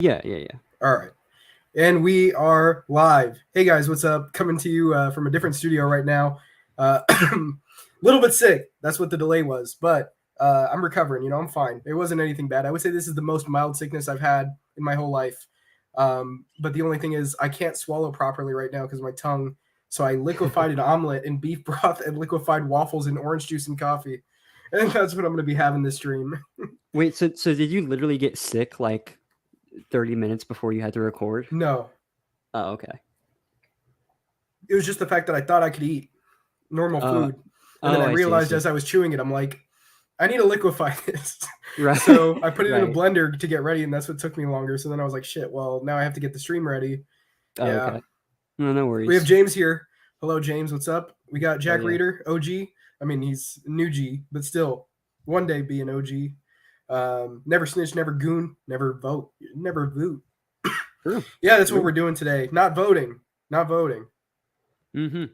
Yeah. All right. And we are live. Hey guys, what's up? Coming to you from a different studio right now. A little bit sick. That's what the delay was. But I'm recovering. I'm fine. It wasn't anything bad. I would say this is the most mild sickness I've had in my whole life. But the only thing is I can't swallow properly right now because of my tongue. So I liquefied an omelet in beef broth and liquefied waffles in orange juice and coffee. And that's what I'm going to be having this stream. Wait, so did you literally get sick like 30 minutes before you had to record? No. Oh, okay. It was just the fact that I thought I could eat normal food. And then I realized as I was chewing it, I'm like, I need to liquefy this. Right. So I put it in a blender to get ready, and that's what took me longer. So then I was like, shit, well, now I have to get the stream ready. Oh, yeah. Okay. No worries. We have James here. Hello, James. What's up? We got Jack Reader, OG. I mean, he's new G, but still, one day be an OG. Never snitch, never goon, never vote, never voot. Yeah, that's what we're doing today. Not voting. Mm-hmm.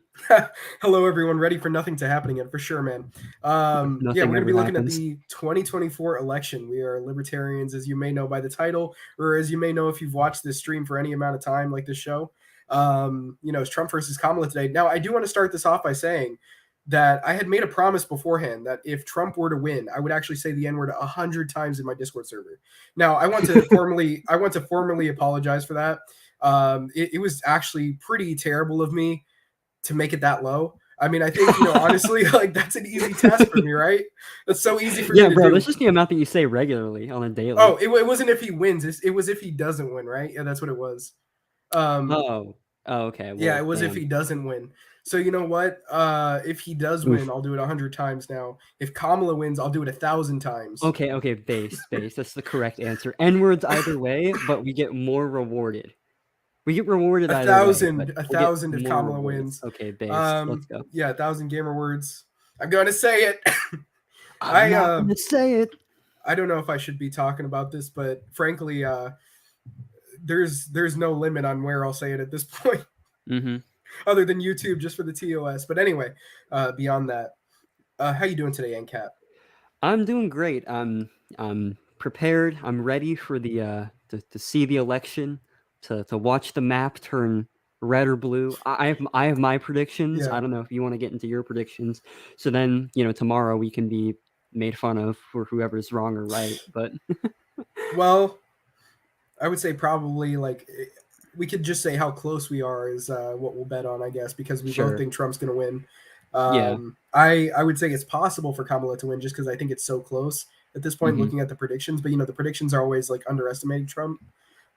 Hello, everyone. Ready for nothing to happen again, for sure, man. We're going to be looking at the 2024 election. We are Libertarians, as you may know by the title, or as you may know if you've watched this stream for any amount of time, like this show. It's Trump versus Kamala today. Now, I do want to start this off by saying that I had made a promise beforehand that if Trump were to win, I would actually say the N-word 100 times in my Discord server. Now, I want to formally apologize for that. It was actually pretty terrible of me to make it that low. I mean, I think, honestly, like that's an easy task for me, right? That's so easy for me to do. Yeah, bro, that's just the amount that you say regularly on a daily. Oh, it wasn't if he wins. It was if he doesn't win, right? Yeah, that's what it was. Okay. Well, yeah, it was if he doesn't win. So you know what? If he does win, I'll do it 100 times now. If Kamala wins, I'll do it 1,000 times. Okay, base. That's the correct answer. N-words either way, but we get more rewarded. We get rewarded either way. 1,000 if Kamala wins. Okay, base. Let's go. Yeah, 1,000 gamer words. I'm going to say it. I'm not going to say it. I don't know if I should be talking about this, but frankly, there's no limit on where I'll say it at this point. Mm-hmm. Other than YouTube, just for the TOS. But anyway, beyond that, how you doing today, NCAP? I'm doing great. I'm prepared. I'm ready for the to see the election, to watch the map turn red or blue. I have my predictions. Yeah. I don't know if you want to get into your predictions. So then, tomorrow we can be made fun of for whoever's wrong or right. But well, I would say probably like we could just say how close we are is what we'll bet on, I guess, because we both think Trump's going to win. I would say it's possible for Kamala to win just because I think it's so close at this point, looking at the predictions. But, the predictions are always like underestimating Trump.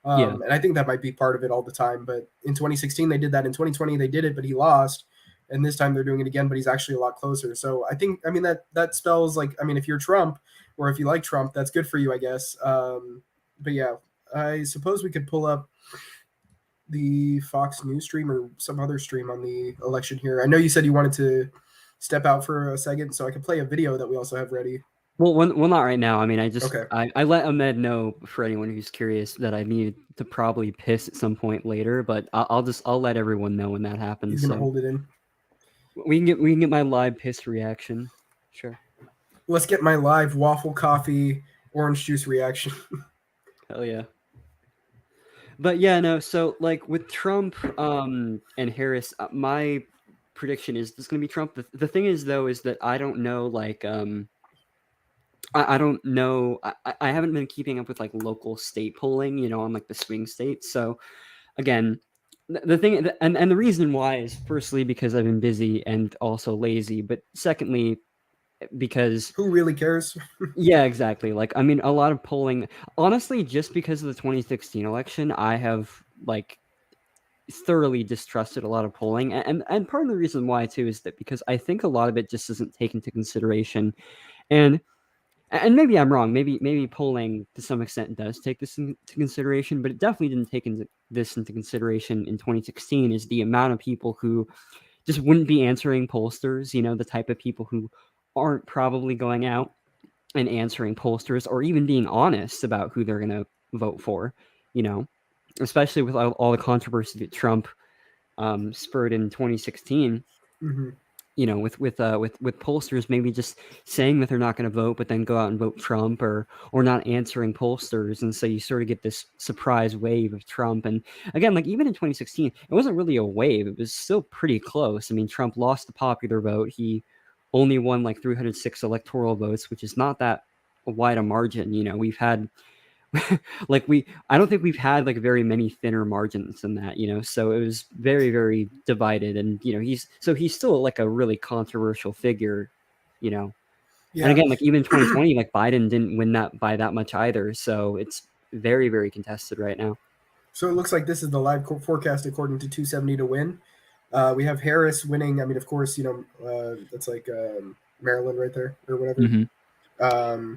And I think that might be part of it all the time. But in 2016, they did that. In 2020, they did it, but he lost. And this time they're doing it again, but he's actually a lot closer. So I think, that spells like, if you're Trump or if you like Trump, that's good for you, I guess. But yeah, I suppose we could pull up the Fox News stream or some other stream on the election here. I know you said you wanted to step out for a second, so I can play a video that we also have ready. Well, not right now. I let Ahmed know, for anyone who's curious, that I need to probably piss at some point later, but I'll let everyone know when that happens. He's gonna hold it in. We can get my live piss reaction. Sure. Let's get my live waffle coffee orange juice reaction. Hell yeah. But yeah, no, so like with Trump and Harris, my prediction is this going to be Trump. The thing is, though, is that I don't know, like, I don't know. I haven't been keeping up with like local state polling, on like the swing states. So again, the thing and the reason why is firstly because I've been busy and also lazy, but secondly, because who really cares? Yeah, exactly. Like, a lot of polling, honestly, just because of the 2016 election, I have like thoroughly distrusted a lot of polling. And part of the reason why too is that because I think a lot of it just doesn't take into consideration. And maybe I'm wrong. Maybe polling to some extent does take this into consideration, but it definitely didn't take this into consideration in 2016 is the amount of people who just wouldn't be answering pollsters, the type of people who aren't probably going out and answering pollsters or even being honest about who they're going to vote for, especially with all the controversy that Trump spurred in 2016. Mm-hmm. with pollsters maybe just saying that they're not going to vote, but then go out and vote Trump, or not answering pollsters, and so you sort of get this surprise wave of Trump. And again, like even in 2016, it wasn't really a wave; it was still pretty close. I mean, Trump lost the popular vote; he only won like 306 electoral votes, which is not that wide a margin. We've had I don't think we've had like very many thinner margins than that, so it was very, very divided. And he's still like a really controversial figure, yeah. And again, like even 2020, like Biden didn't win that by that much either, so it's very, very contested right now. So it looks like this is the live forecast according to 270 to win. We have Harris winning. I mean, of course, that's like Maryland right there or whatever. Mm-hmm.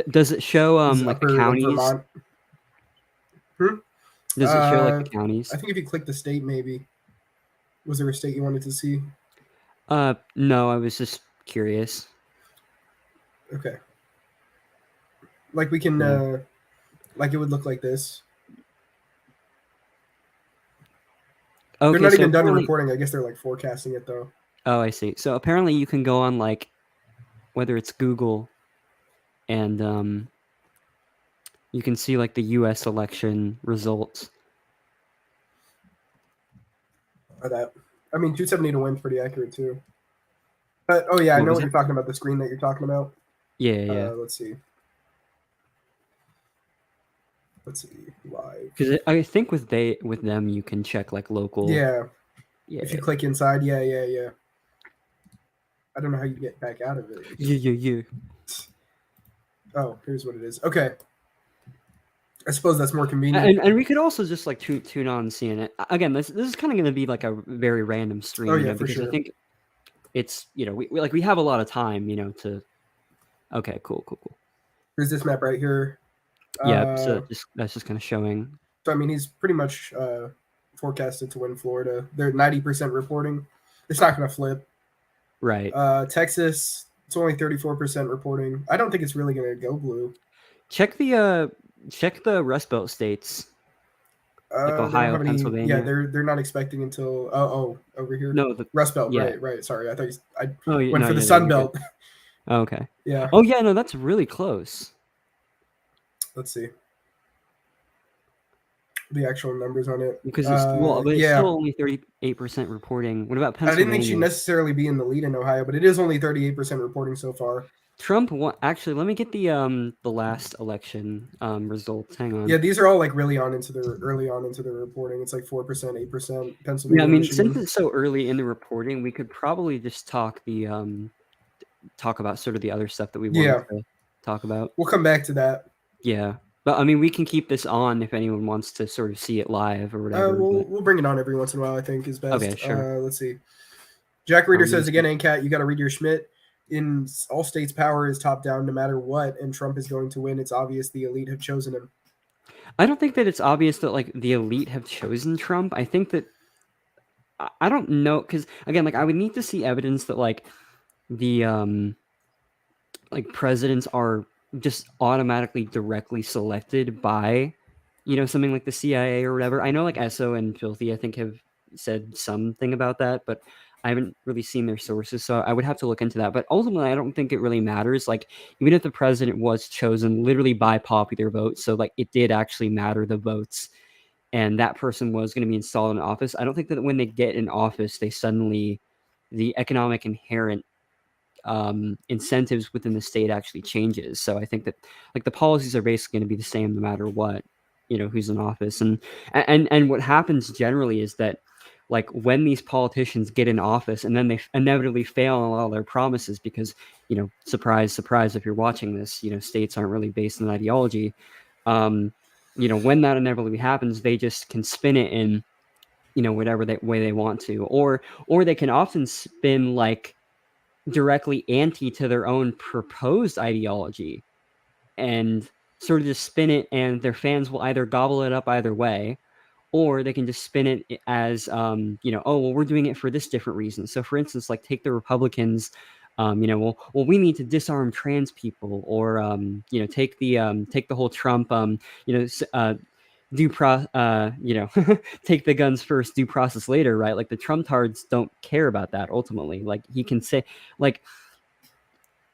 Does it show like the counties? Vermont. Does it show like the counties? I think if you click the state, maybe. Was there a state you wanted to see? No, I was just curious. Okay. Like we can, like it would look like this. Okay, they're not even done reporting. I guess they're like forecasting it though. Oh, I see. So apparently you can go on like, whether it's Google, and you can see like the U.S. election results. I mean, 270 to win is pretty accurate too. But I know what you're talking about. The screen that you're talking about. Yeah. Let's see. Live. Because I think with them you can check like local. Yeah. If you click inside, yeah. I don't know how you get back out of it. Yeah. Oh, here's what it is. Okay. I suppose that's more convenient. And we could also just like tune on seeing it. Again, this is kind of going to be like a very random stream. Oh, yeah, for because sure. I think it's, we have a lot of time, to. Okay, cool. Here's this map right here. Yeah, so that's just kind of showing. So I mean, he's pretty much forecasted to win Florida. They're 90% reporting. It's not going to flip. Right. Texas, it's only 34% reporting. I don't think it's really going to go blue. Check the Rust Belt states, like Ohio, Pennsylvania. Yeah, they're not expecting until over here. No, the Rust Belt. Yeah. Right. Sorry, I thought I went for the Sun Belt. Oh, okay. Yeah. Oh yeah, no, that's really close. Let's see the actual numbers on it. Because it's still only 38% reporting. What about Pennsylvania? I didn't think she'd necessarily be in the lead in Ohio, but it is only 38% reporting so far. Trump won. Actually, let me get the last election results. Hang on. Yeah, these are all like early on into the reporting. It's like 4%, 8%. Pennsylvania. Yeah, I mean, since it's so early in the reporting, we could probably just talk about sort of the other stuff that we wanted to talk about. We'll come back to that. Yeah. But I mean, we can keep this on if anyone wants to sort of see it live or whatever. We'll bring it on every once in a while, I think, is best. Okay, sure. Let's see. Jack Reader says again, NCAT, you got to read your Schmidt. In all states, power is top down no matter what, and Trump is going to win. It's obvious the elite have chosen him. I don't think that it's obvious that like the elite have chosen Trump. I think that I don't know, because again, like I would need to see evidence that like the like presidents are just automatically directly selected by, something like the CIA or whatever. I know like Esso and Filthy, I think, have said something about that, but I haven't really seen their sources, so I would have to look into that. But ultimately, I don't think it really matters. Like, even if the president was chosen literally by popular vote, so like it did actually matter the votes, and that person was going to be installed in office, I don't think that when they get in office, they suddenly, the economic inherent incentives within the state actually changes. So I think that like the policies are basically going to be the same no matter what, who's in office. And what happens generally is that like when these politicians get in office and then they inevitably fail on all their promises because, surprise, surprise, if you're watching this, states aren't really based on ideology. When that inevitably happens, they just can spin it in, whatever way they want to, or they can often spin like directly anti to their own proposed ideology and sort of just spin it, and their fans will either gobble it up either way, or they can just spin it as, oh, well, we're doing it for this different reason. So for instance, like take the Republicans, well, we need to disarm trans people, or, take the whole Trump, take the guns first, due process later, right? Like the Trump-tards don't care about that ultimately. Like he can say, like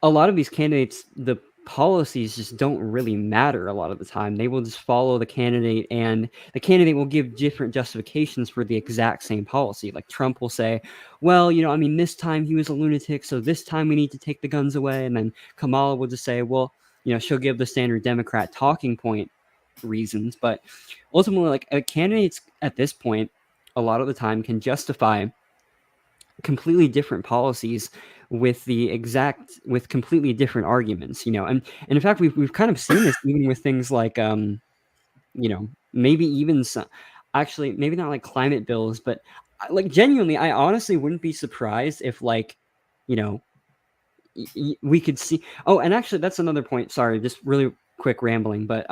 a lot of these candidates, the policies just don't really matter a lot of the time. They will just follow the candidate, and the candidate will give different justifications for the exact same policy. Like Trump will say, well, I mean, this time he was a lunatic, so this time we need to take the guns away. And then Kamala will just say, well, she'll give the standard Democrat talking point reasons. But ultimately, like candidates at this point, a lot of the time can justify completely different policies with completely different arguments, and in fact we've kind of seen this even with things like maybe even some, actually maybe not like climate bills, but like genuinely I honestly wouldn't be surprised if like we could see. Oh, and actually that's another point, sorry, just really quick rambling, but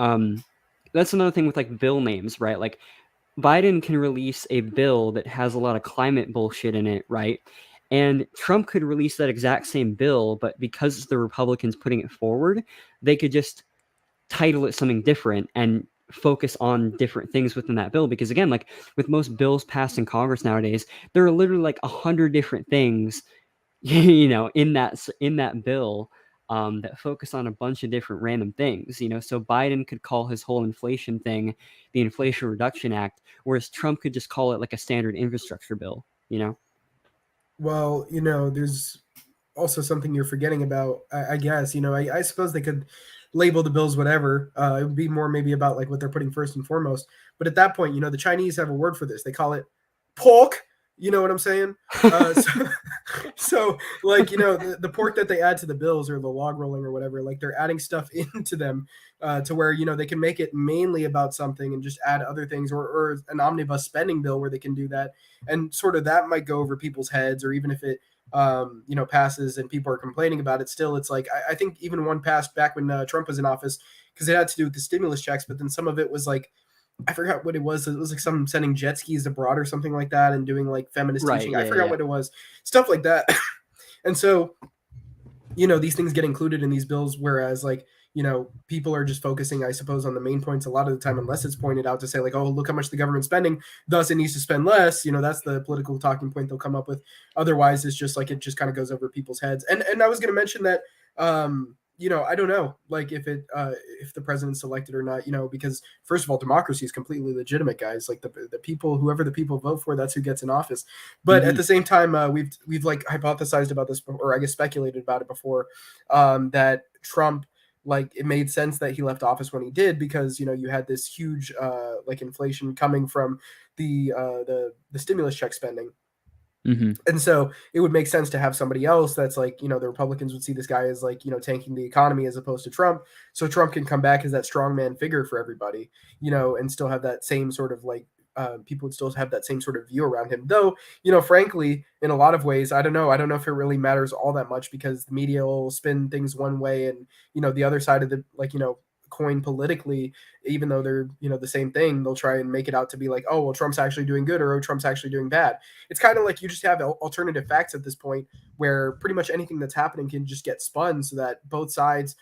that's another thing with like bill names, right? Like Biden can release a bill that has a lot of climate bullshit in it, right? And Trump could release that exact same bill, but because it's the Republicans putting it forward, they could just title it something different and focus on different things within that bill. Because again, like with most bills passed in Congress nowadays, there are literally like 100 different things, in that bill, that focus on a bunch of different random things, so Biden could call his whole inflation thing the Inflation Reduction Act, whereas Trump could just call it like a standard infrastructure bill, Well, there's also something you're forgetting about, I guess. I suppose they could label the bills whatever. It would be more maybe about like what they're putting first and foremost. But at that point, the Chinese have a word for this. They call it pork. You know what I'm saying? So like, the pork that they add to the bills or the log rolling or whatever, like they're adding stuff into them to where, they can make it mainly about something and just add other things, or an omnibus spending bill where they can do that. And sort of that might go over people's heads, or even if it, passes and people are complaining about it, still, it's like, I think even one passed back when Trump was in office because it had to do with the stimulus checks, but then some of it was like, I forgot what it was. It was like some sending jet skis abroad or something like that, and doing like feminist teaching. I forgot what it was. Stuff like that. And so, these things get included in these bills, whereas like, people are just focusing, I suppose, on the main points a lot of the time, unless it's pointed out to say like, oh, look how much the government's spending, thus it needs to spend less. That's the political talking point they'll come up with. Otherwise, it's just like, it just kind of goes over people's heads. And I was going to mention that, I don't know, like if the president's elected or not, because first of all, democracy is completely legitimate, guys. Like the people, whoever the people vote for, that's who gets in office. But at the same time, we've like hypothesized about this, or I guess speculated about it before, that Trump, like it made sense that he left office when he did, because you had this huge like inflation coming from the stimulus check spending. Mm-hmm. And so it would make sense to have somebody else that's like, the Republicans would see this guy as like, tanking the economy as opposed to Trump. So Trump can come back as that strongman figure for everybody, and still have that same sort of like, people would still have that same sort of view around him. Though, frankly, in a lot of ways, I don't know if it really matters all that much, because the media will spin things one way, and, the other side of the, like, coin politically, even though they're the same thing, they'll try and make it out to be like, oh well, Trump's actually doing good, or oh, Trump's actually doing bad. It's kind of like you just have alternative facts at this point, where pretty much anything that's happening can just get spun so that both sides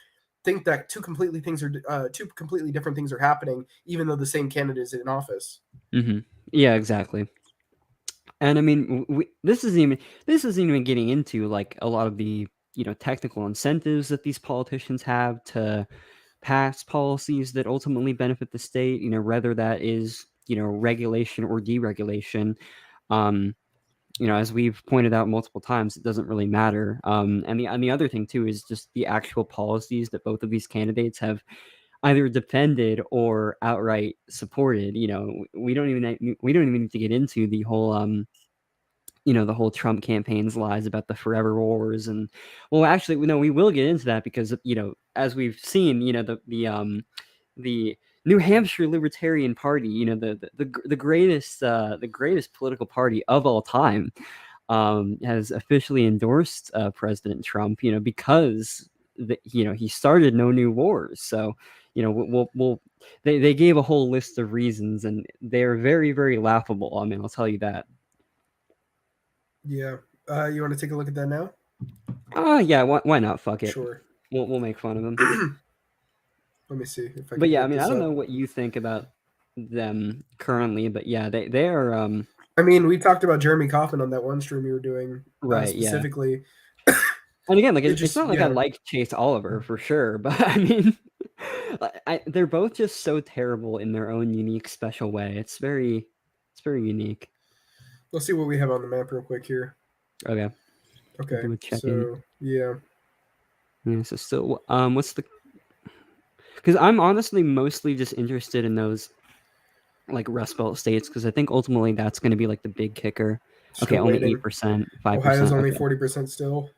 think that two completely different things are happening, even though the same candidate is in office. Mm-hmm. Yeah, exactly. And I mean, this isn't even getting into like a lot of the technical incentives that these politicians have to pass policies that ultimately benefit the state, whether that is, regulation or deregulation. As we've pointed out multiple times, it doesn't really matter. And the other thing too is just the actual policies that both of these candidates have either defended or outright supported. We don't even need to get into the whole the whole Trump campaign's lies about the forever wars. And well, actually, no, we will get into that, because as we've seen, the New Hampshire Libertarian Party, the greatest political party of all time, has officially endorsed President Trump, because he started no new wars. So they gave a whole list of reasons, and they're very, very laughable. I mean, I'll tell you that. Yeah. You want to take a look at that now? Yeah. Why not? Fuck it. Sure. We'll make fun of him. Let me see if I can. But yeah, I mean, I don't know what you think about them currently, but yeah, they are. I mean, we talked about Jeremy Coffin on that one stream we were doing, Right. Yeah. specifically. And again, like It it's just, not like I like Chase Oliver for sure, but I mean, they're both just so terrible in their own unique, special way. It's very unique. Let's see what we have on the map real quick here. Okay. Okay. Do a check So in. yeah. Yeah. So still, what's the? Because I'm honestly mostly just interested in those like Rust Belt states, because I think ultimately that's going to be like the big kicker. Still Okay, only waiting. 8%, 5%. Ohio's only okay. 40% still.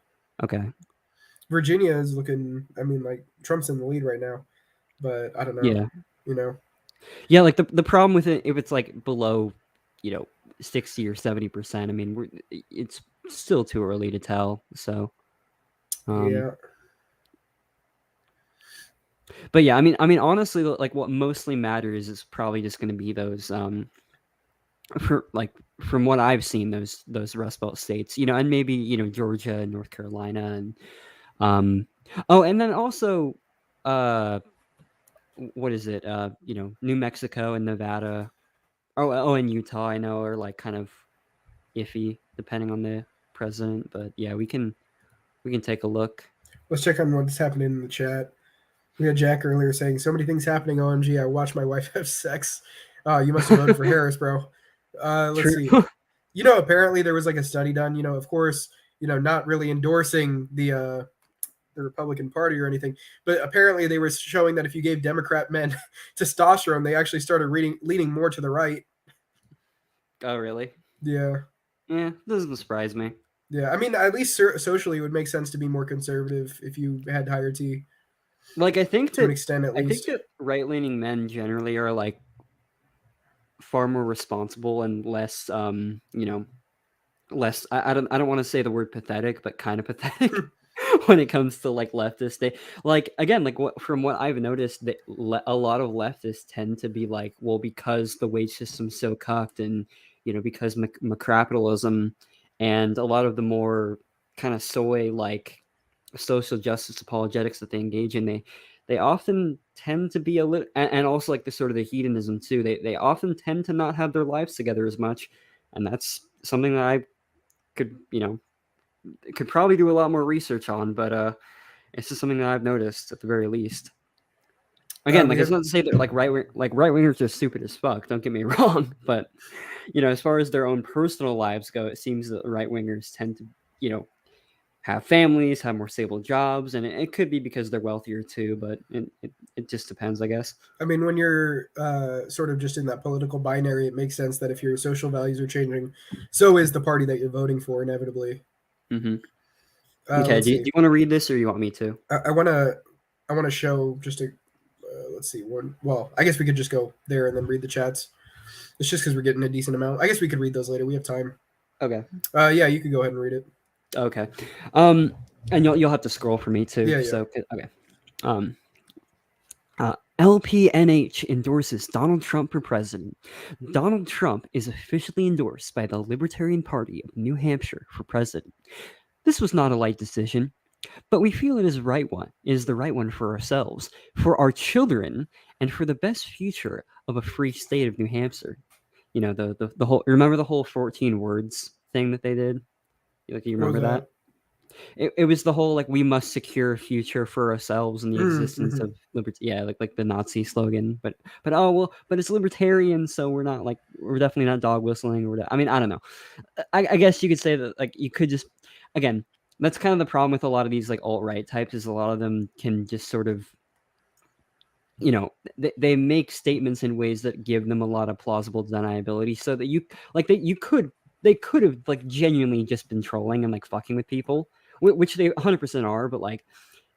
Okay. Virginia is looking. I mean, like Trump's in the lead right now, but I don't know. Yeah. You know. Yeah, like the problem with it, if it's like below, 60 or 70%, I mean, it's still too early to tell. So, Yeah. But yeah, I mean, honestly, like what mostly matters is probably just going to be those, from what I've seen, those Rust Belt states, and maybe Georgia and North Carolina and and then also, what is it? New Mexico and Nevada. And Utah, I know, are like kind of iffy depending on the president, but yeah, we can take a look. Let's check on what's happening in the chat. We had Jack earlier saying, "So many things happening. OMG, I watched my wife have sex." You must have voted for Harris, bro. Let's see. Apparently there was like a study done. Of course, not really endorsing the Republican Party or anything, but apparently they were showing that if you gave Democrat men testosterone, they actually started leaning more to the right. Oh, really? Yeah. Yeah, doesn't surprise me. Yeah, I mean, at least socially, it would make sense to be more conservative if you had higher T. Like, I think to an extent, at least. I think that right-leaning men generally are like far more responsible and less, less. I don't want to say the word pathetic, but kind of pathetic when it comes to like leftists. They like, again, like from what I've noticed, that a lot of leftists tend to be like, well, because the wage system's so cucked, and because capitalism and a lot of the more kind of soy like social justice apologetics that they engage in, they often tend to be a little, and also like the sort of the hedonism too. They often tend to not have their lives together as much, and that's something that I could probably do a lot more research on, but it's just something that I've noticed at the very least. Again, like it's not to say that like right wingers are stupid as fuck. Don't get me wrong, but as far as their own personal lives go, it seems that right wingers tend to have families, have more stable jobs, and it could be because they're wealthier too. But it just depends, I guess. I mean, when you're sort of just in that political binary, it makes sense that if your social values are changing, so is the party that you're voting for inevitably. Mm-hmm. Okay. Do you want to read this, or you want me to? I want to show just a. Let's see one. Well, I guess we could just go there and then read the chats. It's just because we're getting a decent amount. I guess we could read those later. We have time. Okay. Yeah, you could go ahead and read it. Okay. And you'll have to scroll for me too. Yeah. So okay. LPNH endorses Donald Trump for president. Donald Trump is officially endorsed by the Libertarian Party of New Hampshire for president. This was not a light decision, but we feel it is the right one for ourselves, for our children, and for the best future of a free state of New Hampshire. The whole, remember the whole 14 words thing that they did? Like, you remember that? It was the whole like, we must secure a future for ourselves and the existence of liberty. Yeah, like the Nazi slogan. But it's libertarian, so we're definitely not dog whistling or whatever. I mean, I don't know. I guess you could say that like you could just, again, that's kind of the problem with a lot of these like alt-right types, is a lot of them can just sort of, they make statements in ways that give them a lot of plausible deniability, so that they could have like genuinely just been trolling and like fucking with people, which they 100% are, but like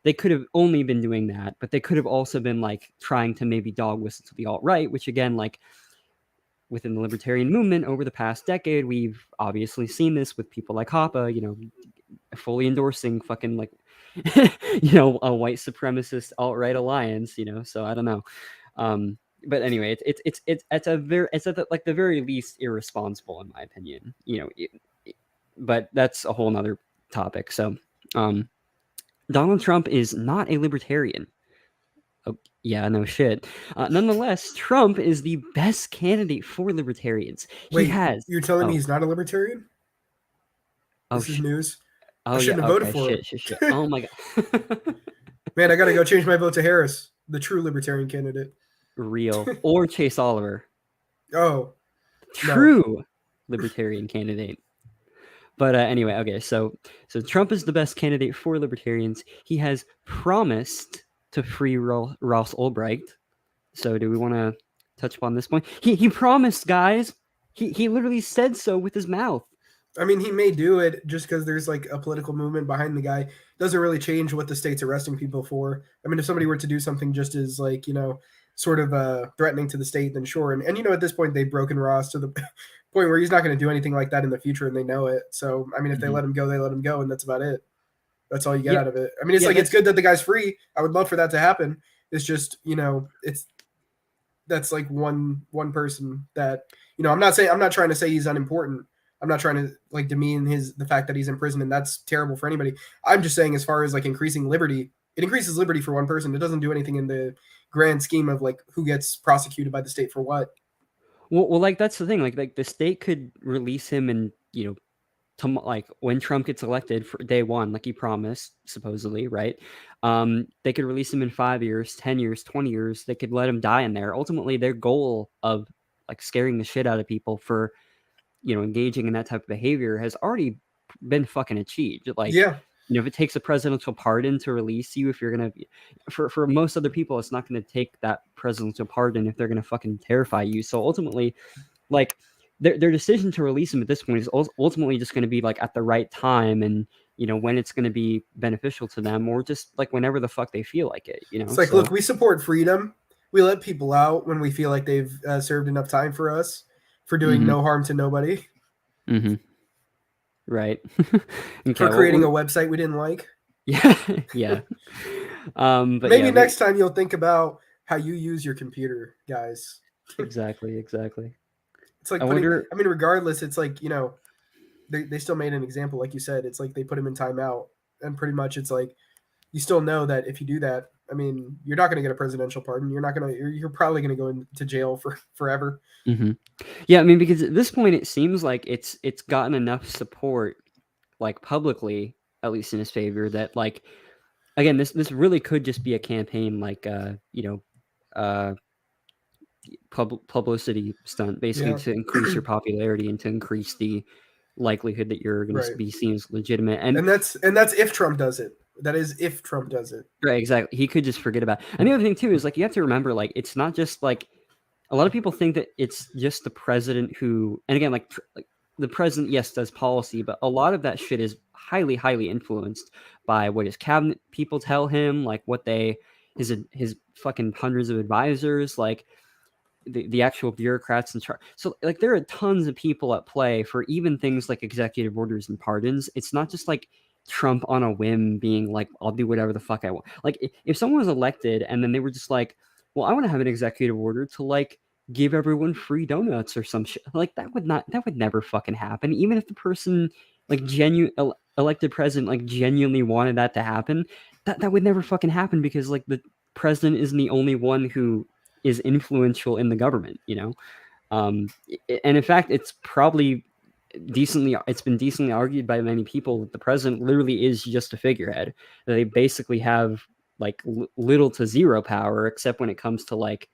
they could have only been doing that, but they could have also been like trying to maybe dog whistle to the alt-right, which again, like within the libertarian movement over the past decade, we've obviously seen this with people like Hoppe, fully endorsing fucking like a white supremacist alt-right alliance, so I don't know. But anyway, it's at the very least irresponsible in my opinion, but that's a whole nother topic. So Donald Trump is not a libertarian. Oh, yeah, no shit. Nonetheless, Trump is the best candidate for Libertarians. He Wait, has. you're telling me Oh, he's not a libertarian? oh, This is news. I oh yeah. shouldn't have voted Okay, for shit. him. Oh my god. Man, I gotta go change my vote to Harris, the true libertarian candidate. Real or Chase Oliver, Oh, no. true Libertarian candidate. But anyway, okay. So Trump is the best candidate for Libertarians. He has promised to free Ross Ulbricht. So do we want to touch upon this point? He promised, guys. He literally said so with his mouth. I mean, he may do it just because there's like a political movement behind the guy. Doesn't really change what the state's arresting people for. I mean, if somebody were to do something just as like, sort of threatening to the state, then sure. And at this point, they've broken Ross to the point where he's not going to do anything like that in the future, and they know it. So, I mean, if they let him go, they let him go, and that's about it. That's all you get out of it. I mean, it's good that the guy's free. I would love for that to happen. It's just, that's like one person that, I'm not trying to say he's unimportant. I'm not trying to like demean the fact that he's in prison, and that's terrible for anybody. I'm just saying, as far as like increasing liberty, it increases liberty for one person. It doesn't do anything in the grand scheme of like who gets prosecuted by the state for what. Well, like that's the thing. Like the state could release him, and like when Trump gets elected for day one, like he promised, supposedly, right? They could release him in 5 years, 10 years, 20 years. They could let him die in there. Ultimately, their goal of like scaring the shit out of people for engaging in that type of behavior has already been fucking achieved. Like, yeah, if it takes a presidential pardon to release you, if you're gonna, for most other people, it's not going to take that presidential pardon if they're going to fucking terrify you. So ultimately, like their decision to release him at this point is ultimately just going to be like at the right time, and when it's going to be beneficial to them, or just like whenever the fuck they feel like it. It's like, look, we support freedom. We let people out when we feel like they've served enough time for us, for doing no harm to nobody. Mm-hmm. Right. Okay, for creating a website we didn't like. Yeah. Yeah. But maybe next time you'll think about how you use your computer, guys. Exactly. It's like regardless, it's like, they still made an example, like you said. It's like they put him in timeout, and pretty much it's like you still know that if you do that, I mean, you're not going to get a presidential pardon. You're probably going to go into jail for forever. Mm-hmm. Yeah, I mean, because at this point, it seems like it's gotten enough support, like publicly, at least in his favor, that like, again, this really could just be a campaign, like publicity stunt, basically, to increase your popularity and to increase the likelihood that you're going to be seen as legitimate. And that's if Trump does it. That is if Trump does it. Right, exactly. He could just forget about it. And the other thing too is like you have to remember, like, it's not just like a lot of people think that it's just the president who, and again, like the president, yes, does policy, but a lot of that shit is highly, highly influenced by what his cabinet people tell him, like what his fucking hundreds of advisors, like the actual bureaucrats in charge. So like there are tons of people at play for even things like executive orders and pardons. It's not just like Trump on a whim being like, I'll do whatever the fuck I want. Like if someone was elected and then they were just like, well, I want to have an executive order to like give everyone free donuts or some shit, like that would never fucking happen. Even if the person like elected president like genuinely wanted that to happen, that would never fucking happen, because like the president isn't the only one who is influential in the government, and in fact, it's probably been decently argued by many people that the president literally is just a figurehead. That they basically have like little to zero power, except when it comes to like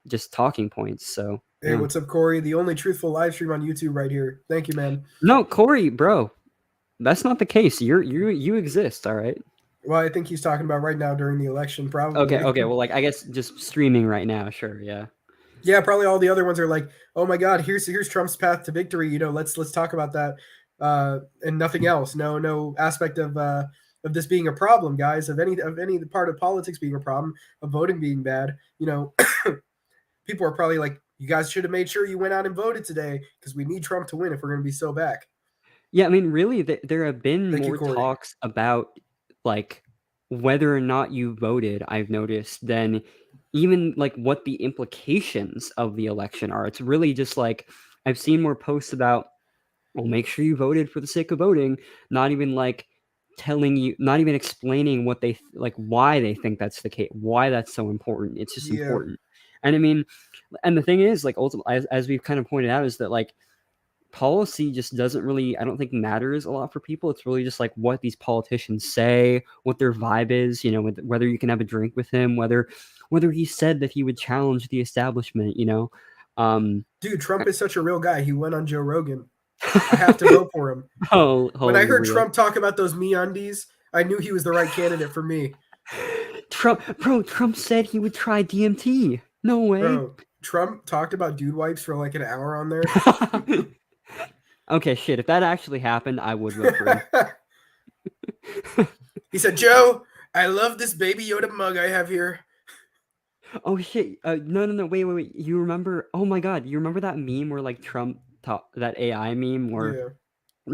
just talking points. So hey, what's up, Corey? The only truthful live stream on YouTube right here. Thank you, man. No, Corey, bro, that's not the case. You exist, all right. Well, I think he's talking about right now during the election, probably. Okay. Well, like I guess just streaming right now, sure, yeah. Yeah, probably all the other ones are like, oh my God, here's Trump's path to victory. Let's talk about that, and nothing else. No aspect of this being a problem, guys. Of any part of politics being a problem, of voting being bad. People are probably like, you guys should have made sure you went out and voted today because we need Trump to win if we're going to be so back. Yeah, I mean, really, there have been more talks about like whether or not you voted, I've noticed, than even like what the implications of the election are. It's really just like I've seen more posts about, well, make sure you voted for the sake of voting, not even like telling you, not even explaining what they like, why they think that's the case, why that's so important. It's just important. And I mean, and the thing is, like, ultimately, as we've kind of pointed out, is that like policy just doesn't really, I don't think, matters a lot for people. It's really just like what these politicians say, what their vibe is, you know, whether you can have a drink with him, whether he said that he would challenge the establishment, you know. Dude, Trump is such a real guy. He went on Joe Rogan. I have to vote for him. When I heard Trump talk about those MeUndies, I knew he was the right candidate for me. Trump said he would try DMT. No way. Bro, Trump talked about dude wipes for like an hour on there. Okay, shit. If that actually happened, I would vote for him. He said, "Joe, I love this Baby Yoda mug I have here." Oh shit! No! Wait! You remember? Oh my god! You remember that meme where like that AI meme where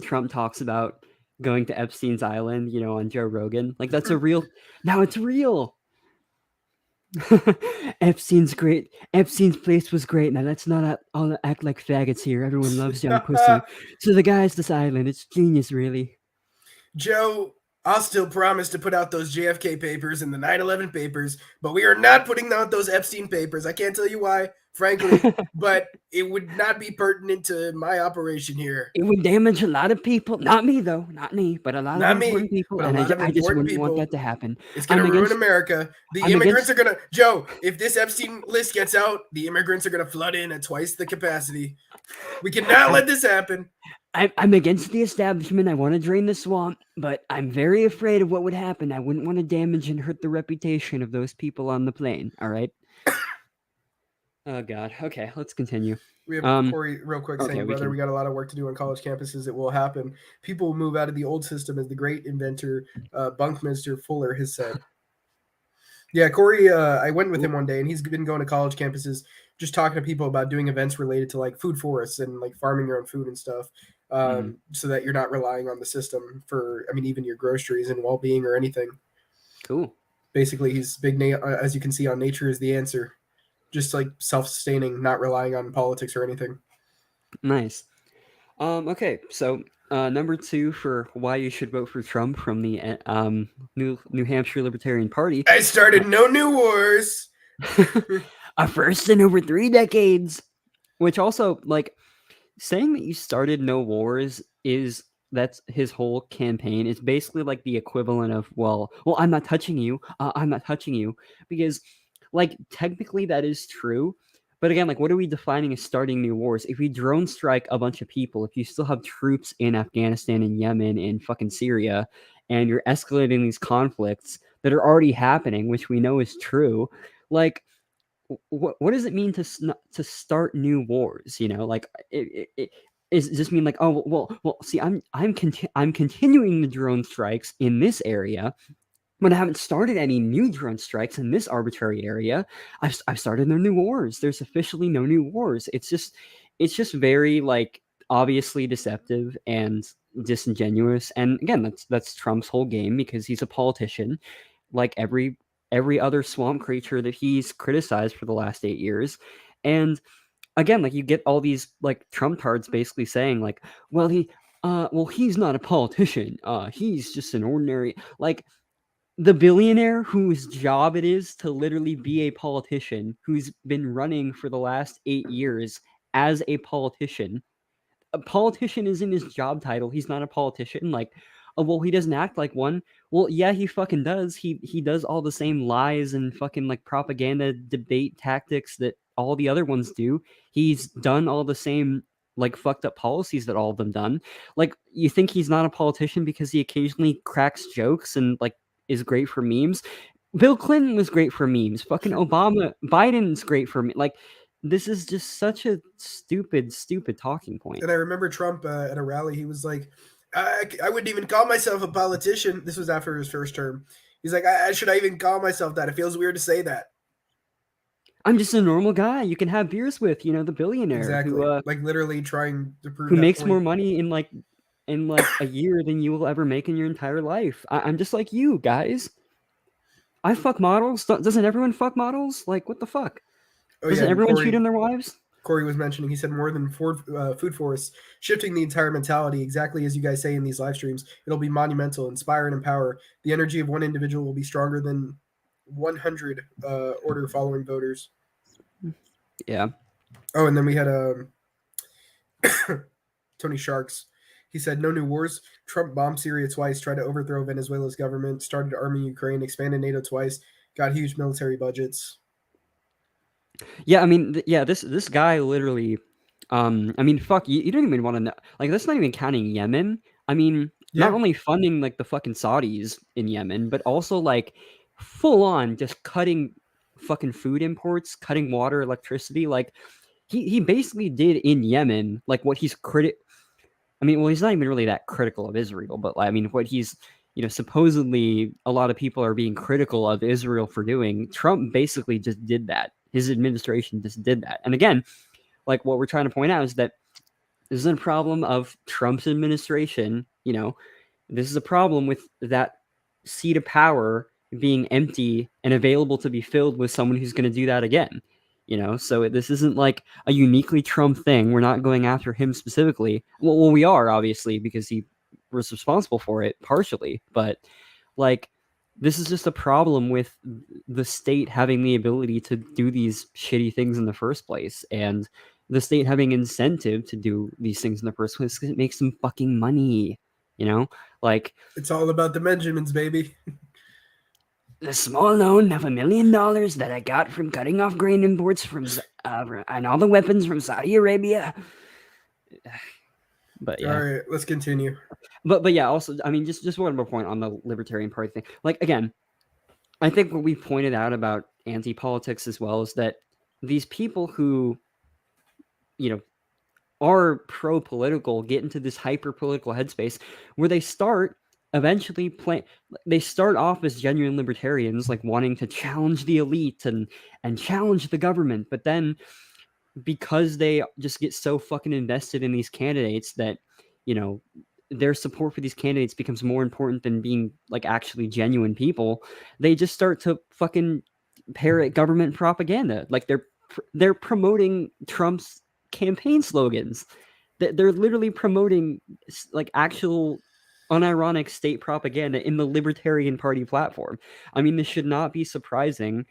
Trump talks about going to Epstein's Island, you know, on Joe Rogan? Like, that's a real. Now it's real. Epstein's great. Epstein's place was great. Now let's not all act like faggots here. Everyone loves young pussy. So the guy's this island. It's genius, really. Joe, I'll still promise to put out those JFK papers and the 9/11 papers, but we are not putting out those Epstein papers. I can't tell you why, frankly, but it would not be pertinent to my operation here. It would damage a lot of people. Not me, though. Not me, but a lot of important people. And I just wouldn't want that to happen. It's going to ruin America. The immigrants are going to... Joe, if this Epstein list gets out, the immigrants are going to flood in at twice the capacity. We cannot let this happen. I'm against the establishment. I want to drain the swamp, but I'm very afraid of what would happen. I wouldn't want to damage and hurt the reputation of those people on the plane. All right? Oh, God. Okay, let's continue. We have Corey real quick saying, brother, we got a lot of work to do on college campuses. It will happen. People will move out of the old system, as the great inventor Buckminster Fuller has said. Yeah, Corey, I went with him one day, and he's been going to college campuses, just talking to people about doing events related to like food forests and like farming your own food and stuff, so that you're not relying on the system for, I mean, even your groceries and well-being or anything. Cool. Basically, he's big, as you can see on Nature is the Answer. Just like self-sustaining, not relying on politics or anything. Nice. Okay, so number 2 for why you should vote for Trump from the New Hampshire Libertarian Party. I started no new wars. A first in over 3 decades. Which also, like, saying that you started no wars that's his whole campaign. It's basically like the equivalent of, well, I'm not touching you. I'm not touching you. Because, like, technically that is true. But again, like, what are we defining as starting new wars? If we drone strike a bunch of people, if you still have troops in Afghanistan and Yemen and fucking Syria, and you're escalating these conflicts that are already happening, which we know is true, like, what does it mean to start new wars? You know, like, it just mean like, oh well. See, I'm continuing the drone strikes in this area. But I haven't started any new drone strikes in this arbitrary area. I've started no new wars. There's officially no new wars. It's just very, like, obviously deceptive and disingenuous. And again, that's Trump's whole game, because he's a politician, like every other swamp creature that he's criticized for the last 8 years. And again, like, you get all these like Trump tards basically saying like, well, he's not a politician. He's just an ordinary, like, the billionaire whose job it is to literally be a politician, who's been running for the last 8 years as a politician. A politician isn't his job title. He's not a politician. Like, oh, well, he doesn't act like one. Well, yeah, he fucking does. He does all the same lies and fucking, like, propaganda debate tactics that all the other ones do. He's done all the same, like, fucked up policies that all of them done. Like, you think he's not a politician because he occasionally cracks jokes and, like, is great for memes? Bill Clinton was great for memes. Fucking Biden's great for me. Like, this is just such a stupid talking point. And I remember Trump at a rally, he was like, I wouldn't even call myself a politician. This was after his first term. He's like, should I even call myself that? It feels weird to say that. I'm just a normal guy you can have beers with, you know, the billionaire. Exactly. Who, like, literally trying to prove who makes point. More money in like a year than you will ever make in your entire life. I'm just like you guys. I fuck models. Doesn't everyone fuck models? Like, what the fuck? Doesn't everyone cheat on their wives? Corey was mentioning, he said more than food forests, shifting the entire mentality, exactly as you guys say in these live streams. It'll be monumental, inspire, and empower. The energy of one individual will be stronger than 100 order following voters. Yeah. Oh, and then we had Tony Sharks. He said, no new wars. Trump bombed Syria twice, tried to overthrow Venezuela's government, started arming Ukraine, expanded NATO twice, got huge military budgets. Yeah, I mean, this guy literally, I mean, fuck, you don't even want to know. Like, that's not even counting Yemen. I mean, not only funding like the fucking Saudis in Yemen, but also like full on just cutting fucking food imports, cutting water, electricity. Like, he basically did in Yemen like what he's I mean, well, he's not even really that critical of Israel, but I mean, what he's, supposedly a lot of people are being critical of Israel for doing. Trump basically just did that. His administration just did that. And again, like what we're trying to point out is that this isn't a problem of Trump's administration. This is a problem with that seat of power being empty and available to be filled with someone who's going to do that again. So this isn't like a uniquely Trump thing. We're not going after him specifically. Well, we are, obviously, because he was responsible for it partially, but like this is just a problem with the state having the ability to do these shitty things in the first place, and the state having incentive to do these things in the first place because it makes them fucking money. Like, it's all about the Benjamins, baby. The small loan of $1 million that I got from cutting off grain imports from and all the weapons from Saudi Arabia. But yeah. All right, let's continue. But yeah, also, I mean, just one more point on the Libertarian Party thing. Like, again, I think what we pointed out about anti-politics as well is that these people who, are pro-political get into this hyper-political headspace where they start eventually they start off as genuine libertarians, like wanting to challenge the elite and challenge the government, but then because they just get so fucking invested in these candidates that their support for these candidates becomes more important than being like actually genuine people, they just start to fucking parrot government propaganda. Like they're promoting Trump's campaign slogans. They're literally promoting like actual unironic state propaganda in the Libertarian Party platform. I mean, this should not be surprising.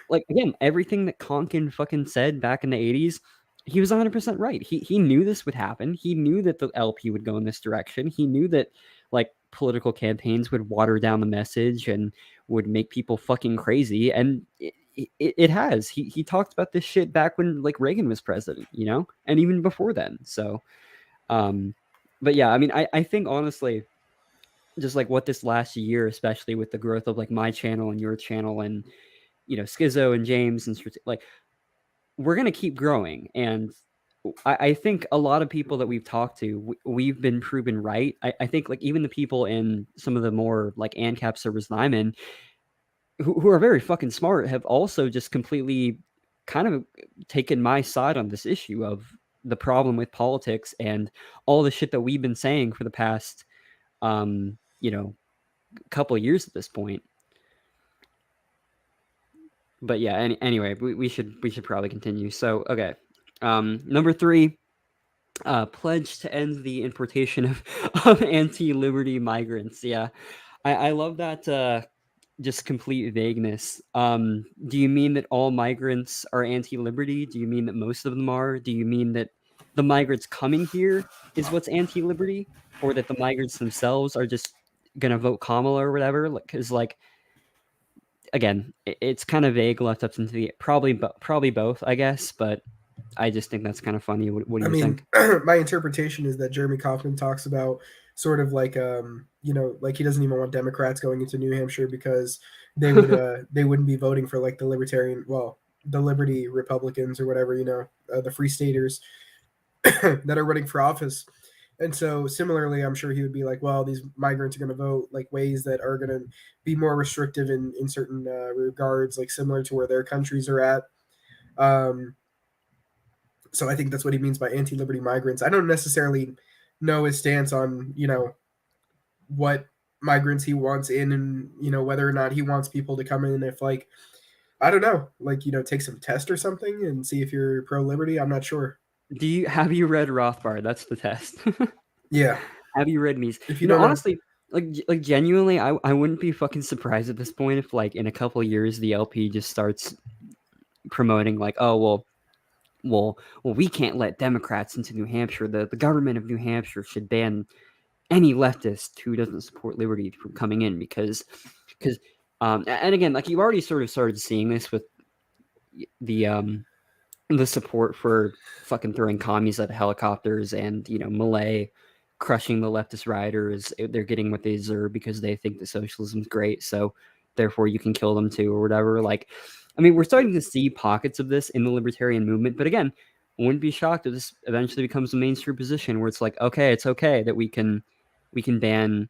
Like, again, everything that Konkin fucking said back in the 80s, he was 100% right. He knew this would happen. He knew that the LP would go in this direction. He knew that like political campaigns would water down the message and would make people fucking crazy. And it has. He talked about this shit back when like Reagan was president, and even before then. So, but yeah, I mean, I think honestly, just like what this last year, especially with the growth of like my channel and your channel and, Schizo and James and like, we're going to keep growing. And I think a lot of people that we've talked to, we've been proven right. I think like even the people in some of the more like ANCAP servers that I'm in, who are very fucking smart, have also just completely kind of taken my side on this issue of the problem with politics and all the shit that we've been saying for the past, couple of years at this point. But yeah, anyway, we should probably continue. So, okay. Number 3, pledge to end the importation of anti-liberty migrants. Yeah. I love that just complete vagueness. Do you mean that all migrants are anti-liberty? Do you mean that most of them are? Do you mean that the migrants coming here is what's anti-liberty? Or that the migrants themselves are just gonna vote Kamala or whatever? Because like, again, it's kind of vague, left up into the probably both, I guess. But I just think that's kind of funny. What do you think? My interpretation is that Jeremy Kauffman talks about sort of like like he doesn't even want Democrats going into New Hampshire because they would they wouldn't be voting for like the the Liberty Republicans or whatever, the Free Staters that are running for office. And so similarly, I'm sure he would be like, well, these migrants are going to vote like ways that are going to be more restrictive in certain regards, like similar to where their countries are at. So I think that's what he means by anti-liberty migrants. I don't necessarily know his stance on, what migrants he wants in and, whether or not he wants people to come in if like, I don't know, like, take some test or something and see if you're pro liberty. I'm not sure. Have you read Rothbard? That's the test. Yeah. Have you read Mies? If you don't know, honestly, like genuinely, I wouldn't be fucking surprised at this point if like in a couple years the LP just starts promoting like, oh well, we can't let Democrats into New Hampshire. The government of New Hampshire should ban any leftist who doesn't support liberty from coming in because and again, like you've already sort of started seeing this with the support for fucking throwing commies out of helicopters and Malay crushing the leftist rioters. They're getting what they deserve because they think that socialism's great, so therefore you can kill them too or whatever. Like, I mean, we're starting to see pockets of this in the libertarian movement, but again, I wouldn't be shocked if this eventually becomes a mainstream position where it's like, okay, it's okay that we can ban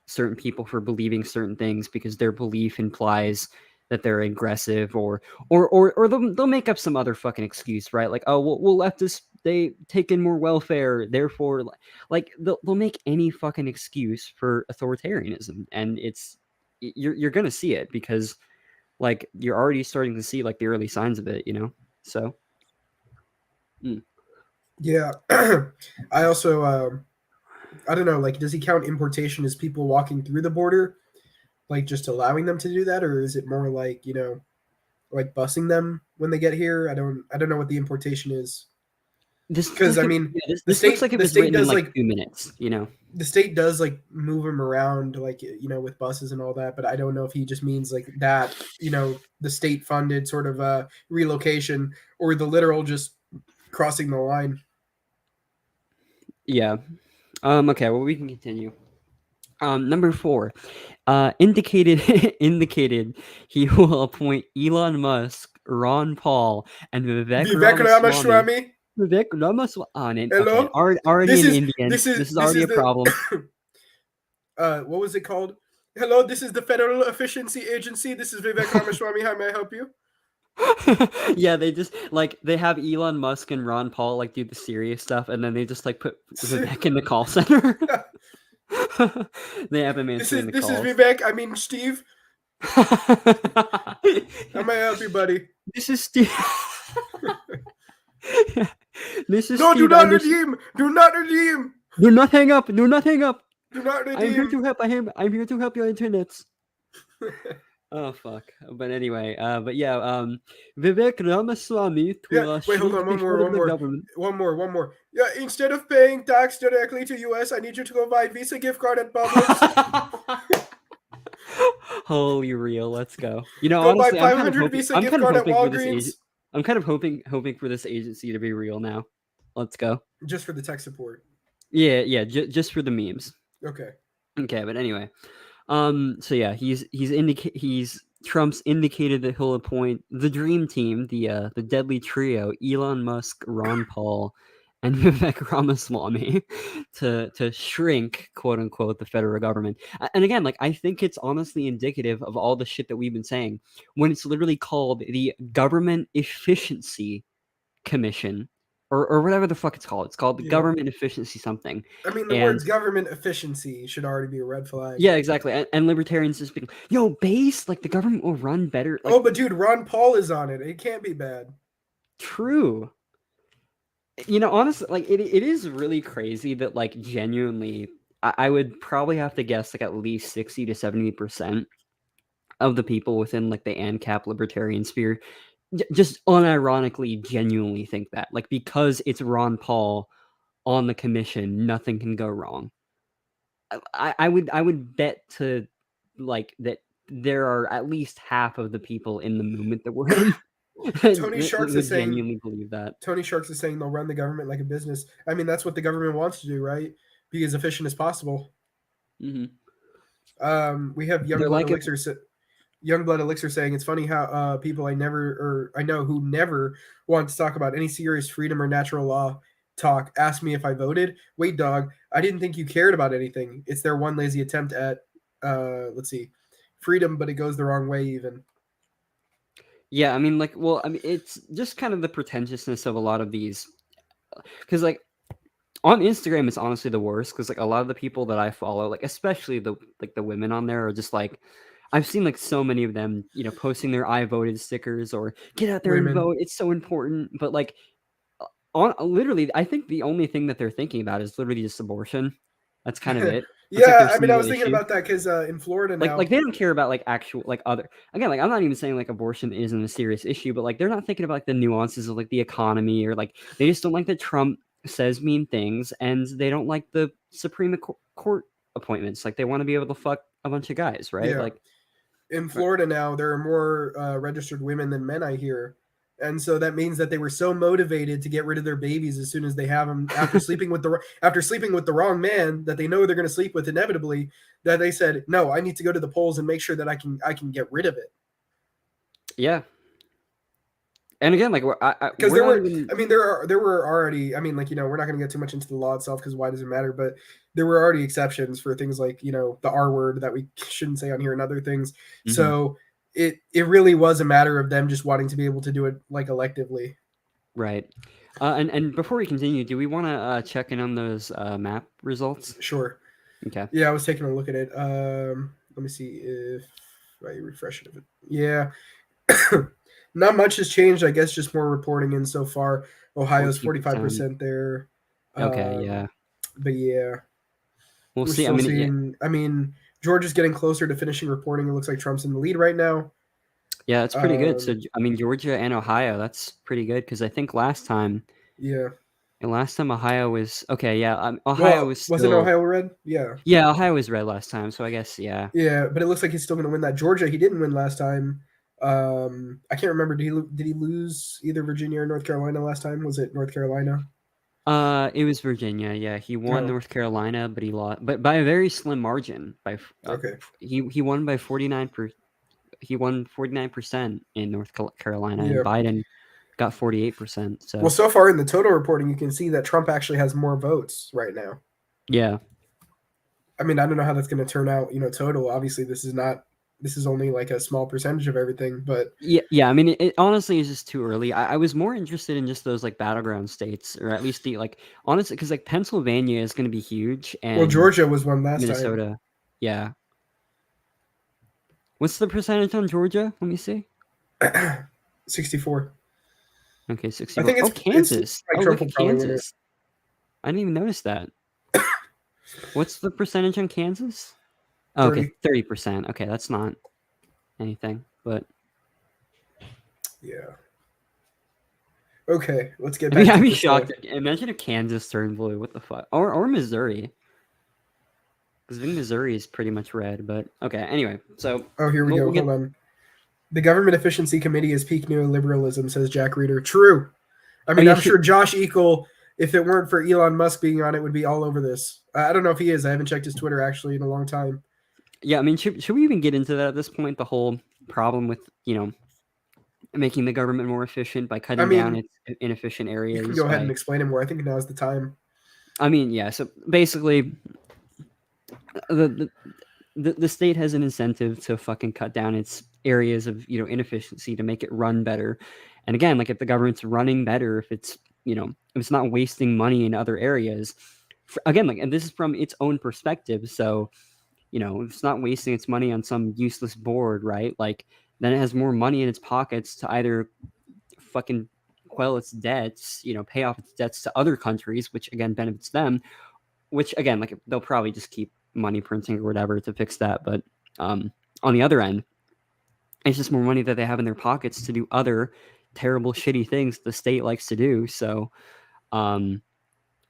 certain people for believing certain things because their belief implies that they're aggressive or they'll make up some other fucking excuse, right? Like, oh, well leftists, they take in more welfare, therefore, like they'll make any fucking excuse for authoritarianism, and you're gonna see it because like you're already starting to see like the early signs of it, so. Yeah. I also I don't know, like, does he count importation as people walking through the border, like just allowing them to do that, or is it more like like busing them when they get here? I don't know what the importation is. Because I mean, this looks like it was written in like 2 minutes. The state does like move them around, like with buses and all that, but I don't know if he just means like that, the state funded sort of relocation or the literal just crossing the line. Yeah. Okay. Well, we can continue. Number 4, indicated he will appoint Elon Musk, Ron Paul, and Vivek Ramaswamy. Vivek Ramaswamy. Hello. Okay, already in Indian. This is already a problem. What was it called? Hello, this is the Federal Efficiency Agency. This is Vivek Ramaswamy. How may I help you? Yeah, they just like they have Elon Musk and Ron Paul like do the serious stuff, and then they just like put Vivek in the call center. They have him answering the calls. This is Vivek. I mean Steve. How may I help you, buddy? This is Steve. This is no, Steve. Do not redeem. Do not redeem. Do not hang up. Do not hang up. Do not redeem. I'm here to help. I'm here to help your internets. Oh fuck! But anyway, but yeah, Vivek Ramaswamy. Wait, hold on, one more. Yeah, instead of paying tax directly to US, I need you to go buy Visa gift card at Publix. Holy real, let's go. Go honestly, buy 500 Visa gift card at Walgreens. I'm kind of hoping for this agency to be real now. Let's go. Just for the tech support. Yeah, just for the memes. Okay, but anyway. So yeah, Trump's indicated that he'll appoint the dream team, the deadly trio, Elon Musk, Ron Paul, and Vivek Ramaswamy, to shrink, quote unquote, the federal government. And again, like I think it's honestly indicative of all the shit that we've been saying when it's literally called the Government Efficiency Commission. Or whatever the fuck it's called. It's called the Government Efficiency something. I mean, the words government efficiency should already be a red flag. Yeah, exactly. And libertarians just being, base, like the government will run better. Like, oh, but dude, Ron Paul is on it. It can't be bad. True. Honestly, like it is really crazy that like genuinely, I would probably have to guess like at least 60 to 70% of the people within like the ANCAP libertarian sphere just unironically genuinely think that, like, because it's Ron Paul on the commission, nothing can go wrong. I would bet to like that there are at least half of the people in the movement that we're in. Tony Sharks is saying genuinely believe that. Tony Sharks is saying they'll run the government like a business. I mean, that's what the government wants to do, right? Be as efficient as possible. Mm-hmm. We have Youngblood Elixir saying it's funny how people I know who never want to talk about any serious freedom or natural law talk ask me if I voted. Wait, dog, I didn't think you cared about anything. It's their one lazy attempt at freedom, but it goes the wrong way even. Yeah, I mean, it's just kind of the pretentiousness of a lot of these, because like on Instagram, it's honestly the worst because like a lot of the people that I follow, like especially the women on there, are just like, I've seen like so many of them, posting their "I voted" stickers or "Get out there and Women. vote. It's so important." But like, literally, I think the only thing that they're thinking about is literally just abortion. That's kind of it. It's like Yeah, their I mean, I single was thinking issue. about that because in Florida Like now, they don't care about like actual like other again, like I'm not even saying like abortion isn't a serious issue, but like they're not thinking about like the nuances of like the economy, or like they just don't like that Trump says mean things, and they don't like the Supreme Court appointments. Like they want to be able to fuck a bunch of guys, right? yeah, Like in Florida now, there are more registered women than men, I hear. And so that means that they were so motivated to get rid of their babies as soon as they have them after sleeping with the wrong man that they know they're going to sleep with inevitably, that they said, "No, I need to go to the polls and make sure that I can get rid of it." yeah. And again, like Because we're there not were, even. I mean, there were already, I mean, like, we're not going to get too much into the law itself because why does it matter? But there were already exceptions for things like, the R word that we shouldn't say on here and other things. So it really was a matter of them just wanting to be able to do it like electively. Right. And before we continue, do we want to check in on those map results? Sure. Okay. Yeah, I was taking a look at it. Let me see if I refresh it. Yeah. Not much has changed, I guess, just more reporting in so far. Ohio's 14%. 45% there. Okay, yeah. But yeah, We'll we're see. I still mean, seeing. I mean, Georgia's getting closer to finishing reporting. It looks like Trump's in the lead right now. yeah, it's pretty good. So, I mean, Georgia and Ohio, that's pretty good because I think last time Yeah. Ohio was okay. Yeah, Ohio Well, was wasn't still. Ohio red? Yeah. Yeah, Ohio was red last time, so I guess yeah. Yeah, but it looks like he's still going to win that. Georgia, he didn't win last time. I can't remember. Did he lose either Virginia or North Carolina last time? Was it North Carolina? It was Virginia. Yeah, he won Oh, North Carolina, but he lost, but by a very slim margin. okay. He won by 49 per. He won 49% in North Carolina, and Yeah. Biden got 48%. So Well, so far in the total reporting, you can see that Trump actually has more votes right now. yeah. I mean, I don't know how that's going to turn out, total. Obviously, this is only like a small percentage of everything, but Yeah. I mean, it honestly is just too early. I was more interested in just those like battleground states, or at least the like honestly, because like Pennsylvania is going to be huge, well, and Georgia was one last time. Minnesota, yeah. What's the percentage on Georgia? Let me see. 64. Okay, I 64. think Oh, it's Kansas. like Oh, Trump look will at probably win it. Kansas. I didn't even notice that. What's the percentage on Kansas? Oh, okay, 30. 30%. Okay, that's not anything, but Yeah. Okay, let's get I mean, back to I'd be this. shocked. Imagine if Kansas turned blue. What the fuck? Or Missouri. Because I think Missouri is pretty much red, but okay. Anyway, so Oh, here we go. we'll get. Hold on. The Government Efficiency Committee is peak neoliberalism, says Jack Reeder. True. I Oh mean, yeah, I'm sure Josh Eagle, if it weren't for Elon Musk being on it, would be all over this. I don't know if he is. I haven't checked his Twitter actually in a long time. yeah. I mean, should we even get into that at this point? The whole problem with making the government more efficient by I cutting down mean, its inefficient you can areas go ahead and by. explain it more. I think now's the time. I mean, yeah. So basically, the the state has an incentive to fucking cut down its areas of inefficiency to make it run better. And again, like if the government's running better, if it's if it's not wasting money in other areas, again, like, and this is from its own perspective. So if it's not wasting its money on some useless board, right? Like then it has more money in its pockets to either fucking quell its debts, pay off its debts to other countries, which again benefits them, which again, like they'll probably just keep money printing or whatever to fix that. But on the other end, it's just more money that they have in their pockets to do other terrible, shitty things the state likes to do. So,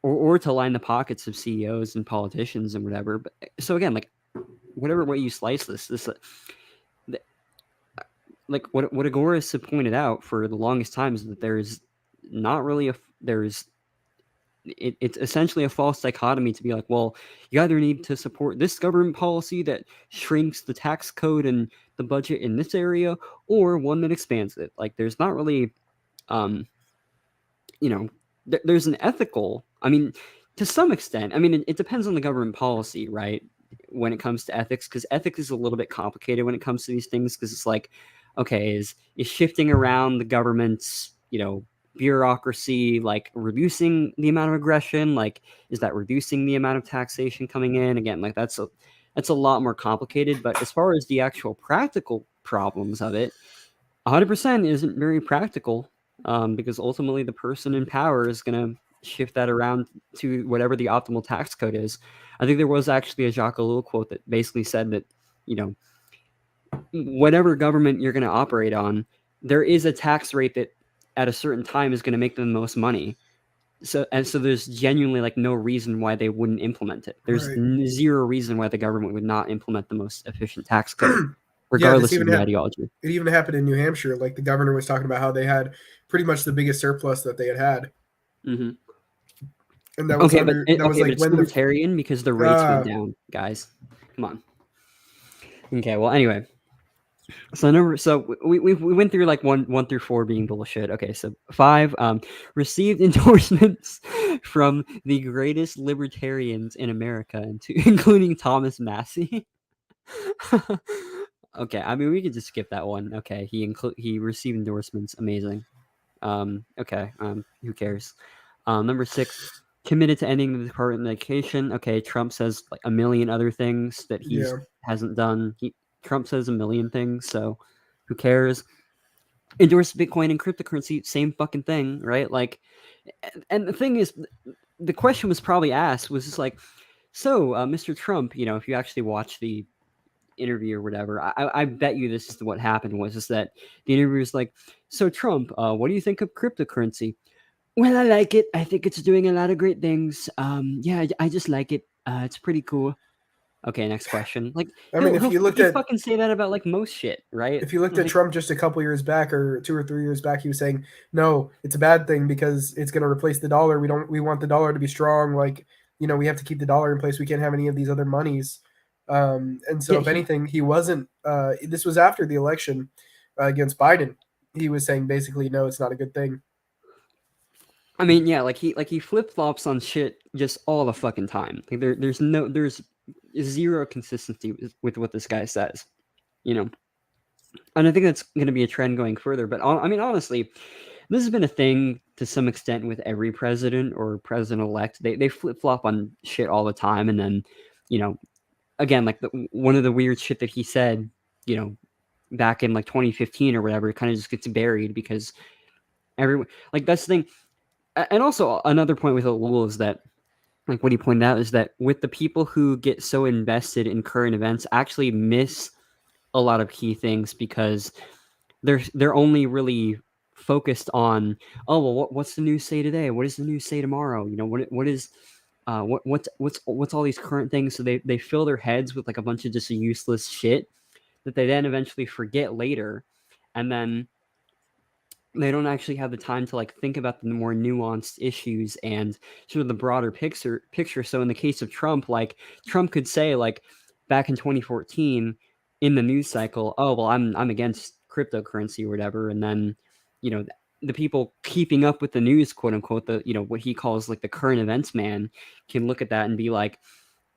or to line the pockets of CEOs and politicians and whatever. But so again, like whatever way you slice this, like what Agorist had pointed out for the longest time is that there's not really it's essentially a false dichotomy to be like, well, you either need to support this government policy that shrinks the tax code and the budget in this area, or one that expands it. Like, there's not really, there's an ethical. I mean, to some extent. I mean, it depends on the government policy, right? When it comes to ethics, because ethics is a little bit complicated when it comes to these things, because it's like, okay, is shifting around the government's, bureaucracy, like reducing the amount of aggression? Like, is that reducing the amount of taxation coming in? Again, like that's It's a lot more complicated. But as far as the actual practical problems of it, 100% isn't very practical, because ultimately the person in power is going to shift that around to whatever the optimal tax code is. I think there was actually a Jacques Ellul quote that basically said that, whatever government you're going to operate on, there is a tax rate that at a certain time is going to make them the most money. So there's genuinely like no reason why they wouldn't implement it. There's zero reason why the government would not implement the most efficient tax code, regardless of the ideology. It even happened in New Hampshire. Like the governor was talking about how they had pretty much the biggest surplus that they had. Mm-hmm. And that was but it's libertarian because the rates went down, guys. Come on. Okay, well, anyway. So we went through like 1 through 4 being bullshit. Okay, so 5 received endorsements from the greatest libertarians in America, including Thomas Massey. Okay, I mean we could just skip that one. Okay, he received endorsements. Amazing. Okay. Who cares? Number 6, committed to ending the Department of Education. Okay, Trump says like a million other things that he hasn't done. Trump says a million things, so who cares? Endorsed Bitcoin and cryptocurrency, same fucking thing, right? Like, and the thing is, the question was probably asked was just like, so, Mr. Trump, if you actually watch the interview or whatever, I bet you this is what happened was just that the interviewer was like, so Trump, what do you think of cryptocurrency? Well, I like it. I think it's doing a lot of great things. Yeah, I just like it. It's pretty cool. Okay, next question. Like, I mean, if you looked at fucking say that about like most shit, right? If you looked at Trump just a couple years back, or 2 or 3 years back, he was saying, "No, it's a bad thing because it's going to replace the dollar. We want the dollar to be strong. Like, we have to keep the dollar in place. We can't have any of these other monies." And so, if anything, he wasn't. This was after the election against Biden. He was saying basically, "No, it's not a good thing." I mean, yeah, like he flip flops on shit just all the fucking time. Like there's zero consistency with what this guy says, and I think that's going to be a trend going further. But I mean, honestly, this has been a thing to some extent with every president or president elect. They flip flop on shit all the time, and then, again, like one of the weird shit that he said, back in like 2015 or whatever, it kind of just gets buried because everyone, like, that's the thing. And also another point with Ellul is that, like what he pointed out, is that with the people who get so invested in current events actually miss a lot of key things because they're only really focused on, oh well, what's the news say today? What does the news say tomorrow? What is what's all these current things? So they fill their heads with like a bunch of just useless shit that they then eventually forget later, and then they don't actually have the time to like think about the more nuanced issues and sort of the broader picture. So in the case of Trump, like Trump could say like back in 2014 in the news cycle, oh well, I'm against cryptocurrency or whatever, and then the people keeping up with the news, quote unquote, the what he calls like the current events man, can look at that and be like,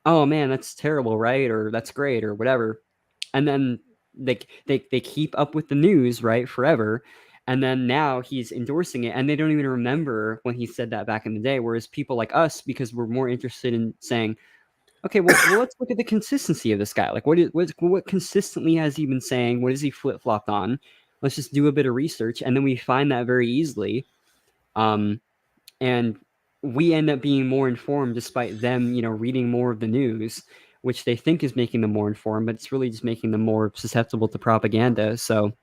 oh man, that's terrible, right? Or that's great, or whatever, and then they keep up with the news, right, forever. And then now he's endorsing it, and they don't even remember when he said that back in the day. Whereas people like us, because we're more interested in saying, okay, well let's look at the consistency of this guy. Like, what consistently has he been saying? What has he flip flopped on? Let's just do a bit of research, and then we find that very easily, and we end up being more informed, despite them, reading more of the news, which they think is making them more informed, but it's really just making them more susceptible to propaganda. So,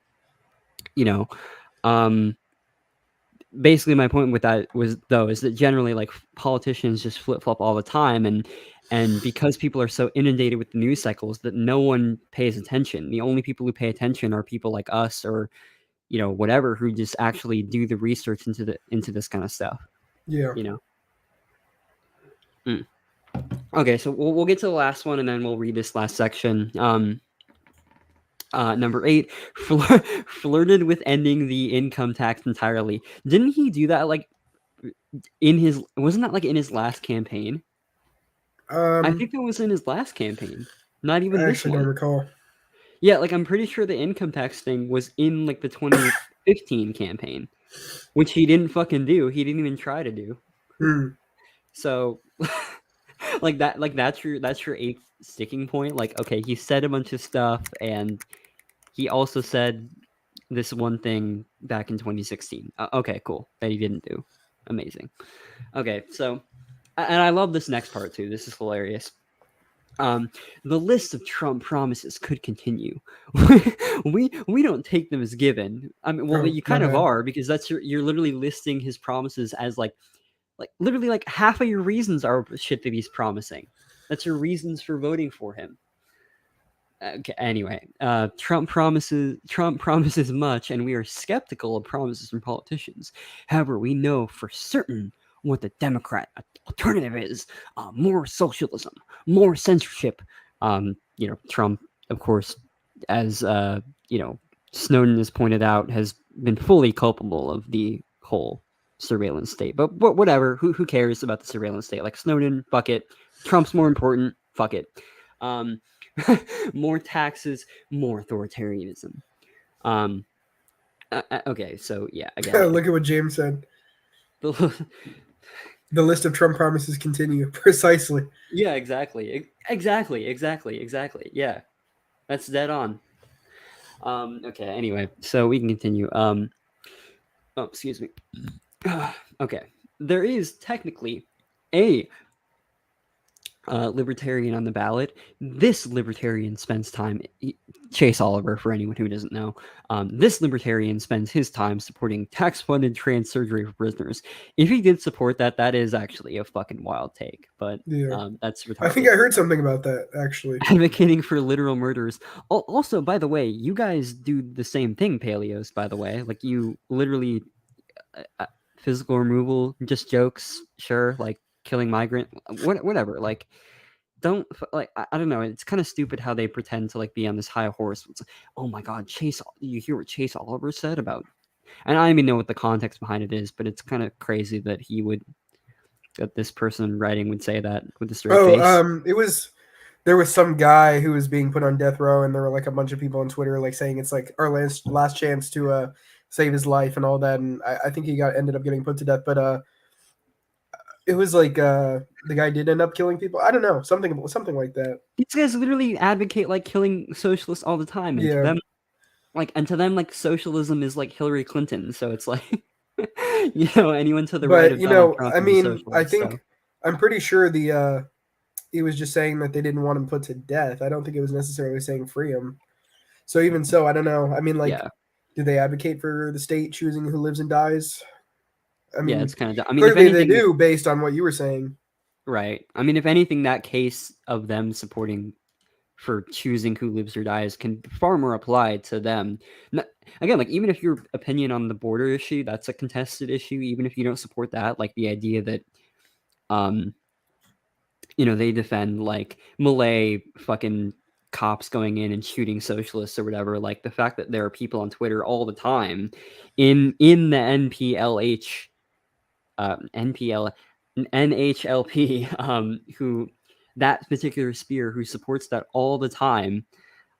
basically my point with that is that generally like politicians just flip flop all the time, and because people are so inundated with the news cycles that no one pays attention. The only people who pay attention are people like us, or whatever, who just actually do the research into this kind of stuff. Yeah. Okay, so we'll get to the last one, and then we'll read this last section. Number 8, flirted with ending the income tax entirely. Didn't he do that like wasn't that like in his last campaign? I think it was in his last campaign. Not even this one. I actually don't recall. Yeah, like I'm pretty sure the income tax thing was in like the 2015 campaign, which he didn't fucking do. He didn't even try to do. So like that, like that's your eighth sticking point. Like, okay, he said a bunch of stuff, and he also said this one thing back in 2016. Okay, cool. That he didn't do. Amazing. Okay, so, and I love this next part too. This is hilarious. The list of Trump promises could continue. we don't take them as given. I mean, well, you kind of are, because that's you're literally listing his promises as like literally like half of your reasons are shit that he's promising. That's your reasons for voting for him. Okay, anyway, Trump promises much, and we are skeptical of promises from politicians. However, we know for certain what the Democrat alternative is: more socialism, more censorship. Trump, of course, as Snowden has pointed out, has been fully culpable of the whole surveillance state. But whatever, who cares about the surveillance state? Like, Snowden, fuck it. Trump's more important, fuck it. More taxes, more authoritarianism. Okay, so yeah, again. Look at what James said. The list of Trump promises continue. Precisely. Yeah, exactly. Yeah, that's dead on. Okay, anyway, so we can continue. Oh, excuse me. Okay, there is technically a Libertarian on the ballot. This Libertarian spends time, Chase Oliver, for anyone who doesn't know, this Libertarian spends his time supporting tax-funded trans surgery for prisoners. If he did support that, that is actually a fucking wild take, but that's retarded. I think I heard something about that, actually. Advocating for literal murders. Also, by the way, you guys do the same thing, Paleos, by the way. Like, you literally, physical removal, just jokes, sure, like, killing migrant, whatever. Like, don't, like, I don't know. It's kind of stupid how they pretend to like be on this high horse. It's like, oh my god, Chase! You hear what Chase Oliver said about? And I don't even know what the context behind it is, but it's kind of crazy that this person writing would say that with a straight face. There was some guy who was being put on death row, and there were like a bunch of people on Twitter like saying it's like our last chance to save his life and all that. And I think he ended up getting put to death, but it was like the guy did end up killing people. I don't know, something like that. These guys literally advocate like killing socialists all the time, and to them, socialism is like Hillary Clinton. So it's like, anyone to the right of Donald Trump. I mean, I'm pretty sure he was just saying that they didn't want him put to death. I don't think it was necessarily saying free him. So even so, I don't know. I mean, do they advocate for the state choosing who lives and dies? I mean, it's kind of. Clearly, they do, based on what you were saying. Right. I mean, if anything, that case of them supporting for choosing who lives or dies can far more apply to them. Again, like, even if your opinion on the border issue, that's a contested issue, even if you don't support that, like the idea that, they defend like Malay fucking cops going in and shooting socialists or whatever, like the fact that there are people on Twitter all the time in the NHLP, who that particular spear, who supports that all the time,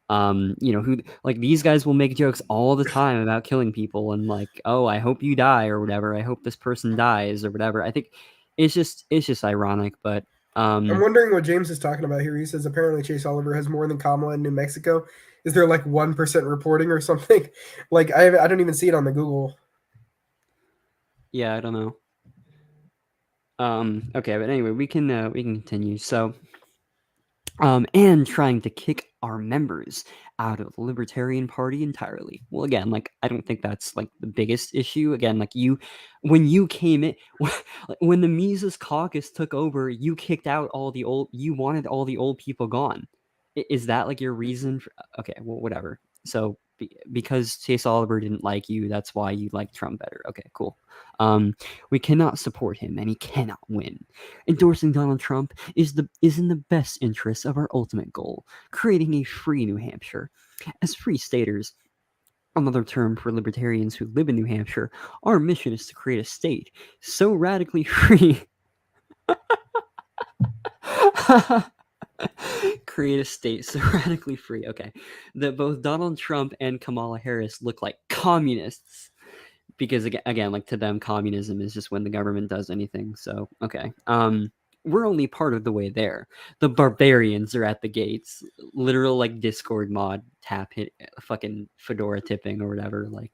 who like these guys will make jokes all the time about killing people and like, oh, I hope you die or whatever. I hope this person dies or whatever. I think it's just ironic, but I'm wondering what James is talking about here. He says apparently Chase Oliver has more than Kamala in New Mexico. Is there like 1% reporting or something? Like I don't even see it on the Google. Yeah, I don't know. Okay, but anyway, we can continue. So, and trying to kick our members out of the Libertarian Party entirely. Well, again, like, I don't think that's like the biggest issue. Again, like when you came in, when the Mises Caucus took over, you kicked out you wanted all the old people gone. Is that like your reason for? Okay, well, whatever. So because Chase Oliver didn't like you, that's why you like Trump better. Okay, cool. We cannot support him, and he cannot win. Endorsing Donald Trump is in the best interest of our ultimate goal: creating a free New Hampshire. As free staters, another term for libertarians who live in New Hampshire, our mission is to create a state so radically free. Create a state so radically free, okay, that both Donald Trump and Kamala Harris look like communists. Because again, like, to them, communism is just when the government does anything. So, okay. we're only part of the way there. The barbarians are at the gates. Literal like Discord mod tap hit fucking fedora tipping or whatever. Like,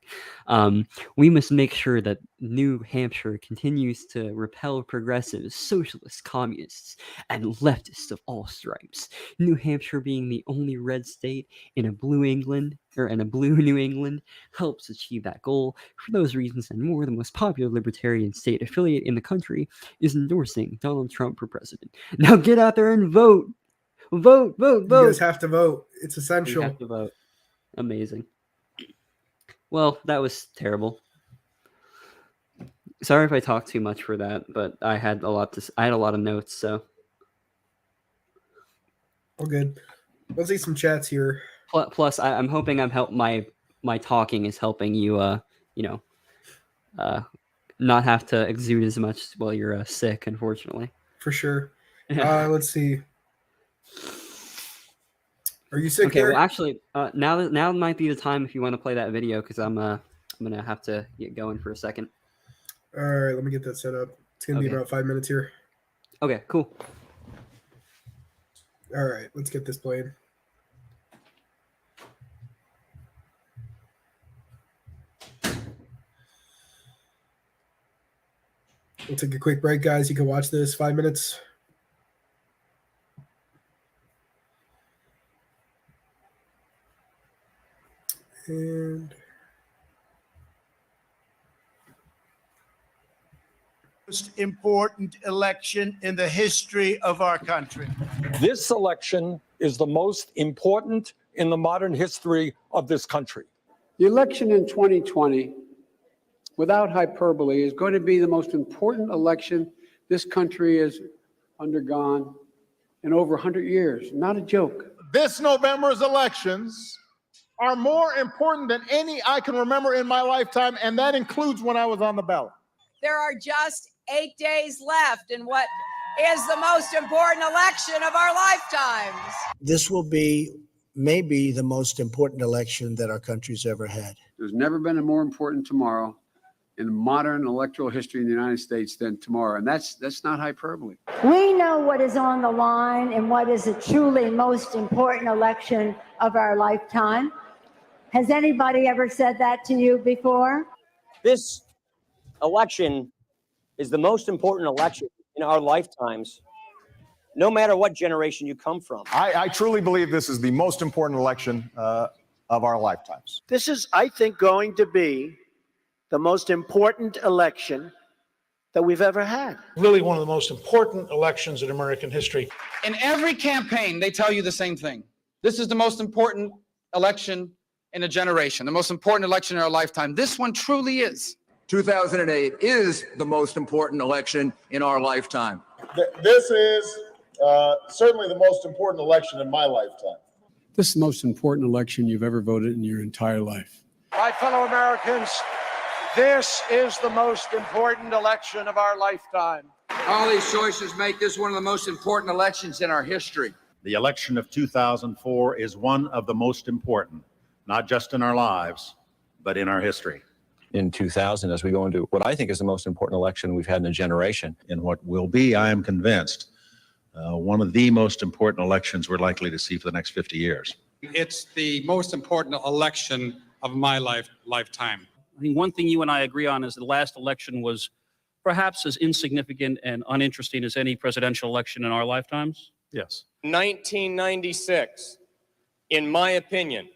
we must make sure that New Hampshire continues to repel progressives, socialists, communists, and leftists of all stripes. New Hampshire being the only red state in a blue England or in a blue New England helps achieve that goal. For those reasons and more, the most popular libertarian state affiliate in the country is endorsing Donald Trump for president. Now get out there and vote. Vote, vote, vote. You guys have to vote. It's essential. You have to vote. Amazing. Well, that was terrible. Sorry if I talked too much for that, but I had a lot of notes, so. All good. Let's see some chats here. Plus, I'm hoping my talking is helping you, not have to exude as much while you're sick, unfortunately. For sure. Let's see. Are you sick? Okay, well, actually, now might be the time if you want to play that video, because I'm gonna have to get going for a second. All right, let me get that set up. It's gonna be about 5 minutes here. Okay, cool. All right, let's get this playing. We'll take a quick break, guys. You can watch this 5 minutes. And most important election in the history of our country. This election is the most important in the modern history of this country. The election in 2020, without hyperbole, is going to be the most important election this country has undergone in over 100 years. Not a joke. This November's elections are more important than any I can remember in my lifetime, and that includes when I was on the ballot. There are just 8 days left in what is the most important election of our lifetimes. This will be maybe the most important election that our country's ever had. There's never been a more important tomorrow in modern electoral history in the United States than tomorrow, and that's not hyperbole. We know what is on the line and what is a truly most important election of our lifetime. Has anybody ever said that to you before? This election is the most important election in our lifetimes, no matter what generation you come from. I truly believe this is the most important election of our lifetimes. This is, I think, going to be the most important election that we've ever had. Really one of the most important elections in American history. In every campaign, they tell you the same thing. This is the most important election in a generation, the most important election in our lifetime. This one truly is. 2008 is the most important election in our lifetime. This is certainly the most important election in my lifetime. This is the most important election you've ever voted in your entire life. My fellow Americans, this is the most important election of our lifetime. All these choices make this one of the most important elections in our history. The election of 2004 is one of the most important, not just in our lives, but in our history. In 2000, as we go into what I think is the most important election we've had in a generation. In what will be, I am convinced, one of the most important elections we're likely to see for the next 50 years. It's the most important election of my lifetime. I think one thing you and I agree on is the last election was perhaps as insignificant and uninteresting as any presidential election in our lifetimes. Yes. 1996, in my opinion,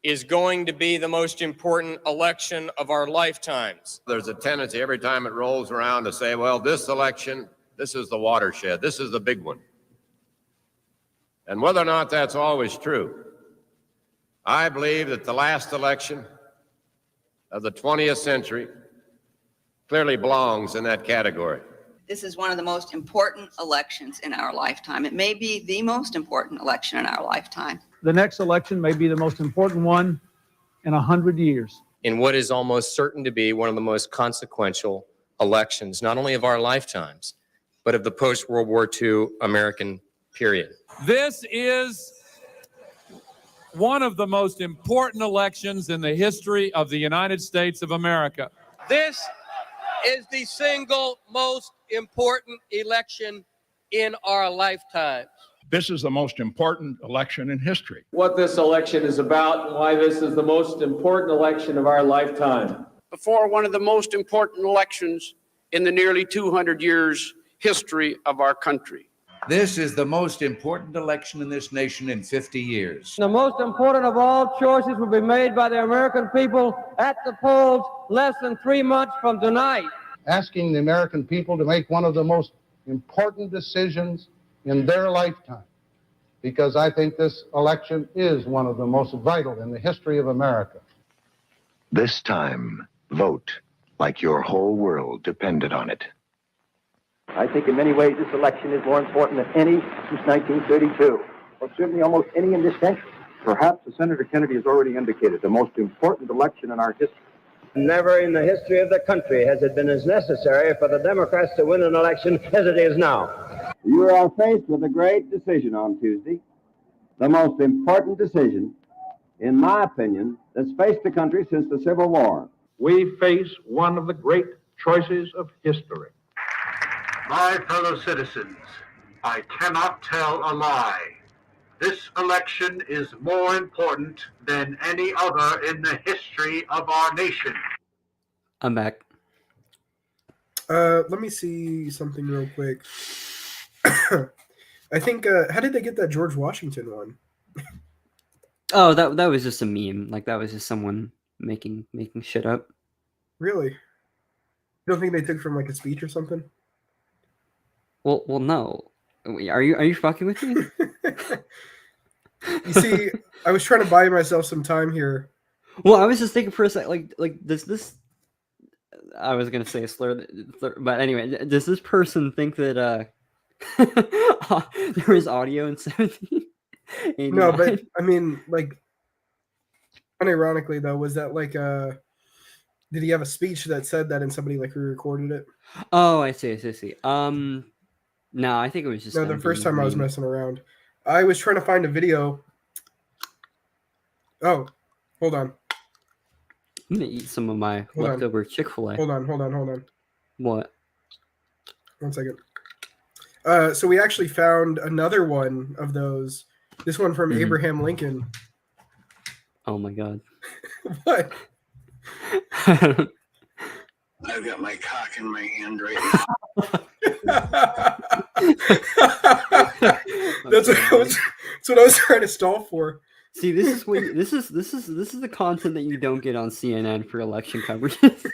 is going to be the most important election of our lifetimes. There's a tendency every time it rolls around to say, well, this election, this is the watershed, this is the big one. And whether or not that's always true, I believe that the last election of the 20th century clearly belongs in that category. This is one of the most important elections in our lifetime. It may be the most important election in our lifetime. The next election may be the most important one in 100 years. In what is almost certain to be one of the most consequential elections, not only of our lifetimes, but of the post-World War II American period. This is one of the most important elections in the history of the United States of America. This is the single most important election in our lifetimes. This is the most important election in history. What this election is about and why this is the most important election of our lifetime. Before one of the most important elections in the nearly 200 years history of our country. This is the most important election in this nation in 50 years. The most important of all choices will be made by the American people at the polls less than 3 months from tonight. Asking the American people to make one of the most important decisions in their lifetime, because I think this election is one of the most vital in the history of America. This time, vote like your whole world depended on it. I think in many ways this election is more important than any since 1932, or certainly almost any in this century. Perhaps, as Senator Kennedy has already indicated, the most important election in our history. Never in the history of the country has it been as necessary for the Democrats to win an election as it is now. You are faced with a great decision on Tuesday, the most important decision, in my opinion, that's faced the country since the Civil War. We face one of the great choices of history. My fellow citizens, I cannot tell a lie. This election is more important than any other in the history of our nation. I'm back. Let me see something real quick. I think, how did they get that George Washington one? Oh, that was just a meme. Like, that was just someone making shit up. Really? You don't think they took from like a speech or something? Well, no. Are you fucking with me? You see, I was trying to buy myself some time here. Well, I was just thinking for a sec, like this. I was gonna say a slur, but anyway, does this person think that there was audio in 1789? No, but I mean, like, unironically though, was that like did he have a speech that said that and somebody like re-recorded it? Oh, I see. No, I think it was just. No, the first time I was messing around. I was trying to find a video. Oh, hold on. I'm gonna eat some of my leftover Chick-fil-A. Hold on. What? 1 second. So we actually found another one of those. This one from Abraham Lincoln. Oh my god. What? I've got my cock in my hand right now. That's what I was trying to stall for. See, this is the content that you don't get on CNN for election coverage. This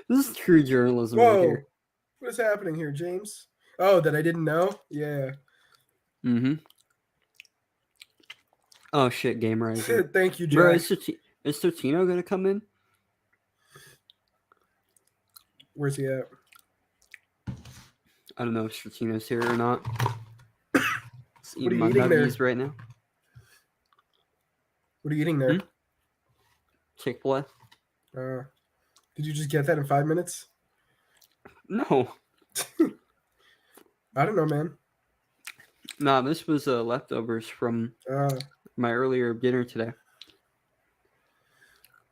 is true journalism right here. What is happening here, James? Oh, that I didn't know? Yeah. Mm-hmm. Oh shit, Game Riser. Thank you, Jack. Bro, is Totino gonna come in? Where's he at? I don't know if Totino's here or not. What are you eating there? Right now. What are you eating there? Chick-fil-A. Did you just get that in 5 minutes? No. I don't know, man. Nah, this was leftovers from my earlier dinner today.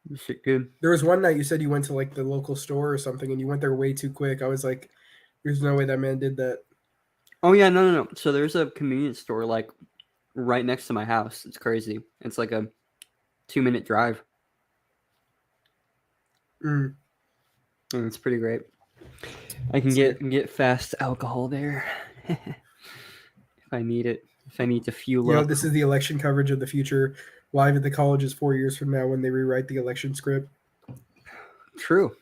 This shit good. There was one night you said you went to like the local store or something and you went there way too quick. I was like, there's no way that man did that. Oh yeah, no. So there's a convenience store like right next to my house. It's crazy. It's like a 2-minute drive. And it's pretty great. I can get fast alcohol there if I need it. If I need to fuel up. This is the election coverage of the future, live at the colleges 4 years from now when they rewrite the election script. True.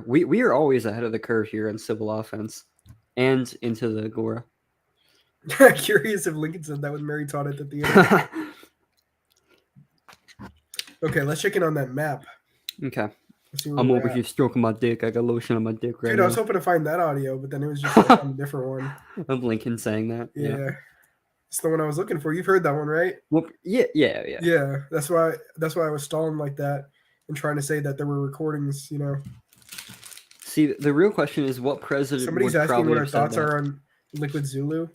We are always ahead of the curve here in civil offense and into the Agora. Curious if Lincoln said that when Mary taught it at the end. Okay, let's check in on that map. Okay. I'm over here stroking my dick. I got lotion on my dick right now. Dude, I was hoping to find that audio, but then it was just like on a different one. Of Lincoln saying that. Yeah. It's the one I was looking for. You've heard that one, right? Well, yeah. Yeah, that's why I was stalling like that and trying to say that there were recordings, See, the real question is what president Somebody's would asking what our have said thoughts that. are on Liquid Zulu.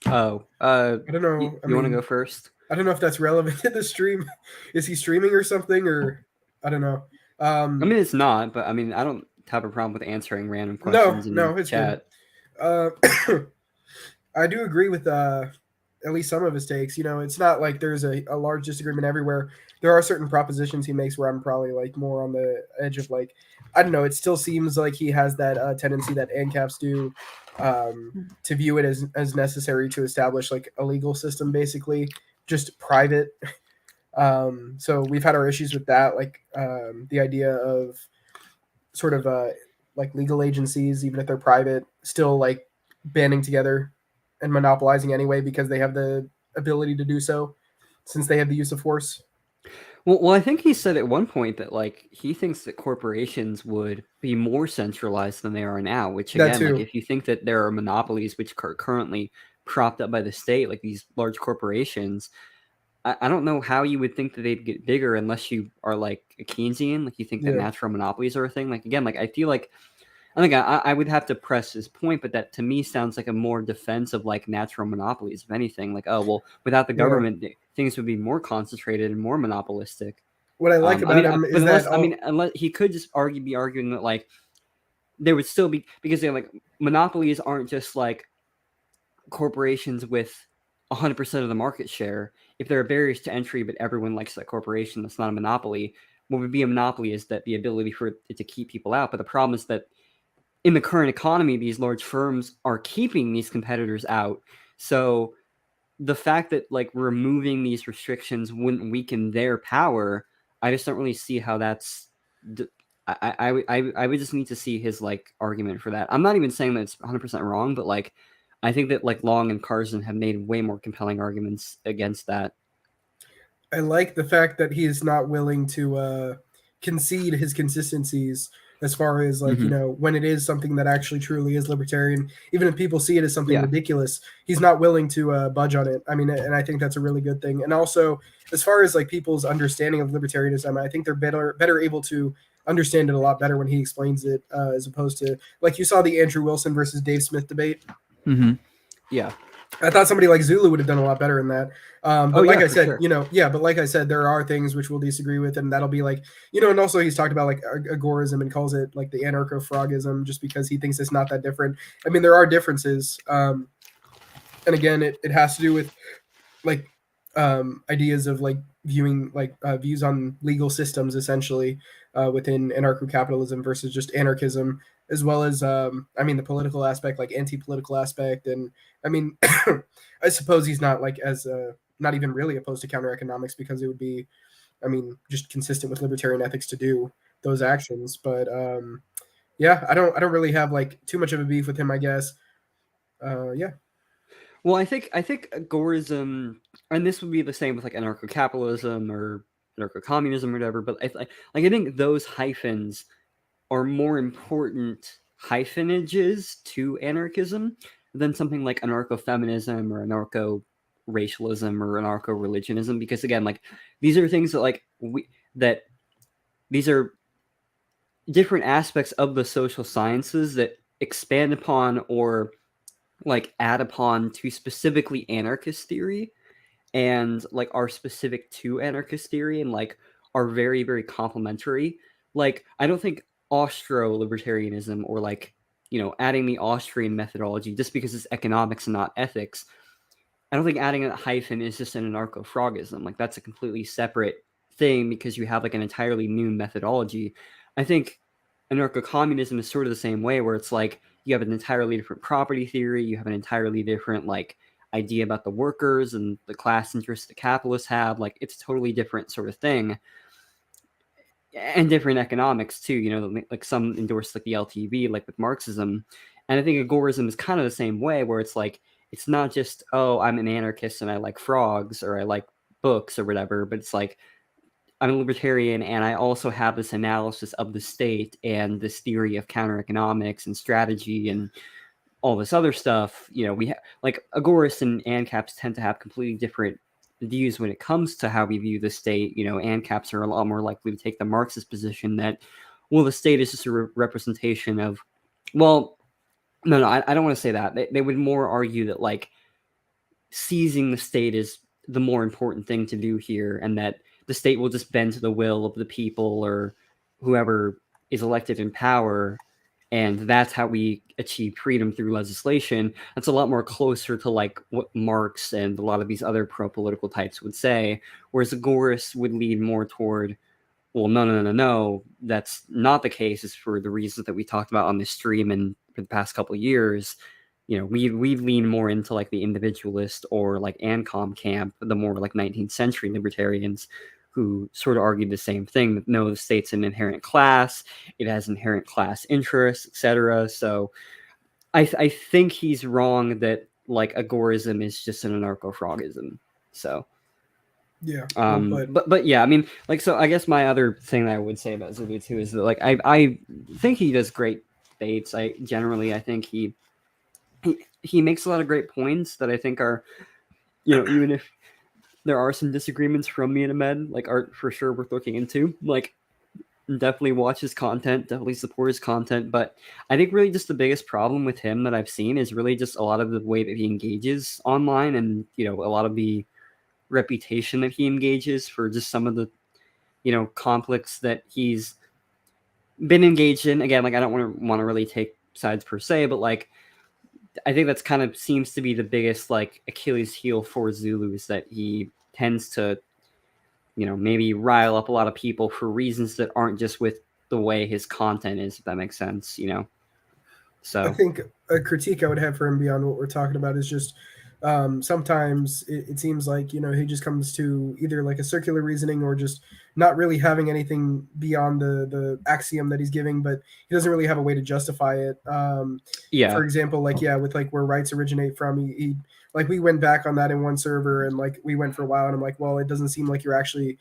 Oh, I don't know. You want to go first? I don't know if that's relevant to the stream. Is he streaming or something, or I don't know. I mean, it's not, but I mean, I don't have a problem with answering random questions in it's chat. Uh, I do agree with at least some of his takes. It's not like there's a large disagreement everywhere. There are certain propositions he makes where I'm probably like more on the edge of like, I don't know. It still seems like he has that tendency that ANCAPs do to view it as necessary to establish like a legal system, basically just private. So we've had our issues with that, like the idea of sort of like legal agencies, even if they're private, still like banding together and monopolizing anyway because they have the ability to do so since they have the use of force. Well, I think he said at one point that like he thinks that corporations would be more centralized than they are now. Which That again, like too. if you think that there are monopolies which are currently propped up by the state, like these large corporations, I don't know how you would think that they'd get bigger unless you are like a Keynesian, like you think that Yeah. natural monopolies are a thing. Like again, like I feel like I think I would have to press his point, but that to me sounds like a more defense of like natural monopolies, if anything. Like, oh well, without the Yeah. government, things would be more concentrated and more monopolistic. What I like about him but is unless that unless he could just be arguing that like there would still be, because they're like monopolies aren't just like corporations with 100% of the market share. If there are barriers to entry, but everyone likes that corporation, that's not a monopoly. What would be a monopoly is that the ability for it to keep people out. But the problem is that in the current economy, these large firms are keeping these competitors out. So the fact that like removing these restrictions wouldn't weaken their power, I just don't really see how that's. I would just need to see his like argument for that. I'm not even saying that it's 100% wrong, but like I think that like Long and Carson have made way more compelling arguments against that. I like the fact that he is not willing to concede his consistencies as far as like when it is something that actually truly is libertarian, even if people see it as something ridiculous, he's not willing to budge on it. I mean, and I think that's a really good thing. And also, as far as like people's understanding of libertarianism, I think they're better able to understand it a lot better when he explains it, as opposed to like you saw the Andrew Wilson versus Dave Smith debate. Yeah. I thought somebody like Zulu would have done a lot better in that. But like I said, sure. but like I said, there are things which we'll disagree with, and that'll be like, and also he's talked about like agorism and calls it like the anarcho-frogism just because he thinks it's not that different. I mean, there are differences. And again, it has to do with like ideas of like viewing like views on legal systems essentially within anarcho-capitalism versus just anarchism, as well as I mean the political aspect, like anti-political aspect. And I mean I suppose he's not like as not even really opposed to counter economics because it would be, I mean, just consistent with libertarian ethics to do those actions. But yeah, I don't really have like too much of a beef with him, I guess. Yeah. Well, I think agorism, and this would be the same with like anarcho-capitalism or anarcho-communism or whatever. But I think those hyphens are more important hyphenages to anarchism than something like anarcho-feminism or anarcho-racialism or anarcho-religionism, because again, like these are things that like these are different aspects of the social sciences that expand upon or like add upon to specifically anarchist theory and like are specific to anarchist theory and like are very, very complementary. Like I don't think Austro-libertarianism or like, adding the Austrian methodology just because it's economics and not ethics. I don't think adding a hyphen is just an anarcho-frogism. Like that's a completely separate thing because you have like an entirely new methodology. I think anarcho-communism is sort of the same way where it's like you have an entirely different property theory, you have an entirely different like idea about the workers and the class interests the capitalists have. Like it's a totally different sort of thing. And different economics too, like some endorse like the LTV, like with Marxism. And I think agorism is kind of the same way where it's like, it's not just, oh, I'm an anarchist and I like frogs or I like books or whatever, but it's like, I'm a libertarian and I also have this analysis of the state and this theory of counter economics and strategy and all this other stuff. We have like agorists and ANCAPs tend to have completely different views when it comes to how we view the state. ANCAPs are a lot more likely to take the Marxist position that, well, the state is just a representation of, well, no, I don't want to say that. They would more argue that like seizing the state is the more important thing to do here, and that the state will just bend to the will of the people or whoever is elected in power, and that's how we achieve freedom through legislation. That's a lot more closer to like what Marx and a lot of these other pro-political types would say, whereas agorists would lead more toward, well, no, that's not the case. Is for the reasons that we talked about on this stream and for the past couple of years. You know, we lean more into like the individualist or like ANCOM camp, the more like 19th century libertarians, who sort of argued the same thing, that no, the state's an inherent class, it has inherent class interests, etc. So I think he's wrong that like agorism is just an anarcho-frogism. So Yeah. but yeah, I mean, like, so I guess my other thing that I would say about Zulu too is that like I think he does great debates. I think he makes a lot of great points that I think are, you know, even if there are some disagreements from me and Ahmed, like, are for sure worth looking into. Like, definitely watch his content, definitely support his content. But I think really just the biggest problem with him that I've seen is really just a lot of the way that he engages online, and, you know, a lot of the reputation that he engages for just some of the, you know, conflicts that he's been engaged in. Again, like, I don't want to really take sides per se, but like, I think that's kind of seems to be the biggest like Achilles heel for Zulu, is that he tends to, you know, maybe rile up a lot of people for reasons that aren't just with the way his content is, if that makes sense, you know. So I think a critique I would have for him beyond what we're talking about is just sometimes it seems like, you know, he just comes to either like a circular reasoning or just not really having anything beyond the axiom that he's giving, but he doesn't really have a way to justify it. For example, like, yeah, with like where rights originate from, he like, we went back on that in one server, and like we went for a while, and I'm like, well, it doesn't seem like you're actually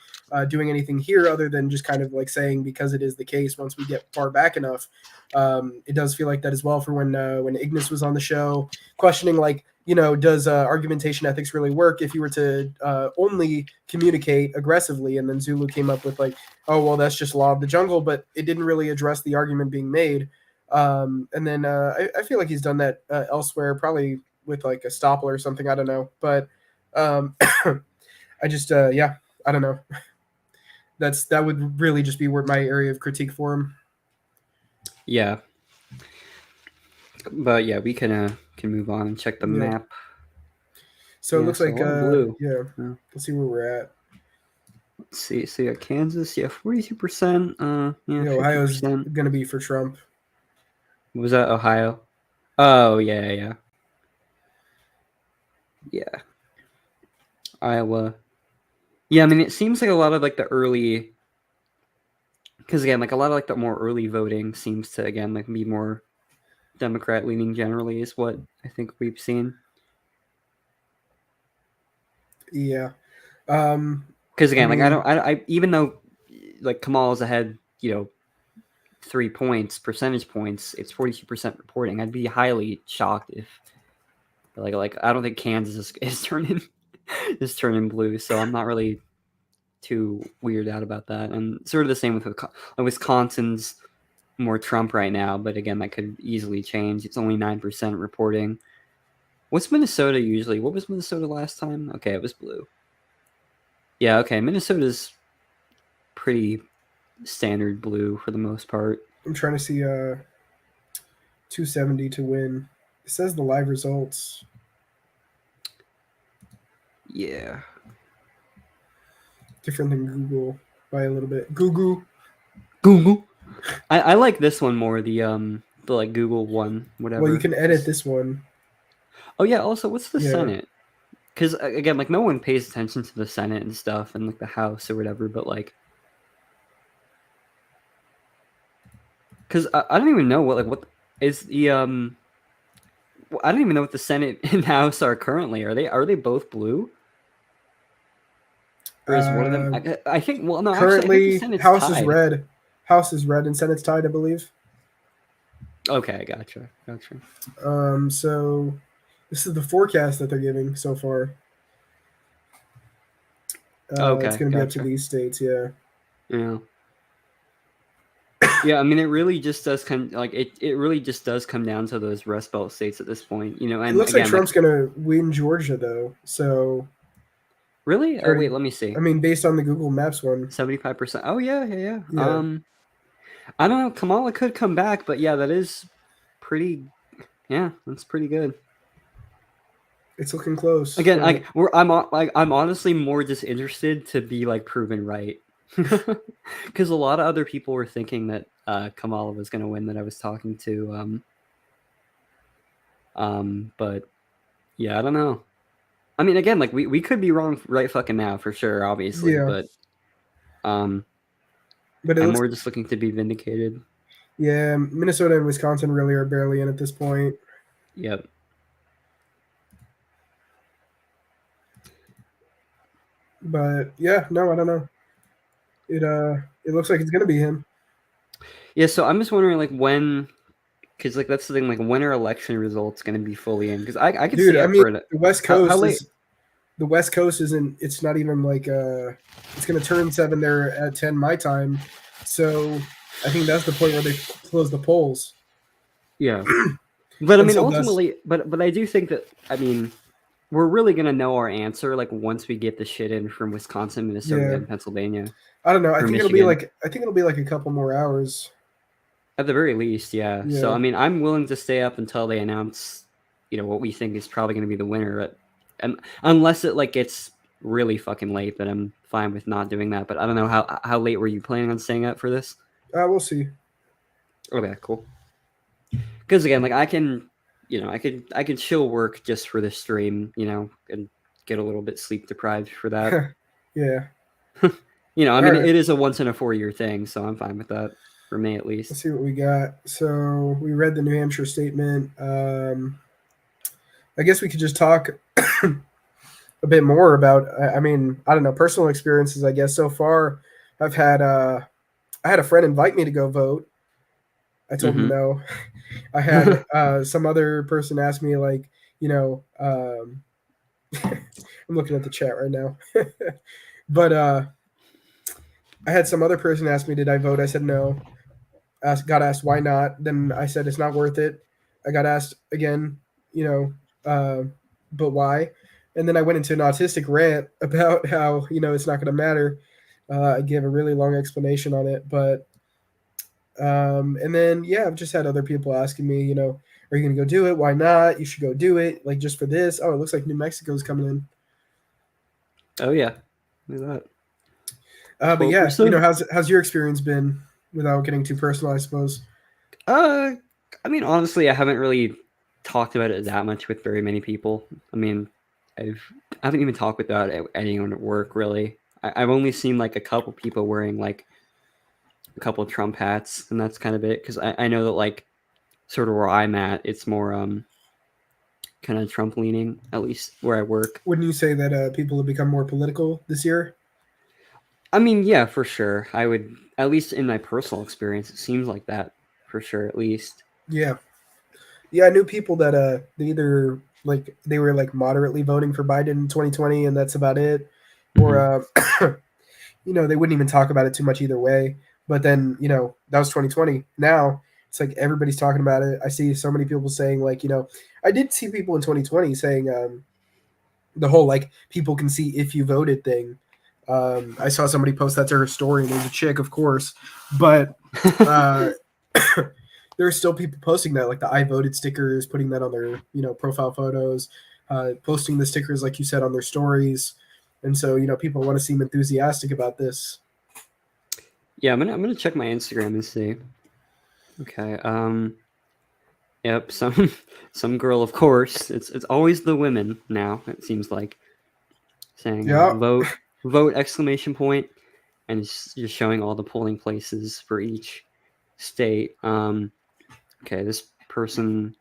doing anything here other than just kind of like saying because it is the case once we get far back enough. It does feel like that as well for when Ignis was on the show, questioning like, you know, does argumentation ethics really work if you were to only communicate aggressively? And then Zulu came up with like, oh, well, that's just law of the jungle, but it didn't really address the argument being made. And then I feel like he's done that elsewhere, probably with like a stopple or something. I don't know. But I just, yeah, I don't know. That would really just be where my area of critique for him. Yeah. But yeah, we can move on and check the map. So it looks like blue. Let's see where we're at. Let's see. So yeah, Kansas, 42%. Yeah, Ohio's gonna be for Trump. What was that? Ohio? Oh yeah. Iowa. Yeah, I mean, it seems like a lot of like the early, because again, like a lot of like the more early voting seems to again like be more Democrat leaning generally, is what I think we've seen. Yeah. Because again, like I even though like Kamal's ahead, you know, 3 percentage points, it's 42% reporting. I'd be highly shocked if like I don't think Kansas is turning blue, so I'm not really too weirded out about that. And sort of the same with Wisconsin's more Trump right now, but again, that could easily change. It's only 9% reporting. What's Minnesota usually? What was Minnesota last time? Okay, it was blue. Yeah, okay, Minnesota's pretty standard blue for the most part. I'm trying to see 270 to win. It says the live results. Yeah. Different than Google by a little bit. Google. I like this one more, the like Google one, whatever. Well, you can edit this one. Oh yeah, also what's the Senate? Because again, like no one pays attention to the Senate and stuff and like the House or whatever, but like, because I don't even know what is the I don't even know what the Senate and House are currently. Are they both blue? Or is one of them? I think. Well, no. Currently, actually, I think the House Senate's is tied. red. House is red and Senate's tied, I believe. Okay, gotcha. So this is the forecast that they're giving so far. Okay, it's going to be up to these states, yeah. Yeah. Yeah, I mean, it really just does come it really just does come down to those Rust Belt states at this point, you know. And it looks again, like Trump's going to win Georgia, though. So really? Oh wait, let me see. I mean, based on the Google Maps one, 75%. Oh yeah. I don't know. Kamala could come back, but yeah, that is pretty. Yeah, that's pretty good. It's looking close. Again, like I'm honestly more just interested to be like proven right, because a lot of other people were thinking that Kamala was going to win that I was talking to. But yeah, I don't know. I mean, again, like we could be wrong right fucking now for sure, obviously, Yeah. but But it I'm looks, more just looking to be vindicated. yeah, Minnesota and Wisconsin really are barely in at this point. Yep. But yeah, no, I don't know. It looks like it's gonna be him. Yeah, so I'm just wondering, like, when, because like that's the thing, like, when are election results going to be fully in? Because I could Dude, see I up mean, for it. the West How Coast late? the West Coast isn't. It's not even like it's gonna turn 7 there at 10 my time. So I think that's the point where they close the polls. Yeah. But I And mean, so thus- ultimately, but I do think that, I mean, we're really going to know our answer like once we get the shit in from Wisconsin, Minnesota, Yeah. and Pennsylvania. I don't know. I or think Michigan. it'll be like a couple more hours. At the very least, yeah. So Yeah. I mean, I'm willing to stay up until they announce, what we think is probably going to be the winner. And unless it like gets really fucking late, but I'm fine with not doing that. But I don't know how late were you planning on staying up for this? We'll see. Okay, cool. Because again, like I can, I could chill work just for this stream, and get a little bit sleep deprived for that. Yeah. I mean, Alright. it is a once in a 4-year thing, so I'm fine with that for me at least. Let's see what we got. So we read the New Hampshire statement. I guess we could just talk a bit more about. I mean, I don't know, personal experiences. I guess so far, I've had I had a friend invite me to go vote. I told him Mhm. no. I had some other person ask me like, I'm looking at the chat right now, but I had some other person ask me, did I vote? I said no. Got asked why not. Then I said it's not worth it. I got asked again, but why? And then I went into an autistic rant about how it's not going to matter. I gave a really long explanation on it, but and then yeah, I've just had other people asking me, are you going to go do it? Why not? You should go do it, like just for this. Oh, it looks like New Mexico's coming in. Oh yeah, look at that. But yeah, 12%. how's your experience been? Without getting too personal, I suppose. I mean, honestly, I haven't really talked about it that much with very many people. I mean, I haven't even talked about anyone at work really. I've only seen like a couple people wearing like a couple of Trump hats, and that's kind of it. Because I know that like sort of where I'm at, it's more kind of Trump leaning, at least where I work. Wouldn't you say that people have become more political this year? I mean, yeah, for sure. I would, at least in my personal experience, it seems like that for sure, at least. Yeah. I knew people that they either like they were like moderately voting for Biden in 2020, and that's about it, or they wouldn't even talk about it too much either way. But then that was 2020. Now it's like everybody's talking about it. I see so many people saying like I did see people in 2020 saying the whole like people can see if you voted thing. I saw somebody post that to her story, and it was a chick, of course, but there are still people posting that, like the I voted stickers, putting that on their profile photos, posting the stickers like you said on their stories, and so people want to seem enthusiastic about this. Yeah, I'm gonna check my Instagram and see. Okay. Yep. Some girl, of course. It's always the women now. It seems like saying vote exclamation point, and it's just showing all the polling places for each state. Okay, this person,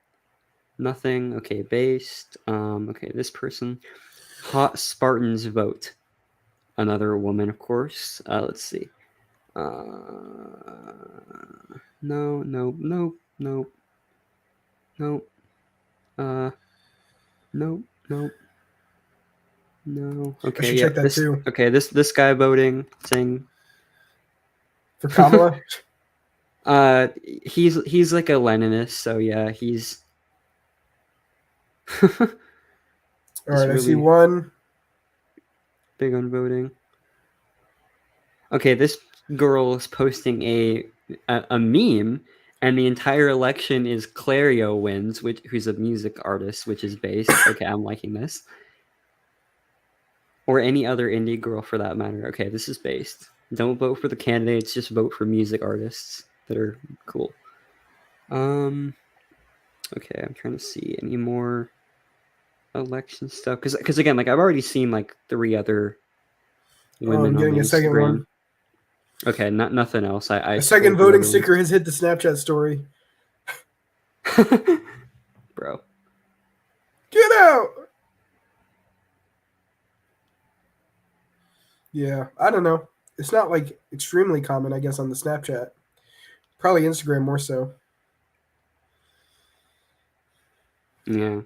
nothing. Okay, based. Okay, this person, hot Spartans vote. Another woman, of course. Let's see. No. No. I Okay, should yeah. check that too. Okay, this guy voting, saying For Kamala. He's like a Leninist, so yeah, he's All right, I see one. Big on voting. Okay, this girls posting a meme, and the entire election is Clario wins, who's a music artist, which is based. Okay, I'm liking this. Or any other indie girl for that matter. Okay, this is based. Don't vote for the candidates, just vote for music artists that are cool. Okay, I'm trying to see any more election stuff because again, like I've already seen like 3 other women I'm getting on a second Instagram. one. Okay, nothing else. I A second voting sticker has hit the Snapchat story. Bro. Get out! Yeah, I don't know. It's not like extremely common, I guess, on the Snapchat. Probably Instagram more so. Yeah.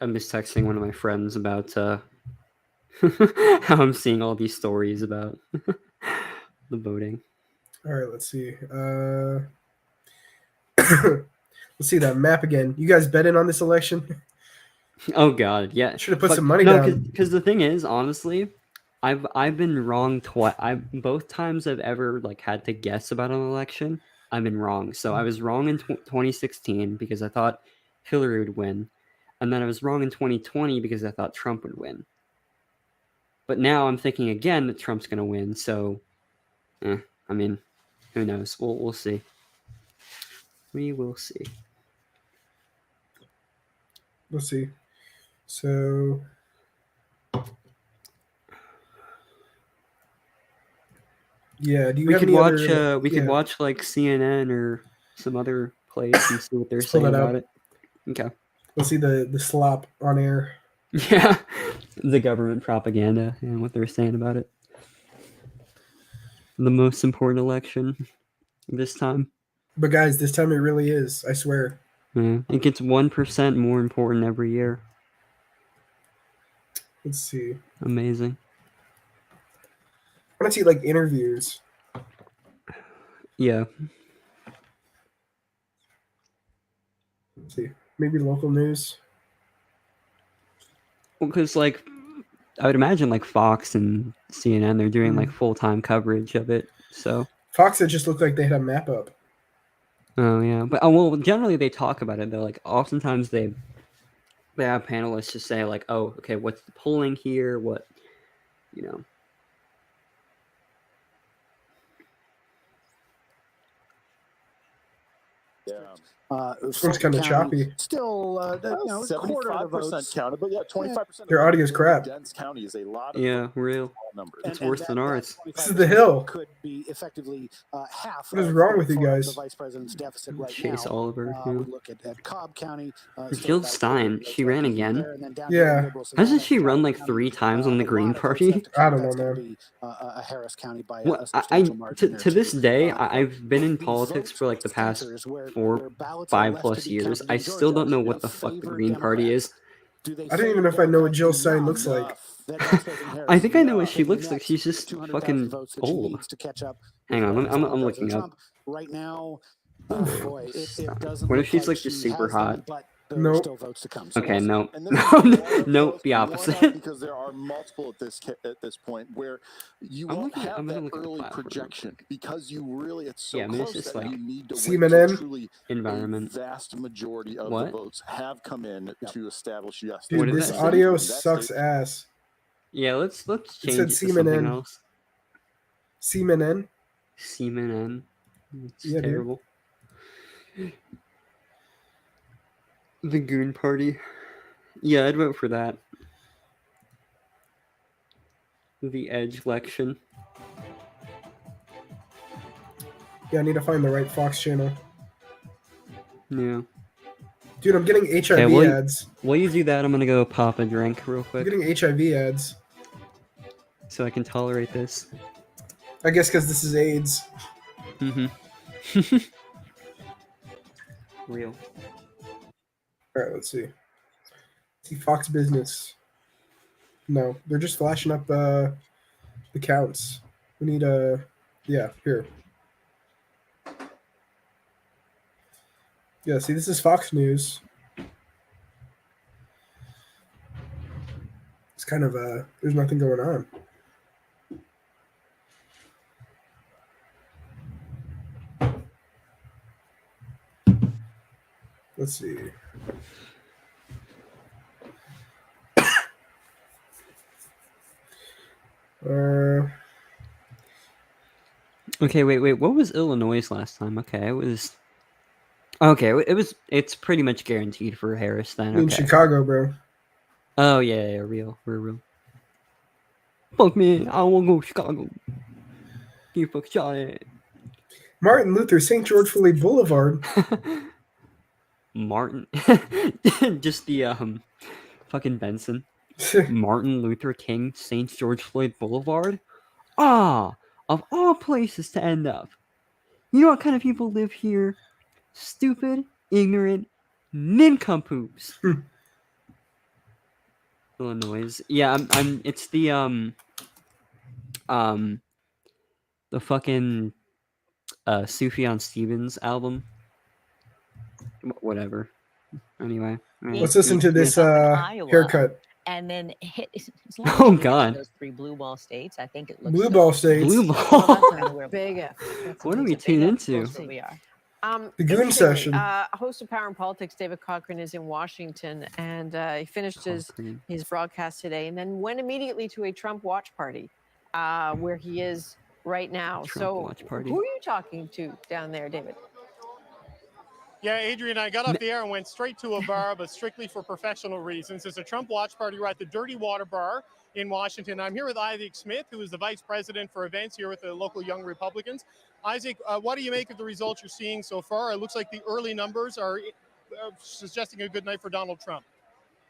I'm just texting one of my friends about how I'm seeing all these stories about the voting. All right, let's see. Let's see that map again. You guys bet in on this election? Oh God, yeah. Should have put some money down. Because the thing is, honestly, I've been wrong twice. Both times I've ever like had to guess about an election, I've been wrong. So I was wrong in 2016 because I thought Hillary would win, and then I was wrong in 2020 because I thought Trump would win. But now I'm thinking again that Trump's going to win. So, I mean, who knows? We'll see. We will see. Let's see. So, yeah. Do you we have could any watch? other, We could watch like CNN or some other place and see what they're saying about it. Okay. Let's see the slop on air. Yeah, the government propaganda and what they're saying about it. The most important election this time. But guys, this time it really is. I swear. Yeah, it gets 1% more important every year. Let's see. Amazing. I want to see like interviews. Yeah. Let's see. Maybe local news. Well, because like I would imagine like Fox and CNN, they're doing like full-time coverage of it. So Fox, it just looked like they had a map up. Oh yeah, but well, generally they talk about it. They're like, oftentimes they have panelists just say like, oh, okay, what's the polling here? What, you know. Yeah. It's kind of choppy. Still, 75% counted, but yeah, 25%. Their audio's crap. Dense county is a lot. Yeah, real. It's worse than ours. This is the Hill. Could be effectively half. What is wrong with you guys? The vice president's deficit right Chase now. Oliver. We look at Cobb County. Jill Stein, she ran again. Yeah. Hasn't she run like 3 times on the Green Party? I don't know, man. A Harris County by Well, to this day, I've been in politics for like the past 5+ years. I still don't know what the fuck the Green Party is. I don't even know if I know what Jill Stein looks like. I think I know what she looks like. She's just fucking old. Hang on, I'm looking up. Right now, boy, it doesn't. What if she's like just super hot? No. Okay, no, no, the opposite. Because there are multiple at this point where you won't have that early projection because you really it's so close just that like you need to CNN truly environment. Vast majority of What? the votes have come in to establish yes. Dude, this audio sucks ass. Yeah, let's change It said it to something CNN. else. CNN. CNN. It's Yeah, dude. terrible. The Goon Party. Yeah, I'd vote for that. The Edge election. Yeah, I need to find the right Fox channel. Yeah. Dude, I'm getting HIV Okay, ads. While you do that, I'm gonna go pop a drink real I'm quick getting HIV ads. so I can tolerate this. I guess because this is AIDS. Mm-hmm. Real. All right, let's see. Let's see Fox Business. No, they're just flashing up the counts. We need yeah, here. Yeah, see, this is Fox News. It's kind of there's nothing going on. Let's see. Okay, wait. What was Illinois last time? Okay, it was. Okay, It's pretty much guaranteed for Harris then. In Okay. Chicago, bro. Oh yeah, real. Fuck me, I won't go to Chicago. You fuck Johnny. Martin Luther, St. George Floyd Boulevard. Martin, just the fucking Benson. Martin Luther King, St. George Floyd Boulevard. Ah, of all places to end up. You know what kind of people live here? Stupid, ignorant, nincompoops. Illinois. Yeah, it's the fucking Sufjan Stevens album. Whatever. Anyway. Let's listen to this haircut. And then hit. Oh God. Those 3 blue ball states. I think it looks. Blue ball states. Blue ball. Big F. What do we tune into? We are. The Goon Session. Host of Power and Politics, David Cochran, is in Washington, and he finished his broadcast today, and then went immediately to a Trump watch party, where he is right now. Watch party. Who are you talking to down there, David? Yeah, Adrian, I got off the air and went straight to a bar, but strictly for professional reasons. It's a Trump watch party. We're at the Dirty Water Bar in Washington. I'm here with Isaac Smith, who is the vice president for events here with the local Young Republicans. Isaac, what do you make of the results you're seeing so far? It looks like the early numbers are suggesting a good night for Donald Trump.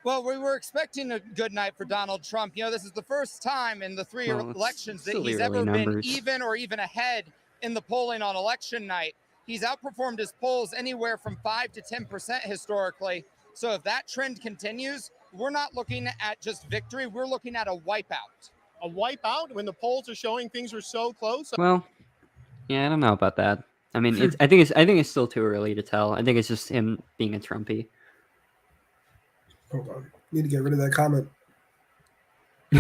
Well, we were expecting a good night for Donald Trump. You know, this is the first time in the 3 elections that he's ever been even or even ahead in the polling on election night. He's outperformed his polls anywhere from 5 to 10% historically. So if that trend continues, we're not looking at just victory. We're looking at a wipeout. A wipeout when the polls are showing things are so close? Well, yeah, I don't know about that. I mean, I think it's still too early to tell. I think it's just him being a Trumpy. Hold on. Need to get rid of that comment.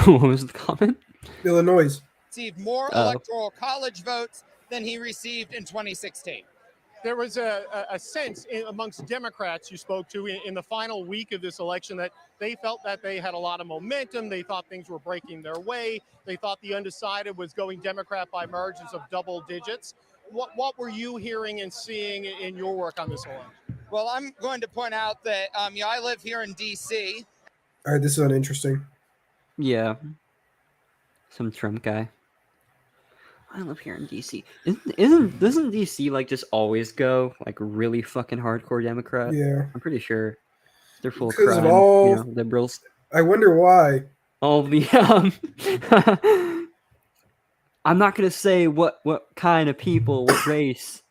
What was the comment? Illinois. Received more electoral college votes than he received in 2016. There was a sense amongst Democrats you spoke to in the final week of this election that they felt that they had a lot of momentum. They thought things were breaking their way. They thought the undecided was going Democrat by margins of double digits. What were you hearing and seeing in your work on this election? Well, I'm going to point out that I live here in D.C. All right, this is uninteresting. Yeah. Some Trump guy. I live here in DC. Doesn't DC like just always go like really fucking hardcore Democrat? Yeah. I'm pretty sure they're full of Because crime, of all you know, liberals. I wonder why. All the I'm not gonna say what kind of people, what race.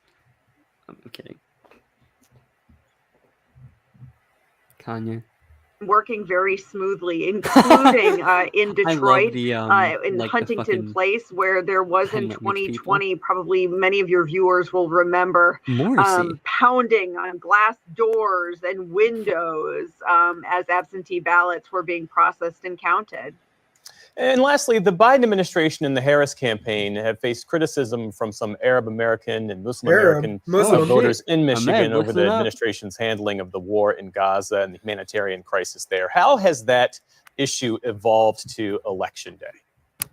I'm kidding. Kanye. Working very smoothly, including in Detroit, in like Huntington Place, where there was in 2020, probably many of your viewers will remember, pounding on glass doors and windows as absentee ballots were being processed and counted. And lastly, the Biden administration and the Harris campaign have faced criticism from some Arab American and Muslim American voters in Michigan over the administration's handling of the war in Gaza and the humanitarian crisis there. How has that issue evolved to Election Day?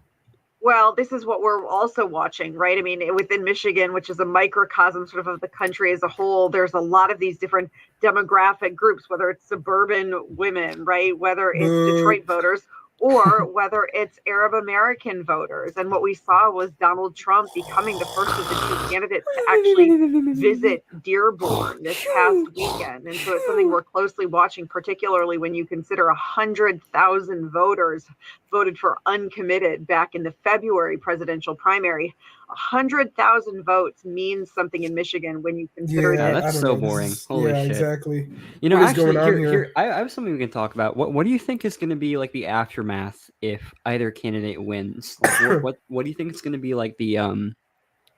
Well, this is what we're also watching, right? I mean, within Michigan, which is a microcosm sort of the country as a whole, there's a lot of these different demographic groups, whether it's suburban women, right? Whether it's Detroit voters, or whether it's Arab American voters. And what we saw was Donald Trump becoming the first of the 2 candidates to actually visit Dearborn this past weekend. And so it's something we're closely watching, particularly when you consider 100,000 voters voted for uncommitted back in the February presidential primary. 100,000 votes means something in Michigan when you consider that. That's so boring. Holy shit. Exactly. You know, What is actually, going on here, I have something we can talk about. What do you think is going to be like the aftermath if either candidate wins? Like, what do you think is going to be like the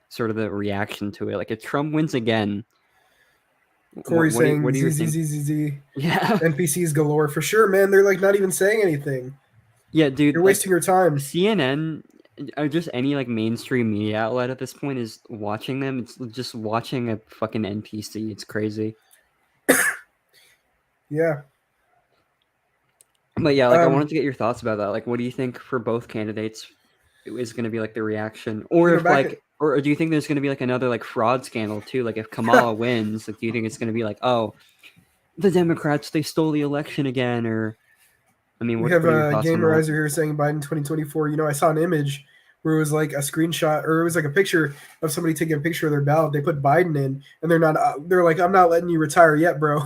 sort of the reaction to it? Like if Trump wins again, Corey saying what do you Z. think? Z. Yeah. NPCs galore for sure, man. They're like not even saying anything. Yeah, dude, You're wasting your time. CNN or just any like mainstream media outlet at this point is watching them. It's just watching a fucking NPC. It's crazy. Yeah. But yeah, like I wanted to get your thoughts about that. Like, what do you think for both candidates is going to be like the reaction, or if like, or do you think there's going to be like another like fraud scandal too? Like if Kamala wins, like do you think it's going to be like, oh, the Democrats they stole the election again, or I mean, We what have are your a thoughts on that? gamerizer here saying Biden 2024. You know, I saw an image where it was like a screenshot, or it was like a picture of somebody taking a picture of their ballot. They put Biden in, and they're not. They're like, I'm not letting you retire yet, bro.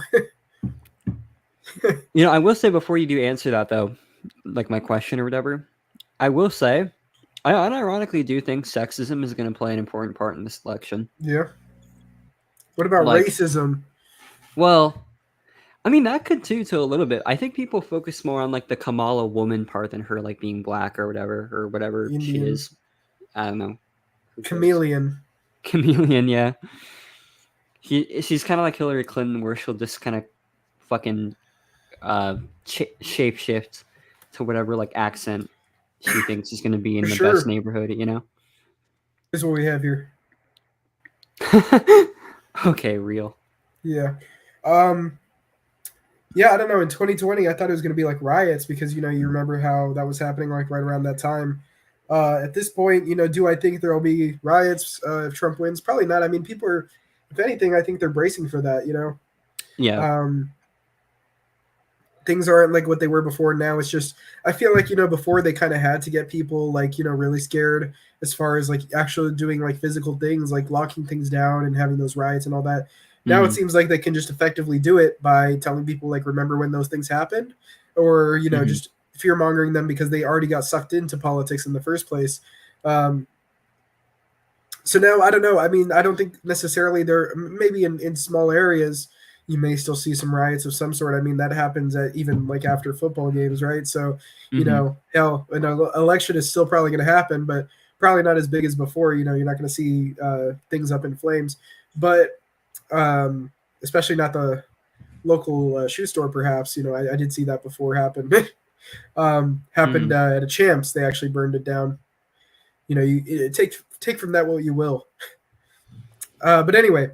You know, I will say before you do answer that though, like my question or whatever, I will say, I unironically do think sexism is going to play an important part in this election. Yeah. What about Like, racism? Well, I mean that could too, to a little bit. I think people focus more on like the Kamala woman part than her like being black or whatever she Indian. is. I don't know. Chameleon. Chameleon, yeah. She's kind of like Hillary Clinton, where she'll just kind of fucking shape shift to whatever like accent she thinks is going to be in the best neighborhood, you know. This is what we have here. Okay, real. Yeah. Yeah, I don't know. In 2020, I thought it was going to be like riots because, you know, you remember how that was happening like right around that time. At this point, you know, do I think there will be riots if Trump wins? Probably not. I mean, people are, if anything, I think they're bracing for that, you know? Yeah. Things aren't like what they were before. Now it's just, I feel like, you know, before they kind of had to get people like, you know, really scared as far as like actually doing like physical things, like locking things down and having those riots and all that. Now it seems like they can just effectively do it by telling people like, remember when those things happened, or, you know, just fear mongering them because they already got sucked into politics in the first place. So now I don't know. I mean, I don't think necessarily there, maybe in small areas, you may still see some riots of some sort. I mean, that happens at even like after football games, right? So, you know, hell, an election is still probably going to happen, but probably not as big as before. You know, you're not going to see things up in flames, but especially not the local shoe store, perhaps. You know, I did see that before happen. Happened at a Champs. They actually burned it down. You know, take from that what you will. But anyway,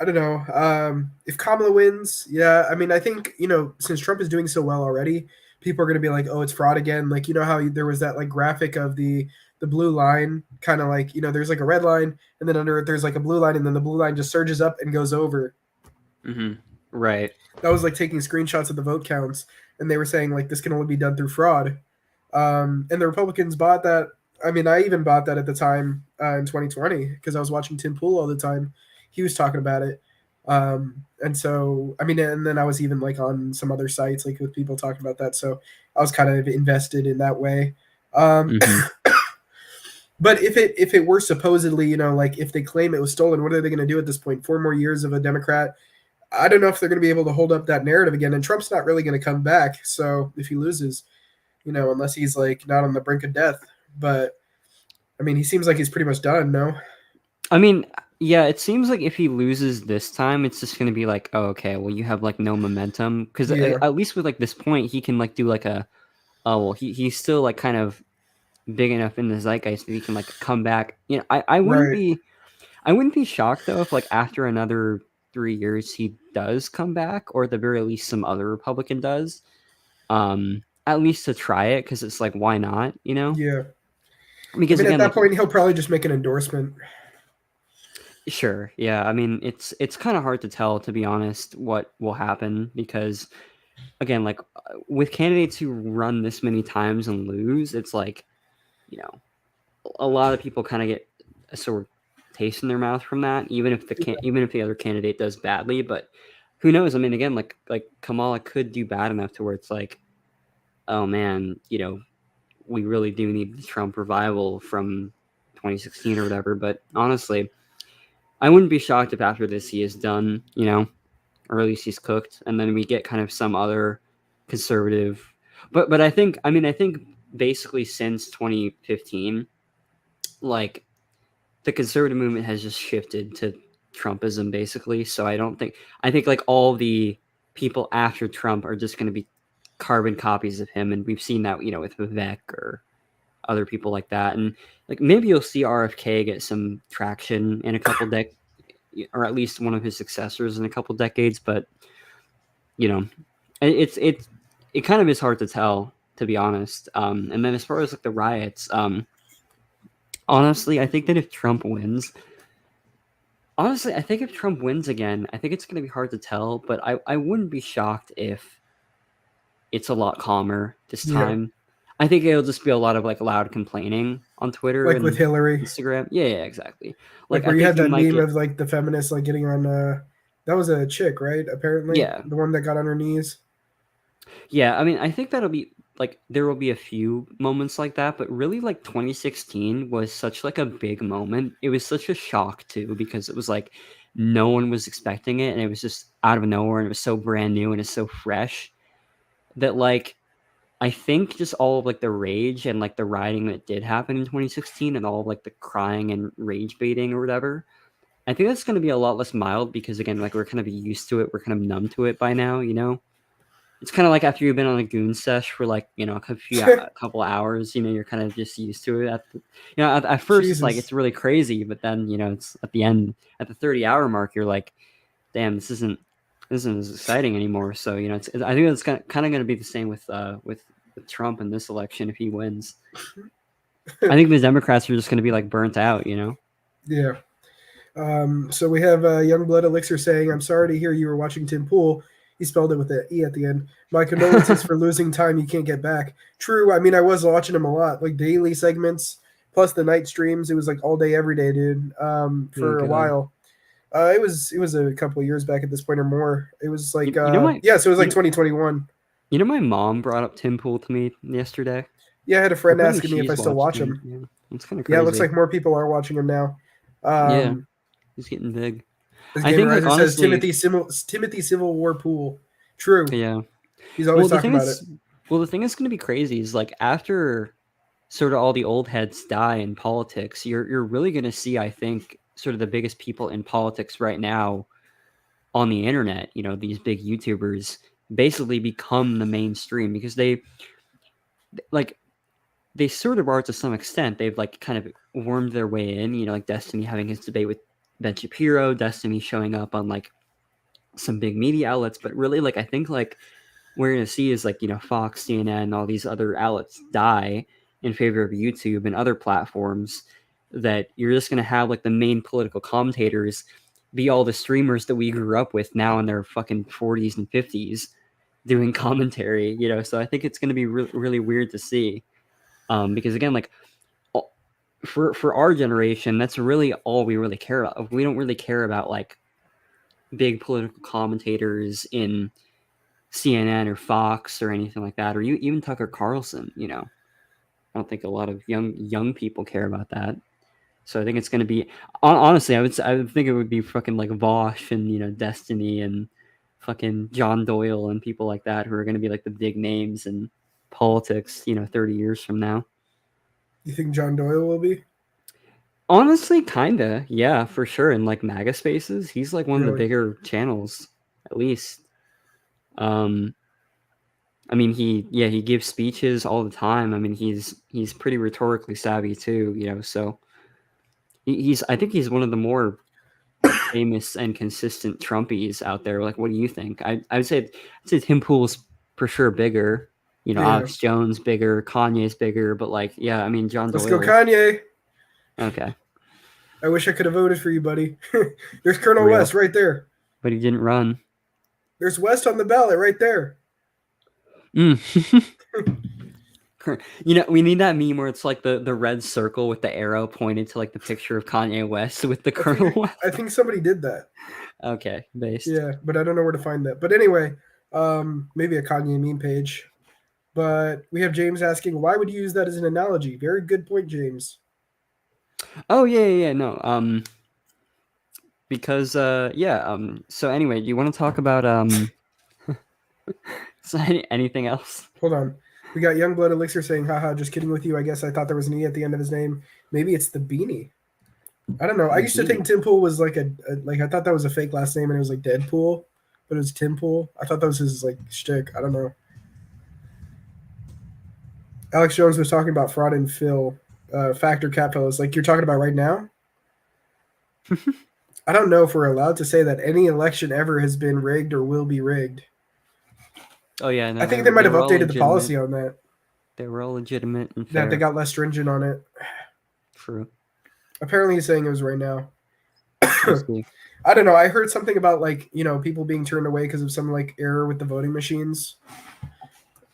I don't know. If Kamala wins, yeah, I mean, I think, you know, since Trump is doing so well already, people are going to be like, oh, it's fraud again. Like, you know how there was that like graphic of the blue line, kind of like, you know, there's like a red line, and then under it there's like a blue line, and then the blue line just surges up and goes over. Right. That was like taking screenshots of the vote counts, and they were saying like this can only be done through fraud. And the Republicans bought that. I mean, I even bought that at the time in 2020 because I was watching Tim Pool all the time. He was talking about it. And so, I mean, and then I was even like on some other sites, like with people talking about that. So I was kind of invested in that way. But if it were supposedly, you know, like if they claim it was stolen, what are they going to do at this point? 4 more years of a Democrat. I don't know if they're going to be able to hold up that narrative again. And Trump's not really going to come back. So if he loses, you know, unless he's like not on the brink of death. But I mean, he seems like he's pretty much done. No, I mean, yeah, it seems like if he loses this time, it's just going to be like, oh, okay, well, you have like no momentum. Because at least with like this point, he can like do like he's still like kind of big enough in the zeitgeist that he can like come back. You know, I wouldn't be shocked though if like after another 3 years he does come back, or at the very least some other Republican does. At least to try it, because it's like, why not? You know? Yeah. Because I mean, again, at that point, he'll probably just make an endorsement. Sure. Yeah. I mean, it's kind of hard to tell, to be honest, what will happen, because again, like with candidates who run this many times and lose, it's like, you know, a lot of people kind of get a sort of taste in their mouth from that, even if the other candidate does badly. But who knows? I mean, again, like Kamala could do bad enough to where it's like, oh man, you know, we really do need the Trump revival from 2016 or whatever. But honestly, I wouldn't be shocked if after this he is done, you know, or at least he's cooked, and then we get kind of some other conservative. But I think basically since 2015, like the conservative movement has just shifted to Trumpism basically. So I think like all the people after Trump are just going to be carbon copies of him, and we've seen that, you know, with Vivek or other people like that. And like maybe you'll see RFK get some traction in a couple or at least one of his successors in a couple decades, but you know, it kind of is hard to tell, to be honest. And then as far as like the riots, honestly, I think that if Trump wins, again, I think it's going to be hard to tell, but I wouldn't be shocked if it's a lot calmer this time. I think it'll just be a lot of like loud complaining on Twitter, like and with Hillary, Instagram. Yeah, exactly. Like where you had that meme of like the feminists like getting on. That was a chick, right? Apparently, yeah, the one that got on her knees. Yeah, I mean, I think that'll be like there will be a few moments like that, but really, like 2016 was such like a big moment. It was such a shock too, because it was like no one was expecting it, and it was just out of nowhere, and it was so brand new and it's so fresh that like. I think just all of like the rage and like the rioting that did happen in 2016 and all of like the crying and rage baiting or whatever, I think that's going to be a lot less mild because again, like we're kind of used to it. We're kind of numb to it by now, you know? It's kind of like after you've been on a goon sesh for like, you know, a couple hours, you know, you're kind of just used to it. At first it's like, it's really crazy, but then, you know, it's at the end, at the 30-hour mark, you're like, damn, this isn't as exciting anymore. So, you know, I think it's kind of going to be the same with Trump in this election if he wins. I think the Democrats are just going to be like burnt out, you know? Yeah. So we have Youngblood Elixir saying, I'm sorry to hear you were watching Tim Pool. He spelled it with an E at the end. My condolences for losing time you can't get back. True. I mean, I was watching him a lot, like daily segments, plus the night streams. It was like all day, every day, dude, for a while. It was a couple of years back at this point or more. It was like, so it was like 2021. You know, my mom brought up Tim Pool to me yesterday. Yeah, I had a friend asking me if I still watch him. Yeah, it's kind of crazy. Yeah, it looks like more people are watching him now. Yeah, he's getting big. I think like, honestly, says Timothy Civil War Pool. True. Yeah. He's always talking about it. Well, the thing that's going to be crazy is like after sort of all the old heads die in politics, you're really going to see, I think, sort of the biggest people in politics right now on the internet, you know, these big YouTubers basically become the mainstream because they sort of are to some extent. They've like kind of wormed their way in, you know, like Destiny having his debate with Ben Shapiro, Destiny showing up on like some big media outlets, but really like I think like we're going to see is like, you know, Fox, CNN, all these other outlets die in favor of YouTube and other platforms, that you're just going to have like the main political commentators be all the streamers that we grew up with now in their fucking 40s and 50s doing commentary, you know? So I think it's going to be really weird to see. Because again, like for our generation, that's really all we really care about. We don't really care about like big political commentators in CNN or Fox or anything like that, or even Tucker Carlson, you know. I don't think a lot of young people care about that. So I think it's going to be, honestly, I would think it would be fucking like Vosh and, you know, Destiny and fucking John Doyle and people like that who are going to be like the big names in politics, you know, 30 years from now. You think John Doyle will be? Honestly, kinda, yeah, for sure. In like MAGA spaces, he's like one of the bigger channels, at least. I mean, he gives speeches all the time. I mean, he's pretty rhetorically savvy too, you know. So I think he's one of the more famous and consistent Trumpies out there. Like, what do you think? I would say Tim Pool's for sure bigger. You know, Alex Jones bigger, Kanye's bigger, but like, yeah, I mean, John Doyle. Let's go Kanye. Okay. I wish I could have voted for you, buddy. There's Colonel West right there. But he didn't run. There's West on the ballot right there. You know, we need that meme where it's like the red circle with the arrow pointed to like the picture of Kanye West with the Colonel West. I think somebody did that. Okay, based. Yeah, but I don't know where to find that. But anyway, maybe a Kanye meme page. But we have James asking, why would you use that as an analogy? Very good point, James. Oh yeah, no. Because so anyway, do you want to talk about anything else? Hold on. We got Youngblood Elixir saying, haha, just kidding with you. I guess I thought there was an E at the end of his name. Maybe it's the Beanie. I don't know. I used to think Tim Pool was like I thought that was a fake last name and it was like Deadpool, but it was Tim Pool. I thought that was his like shtick. I don't know. Alex Jones was talking about fraud and fill, factor cap fellows, like you're talking about right now. I don't know if we're allowed to say that any election ever has been rigged or will be rigged. Oh yeah, no, I think they might have updated the policy on that. They were all legitimate and fair. That they got less stringent on it. True. Apparently, he's saying it was right now. I don't know. I heard something about like people being turned away because of some like error with the voting machines.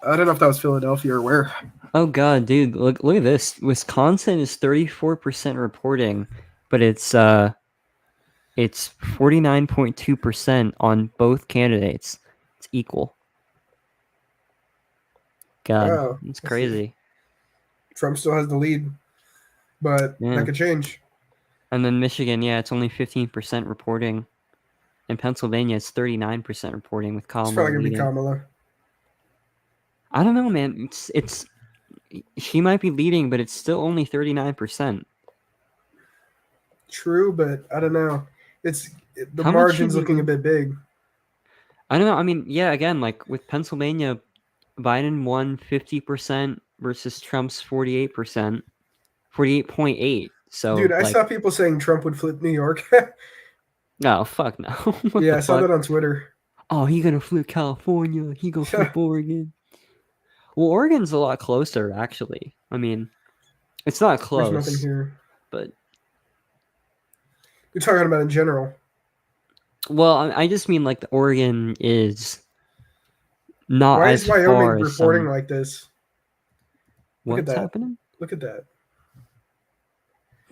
I don't know if that was Philadelphia or where. Oh god, dude, look at this. Wisconsin is 34% reporting, but it's 49.2% on both candidates. It's equal. God, Wow, it's crazy. Trump still has the lead, but that could change. And then Michigan, yeah, it's only 15% reporting. In Pennsylvania, it's 39% reporting with Kamala. It's probably gonna be leading. Kamala. I don't know, man. It's she might be leading, but it's still only 39%. True, but I don't know. The How much margin's should looking you- a bit big. I don't know. I mean, yeah, again, like with Pennsylvania, Biden won 50% versus Trump's 48%, 48.8. So, Dude, I like, saw people saying Trump would flip New York. no, fuck no. What Yeah, the I saw fuck? that on Twitter. Oh, he gonna flip California. He gonna flip Oregon. Well, Oregon's a lot closer, actually. I mean, it's not There's close, nothing here. but You're talking about in general. well, I just mean like the Oregon is not Why as is Wyoming far as reporting some. like this? Look at What's that. happening? Look at that.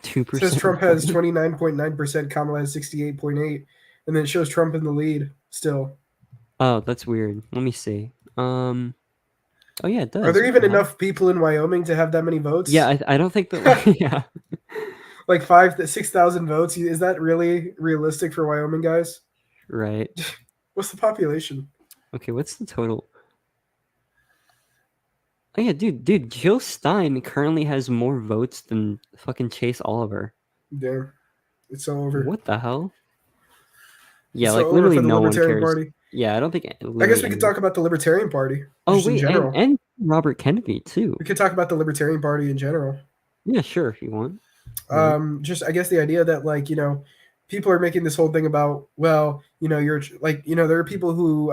2%. It says Trump has 29.9%, Kamala has 68.8%, and then it shows Trump in the lead still. Oh, that's weird. Let me see. Oh yeah, it does. Are there What even the hell? enough people in Wyoming to have that many votes? Yeah, I don't think that. Yeah. Like 5,000 to 6,000 votes. Is that really realistic for Wyoming, guys? Right. What's the population? Okay, what's the total? Oh yeah, dude, Jill Stein currently has more votes than fucking Chase Oliver. Damn, it's all over. What the hell? Yeah, It's like all over literally for the no one Libertarian cares. Party. Yeah, I don't think. I guess we could talk about the Libertarian Party. Oh just in wait, general. and Robert Kennedy too. We could talk about the Libertarian Party in general. Yeah, sure, if you want. Just I guess the idea that like people are making this whole thing about you're like there are people who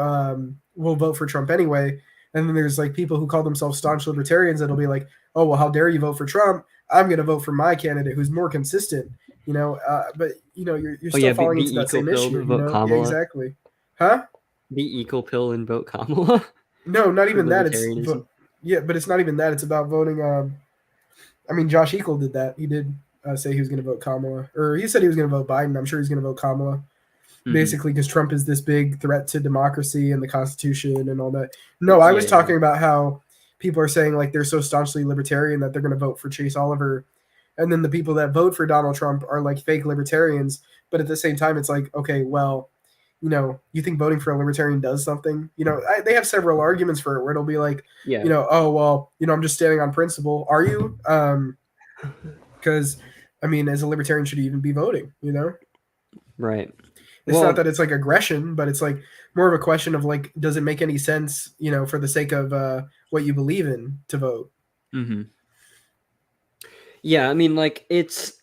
will vote for Trump anyway, and then there's like people who call themselves staunch libertarians that'll be like, oh well, how dare you vote for Trump? I'm gonna vote for my candidate who's more consistent. But you're still falling into that same issue. Yeah, exactly. Huh? Be equal pill and vote Kamala. No, not For even that. It's libertarianism. but it's not even that. It's about voting. I mean, Josh Eagle did that. He did say he was going to vote Kamala, or he said he was going to vote Biden. I'm sure he's going to vote Kamala, basically because Trump is this big threat to democracy and the Constitution and all that. No, I was talking about how people are saying like they're so staunchly libertarian that they're going to vote for Chase Oliver, and then the people that vote for Donald Trump are like fake libertarians. But at the same time, it's like, okay, well, you think voting for a libertarian does something? They have several arguments for it where it'll be like, oh, well, I'm just standing on principle. Are you? Because, I mean, as a libertarian, should you even be voting, Right. It's not that it's like aggression, but it's like more of a question of like, does it make any sense, for the sake of what you believe in to vote? Mm-hmm. Yeah, I mean, like, it's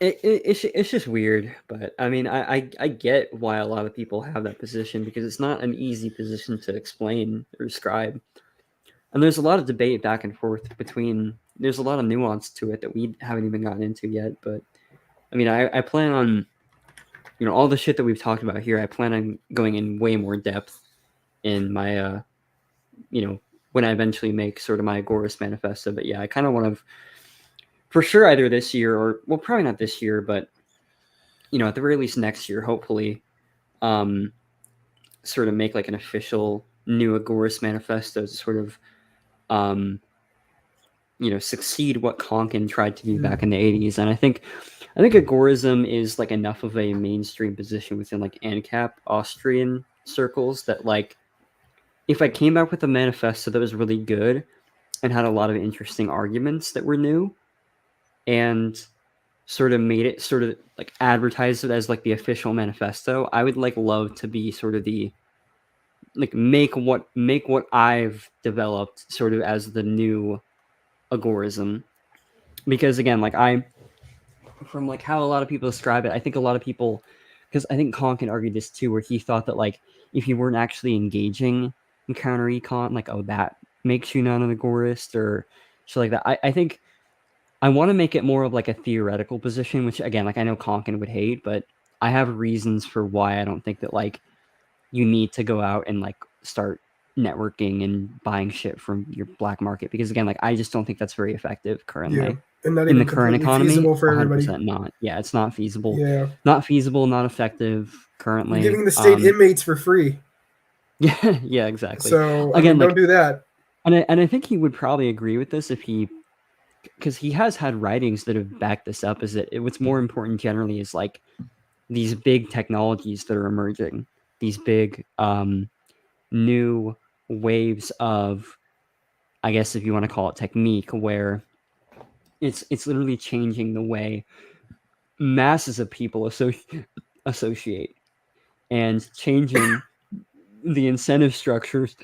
just weird, but I mean, I get why a lot of people have that position because it's not an easy position to explain or describe, and there's a lot of debate back and forth there's a lot of nuance to it that we haven't even gotten into yet. But I mean, I plan on, all the shit that we've talked about here, I plan on going in way more depth in my, when I eventually make sort of my Agorist manifesto. But yeah, I kind of want to. For sure, either this year or, well, probably not this year, but, at the very least next year, hopefully, sort of make like an official new Agorist manifesto to sort of, succeed what Konkin tried to do back in the 80s. And I think Agorism is like enough of a mainstream position within like ANCAP Austrian circles that like, if I came back with a manifesto that was really good and had a lot of interesting arguments that were new, and sort of made it sort of like advertised it as like the official manifesto, I would like love to be sort of the like make what I've developed sort of as the new agorism. Because again, like from like how a lot of people describe it, I think a lot of people, because I think Konkin argued this too, where he thought that like if you weren't actually engaging in counter econ, like, oh, that makes you not an agorist or shit like that. I think I want to make it more of like a theoretical position, which again, like I know Konkin would hate, but I have reasons for why I don't think that like you need to go out and like start networking and buying shit from your black market, because again, like I just don't think that's very effective currently. Yeah. And not in the even current completely economy. feasible for everybody. 100% not. Yeah, it's not feasible. Yeah. Not feasible, not effective currently. You're giving the state inmates for free. Yeah, yeah, exactly. So again, don't do that. And I think he would probably agree with this if he, because he has had writings that have backed this up, is that what's more important generally is like these big technologies that are emerging, these big new waves of, I guess if you want to call it technique, where it's literally changing the way masses of people associate and changing the incentive structures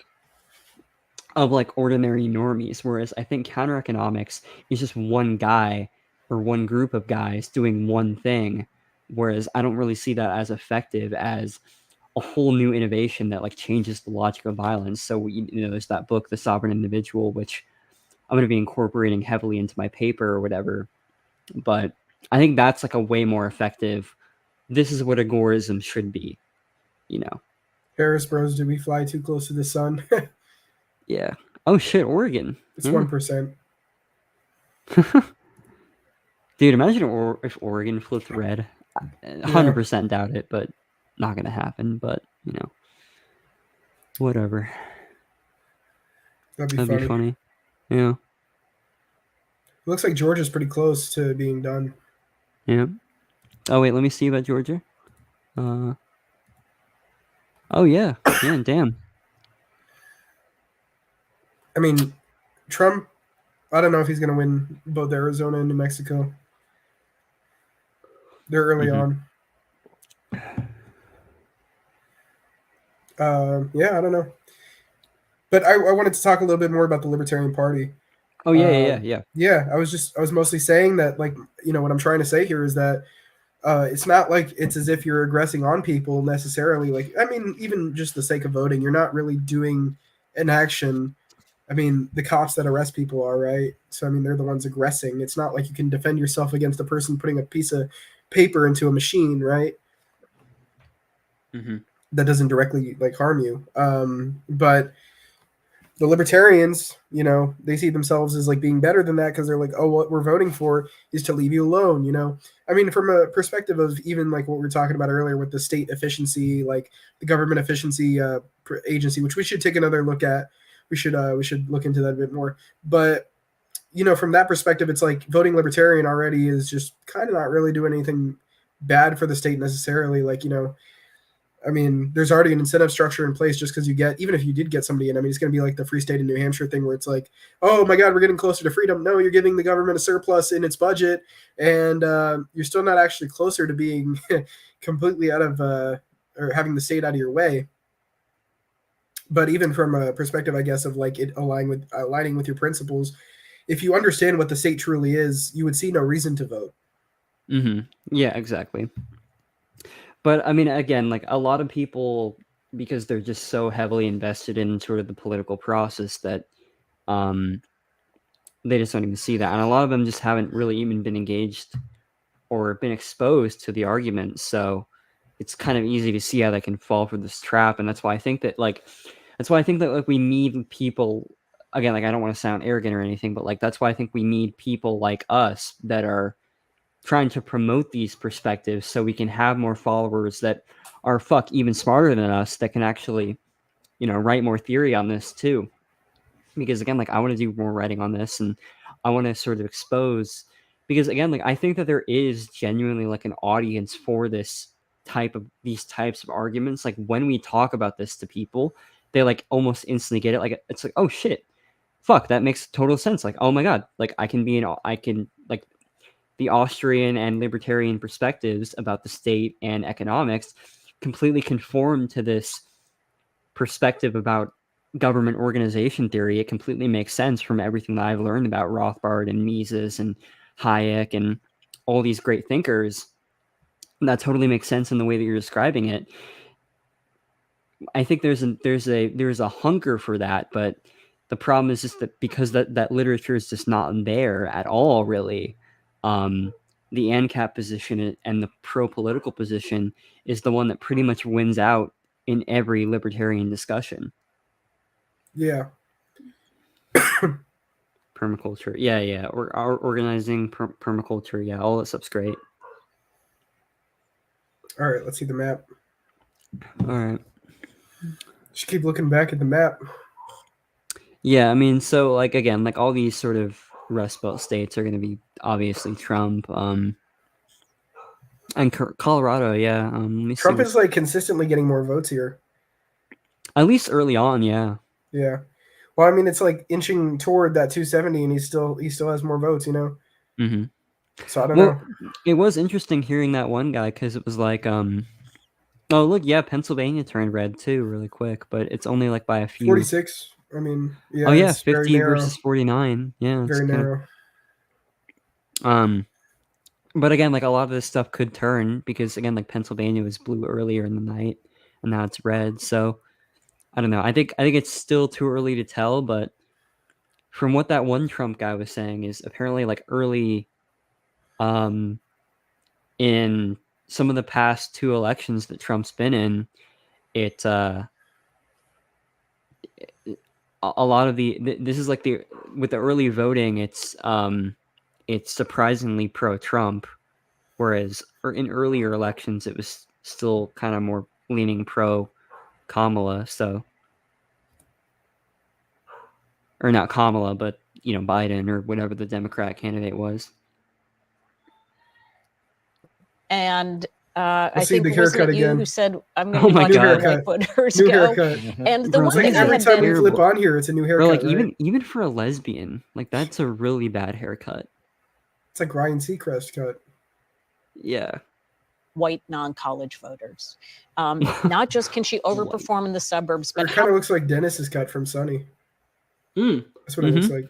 of like ordinary normies. Whereas I think counter economics is just one guy or one group of guys doing one thing. Whereas I don't really see that as effective as a whole new innovation that like changes the logic of violence. So, there's that book, The Sovereign Individual, which I'm going to be incorporating heavily into my paper or whatever. But I think that's like a way more effective. This is what agorism should be, Harris Bros, did we fly too close to the sun? Yeah. Oh shit, Oregon. It's 1%. Dude, imagine if Oregon flipped red. 100% doubt it, but not gonna happen. But whatever. That'd be funny. Yeah. It looks like Georgia's pretty close to being done. Yeah. Oh wait, let me see about Georgia. Oh yeah. Yeah, damn. I mean, Trump, I don't know if he's going to win both Arizona and New Mexico. They're early on. Yeah, I don't know. But I wanted to talk a little bit more about the Libertarian Party. Oh, yeah. Yeah, I was mostly saying that, like, what I'm trying to say here is that it's not like it's as if you're aggressing on people necessarily. Like, I mean, even just the sake of voting, you're not really doing an action. I mean, the cops that arrest people are, right? So, I mean, they're the ones aggressing. It's not like you can defend yourself against a person putting a piece of paper into a machine, right? That doesn't directly, like, harm you. But the Libertarians, they see themselves as, like, being better than that because they're like, oh, what we're voting for is to leave you alone, I mean, from a perspective of even, like, what we were talking about earlier with the state efficiency, like, the government efficiency agency, which we should take another look at. We should look into that a bit more. But, from that perspective, it's like voting Libertarian already is just kind of not really doing anything bad for the state necessarily. Like, I mean, there's already an incentive structure in place just because even if you did get somebody in, I mean, it's going to be like the free state in New Hampshire thing where it's like, oh my God, we're getting closer to freedom. No, you're giving the government a surplus in its budget. And you're still not actually closer to being completely out of, or having the state out of your way. But even from a perspective, I guess, of like it aligning with your principles, if you understand what the state truly is, you would see no reason to vote. Yeah, exactly. But I mean, again, like a lot of people, because they're just so heavily invested in sort of the political process that they just don't even see that. And a lot of them just haven't really even been engaged or been exposed to the argument. So it's kind of easy to see how they can fall for this trap. And that's why I think that we need people, again, like I don't want to sound arrogant or anything, but like that's why I think we need people like us that are trying to promote these perspectives so we can have more followers that are even smarter than us that can actually, write more theory on this too. Because again, like I want to do more writing on this and I want to sort of expose, because again, like I think that there is genuinely like an audience for these types of arguments. Like when we talk about this to people, they like almost instantly get it. Like it's like, oh shit, fuck, that makes total sense. Like, oh my God, like I can like the Austrian and libertarian perspectives about the state and economics completely conform to this perspective about government organization theory, it completely makes sense from everything that I've learned about Rothbard and Mises and Hayek and all these great thinkers. That totally makes sense in the way that you're describing it. I think there's a hunger for that, but the problem is just that because that literature is just not there at all, really. The ANCAP position and the pro-political position is the one that pretty much wins out in every libertarian discussion. Yeah. Permaculture. Yeah. Or organizing permaculture. Yeah, all that stuff's great. All right, let's see the map. All right. Just keep looking back at the map. Yeah, I mean, so like again, like all these sort of Rust Belt states are going to be obviously Trump. And Colorado, yeah. Trump is like consistently getting more votes here. At least early on, yeah. Yeah. Well, I mean, it's like inching toward that 270, and he still has more votes, you know. Mm-hmm. So I don't know. It was interesting hearing that one guy because it was like, oh look, yeah, Pennsylvania turned red too, really quick, but it's only like by a few. 46. I mean, yeah. Oh yeah, it's 50 versus 49. Yeah, it's very narrow. But again, like a lot of this stuff could turn because again, like Pennsylvania was blue earlier in the night, and now it's red. So I don't know. I think it's still too early to tell, but from what that one Trump guy was saying is apparently like early, in some of the past 2 elections that Trump's been in, it a lot of this is like with the early voting, it's surprisingly pro-Trump, whereas in earlier elections it was still kind of more leaning pro-Kamala. So, or not Kamala, but Biden or whatever the Democrat candidate was. And I think the it wasn't haircut you again. who said I'm going to my watch God. my footers New go. haircut. And the Bro, one like thing I Every had time we been flip on here, it's a new haircut. Or like right? even for a lesbian, like that's a really bad haircut. It's like Ryan Seacrest cut. Yeah. white non-college voters. Not just can she overperform in the suburbs, Or but it kind of looks like Dennis's cut from Sunny. That's what it looks like.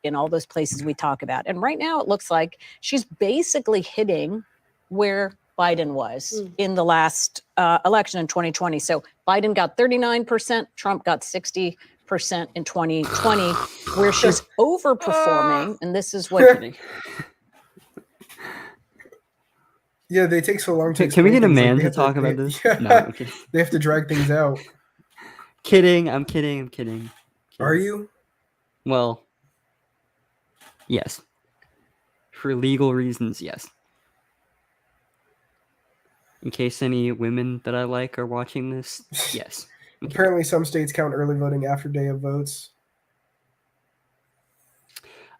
in all those places we talk about. And right now it looks like she's basically hitting where Biden was in the last election in 2020. So Biden got 39%, Trump got 60% in 2020, where she's overperforming. And this is what... Yeah, they take so long to Can we get a explain man things, to talk about this? Yeah. No, I'm kidding. They have to drag things out. I'm kidding. Are you? Well, yes. For legal reasons, yes. In case any women that I like are watching this, yes. Apparently some states count early voting after day of votes.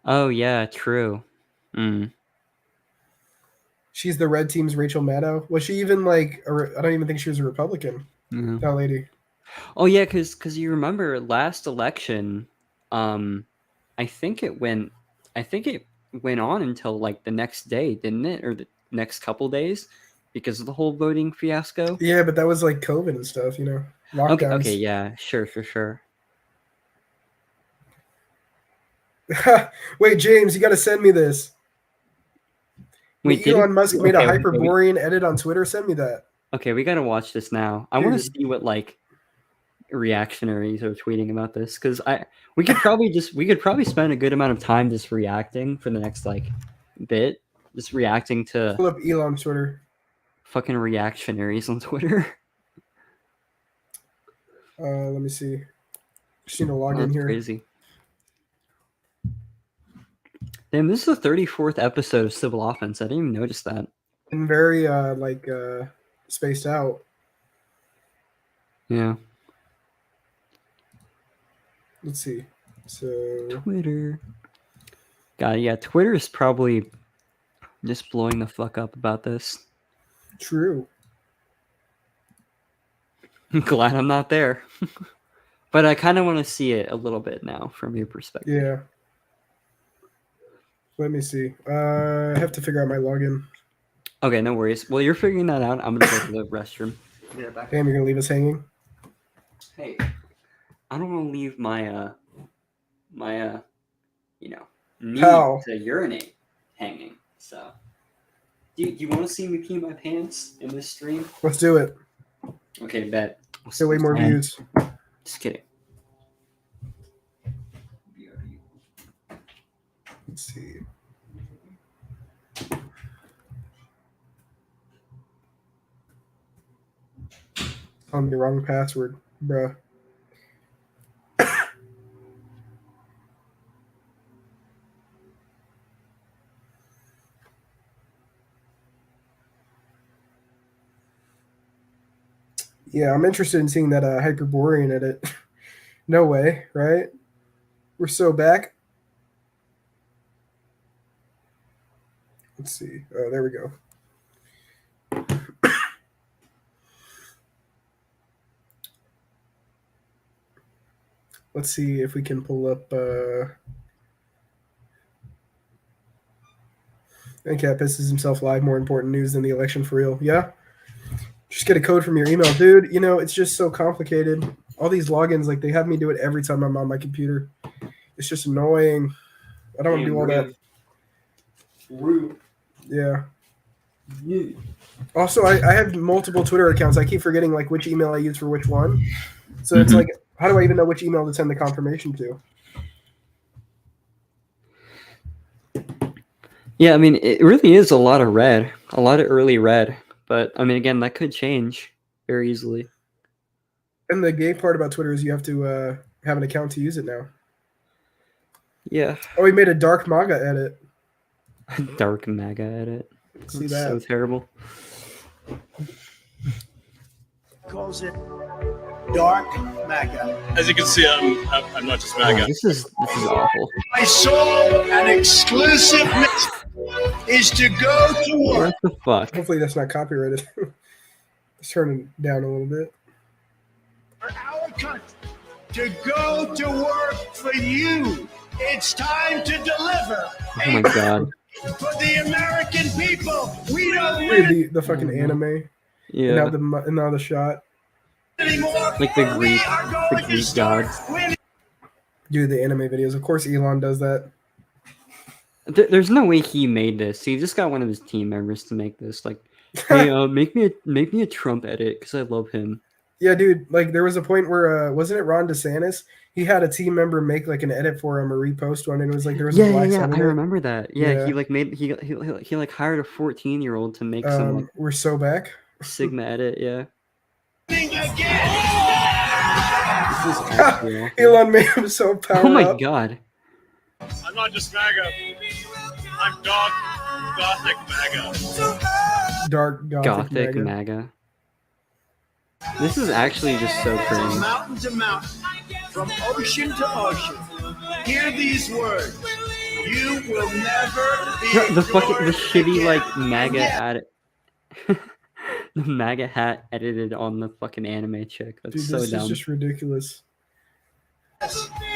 Oh, yeah, true. She's the red team's Rachel Maddow. Was she even like, I don't even think she was a Republican, that lady. Oh, yeah, because you remember last election, I think it went on until like the next day, didn't it? Or the next couple days because of the whole voting fiasco. Yeah, but that was like COVID and stuff, you know, lockdowns. Okay, yeah, sure. Wait, James, you got to send me this. Wait, Elon Musk made a Hyperborean edit on Twitter. Send me that. Okay, we got to watch this now. I want to see what like reactionaries are tweeting about this because we could probably spend a good amount of time just reacting for the next like bit, just reacting to Pull up Elon's Twitter. Fucking reactionaries on Twitter. Let me see. Just need to log in here. Crazy. Damn, this is the 34th episode of Civil Offense. I didn't even notice that. And very spaced out. Yeah. Let's see. So Twitter. God, yeah, Twitter is probably just blowing the fuck up about this. True. I'm glad I'm not there. But I kind of want to see it a little bit now from your perspective. Yeah. Let me see. I have to figure out my login. Okay, no worries. Well, you're figuring that out. I'm going to go to the restroom. Damn, you're going to leave us hanging? Hey, I don't want to leave my need How? to urinate hanging. So, do you want to see me pee my pants in this stream? Let's do it. Okay, bet. Get way more views. Just kidding. Let's see. On the wrong password, bruh. Yeah, I'm interested in seeing that Hyperborean edit. No way, right? We're so back. Let's see. Oh, there we go. Let's see if we can pull up. NCAP pisses himself live. More important news than the election for real. Yeah. Just get a code from your email, dude. You know, it's just so complicated. All these logins, like they have me do it every time I'm on my computer. It's just annoying. I don't want to do all that. Rude. Yeah. Also, I have multiple Twitter accounts. I keep forgetting like which email I use for which one. So it's like, how do I even know which email to send the confirmation to? Yeah, I mean, it really is a lot of red, a lot of early red. But I mean, again, that could change very easily. And the gay part about Twitter is you have to have an account to use it now. Yeah. Oh, he made a dark MAGA edit. Dark MAGA edit. See That's so that? terrible. Calls it dark MAGA. As you can see, I'm not just MAGA. Oh, this is awful. My sole and exclusive mission is to go to work. What the fuck? Hopefully that's not copyrighted. Let's turn it down a little bit. For our country, to go to work for you. It's time to deliver. Oh my god. For the American people, we don't Look at win the fucking anime. Yeah. And now the shot. anymore. Like the Greek gods. Dude, the anime videos. Of course Elon does that. There's no way he made this. He just got one of his team members to make this. Like, hey, make me a Trump edit because I love him. Yeah, dude. Like there was a point where wasn't it Ron DeSantis? He had a team member make like an edit for him or repost one, and it was like there was a black Yeah, sun in I it. remember that. Yeah, he like made he like hired a 14-year-old to make some like We're so back. Sigma edit. Yeah. This is Ah, actually awful. Elon made him so powerful. Oh my god. I'm not just MAGA. I'm gothic MAGA. Dark Gothic MAGA. This is actually just so crazy. Mountain to mountain, from ocean to ocean. Hear these words. You will never be The shitty like MAGA edit. The MAGA hat edited on the fucking anime chick. That's Dude, so this dumb. is just ridiculous.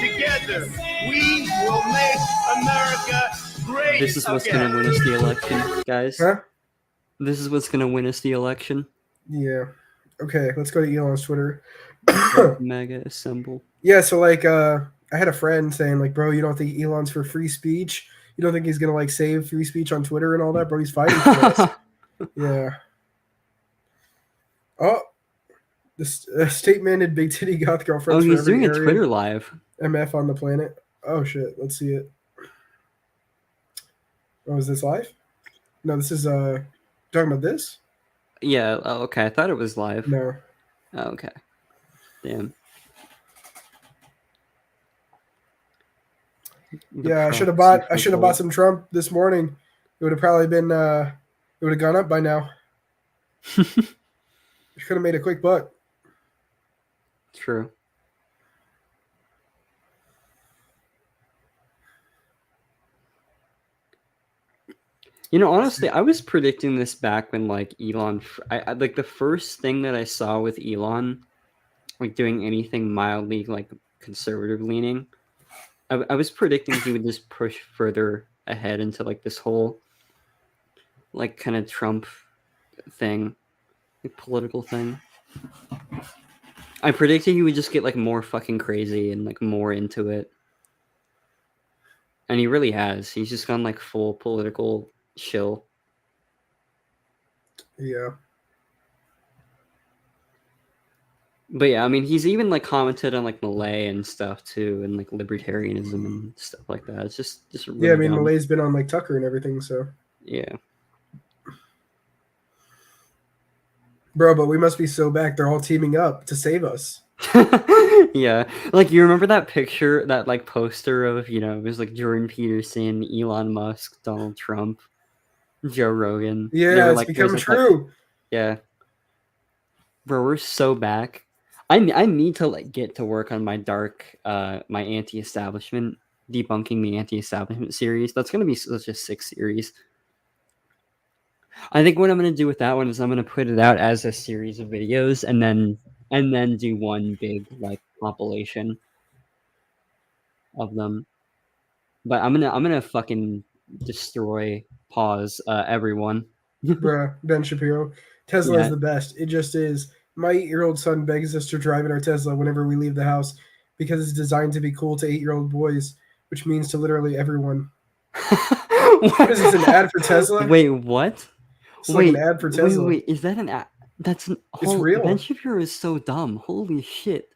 Together, we will make America great This is what's again. gonna win us the election, guys. Huh? This is what's gonna win us the election. Yeah. Okay, let's go to Elon's Twitter. MAGA assemble. Yeah, so like I had a friend saying like, bro, you don't think Elon's for free speech? You don't think he's gonna like save free speech on Twitter and all that, bro? He's fighting for us. Yeah. Oh, this state-mandated big titty goth girlfriend. Oh, he's doing a Twitter live. MF on the planet. Oh shit, let's see it. Oh, is this live? No, this is talking about this? Yeah. Oh, okay. I thought it was live. No. Oh, okay. Damn. Yeah, I should have bought some Trump this morning. It would have probably been it would have gone up by now. Could have made a quick buck. True. You know, honestly, I was predicting this back when like Elon. I like the first thing that I saw with Elon, like doing anything mildly like conservative leaning. I was predicting he would just push further ahead into like this whole, like kind of Trump thing, like political thing. I predicted he would just get like more fucking crazy and like more into it. And he really has. He's just gone like full political shill. Yeah. But yeah, I mean, he's even like commented on like Malay and stuff too, and like libertarianism and stuff like that. It's just really Yeah, I mean, dumb. Malay's been on like Tucker and everything, so. Yeah. Bro, but we must be so back. They're all teaming up to save us. Yeah, like you remember that picture, that like poster of, you know, it was like Jordan Peterson, Elon Musk, Donald Trump, Joe Rogan. Yeah, it's become true. Yeah. Bro, we're so back. I need to like get to work on my my anti-establishment, debunking the anti-establishment series. That's gonna be such a sick series. I think what I'm gonna do with that one is I'm gonna put it out as a series of videos and then do one big like compilation of them. But I'm gonna fucking destroy everyone. Bruh, Ben Shapiro. Tesla Yeah. is the best. It just is. My 8-year-old son begs us to drive in our Tesla whenever we leave the house because it's designed to be cool to 8-year-old boys, which means to literally everyone. What is this, an ad for Tesla? Wait, what? It's like an ad for Tesla. Wait, is that an ad? That's It's real. Ben Shapiro is so dumb. Holy shit.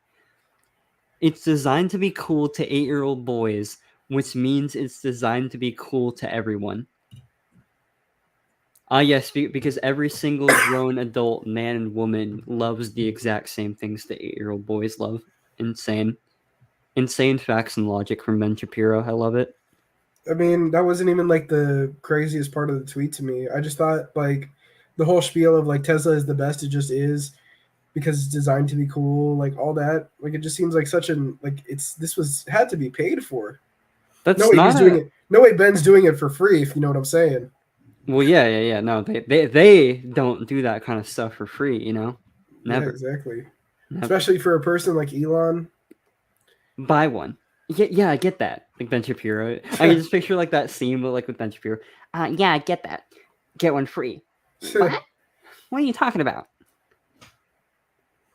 It's designed to be cool to 8-year-old boys, which means it's designed to be cool to everyone. Yes, because every single grown adult, man and woman, loves the exact same things that 8-year-old boys love. Insane. Insane facts and logic from Ben Shapiro. I love it. I mean, that wasn't even like the craziest part of the tweet to me. I just thought like the whole spiel of like Tesla is the best, it just is because it's designed to be cool, like all that. Like it just seems like such an like had to be paid for. That's no way not he's doing it. No way Ben's doing it for free, if you know what I'm saying. Well, yeah. No, they don't do that kind of stuff for free, you know? Never. Yeah, exactly. Never. Especially for a person like Elon. Buy one. Yeah, I get that. Like Ben Shapiro. I can just picture like that scene with Ben Shapiro. Yeah, I get that. Get one free. What? What are you talking about?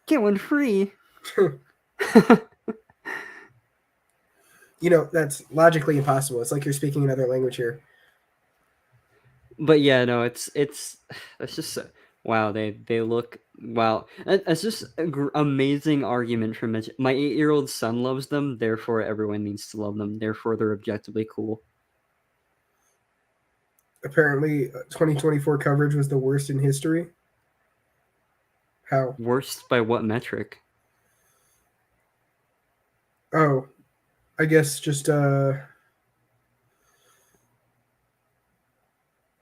Get one free. You know, that's logically impossible. It's like you're speaking another language here. But yeah, no, it's just wow. They look wow. It's just an amazing argument from my 8-year-old son loves them. Therefore, everyone needs to love them. Therefore, they're objectively cool. Apparently, 2024 coverage was the worst in history. How? Worst by what metric? Oh, I guess just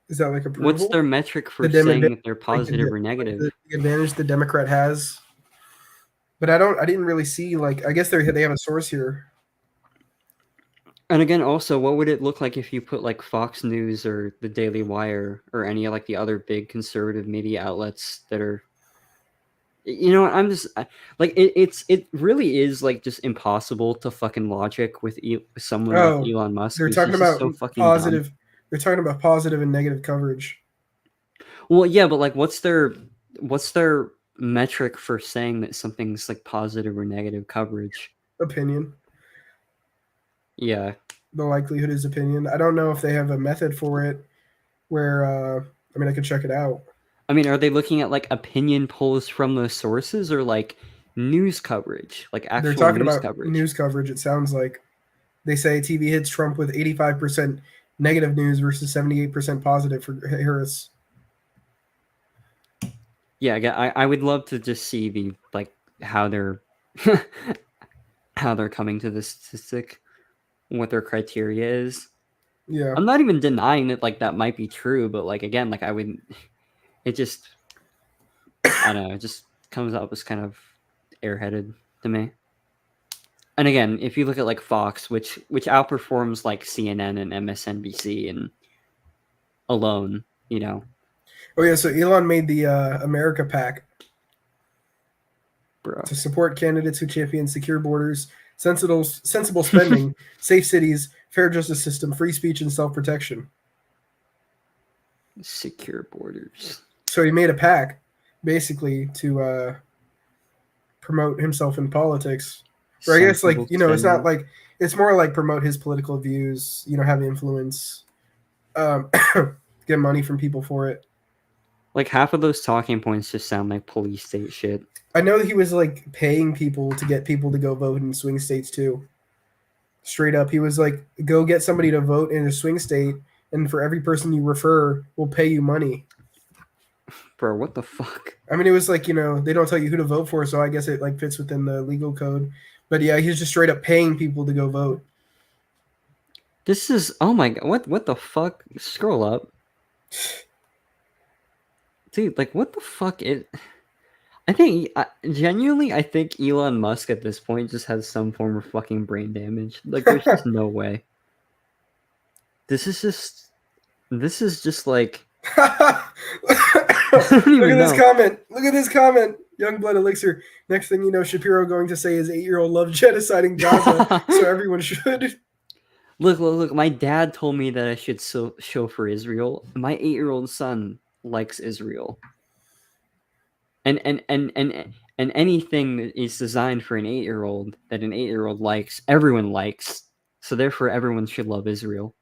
is that like approval? What's their metric for saying if they're positive or negative? The advantage the Democrat has. But I didn't really see like I guess they have a source here. And again, also, what would it look like if you put like Fox News or the Daily Wire or any of like the other big conservative media outlets that are, you know, I'm just like it really is like just impossible to fucking logic with someone like Elon Musk. They're talking about so positive. Dumb. They're talking about positive and negative coverage. Well, yeah, but like, what's their metric for saying that something's like positive or negative coverage? Opinion. Yeah. The likelihood is opinion. I don't know if they have a method for it where, I mean, I could check it out. I mean, are they looking at like opinion polls from those sources or like news coverage? Like actual They're talking news about coverage? News coverage, it sounds like. They say TV hits Trump with 85% negative news versus 78% positive for Harris. Yeah, I would love to just see the like how they're coming to this statistic, what their criteria is. Yeah, I'm not even denying that like that might be true, but like again, like I wouldn't. It just, I don't know. It just comes up as kind of airheaded to me. And again, if you look at like Fox, which outperforms like CNN and MSNBC and alone, you know. Oh yeah, so Elon made the America PAC to support candidates who champion secure borders, sensible spending, safe cities, fair justice system, free speech, and self-protection. Secure borders. So he made a PAC, basically, to promote himself in politics. Or I guess like, you know, it's not like, it's more like promote his political views, you know, have influence, get money from people for it. Like half of those talking points just sound like police state shit. I know that he was like paying people to get people to go vote in swing states too. Straight up, he was like, go get somebody to vote in a swing state, and for every person you refer, we'll pay you money. Bro, what the fuck? I mean, it was like, you know, they don't tell you who to vote for, so I guess it like fits within the legal code. But yeah, he's just straight up paying people to go vote. This is, oh my god, what the fuck? Scroll up. Dude, like, what the fuck is... I think, genuinely, I think Elon Musk at this point just has some form of fucking brain damage. Like, there's just no way. This is just like... Look at this comment. Look at this comment. Youngblood Elixir. Next thing you know, Shapiro going to say his 8-year-old loves genociding Gaza, so everyone should. Look. My dad told me that I should show for Israel. My 8-year-old son likes Israel. And anything that is designed for an 8-year-old that an 8-year-old likes, everyone likes. So therefore, everyone should love Israel.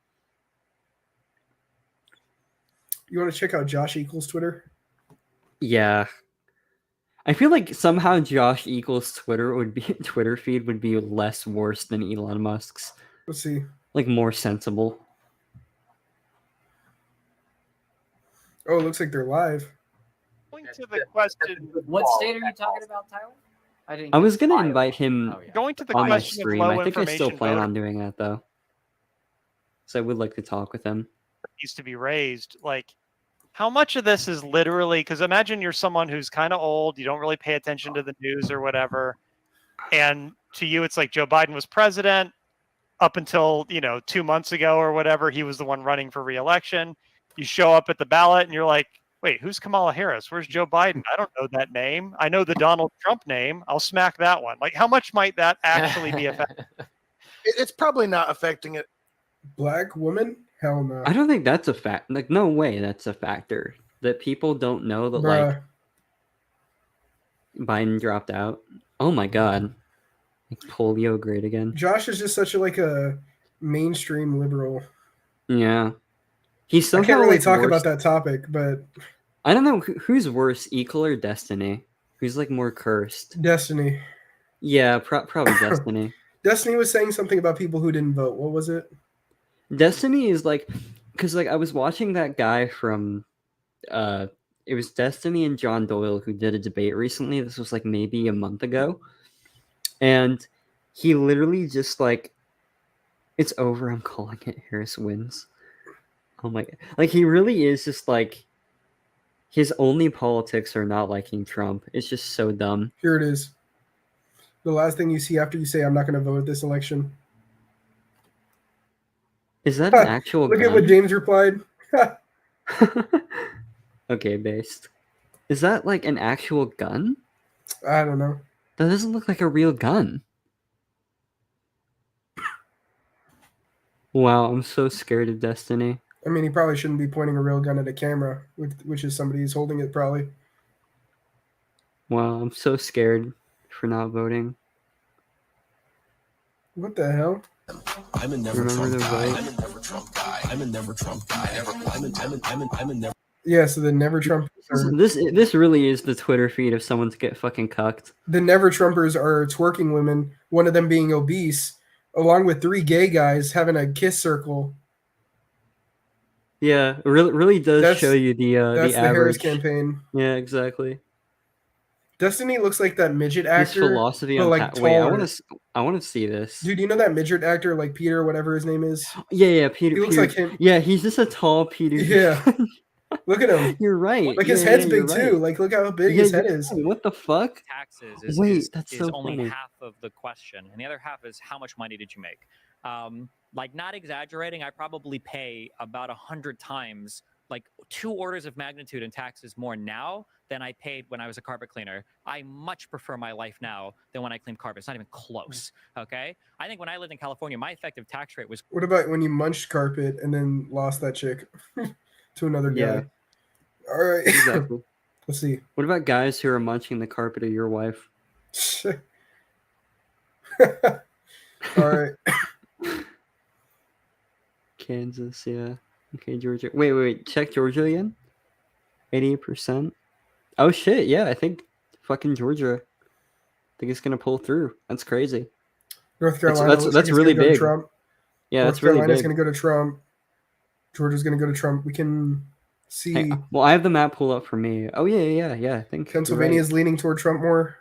You want to check out Josh Equals Twitter? Yeah. I feel like somehow Josh Equals Twitter feed would be less worse than Elon Musk's. Let's see. Like more sensible. Oh, it looks like they're live. Going to the question. What state are you talking about, Tyler? I was gonna invite him Going to the on my question of stream. low I think I still information plan voter. on doing that though. So I would like to talk with him. Needs to be raised. Like, how much of this is literally, because imagine you're someone who's kind of old, you don't really pay attention to the news or whatever, and to you it's like Joe Biden was president up until 2 months ago or whatever. He was the one running for re-election. You show up at the ballot and you're like, wait, who's Kamala Harris? Where's Joe Biden? I don't know that name. I know the Donald Trump name. I'll smack that one. Like, how much might that actually be affected? It's probably not affecting it. Black woman? Hell no. I don't think that's a fact. Like, no way that's a factor. That people don't know that, Bruh. like, Biden dropped out. Oh my god. Like, polio great again. Josh is just such a mainstream liberal. Yeah. He's I somehow can't really like, talk worse- about that topic, but I don't know who's worse, Equal or Destiny? Who's like more cursed? Destiny. Yeah, probably Destiny. Destiny was saying something about people who didn't vote. What was it? Destiny is like, because like I was watching that guy from, it was Destiny and John Doyle who did a debate recently. This was like maybe a month ago, and he literally just like, it's over. I'm calling it. Harris wins. Oh my god! Like he really is just like, his only politics are not liking Trump. It's just so dumb. Here it is. The last thing you see after you say, I'm not going to vote this election. Is that an actual Look gun? at what James replied. Okay, based. Is that like an actual gun? I don't know. That doesn't look like a real gun. Wow, I'm so scared of Destiny. I mean, he probably shouldn't be pointing a real gun at a camera, which is somebody who's holding it probably. Wow, I'm so scared for not voting. What the hell? I'm a never Remember Trump the guy. vote? I'm a never Trump guy. I'm a never Trump guy. I'm a never. Yeah, so the Never Trump. This really is the Twitter feed of someone to get fucking cucked. The Never Trumpers are twerking women, one of them being obese, along with 3 gay guys having a kiss circle. Yeah, it really does show you the That's the Harris average campaign. Yeah, exactly. Destiny looks like that midget His actor. philosophy but on like wait, taller. I want to see this. Dude, you know that midget actor like Peter, whatever his name is? Yeah, Peter. He looks Peter. like him. Yeah, he's just a tall Peter. Yeah. Look at him. You're right. Like his Yeah, head's yeah, big you're too. right. Like look how big Yeah, his head you're is. right. What the fuck? Taxes Wait, that's is so only funny. half of the question, and the other half is how much money did you make? Like, not exaggerating, I probably pay about 100 times, like 2 orders of magnitude in taxes more now than I paid when I was a carpet cleaner. I much prefer my life now than when I cleaned carpet. It's not even close. Okay, I think when I lived in California, my effective tax rate was. What about when you munched carpet and then lost that chick to another guy? Yeah. All right. Exactly. Let's see. What about guys who are munching the carpet of your wife? All right. Kansas, yeah. Okay, Georgia. Wait. Check Georgia again. 88%. Oh shit, yeah. I think fucking Georgia. I think it's gonna pull through. That's crazy. North Carolina. That's really big. Trump. Yeah, North that's really Carolina's big. going to go to Trump. Georgia's going to go to Trump. We can see. Well, I have the map pulled up for me. Oh yeah. I think Pennsylvania is leaning toward Trump more.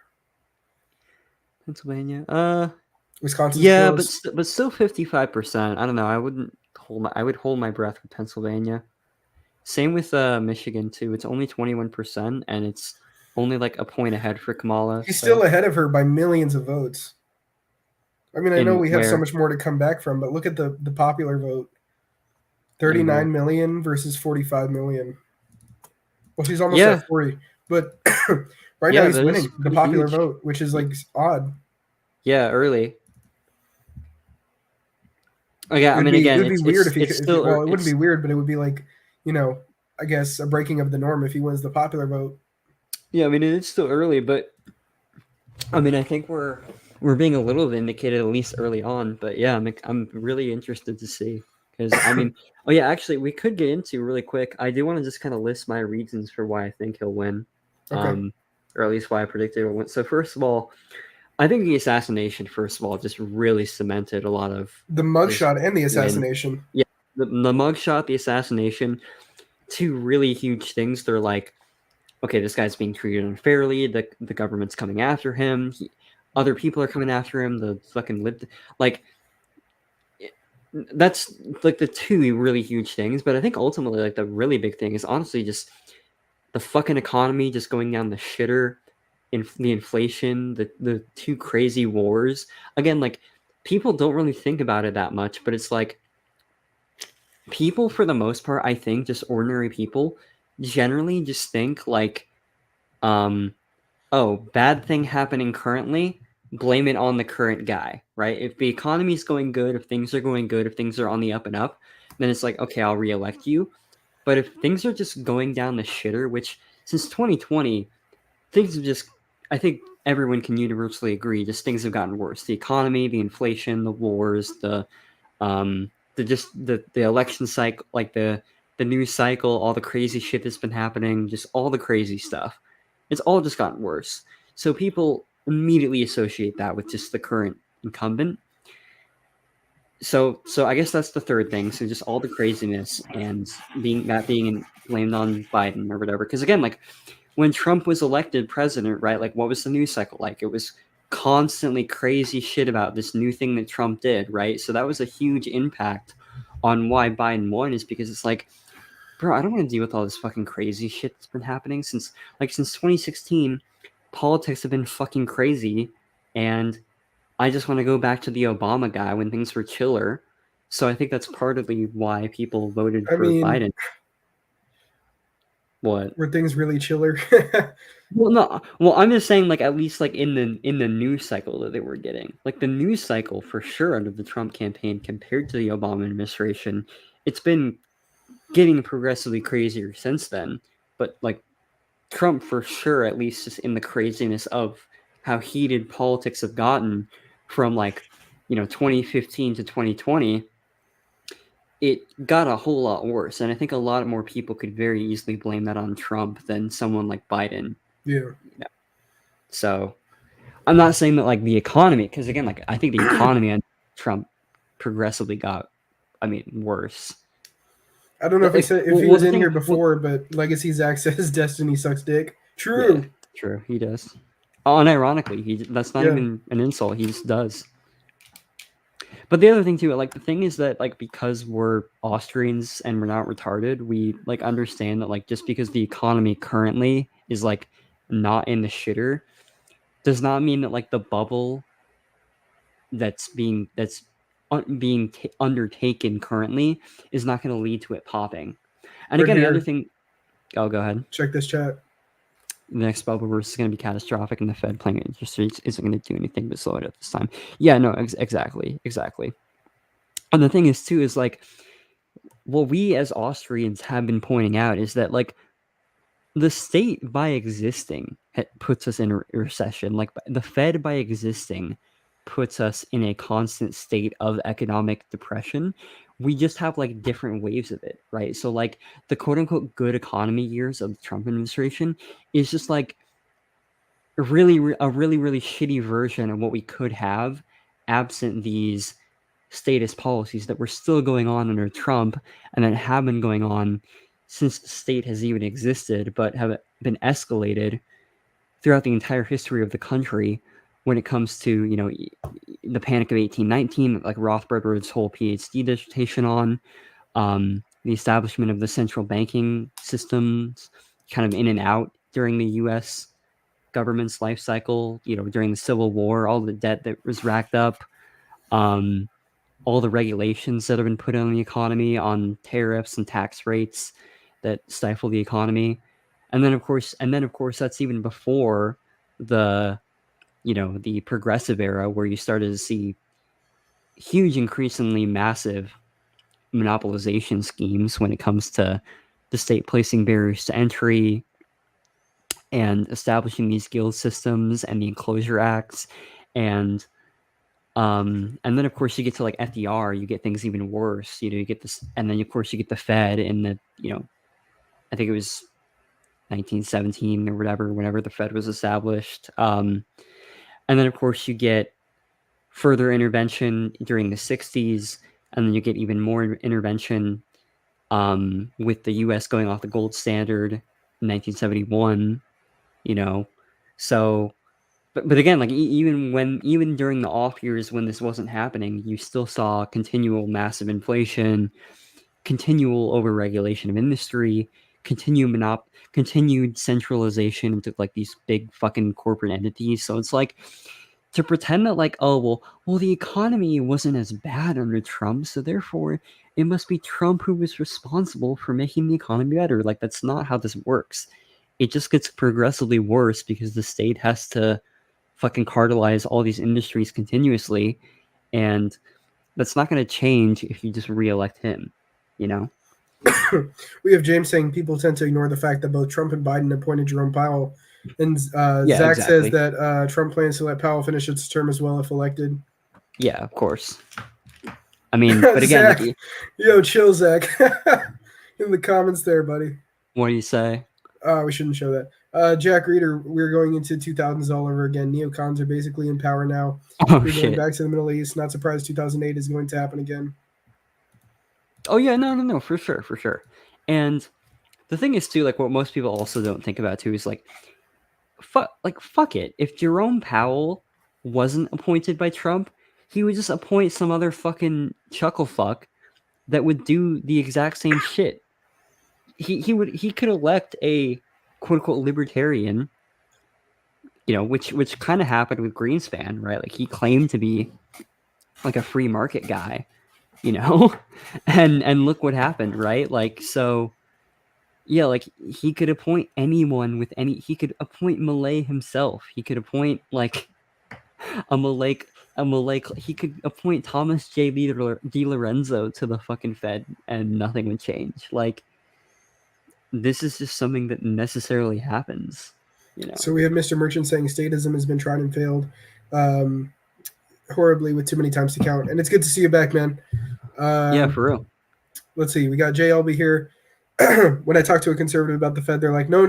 Pennsylvania. Wisconsin's close. But still 55%. I don't know. I would hold my breath with Pennsylvania. Same with Michigan too. It's only 21%, and it's only like a point ahead for Kamala. He's still ahead of her by millions of votes. I mean, I know we have so where? much more to come back from, but look at the popular vote. 39 million versus 45 million. Well, she's almost at 40. But right now he's winning the popular vote, which is like odd. Yeah, early. Okay, I mean, again, it would be weird if he could. Well, it wouldn't be weird, but it would be like, I guess a breaking of the norm if he wins the popular vote. Yeah, I mean, it's still early, but I mean, I think we're being a little vindicated at least early on. But yeah, I'm really interested to see because I mean, actually, we could get into really quick. I do want to just kind of list my reasons for why I think he'll win, Okay. or at least why I predicted he'll win. So first of all, I think the assassination, just really cemented a lot of the mugshot and the assassination. Yeah, the mugshot, the assassination, two really huge things. They're like, okay, this guy's being treated unfairly. The government's coming after him. Other people are coming after him. The fucking that's like the two really huge things. But I think ultimately, like the really big thing is honestly just the fucking economy just going down the shitter. The inflation, the two crazy wars. Again, like people don't really think about it that much, but it's like people for the most part, I think just ordinary people generally just think like, oh, bad thing happening currently, blame it on the current guy, right? If the economy is going good, if things are going good, if things are on the up and up, then it's like, okay, I'll reelect you. But if things are just going down the shitter, which since 2020, things have just, I think everyone can universally agree, just things have gotten worse. The economy, the inflation, the wars, the election cycle, like the news cycle, all the crazy shit that's been happening, just all the crazy stuff. It's all just gotten worse. So people immediately associate that with just the current incumbent. So I guess that's the third thing. So just all the craziness and being blamed on Biden or whatever. Because again, like when Trump was elected president, right? Like what was the news cycle like? It was constantly crazy shit about this new thing that Trump did, right? So that was a huge impact on why Biden won, is because it's like, bro, I don't want to deal with all this fucking crazy shit that's been happening since 2016. Politics have been fucking crazy, and I just want to go back to the Obama guy when things were chiller. So I think that's partly why people voted for Biden. What? Were things really chiller? Well, no. Well, I'm just saying, like, at least like in the news cycle that they were getting, like the news cycle for sure under the Trump campaign compared to the Obama administration, it's been getting progressively crazier since then. But like Trump for sure, at least just in the craziness of how heated politics have gotten from 2015 to 2020, it got a whole lot worse. And I think a lot more people could very easily blame that on Trump than someone like Biden. Yeah. So I'm not saying that like the economy, because again, like I think the economy and Trump progressively got, worse. I don't know if he was in here before, but Legacy Zach says Destiny sucks dick. True. Yeah, true. He does. Unironically, that's not even an insult. He just does. But the other thing too, like the thing is that like because we're Austrians and we're not retarded, we like understand that like just because the economy currently is like not in the shitter does not mean that like the bubble that's being undertaken currently is not going to lead to it popping. And again, the other thing, go ahead. Check this chat. The next bubble burst is going to be catastrophic, and the Fed playing interest rates isn't going to do anything but slow it at this time. Yeah, no, exactly. And the thing is too is like what we as Austrians have been pointing out is that like the state by existing puts us in a recession. Like the Fed, by existing, puts us in a constant state of economic depression. We just have like different waves of it, right? So like the quote unquote good economy years of the Trump administration is just like a really shitty version of what we could have absent these status policies that were still going on under Trump and that have been going on since the state has even existed, but have been escalated throughout the entire history of the country when it comes to, you know, the Panic of 1819, like Rothbard wrote his whole PhD dissertation on, the establishment of the central banking systems kind of in and out during the U.S. government's life cycle, you know, during the Civil War, all the debt that was racked up, all the regulations that have been put on the economy, on tariffs and tax rates that stifle the economy. And then of course, that's even before the, you know, the progressive era where you started to see huge, increasingly massive monopolization schemes when it comes to the state placing barriers to entry and establishing these guild systems and the Enclosure Acts. And then of course you get to like FDR, you get things even worse. You know, you get this, and then of course you get the Fed in the, you know, I think it was 1917 or whatever, whenever the Fed was established. And then of course you get further intervention during the 60s, and then you get even more intervention with the US going off the gold standard in 1971, you know. So but again, like even during the off years when this wasn't happening, you still saw continual massive inflation, continual overregulation of industry, continued centralization into like these big fucking corporate entities. So it's like to pretend that like, oh well the economy wasn't as bad under Trump, so therefore it must be Trump who was responsible for making the economy better. Like that's not how this works. It just gets progressively worse because the state has to fucking cartelize all these industries continuously, and that's not going to change if you just re-elect him, you know. We have James saying people tend to ignore the fact that both Trump and Biden appointed Jerome Powell, and Zach says that Trump plans to let Powell finish its term as well if elected. Yeah, of course. I mean, but again, Zach, yo, chill, Zach. In the comments there, buddy. What do you say? We shouldn't show that. Jack Reader, we're going into 2000s all over again. Neocons are basically in power now. Oh, we're shit. going back to the Middle East. Not surprised 2008 is going to happen again. Oh yeah, no, for sure. And the thing is too, like what most people also don't think about too is like, fuck it. If Jerome Powell wasn't appointed by Trump, he would just appoint some other fucking chuckle fuck that would do the exact same shit. He could elect a quote unquote libertarian, you know, which kind of happened with Greenspan, right? Like he claimed to be like a free market guy, you know, and look what happened, right? Like, so yeah, like he could appoint anyone with any, he could appoint Malay himself. He could appoint like a Malay, he could appoint Thomas J. DiLorenzo to the fucking Fed and nothing would change. Like, this is just something that necessarily happens, you know. So we have Mr. Merchant saying statism has been tried and failed horribly with too many times to count. And it's good to see you back, man. Yeah, for real. Let's see. We got JLB here. When I talk to a conservative about the Fed, they're like, no.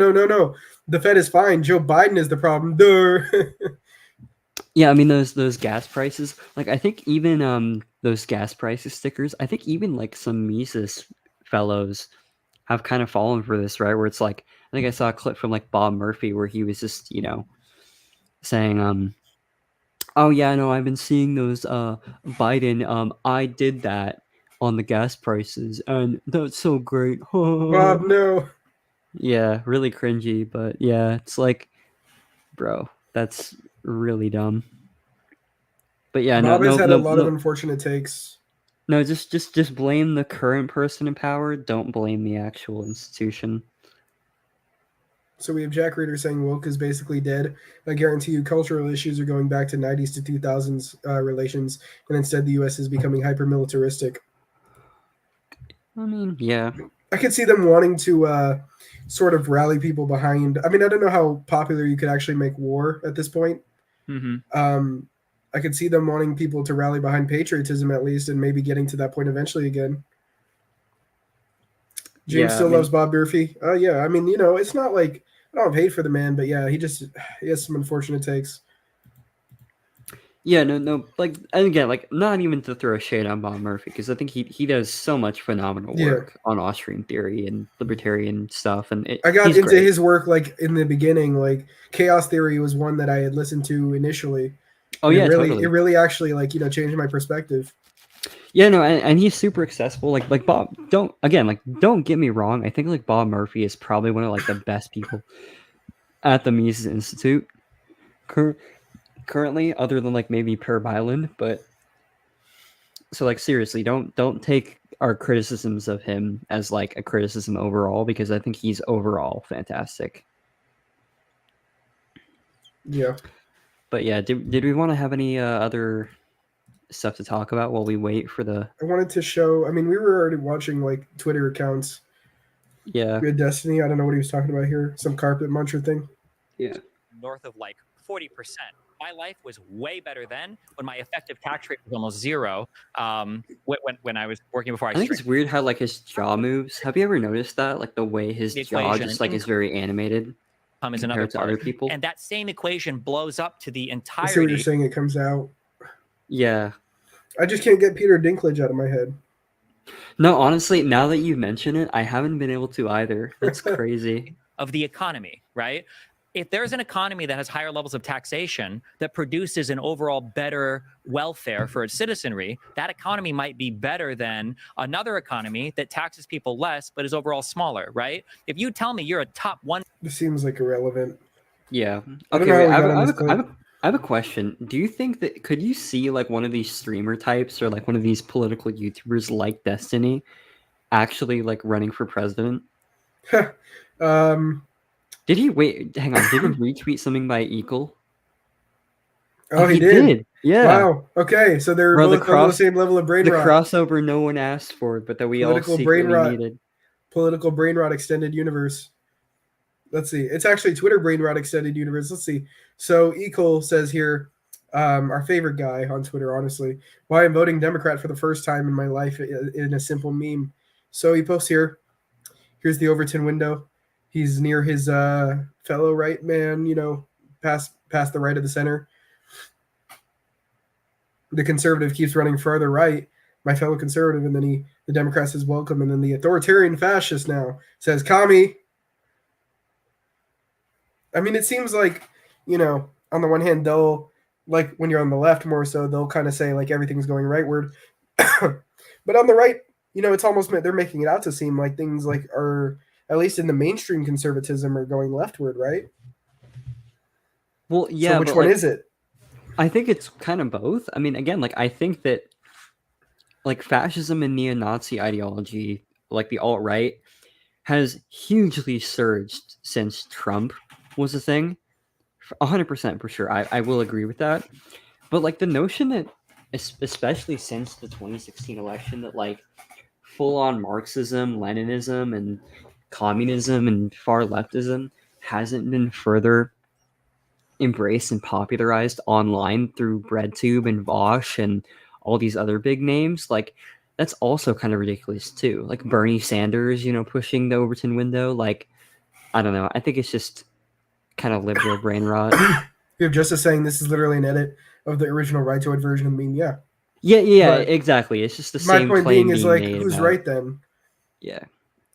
The Fed is fine. Joe Biden is the problem. Yeah, I mean, those gas prices, like I think even those gas prices stickers, I think even like some Mises fellows have kind of fallen for this, right? Where it's like, I think I saw a clip from like Bob Murphy where he was just, you know, saying, oh yeah, no, I've been seeing those Biden, I did that on the gas prices and that's so great. Bob, no. Yeah, really cringy, but yeah, it's like, bro, that's really dumb. But yeah, Bob has had a lot of unfortunate takes. No, just blame the current person in power. Don't blame the actual institution. So we have Jack Reader saying woke is basically dead. I guarantee you cultural issues are going back to 90s to 2000s relations, and instead the U.S. is becoming hyper-militaristic. I mean, yeah. I could see them wanting to sort of rally people behind. I mean, I don't know how popular you could actually make war at this point. I could see them wanting people to rally behind patriotism at least, and maybe getting to that point eventually again. James still loves Bob Murphy. Oh yeah, I mean, it's not like I don't have hate for the man, but yeah, he has some unfortunate takes. Yeah, no, like, and again, like, not even to throw shade on Bob Murphy, because I think he does so much phenomenal work on Austrian theory and libertarian stuff, and I got into his work like in the beginning. Like chaos theory was one that I had listened to initially. Oh yeah, it really actually changed my perspective. Yeah, no, and he's super accessible. Like Bob, don't get me wrong. I think like Bob Murphy is probably one of like the best people at the Mises Institute currently, other than like maybe Per Byland. But so like seriously, don't take our criticisms of him as like a criticism overall, because I think he's overall fantastic. Yeah. But yeah, did we want to have any other stuff to talk about while we wait for the... I wanted to show, I mean, we were already watching like Twitter accounts. Yeah. We had Destiny. I don't know what he was talking about here. Some carpet muncher thing. Yeah. North of like 40%. My life was way better then when my effective tax rate was almost zero. When I was working before I think it's weird how like his jaw moves. Have you ever noticed that? Like the way his jaw just like is very animated is another to other people. And that same equation blows up to the entirety. I see what you're saying. It comes out. Yeah. I just can't get Peter Dinklage out of my head. No, honestly, now that you mention it, I haven't been able to either. That's crazy. Of the economy, right? If there's an economy that has higher levels of taxation that produces an overall better welfare for its citizenry, that economy might be better than another economy that taxes people less but is overall smaller, right? If you tell me you're a top one... This seems like irrelevant. Yeah. Okay, I have a question. Do you think that, could you see like one of these streamer types or like one of these political YouTubers like Destiny actually like running for president? Did he hang on, did he retweet something by Eagle? Oh, he did. Yeah. Wow. Okay, so they're both on the same level of brain rot. The crossover no one asked for, but that we all secretly needed. Political brain rot extended universe. Let's see. It's actually Twitter brain rot extended universe. Let's see. So Eagle says here, our favorite guy on Twitter, honestly, why I'm voting Democrat for the first time in my life in a simple meme. So he posts here. Here's the Overton window. He's near his fellow right man, past the right of the center. The conservative keeps running further right, my fellow conservative, and then the Democrat says welcome, and then the authoritarian fascist now says commie. I mean, it seems like, on the one hand, they'll, like when you're on the left more so, they'll kind of say like everything's going rightward. But on the right, it's almost, they're making it out to seem like things like are, at least in the mainstream conservatism, are going leftward, right? Well, yeah. So which one is it? I think it's kind of both. I mean, again, like I think that like fascism and neo-Nazi ideology, like the alt-right, has hugely surged since Trump was a thing. 100% for sure. I will agree with that. But like the notion that, especially since the 2016 election, that like full-on Marxism, Leninism, and communism and far leftism hasn't been further embraced and popularized online through BreadTube and Vosh and all these other big names, like that's also kind of ridiculous too. Like Bernie Sanders, pushing the Overton window. Like, I don't know. I think it's just kind of liberal brain rot. You have Justice saying this is literally an edit of the original Right-to-It version of the meme. Yeah. Yeah, exactly. It's just the same. My point being is like, who's right then? Yeah.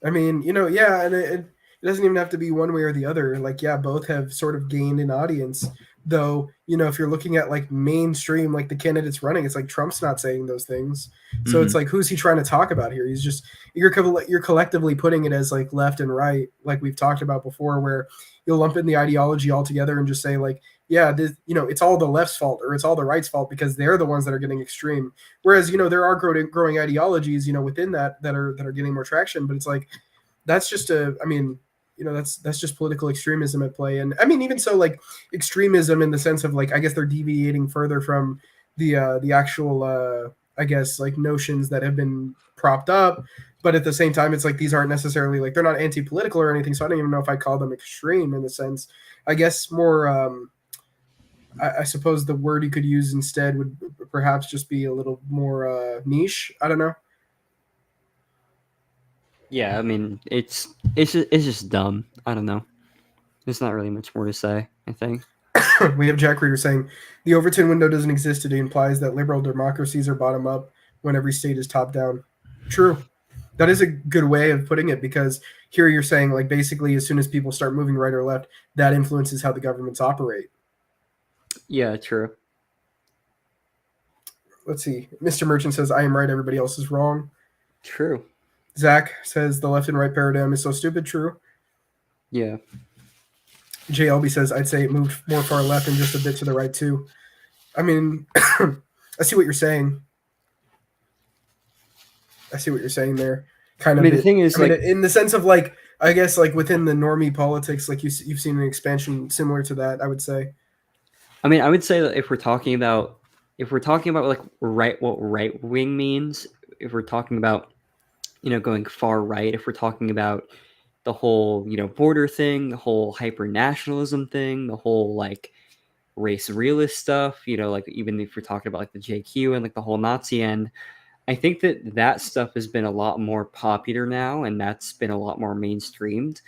I mean, yeah, and it doesn't even have to be one way or the other. Like, yeah, both have sort of gained an audience. Though, if you're looking at like mainstream, like the candidates running, it's like Trump's not saying those things. So it's like, who's he trying to talk about here? He's just, you're collectively putting it as like left and right, like we've talked about before, where you'll lump in the ideology all together and just say like, yeah, this, it's all the left's fault or it's all the right's fault because they're the ones that are getting extreme. Whereas, there are growing ideologies, within that are getting more traction. But it's like, that's just that's just political extremism at play. And I mean, even so, like extremism in the sense of like, I guess they're deviating further from the actual, I guess, like notions that have been propped up. but at the same time, it's like these aren't necessarily like they're not anti-political or anything. So I don't even know if I call them extreme in the sense. I guess more. I suppose the word you could use instead would perhaps just be a little more niche. I don't know. Yeah, I mean, it's just dumb. I don't know. There's not really much more to say, I think. We have Jack Reader saying the Overton window doesn't exist. It implies that liberal democracies are bottom up when every state is top down. True. That is a good way of putting it, because here you're saying like basically as soon as people start moving right or left, that influences how the governments operate. Yeah, true. Let's see. Mr. Merchant says, I am right, everybody else is wrong. True. Zach says the left and right paradigm is so stupid. True. Yeah. JLB says, I'd say it moved more far left and just a bit to the right too. I mean, I see what you're saying. I see what you're saying there. Kind of. I mean, the thing is, like, in the sense of like, I guess like within the normie politics, like you've seen an expansion similar to that, I would say. I mean, I would say that if we're talking about like what right wing means, if we're talking about, going far right, if we're talking about the whole, border thing, the whole hyper nationalism thing, the whole like race realist stuff, like even if we're talking about like the JQ and like the whole Nazi end, I think that stuff has been a lot more popular now, and that's been a lot more mainstreamed,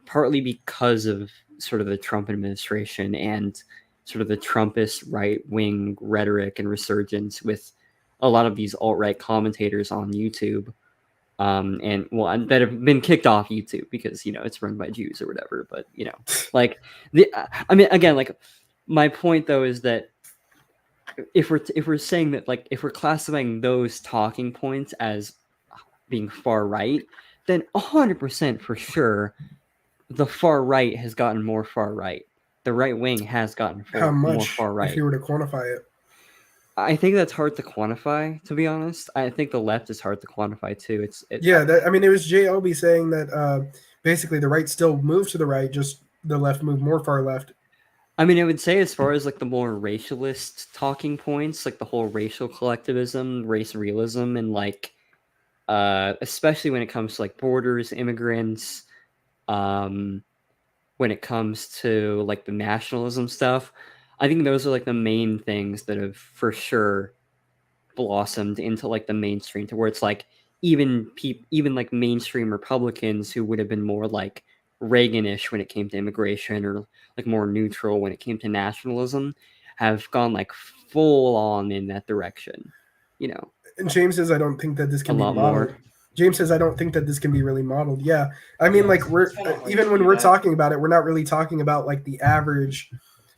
partly because of sort of the Trump administration and sort of the Trumpist right-wing rhetoric and resurgence with a lot of these alt-right commentators on YouTube, and that have been kicked off YouTube because it's run by Jews or whatever. But like I mean, again, like my point though is that if we're saying that, like, if we're classifying those talking points as being far right, then 100% for sure the far right has gotten more far right. The right wing has gotten more far right. If you were to quantify it? I think that's hard to quantify, to be honest. I think the left is hard to quantify too. I mean, it was JLB saying that basically the right still moved to the right, just the left moved more far left. I mean, I would say as far as like the more racialist talking points, like the whole racial collectivism, race realism, and like especially when it comes to like borders, immigrants, when it comes to like the nationalism stuff, I think those are like the main things that have for sure blossomed into like the mainstream, to where it's like even like mainstream Republicans who would have been more like Reaganish when it came to immigration, or like more neutral when it came to nationalism, have gone like full on in that direction, And James says, I don't think that this can be modeled. James says, I don't think that this can be really modeled. Yeah. I mean, like we're even when we're talking about it, we're not really talking about like the average,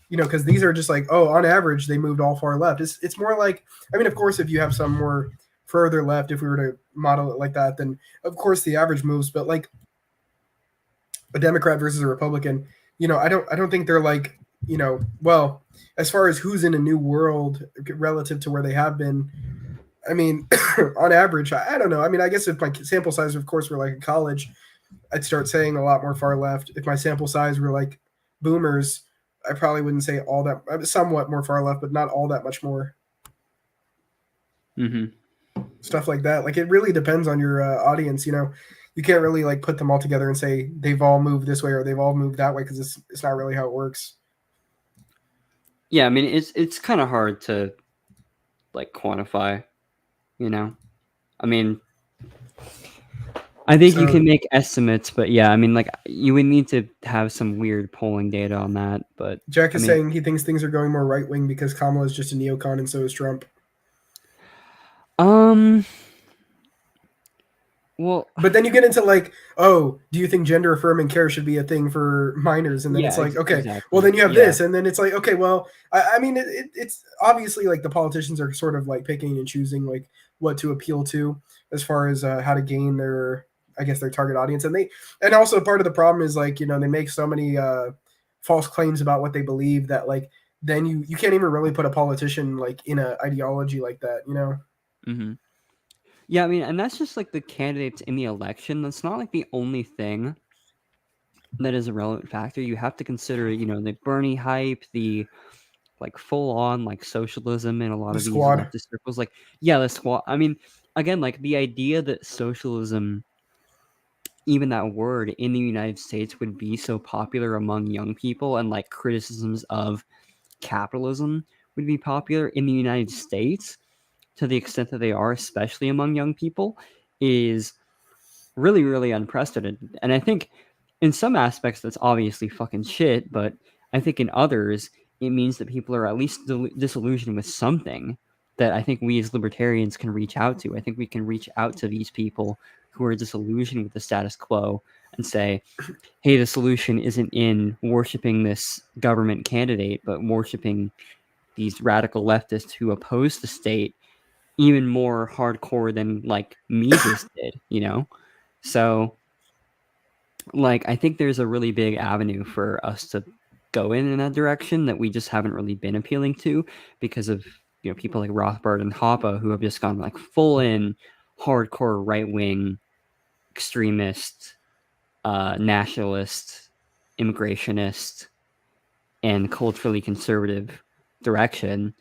because these are just like, oh, on average, they moved all far left. It's more like, I mean, of course, if you have some more further left, if we were to model it like that, then of course the average moves. But like a Democrat versus a Republican, I don't think they're like, well, as far as who's in a new world relative to where they have been, I mean, on average, I don't know. I mean, I guess if my sample size, of course, were like in college, I'd start saying a lot more far left. If my sample size were like boomers, I probably wouldn't say all that, somewhat more far left, but not all that much more. Mm-hmm. Stuff like that. Like it really depends on your audience. You can't really like put them all together and say they've all moved this way or they've all moved that way, because it's not really how it works. Yeah, I mean, it's kind of hard to like quantify. I mean, I think you can make estimates, but yeah, I mean, like you would need to have some weird polling data on that. But Jack is saying he thinks things are going more right wing because Kamala is just a neocon and so is Trump. Well, but then you get into like, oh, do you think gender affirming care should be a thing for minors? And then it's like, okay, exactly. Well then you have this, and then it's like, okay, well, I mean, it's obviously like the politicians are sort of like picking and choosing like what to appeal to as far as how to gain their target audience, and also part of the problem is like, they make so many false claims about what they believe that like then you can't even really put a politician like in an ideology like that, Mm-hmm. Yeah, I mean, and that's just like the candidates in the election. That's not like the only thing that is a relevant factor. You have to consider, the Bernie hype, the like full on like socialism in a lot of these leftist circles. Like, yeah, the squad. I mean, again, like the idea that socialism, even that word in the United States, would be so popular among young people, and like criticisms of capitalism would be popular in the United States to the extent that they are, especially among young people, is really, really unprecedented. And I think in some aspects that's obviously fucking shit, but I think in others it means that people are at least disillusioned with something that I think we as libertarians can reach out to. I think we can reach out to these people who are disillusioned with the status quo and say, hey, the solution isn't in worshiping this government candidate, but worshiping these radical leftists who oppose the state even more hardcore than like Mises did, you know? So like I think there's a really big avenue for us to go in that direction that we just haven't really been appealing to because of, you know, people like Rothbard and Hoppe who have just gone like full in hardcore right-wing extremist, nationalist, immigrationist, and culturally conservative direction.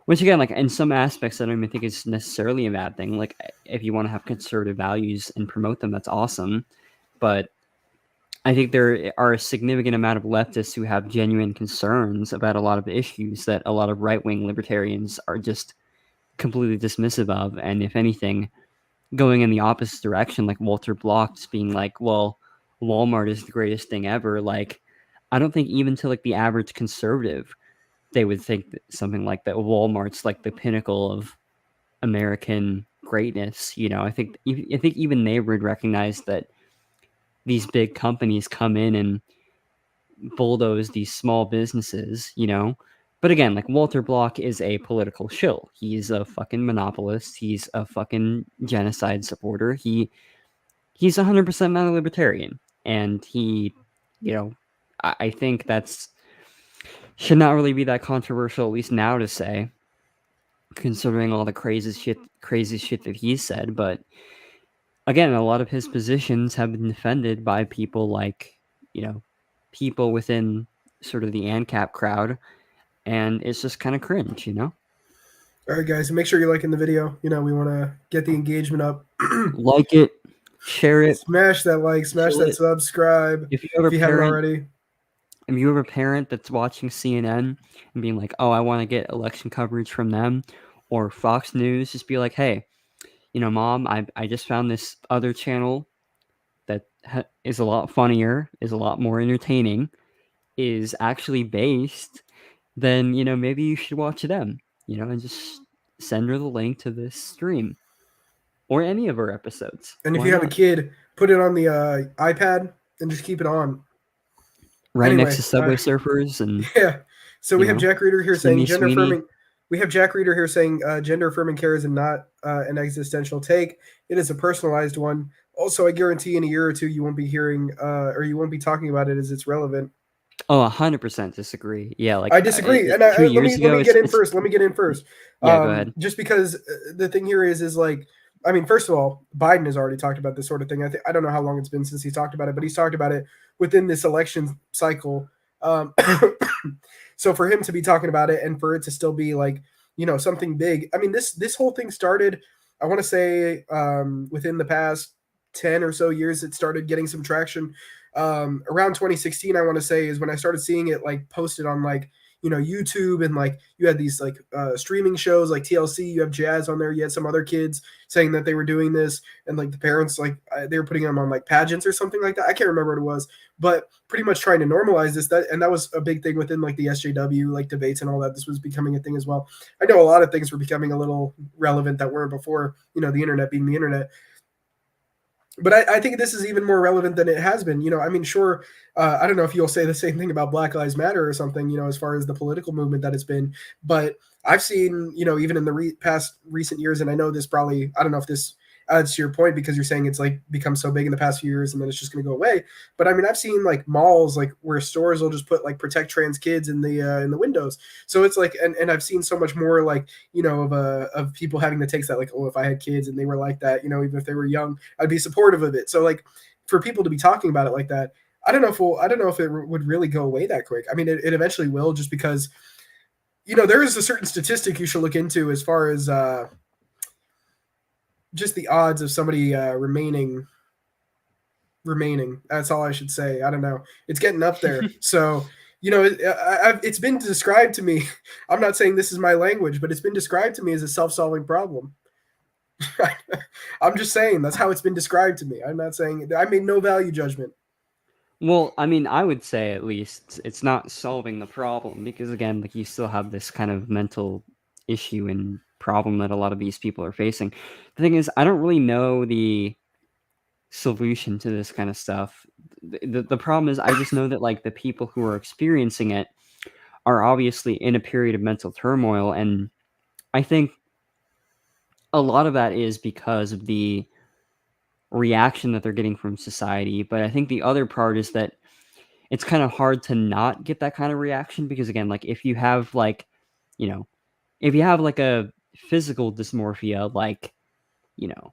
Which again, like in some aspects, I don't even think it's necessarily a bad thing. Like if you want to have conservative values and promote them, that's awesome. But I think there are a significant amount of leftists who have genuine concerns about a lot of issues that a lot of right-wing libertarians are just completely dismissive of. And if anything, going in the opposite direction, like Walter Block just being like, well, Walmart is the greatest thing ever. Like, I don't think even to like the average conservative, they would think that something like that. Walmart's like the pinnacle of American greatness. You know, I think even they would recognize that these big companies come in and bulldoze these small businesses, you know. But again, like Walter Block is a political shill. He's a fucking monopolist. He's a fucking genocide supporter. He's 100% not a libertarian. And he, you know, I think that's should not really be that controversial, at least now to say, considering all the crazy shit that he said. But again, a lot of his positions have been defended by people like, you know, people within sort of the ANCAP crowd, and it's just kind of cringe, you know? All right, guys, make sure you're liking the video. You know, we want to get the engagement up. Like it, share it. Smash that like, smash that subscribe if you haven't already. If you have a parent that's watching CNN and being like, oh, I want to get election coverage from them, or Fox News, just be like, hey, you know, Mom, I just found this other channel that is a lot funnier, is a lot more entertaining, is actually based, then, you know, maybe you should watch them, you know, and just send her the link to this stream or any of our episodes. And if you have a kid, put it on the iPad and just keep it on. Right next to Subway Surfers. And yeah. So we have Jack Reader here saying gender Sweeney. affirming. We have Jack Reader here saying gender affirming care is not an existential take. It is a personalized one. Also, I guarantee in a year or two you won't be hearing or you won't be talking about it as it's relevant. Oh, 100% disagree. Yeah, like I disagree. And let me get in first. Let me get in first. Yeah, go ahead. Just because the thing here is like, I mean, first of all, Biden has already talked about this sort of thing. I don't know how long it's been since he's talked about it, but he's talked about it within this election cycle. So for him to be talking about it and for it to still be like, you know, something big. I mean, this whole thing started, I want to say within the past 10 or so years, it started getting some traction. Around 2016, I want to say, is when I started seeing it like posted on like, you know, YouTube, and like you had these like streaming shows like TLC, you have Jazz on there, you had some other kids saying that they were doing this, and like the parents, like they were putting them on like pageants or something like that. I can't remember what it was, but pretty much trying to normalize this. And that was a big thing within like the SJW like debates and all that. This was becoming a thing as well. I know a lot of things were becoming a little relevant that weren't before, you know, the internet being the internet. But I think this is even more relevant than it has been. You know, I mean, sure, I don't know if you'll say the same thing about Black Lives Matter or something, you know, as far as the political movement that it's been. But I've seen, you know, even in the past recent years, and I know this probably, I don't know if this adds to your point because you're saying it's like become so big in the past few years and then it's just going to go away. But I mean, I've seen like malls, like where stores will just put like protect trans kids in the windows. So it's like, and I've seen so much more like, you know, of people having the takes that like, oh, if I had kids and they were like that, you know, even if they were young, I'd be supportive of it. So like for people to be talking about it like that, I don't know if it would really go away that quick. I mean, it eventually will, just because, you know, there is a certain statistic you should look into as far as just the odds of somebody remaining. That's all I should say. I don't know. It's getting up there. So, it's been described to me. I'm not saying this is my language, but it's been described to me as a self-solving problem. I'm just saying that's how it's been described to me. I'm not saying I made no value judgment. Well, I mean, I would say at least it's not solving the problem because, again, like you still have this kind of mental issue and problem that a lot of these people are facing. The thing is, I don't really know the solution to this kind of stuff. The problem is, I just know that like the people who are experiencing it are obviously in a period of mental turmoil, and I think a lot of that is because of the reaction that they're getting from society. But I think the other part is that it's kind of hard to not get that kind of reaction because, again, like if you have like, if you have like a physical dysmorphia, like, you're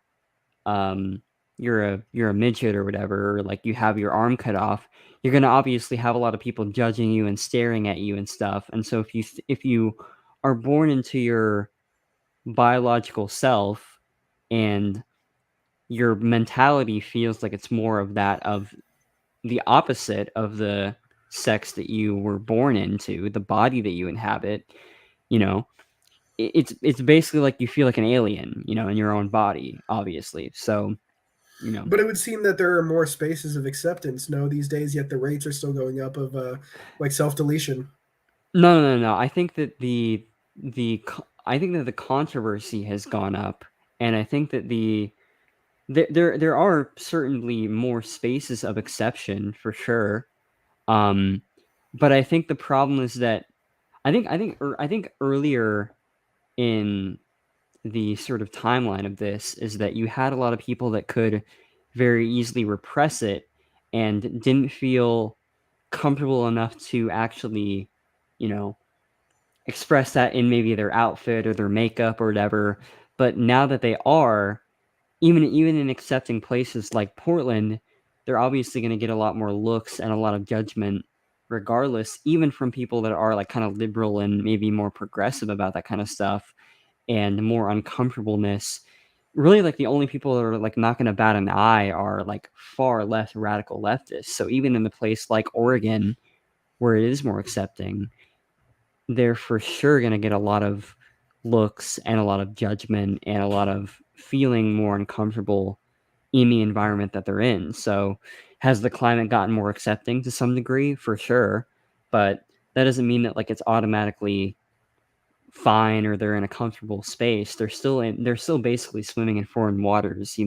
a midget or whatever, or like you have your arm cut off, you're going to obviously have a lot of people judging you and staring at you and stuff. And so if you are born into your biological self and your mentality feels like it's more of that of the opposite of the sex that you were born into, the body that you inhabit, it's basically like you feel like an alien, in your own body, obviously. So, But it would seem that there are more spaces of acceptance, these days, yet the rates are still going up of like self-deletion. No. I think that the controversy has gone up, and I think that there are certainly more spaces of exception for sure. But I think the problem is that I think earlier in the sort of timeline of this is that you had a lot of people that could very easily repress it and didn't feel comfortable enough to actually, express that in maybe their outfit or their makeup or whatever. But now that they are, even in accepting places like Portland, they're obviously going to get a lot more looks and a lot of judgment regardless, even from people that are like kind of liberal and maybe more progressive about that kind of stuff and more uncomfortableness. Really, like the only people that are like not going to bat an eye are like far less radical leftists. So even in a place like Oregon, where it is more accepting, they're for sure going to get a lot of looks and a lot of judgment and a lot of feeling more uncomfortable in the environment that they're in. So has the climate gotten more accepting to some degree? For sure. But that doesn't mean that like it's automatically fine or they're in a comfortable space. They're still basically swimming in foreign waters,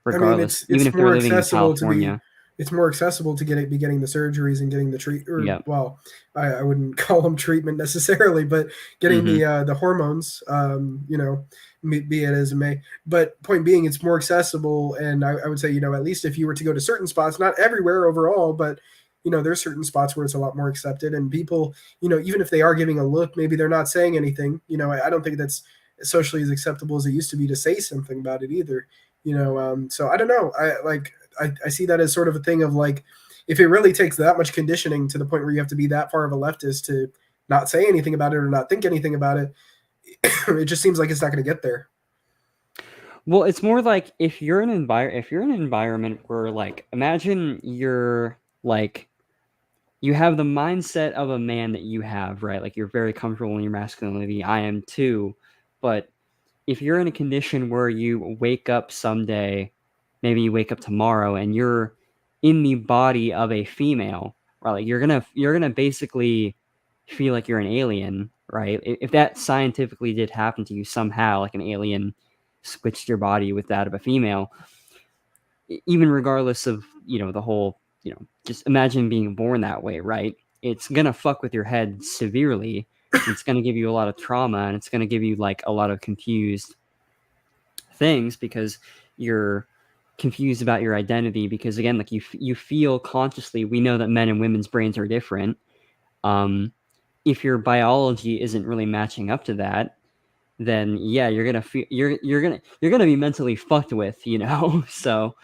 regardless, even if they're living in California. It's more accessible to be getting the surgeries and getting the treatment. Well, I wouldn't call them treatment necessarily, but getting the hormones, be it as it may. But point being, it's more accessible, and I would say, at least if you were to go to certain spots, not everywhere overall, but there's certain spots where it's a lot more accepted, and people, even if they are giving a look, maybe they're not saying anything. I don't think that's socially as acceptable as it used to be to say something about it either. So I don't know. I see that as sort of a thing of like, if it really takes that much conditioning to the point where you have to be that far of a leftist to not say anything about it or not think anything about it, it just seems like it's not going to get there. Well, it's more like if you're in an environment where, like, imagine you're like, you have the mindset of a man that you have, right? Like you're very comfortable in your masculinity. I am too. But if you're in a condition where you wake up someday, maybe you wake up tomorrow and you're in the body of a female, right? Like you're gonna basically feel like you're an alien, right? If that scientifically did happen to you somehow, like an alien switched your body with that of a female, even regardless of, the whole, just imagine being born that way, right? It's gonna fuck with your head severely. It's gonna give you a lot of trauma, and it's gonna give you like a lot of confused things because you're confused about your identity. Because again, like you feel consciously, we know that men and women's brains are different. If your biology isn't really matching up to that, then yeah, you're gonna be mentally fucked with, So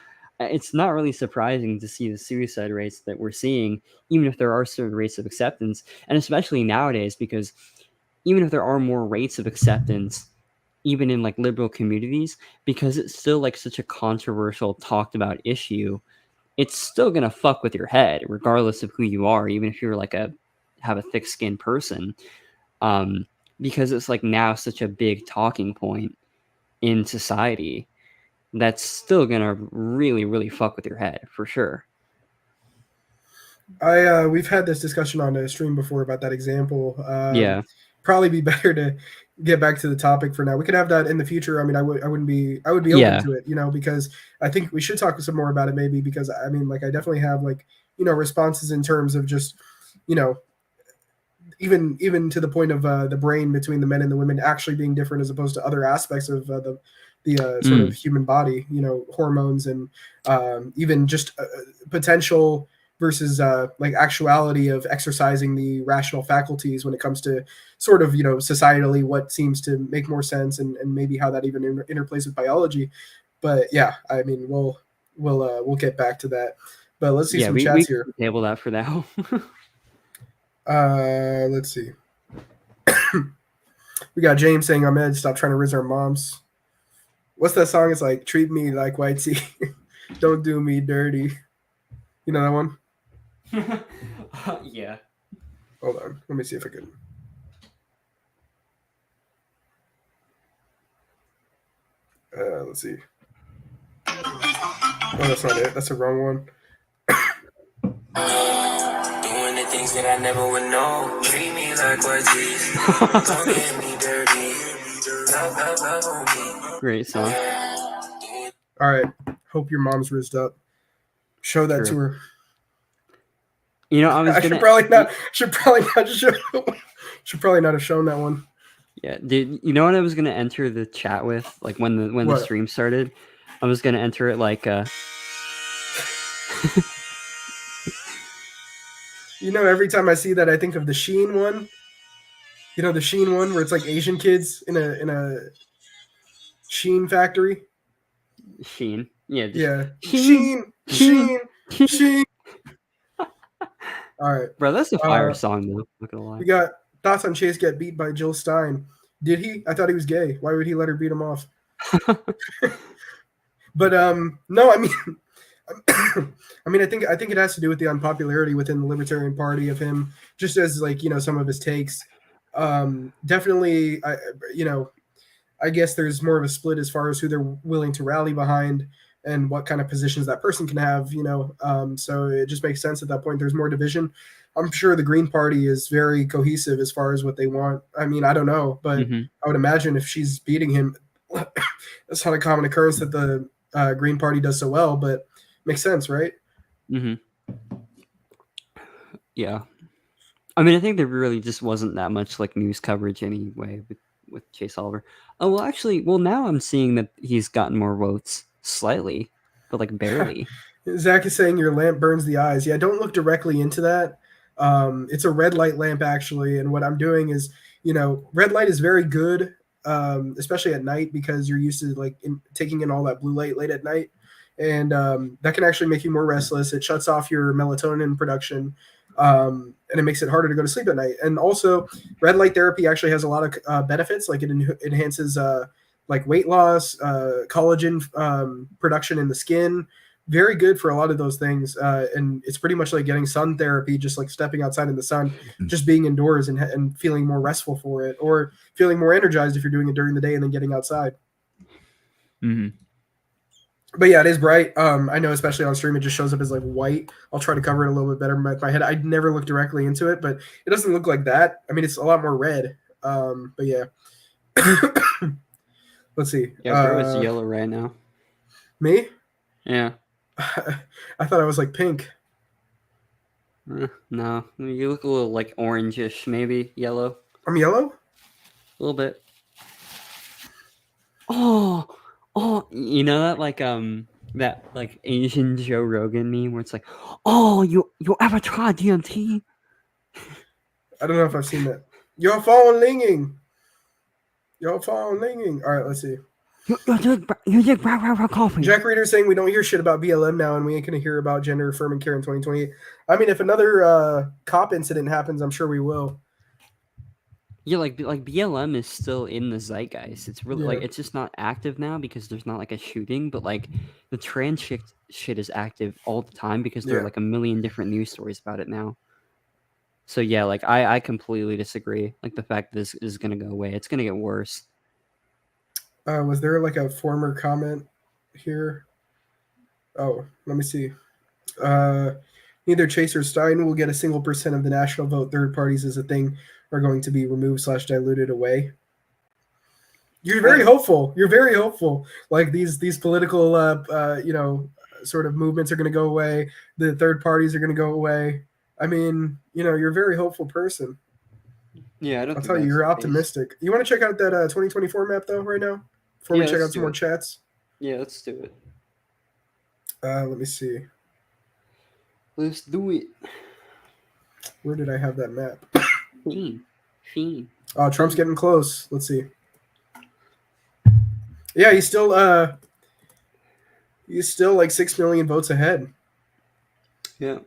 it's not really surprising to see the suicide rates that we're seeing, even if there are certain rates of acceptance, and especially nowadays, because even if there are more rates of acceptance, even in like liberal communities, because it's still like such a controversial, talked about issue. It's still gonna fuck with your head, regardless of who you are, even if you're like have a thick-skinned person, because it's like now such a big talking point in society. That's still gonna really, really fuck with your head for sure. We've had this discussion on the stream before about that example. Yeah. Probably be better to get back to the topic for now. We could have that in the future. I mean, I would be open to it, because I think we should talk some more about it maybe, because I mean, like, I definitely have like, responses in terms of just, even to the point of the brain between the men and the women actually being different as opposed to other aspects of the sort of human body, hormones and even just potential versus like actuality of exercising the rational faculties when it comes to sort of, societally what seems to make more sense and maybe how that even interplays with biology. But yeah, I mean, we'll get back to that. But let's see some chats here. Table that for now. Let's see. We got James saying, Ahmed, stop trying to riz our moms. What's that song? It's like, treat me like white tea. Don't do me dirty. You know that one? Yeah. Hold on. Let me see if I can. Let's see. Oh, that's not it. That's the wrong one. Doing the things that I never would know. Treat me like white teeth. Don't get me dirty. Love on me. Great song. All right. Hope your mom's rizzed up. Show that to her. I should probably not have shown that one. Yeah, dude. You know what I was gonna enter the chat with, like when the stream started, I was gonna enter it like every time I see that, I think of the Sheen one. The Sheen one where it's like Asian kids in a Sheen factory. Sheen, yeah, yeah. Sheen. All right, bro, that's a fire song though. Not gonna lie. We got thoughts on Chase get beat by Jill Stein. Did he? I thought he was gay. Why would he let her beat him off? But no, I mean, I think it has to do with the unpopularity within the Libertarian Party of him, just as like some of his takes. Definitely, I guess there's more of a split as far as who they're willing to rally behind and what kind of positions that person can have. So it just makes sense at that point. There's more division. I'm sure the Green Party is very cohesive as far as what they want. I mean, I don't know, but I would imagine if she's beating him, that's not a common occurrence that the Green Party does so well, but makes sense, right? Yeah. I mean, I think there really just wasn't that much like news coverage anyway with Chase Oliver. Oh, well, actually, now I'm seeing that he's gotten more votes slightly, but like barely. Zach is saying your lamp burns the eyes. Yeah, don't look directly into that. It's a red light lamp actually, and what I'm doing is, red light is very good, especially at night because you're used to like taking in all that blue light late at night, and that can actually make you more restless. It shuts off your melatonin production, and it makes it harder to go to sleep at night. And also, red light therapy actually has a lot of benefits, like it enhances like weight loss, collagen production in the skin. Very good for a lot of those things, and it's pretty much like getting sun therapy, just like stepping outside in the sun, just being indoors and feeling more restful for it, or feeling more energized if you're doing it during the day and then getting outside. But yeah, it is bright. I know, especially on stream, it just shows up as like white. I'll try to cover it a little bit better with my head. I never look directly into it, but it doesn't look like that. I mean, it's a lot more red. But yeah. Let's see. Yeah, bro, it's yellow right now. Me? Yeah. I thought I was like pink. No, you look a little like orangish, maybe yellow. I'm yellow? A little bit. Oh, you know that like Asian Joe Rogan meme where it's like, oh, you ever try DMT? I don't know if I've seen that. Your phone linging. Your phone linging. All right, let's see. You drink coffee. Jack Reader saying we don't hear shit about BLM now, and we ain't gonna hear about gender affirming care in 2028. I mean, if another cop incident happens, I'm sure we will. Yeah, like BLM is still in the zeitgeist. It's really like Yeah. it's just not active now because there's not like a shooting, but like the trans shit is active all the time because there are Yeah. like a million different news stories about it now. So yeah, like I completely disagree. Like the fact this is gonna go away, it's gonna get worse. Was there like a former comment here? Oh, let me see. Neither Chase or Stein will get a single % of the national vote. Third parties as a thing are going to be removed / diluted away. You're very hopeful. You're very hopeful. Like these political, sort of movements are going to go away. The third parties are going to go away. I mean, you're a very hopeful person. Yeah, I don't. I'll think tell you, that's you're the case. optimistic. You want to check out that 2024 map though, right now, before we Yeah, check let's out some do more it. chats. Yeah, let's do it. Let me see. Let's do it. Where did I have that map? Fiend. Oh, Trump's getting close. Let's see. Yeah, he's still like 6 million votes ahead. Yeah.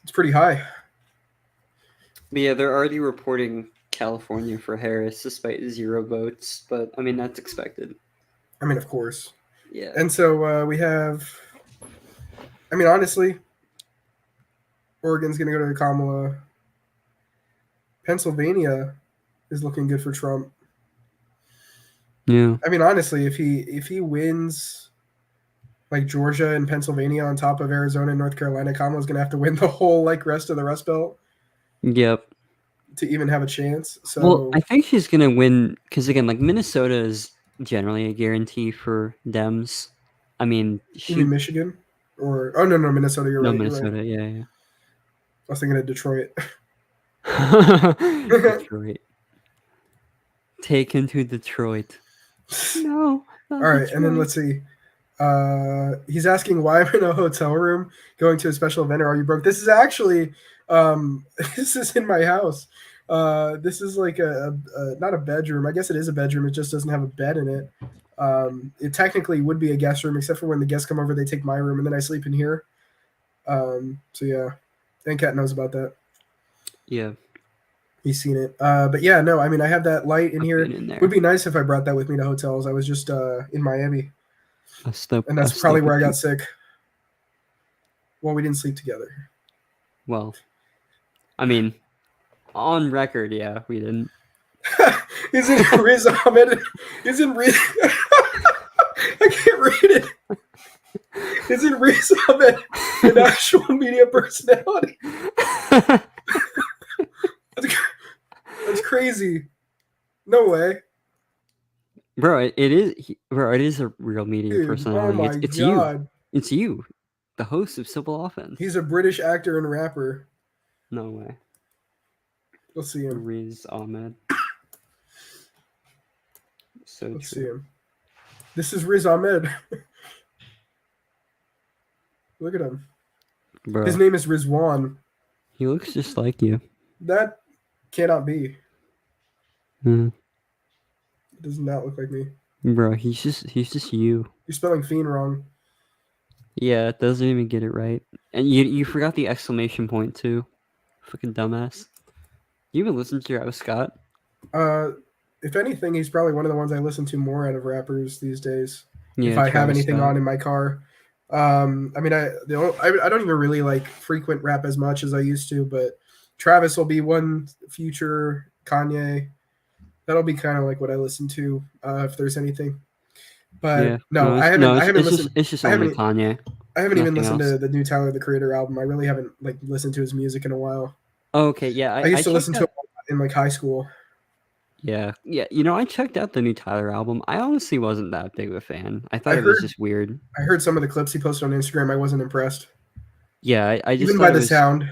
It's pretty high. But yeah, they're already reporting California for Harris despite 0 votes, but I mean that's expected. I mean, of course. Yeah. And so we have. I mean, honestly, Oregon's going to go to Kamala. Pennsylvania is looking good for Trump. Yeah. I mean, honestly, if he wins like Georgia and Pennsylvania on top of Arizona and North Carolina, Kamala's going to have to win the whole like rest of the Rust Belt. Yep. To even have a chance. So Well, I think she's gonna win because again, like Minnesota is generally a guarantee for Dems. I mean, you mean Michigan or no Minnesota? You're right. Minnesota. You're right. Yeah. I was thinking of Detroit. Detroit. Take him to Detroit. No. All right, and then let's see. He's asking why I'm in a hotel room going to a special event, or are you broke? This is actually this is in my house. This is like a not a bedroom. I guess it is a bedroom. It just doesn't have a bed in it. It technically would be a guest room, except for when the guests come over, they take my room and then I sleep in here. So yeah, and Kat knows about that. Yeah. He's seen it. But yeah, no, I mean, I have that light in here. It would be nice if I brought that with me to hotels. I was just in Miami. And that's probably where I got sick. Well, we didn't sleep together. Well, I mean, on record, yeah, we didn't. Isn't Riz Ahmed? Isn't Riz? I can't read it. Isn't Riz Ahmed an actual media personality? That's crazy. No way. Bro, it is. Bro, it is a real media Dude, personality. oh my it's God. you. It's you, the host of Civil Offense. He's a British actor and rapper. No way. Let's see him. Riz Ahmed. So Let's true. see him. This is Riz Ahmed. Look at him. Bro. His name is Rizwan. He looks just like you. That cannot be. Mm. It does not look like me. Bro, he's just you. You're spelling fiend wrong. Yeah, it doesn't even get it right. And you forgot the exclamation point too. Fucking dumbass. You even listen to Travis Scott? If anything, he's probably one of the ones I listen to more out of rappers these days. Yeah, if I have Travis anything Scott. on in my car. I mean, I don't even really like frequent rap as much as I used to, but Travis will be one, Future, Kanye. That'll be kind of like what I listen to if there's anything. But Yeah. no, I haven't it's listened. It's just I only haven't, Kanye. I haven't even Nothing listened else. to the new Tyler the Creator album. I really haven't like listened to his music in a while. Oh, okay, yeah. I used to checked listen to out- it a lot in like high school. Yeah. You know, I checked out the new Tyler album. I honestly wasn't that big of a fan. I thought I it was heard- just weird. I heard some of the clips he posted on Instagram. I wasn't impressed. Yeah, I just Even thought by it the was, sound.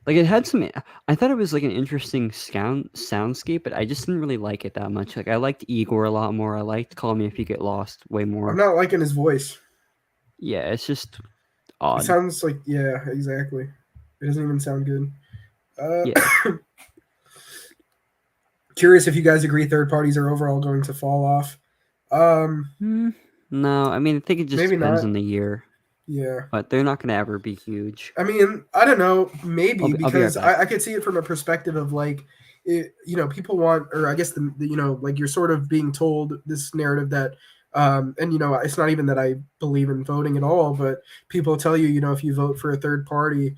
Like it had some. I thought it was like an interesting soundscape, but I just didn't really like it that much. Like I liked Igor a lot more. I liked Call Me If You Get Lost way more. I'm not liking his voice. Yeah, it's just It odd. sounds like exactly. It doesn't even sound good. Curious if you guys agree third parties are overall going to fall off. No, I mean I think it just Maybe depends not. on the year. Yeah. But they're not going to ever be huge. I mean, I don't know, maybe I'll be right because back. I could see it from a perspective of like people want, or I guess the like you're sort of being told this narrative that, and it's not even that I believe in voting at all, but people tell you, if you vote for a third party,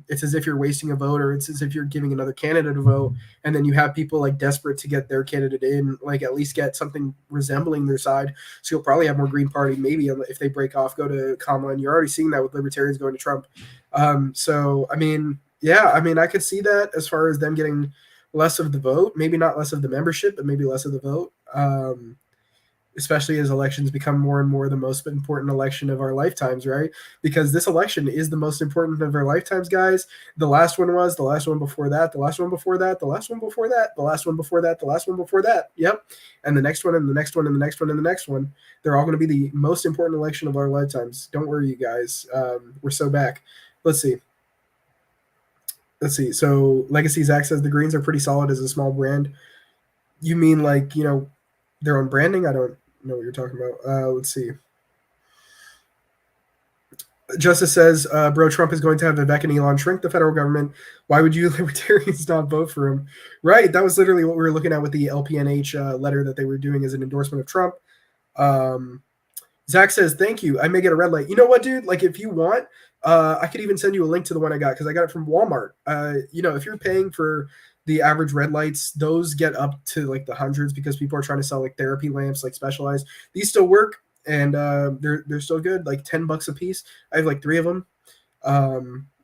it's as if you're wasting a vote, or it's as if you're giving another candidate a vote, and then you have people like desperate to get their candidate in, like at least get something resembling their side. So you'll probably have more Green Party, maybe if they break off, go to Kamala, and you're already seeing that with Libertarians going to Trump. So I mean, yeah, I mean, I could see that as far as them getting less of the vote, maybe not less of the membership, but maybe less of the vote. Especially as elections become more and more the most important election of our lifetimes, right? Because this election is the most important of our lifetimes, guys. The last one was, the last one before that, the last one before that, the last one before that, the last one before that, the last one before that. Yep. And the next one, and the next one, and the next one, and the next one. They're all going to be the most important election of our lifetimes. Don't worry, you guys. We're so back. Let's see. So Legacy Zach says the Greens are pretty solid as a small brand. You mean like, their own branding? I don't know what you're talking about. Let's see. Justice says, bro, Trump is going to have Vivek and Elon shrink the federal government. Why would you Libertarians not vote for him? Right. That was literally what we were looking at with the LPNH letter that they were doing as an endorsement of Trump. Zach says, thank you. I may get a red light. You know what, dude? Like, if you want, I could even send you a link to the one I got because I got it from Walmart. If you're paying for the average red lights, those get up to like the hundreds because people are trying to sell like therapy lamps, like Specialized. These still work, and they're still good, like $10 a piece. I have like 3 of them.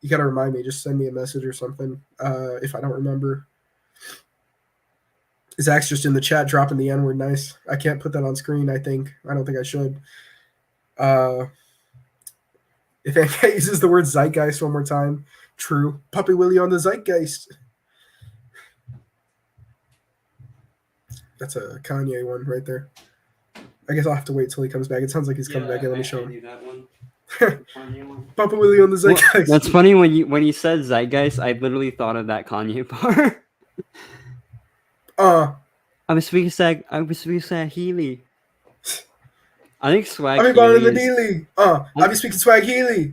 You got to remind me. Just send me a message or something if I don't remember. Zach's just in the chat dropping the N-word. Nice. I can't put that on screen, I think. I don't think I should. If Anka uses the word zeitgeist one more time, true. Puppy Willie on the zeitgeist. That's a Kanye one right there. I guess I'll have to wait till he comes back. It sounds like he's coming back. Let me show him. That one. Papa Willie on the zeitgeist. That's funny when you said zeitgeist. I literally thought of that Kanye part. I was speaking to Healy. I think Swag. I'm in the D-League. I be speaking Swag Healy.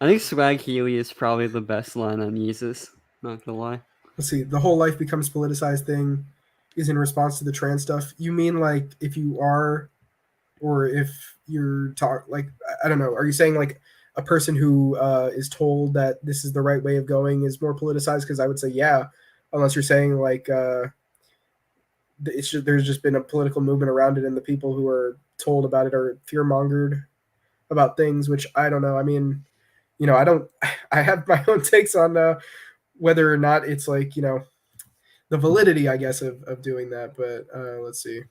I think Swag Healy is probably the best line on uses. Not gonna lie. Let's see. The whole life becomes politicized thing is in response to the trans stuff. You mean like if you are, or if you're like, I don't know. Are you saying like a person who is told that this is the right way of going is more politicized? Because I would say yeah, unless you're saying like there's just been a political movement around it, and the people who are told about it are fear-mongered about things, which I don't know. I mean, I have my own takes on whether or not it's like, the validity, I guess, of doing that. But let's see.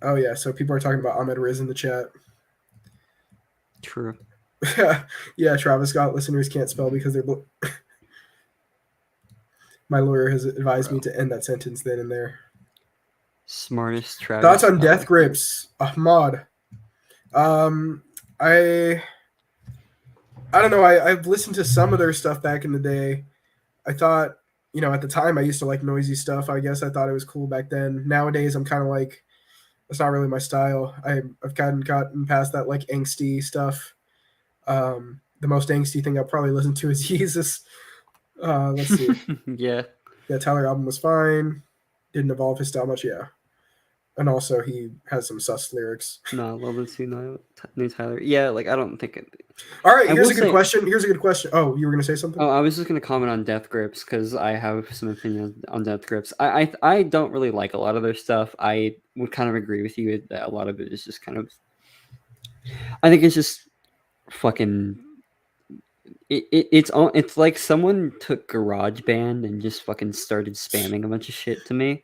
Oh, yeah. So people are talking about Ahmed Riz in the chat. True. Yeah, Travis Scott listeners can't spell because they're... My lawyer has advised me to end that sentence then and there. Smartest Travis. Thoughts on Death Grips, Ahmad. I don't know. I've listened to some of their stuff back in the day. I thought, at the time I used to like noisy stuff. I guess I thought it was cool back then. Nowadays I'm kind of like, that's not really my style. I've kind of gotten past that like angsty stuff. The most angsty thing I'll probably listen to is Jesus. Let's see. Yeah, Tyler album was fine. Didn't evolve his style much. Yeah. And also he has some sus lyrics. No, I love this new Tyler. Yeah, like I don't think it. All right, here's a good question. Oh, you were gonna say something? Oh, I was just gonna comment on Death Grips because I have some opinions on Death Grips. I don't really like a lot of their stuff. I would kind of agree with you that a lot of it is just kind of. I think it's just fucking. It's like someone took GarageBand and just fucking started spamming a bunch of shit to me,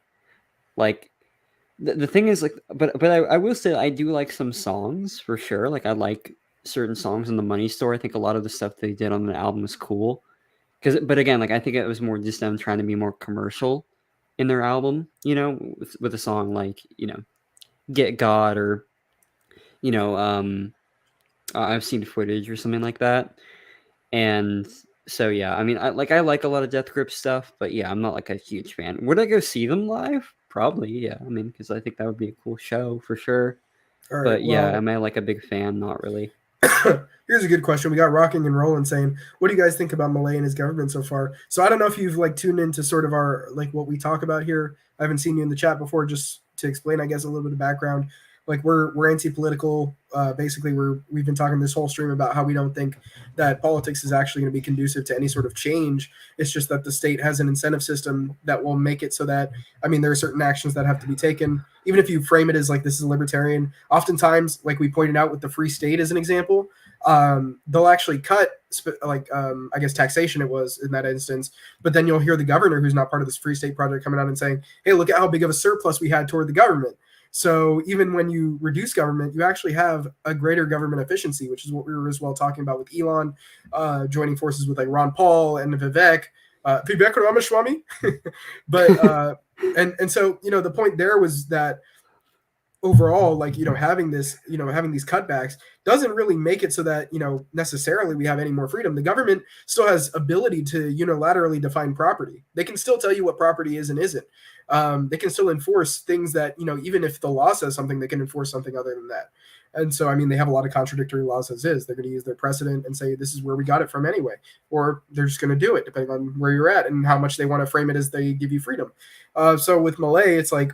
like. The thing is, like, but I will say I do like some songs for sure. Like I like certain songs in the Money Store. I think a lot of the stuff they did on the album was cool. But again, like I think it was more just them trying to be more commercial in their album. With a song like Get God or I've Seen Footage or something like that. And so yeah, I mean, I like a lot of Death Grip stuff, but yeah, I'm not like a huge fan. Would I go see them live? Probably, yeah. I mean, because I think that would be a cool show for sure. All right, but yeah, am I like a big fan? Not really. Here's a good question. We got Rocking and Rolling saying, what do you guys think about Milei and his government so far? So I don't know if you've like tuned into sort of our like what we talk about here. I haven't seen you in the chat before, just to explain, I guess, a little bit of background. Like we're anti-political. Basically, we've been talking this whole stream about how we don't think that politics is actually going to be conducive to any sort of change. It's just that the state has an incentive system that will make it so that, I mean, there are certain actions that have to be taken. Even if you frame it as like this is a libertarian, oftentimes, like we pointed out with the free state as an example, they'll actually cut I guess taxation it was in that instance, but then you'll hear the governor who's not part of this free state project coming out and saying, hey, look at how big of a surplus we had toward the government. So even when you reduce government, you actually have a greater government efficiency, which is what we were as well talking about with Elon joining forces with like Ron Paul and Vivek Ramaswamy. But and so, you know, the point there was that overall, like, you know, having these cutbacks doesn't really make it so that, you know, necessarily we have any more freedom. The government still has ability to unilaterally define property. They can still tell you what property is and isn't. They can still enforce things that, you know, even if the law says something, they can enforce something other than that. And so, I mean, they have a lot of contradictory laws as is. They're going to use their precedent and say, this is where we got it from anyway. Or they're just going to do it depending on where you're at and how much they want to frame it as they give you freedom. So with Milei, it's like,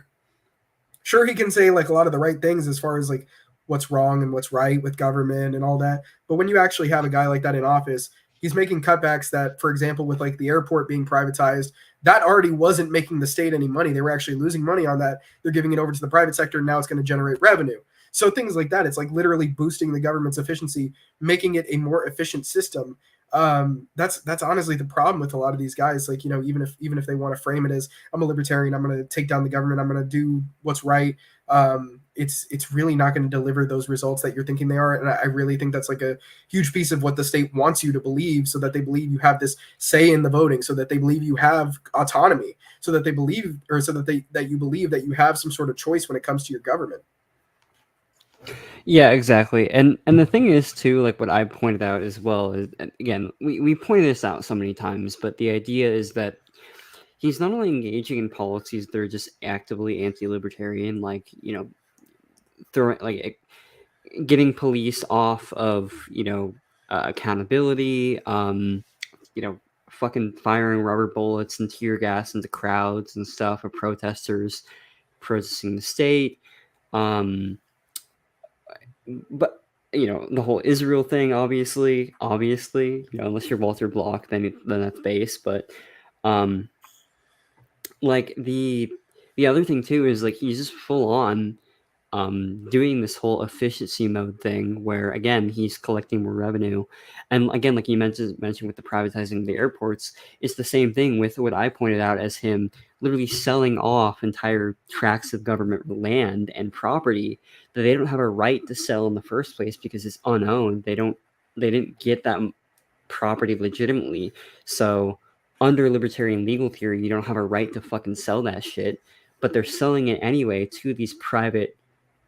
sure, he can say like a lot of the right things as far as like what's wrong and what's right with government and all that. But when you actually have a guy like that in office, he's making cutbacks that, for example, with like the airport being privatized, that already wasn't making the state any money. They were actually losing money on that. They're giving it over to the private sector, and now it's going to generate revenue. So things like that, it's like literally boosting the government's efficiency, making it a more efficient system. That's honestly the problem with a lot of these guys. Like, you know, even if they want to frame it as I'm a libertarian, I'm going to take down the government, I'm going to do what's right. It's really not going to deliver those results that you're thinking they are. And I really think that's like a huge piece of what the state wants you to believe, so that they believe you have this say in the voting, so that they believe you have autonomy, so that they believe, or so that you believe that you have some sort of choice when it comes to your government. Yeah, exactly. And the thing is too, like what I pointed out as well is, and again, we pointed this out so many times, but the idea is that he's not only engaging in policies that are just actively anti-libertarian, like, you know, throwing like getting police off of, you know, accountability, you know, fucking firing rubber bullets and tear gas into crowds and stuff of protesters protesting the state. But, you know, the whole Israel thing, obviously, you know, unless you're Walter Block, then that's base. But, like the other thing too is like he's just full on doing this whole efficiency mode thing where, again, he's collecting more revenue. And again, like you mentioned with the privatizing the airports, it's the same thing with what I pointed out as him literally selling off entire tracts of government land and property that they don't have a right to sell in the first place because it's unowned. They didn't get that property legitimately. So under libertarian legal theory, you don't have a right to fucking sell that shit, but they're selling it anyway to these private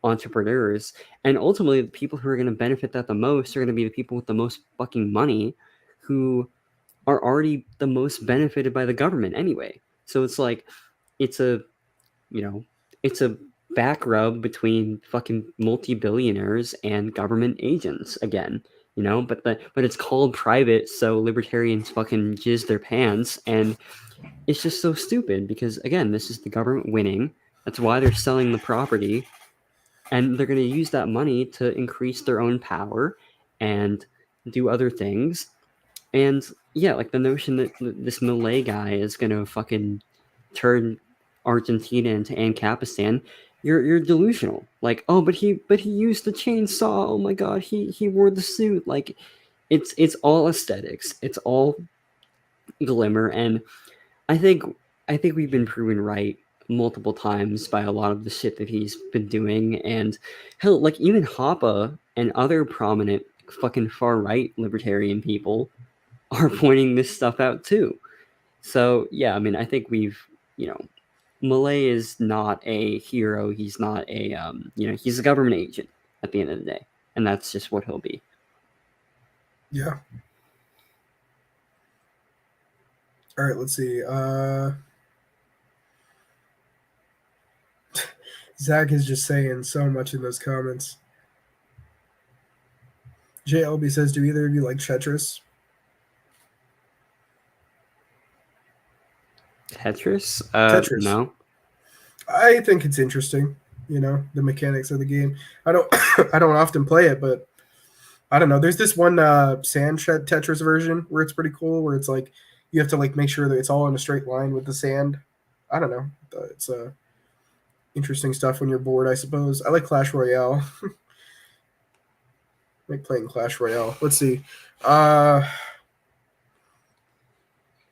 entrepreneurs. And ultimately, the people who are going to benefit that the most are going to be the people with the most fucking money, who are already the most benefited by the government anyway. So it's like, it's a back rub between fucking multi-billionaires and government agents again, you know, but it's called private, so libertarians fucking jizz their pants. And it's just so stupid because, again, this is the government winning. That's why they're selling the property. And they're going to use that money to increase their own power and do other things. And yeah, like the notion that this Milei guy is going to fucking turn Argentina into Ancapistan, you're delusional. Like, oh, but he used the chainsaw. Oh my god, he wore the suit. Like, it's all aesthetics. It's all glimmer. And I think we've been proven right multiple times by a lot of the shit that he's been doing. And hell, like even Hoppe and other prominent fucking far right libertarian people are pointing this stuff out too. So yeah, I mean, I think we've, you know, Milei is not a hero. He's not a you know, he's a government agent at the end of the day, and that's just what he'll be. Yeah. All right, let's see. Zach is just saying so much in those comments. JLB says, do either of you like Tetris? Tetris? Tetris. No. I think it's interesting, the mechanics of the game. I don't I don't often play it, but I don't know. There's this one sand Tetris version where it's pretty cool, where it's like you have to like make sure that it's all in a straight line with the sand. I don't know. It's interesting stuff when you're bored, I suppose. I like Clash Royale. I like playing Clash Royale. Let's see.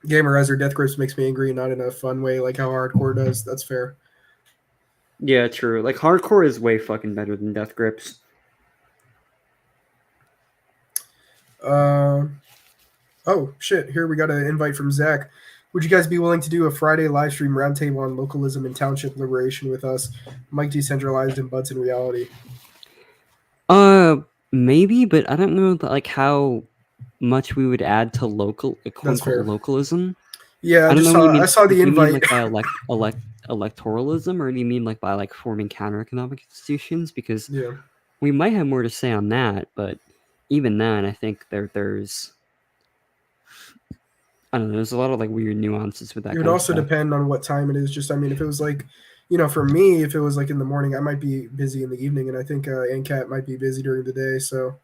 Gamerizer Death Grips makes me angry, not in a fun way like how hardcore does. That's fair. Yeah, true. Like hardcore is way fucking better than Death Grips. Oh shit! Here we got an invite from Zach. Would you guys be willing to do a Friday live stream roundtable on localism and township liberation with us, Mike Decentralized and Buds in Reality? Maybe, but I don't know like how much we would add to localism. Yeah, I don't know. I saw the invite. Do you mean like by electoralism, or do you mean like by like forming counter-economic institutions? Because we might have more to say on that, but even then, I think there's I don't know. There's a lot of like weird nuances with that. It would also depend on what time it is. Just, I mean, if it was like, for me, if it was like in the morning, I might be busy in the evening, and I think ANCAT might be busy during the day. So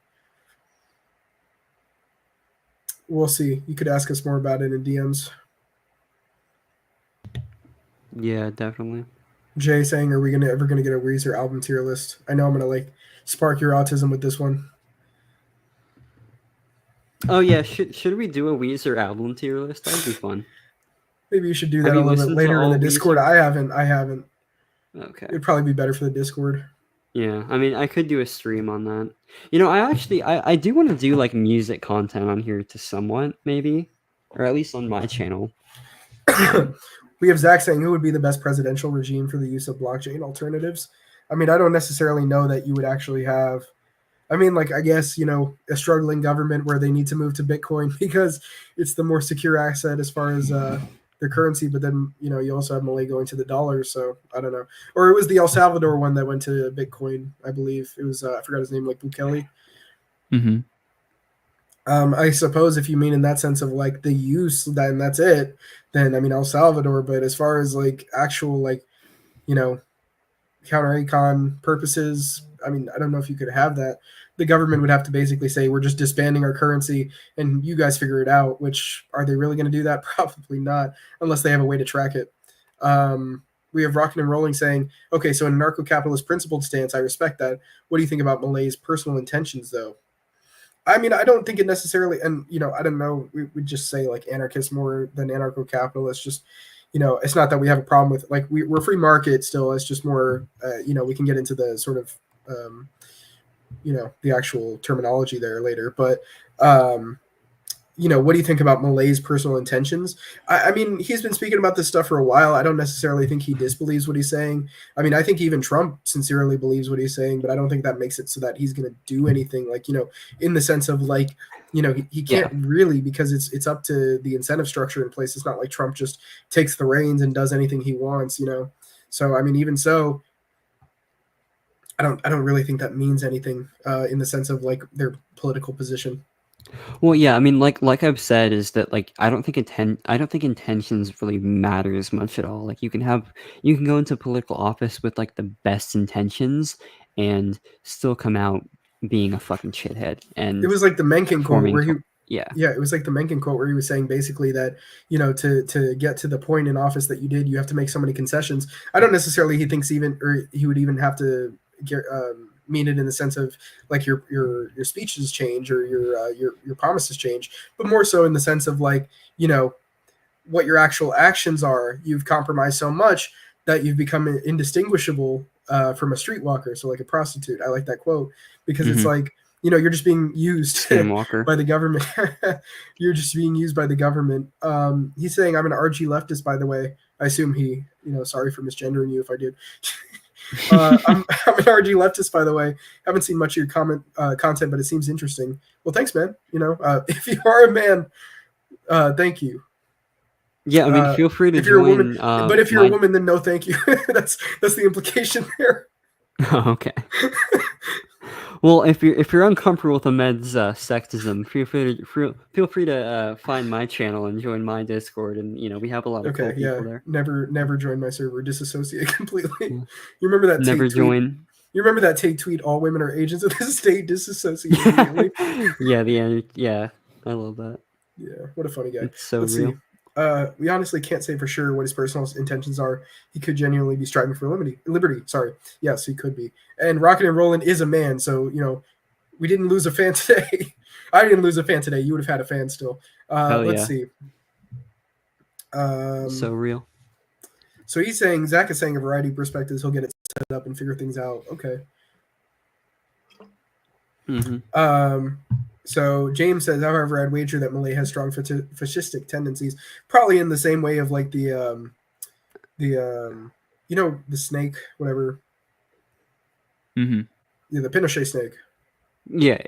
we'll see. You could ask us more about it in DMs. Yeah, definitely. Jay saying, are we ever gonna get a Weezer album tier list? I know I'm gonna like spark your autism with this one. Oh yeah, should we do a Weezer album tier list? That'd be fun. Maybe you should do that a little bit later in the Discord. I haven't. Okay. It'd probably be better for the Discord. Yeah, I mean, I could do a stream on that. I do want to do like music content on here to somewhat, maybe, or at least on my channel. We have Zach saying, who would be the best presidential regime for the use of blockchain alternatives? I mean, I don't necessarily know that you would actually have. I mean, like, I guess, a struggling government where they need to move to Bitcoin because it's the more secure asset as far as their currency. But then, you also have Malay going to the dollar. So I don't know. Or it was the El Salvador one that went to Bitcoin, I believe. It was, I forgot his name, like Bukele. Mm-hmm. I suppose if you mean in that sense of like the use, then that's it. Then, I mean, El Salvador. But as far as like actual, like, counter-econ purposes, I mean, I don't know if you could have that. The government would have to basically say, we're just disbanding our currency and you guys figure it out, which are they really going to do that? Probably not, unless they have a way to track it. We have Rockin' and Rolling saying, okay, so in anarcho-capitalist principled stance, I respect that. What do you think about Malay's personal intentions, though? I mean, I don't think it necessarily, and, I don't know, we just say like anarchists more than anarcho-capitalists, just, it's not that we have a problem with, like, we're free market still. It's just more, we can get into the sort of, the actual terminology there later. But, what do you think about Malay's personal intentions? I mean, he's been speaking about this stuff for a while. I don't necessarily think he disbelieves what he's saying. I mean, I think even Trump sincerely believes what he's saying, but I don't think that makes it so that he's going to do anything like, in the sense of like, he can't really, because it's up to the incentive structure in place. It's not like Trump just takes the reins and does anything he wants, So, I mean, even so, I don't really think that means anything in the sense of like their political position. Well, yeah, I mean, like I've said, is that like I don't think intentions really matter as much at all. Like you can go into political office with like the best intentions and still come out being a fucking shithead. And it was like the Mencken quote where he it was like the Mencken quote where he was saying basically that to get to the point in office that you have to make so many concessions. I don't necessarily he would even have to get mean it in the sense of like your speeches change or your promises change, but more so in the sense of like, what your actual actions are. You've compromised so much that you've become indistinguishable from a streetwalker. So like a prostitute. I like that quote because it's like, you're just being used by the government. You're just being used by the government. He's saying I'm an RG leftist, by the way. I assume he, sorry for misgendering you if I did. I'm an RG leftist, by the way. Haven't seen much of your content, but it seems interesting. Well, thanks, man. If you are a man, thank you. Yeah, I mean, feel free to if you're join. A woman, but if you're a woman, then no, thank you. That's the implication there. Oh, okay. Well, if you're uncomfortable with Ahmed's sexism, feel free to find my channel and join my Discord, and we have a lot of cool people there. Never join my server. Disassociate completely. You remember that? Never join. Tweet? You remember that take tweet? All women are agents of the state. Disassociate immediately. Yeah, I love that. Yeah, what a funny guy. It's so Let's real. see. We honestly can't say for sure what his personal intentions are. He could genuinely be striving for liberty. Sorry. Yes, he could be. And Rocket and Roland is a man, so we didn't lose a fan today. I didn't lose a fan today. You would have had a fan still. Let's see. So real. So Zach is saying a variety of perspectives. He'll get it set up and figure things out. Okay. Mm-hmm. So James says, however, I'd wager that Malay has strong fascistic tendencies, probably in the same way of like the snake, whatever. Mm-hmm. Yeah, the Pinochet snake. Yeah.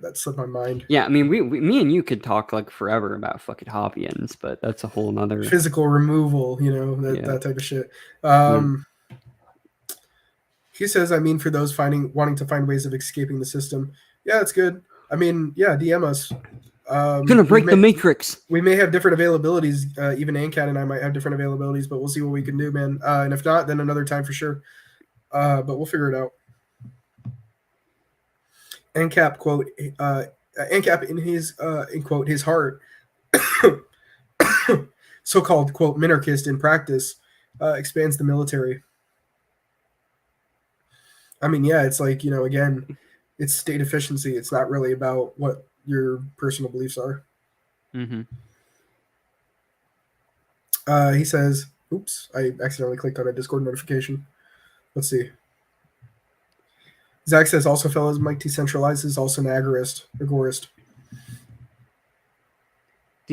That slipped my mind. Yeah, I mean, me and you could talk like forever about fucking Hoppians, but that's a whole nother physical removal, that type of shit. He says, I mean, for those wanting to find ways of escaping the system. Yeah, that's good. I mean, yeah, DM us. Gonna break the matrix. We may have different availabilities. Even ANCAT and I might have different availabilities, but we'll see what we can do, man. And if not, then another time for sure. But we'll figure it out. ANCAP quote, ANCAP in his in quote his heart, so-called quote minarchist in practice, expands the military. I mean, yeah, it's like again, it's state efficiency. It's not really about what your personal beliefs are. Mm-hmm. He says, "Oops, I accidentally clicked on a Discord notification." Let's see. Zach says, also, fellows, Mike decentralizes, also an agorist. Do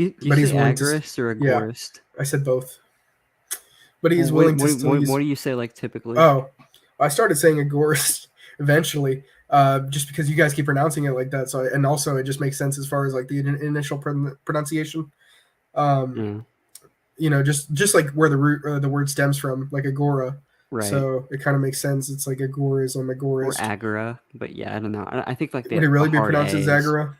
you say agorist or agorist? Yeah, I said both. But he's willing to still use... What do you say, like, typically? Oh, I started saying agorist eventually, just because you guys keep pronouncing it like that. So, and also it just makes sense as far as like the initial pronunciation. Just like where the word stems from, like agora. Right. So it kind of makes sense. It's like agorism, agorist. Or agora, but yeah, I don't know. I think like would it really be pronounced as agora?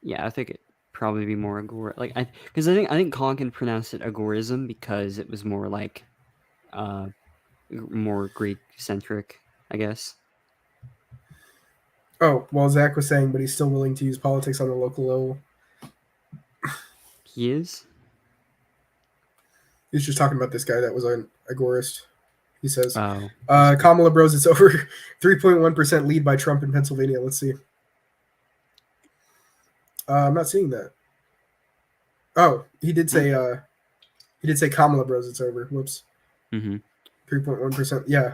Yeah, I think it probably be more agora. Like because I think Colin can pronounce it agorism because it was more like, more Greek centric, I guess. Oh well, Zach was saying, but he's still willing to use politics on the local level. He is. He's just talking about this guy that was an agorist. He says, Kamala Bros, it's over 3.1% lead by Trump in Pennsylvania. Let's see. I'm not seeing that. Oh, he did say Kamala Bros, it's over. Whoops. 3.1%. Yeah.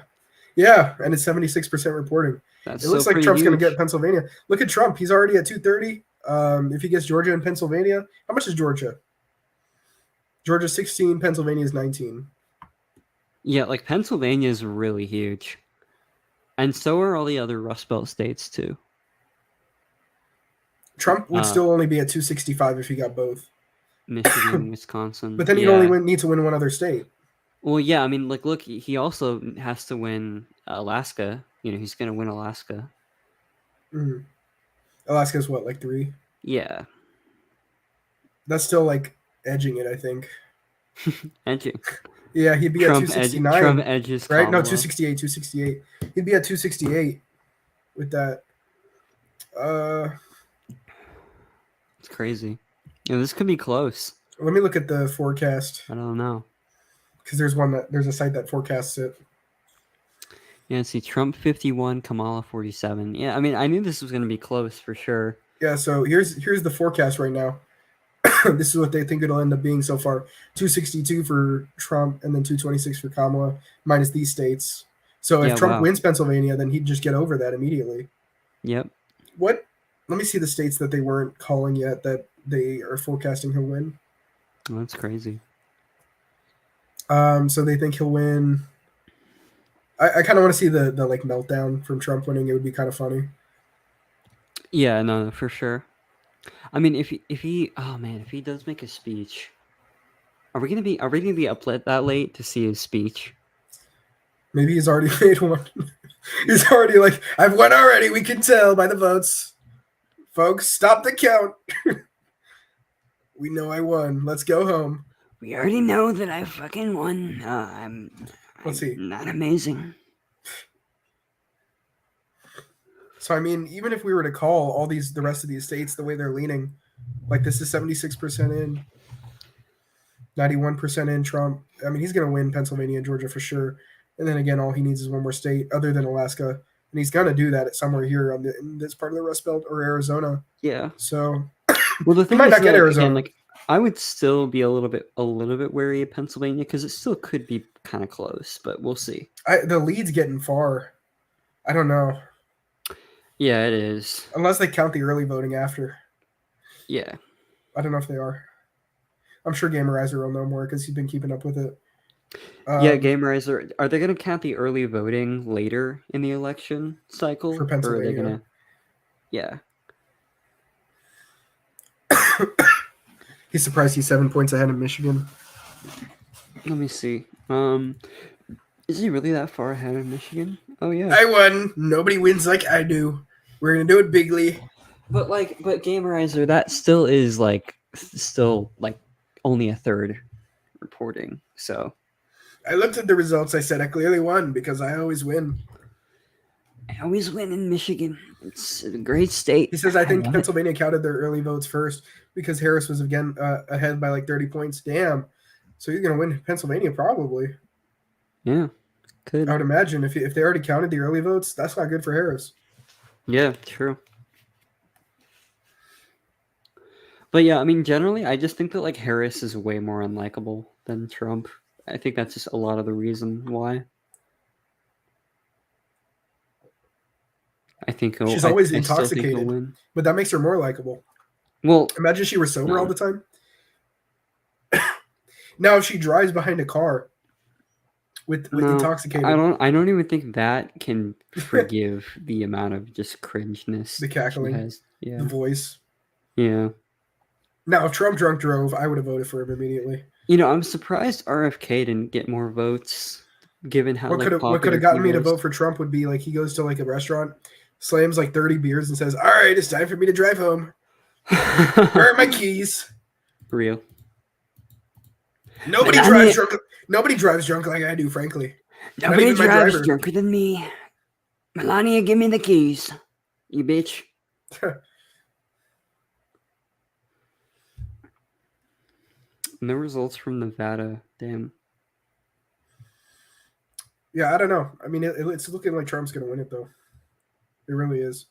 Yeah. And it's 76% reporting. It looks like Trump's going to get Pennsylvania. Look at Trump. He's already at 230. If he gets Georgia and Pennsylvania, how much is Georgia? Georgia's 16, Pennsylvania's 19. Yeah, like Pennsylvania is really huge. And so are all the other Rust Belt states too. Trump would still only be at 265 if he got both. Michigan, Wisconsin. But then he'd only need to win one other state. Well, yeah, I mean, like, look, he also has to win Alaska. He's going to win Alaska. Mm-hmm. Alaska's what, like 3? Yeah. That's still like edging it, I think. Edging. Yeah, he'd be at 269. Trump edges right? Kamala. No, 268. He'd be at 268 with that. It's crazy. This could be close. Let me look at the forecast. I don't know. Because there's a site that forecasts it. Yeah, let's see. Trump 51, Kamala 47. Yeah, I mean, I knew this was going to be close for sure. Yeah, so here's the forecast right now. This is what they think it'll end up being so far. 262 for Trump and then 226 for Kamala, minus these states. So if Trump wins Pennsylvania, then he'd just get over that immediately. Yep. What? Let me see the states that they weren't calling yet that they are forecasting he'll win. Oh, that's crazy. So they think he'll win. I kind of want to see the like meltdown from Trump winning. It would be kind of funny. Yeah, no, for sure. I mean, if he does make a speech, are we gonna be up that late to see his speech? Maybe he's already made one. He's already like, I've won already. We can tell by the votes. Folks, stop the count. We know I won. Let's go home. We already know that I fucking won. Let's see. Not amazing. So I mean, even if we were to call all the rest of these states the way they're leaning, like this is 76% in, 91% in Trump. I mean, he's going to win Pennsylvania and Georgia for sure. And then again, all he needs is one more state other than Alaska, and he's going to do that somewhere here in this part of the Rust Belt or Arizona. Yeah. So, well, the thing might is not get that, Arizona. again, like I would still be a little bit wary of Pennsylvania because it still could be kind of close, but we'll see. The lead's getting far. I don't know. Yeah, it is. Unless they count the early voting after. Yeah. I don't know if they are. I'm sure Gamerizer will know more because he's been keeping up with it. Yeah, Gamerizer. Are they going to count the early voting later in the election cycle? For Pennsylvania. Or are they going to... Yeah. He's surprised he's 7 points ahead of Michigan. Let me see. Is he really that far ahead of Michigan? Oh, yeah. I won. Nobody wins like I do. We're going to do it bigly. But Gamerizer, that still is only a third reporting. So I looked at the results. I said I clearly won because I always win. I always win in Michigan. It's a great state. He says, I think Pennsylvania counted their early votes first because Harris was again ahead by like 30 points. Damn. So he's going to win Pennsylvania probably. Yeah, could. I would imagine if they already counted the early votes, that's not good for Harris. Yeah, true. But yeah, I mean, generally, I just think that like Harris is way more unlikable than Trump. I think that's just a lot of the reason why. I think she's always intoxicated, but that makes her more likable. Well, imagine she were sober all the time. Now, if she drives behind a car with intoxicated, I don't even think that can forgive the amount of just cringeness. The cackling, yeah, the voice. Yeah. Now, if Trump drunk drove, I would have voted for him immediately. You know, I'm surprised RFK didn't get more votes, given how what could have gotten me to vote for Trump would be like he goes to like a restaurant, slams like 30 beers, and says, "All right, it's time for me to drive home. Where are my keys?" Real. Nobody drives drunk. Nobody drives drunk like I do, frankly. Nobody drives drunker than me. Melania, give me the keys, you bitch. No results from Nevada. Damn. Yeah, I don't know. I mean, it's looking like Trump's going to win it, though. It really is.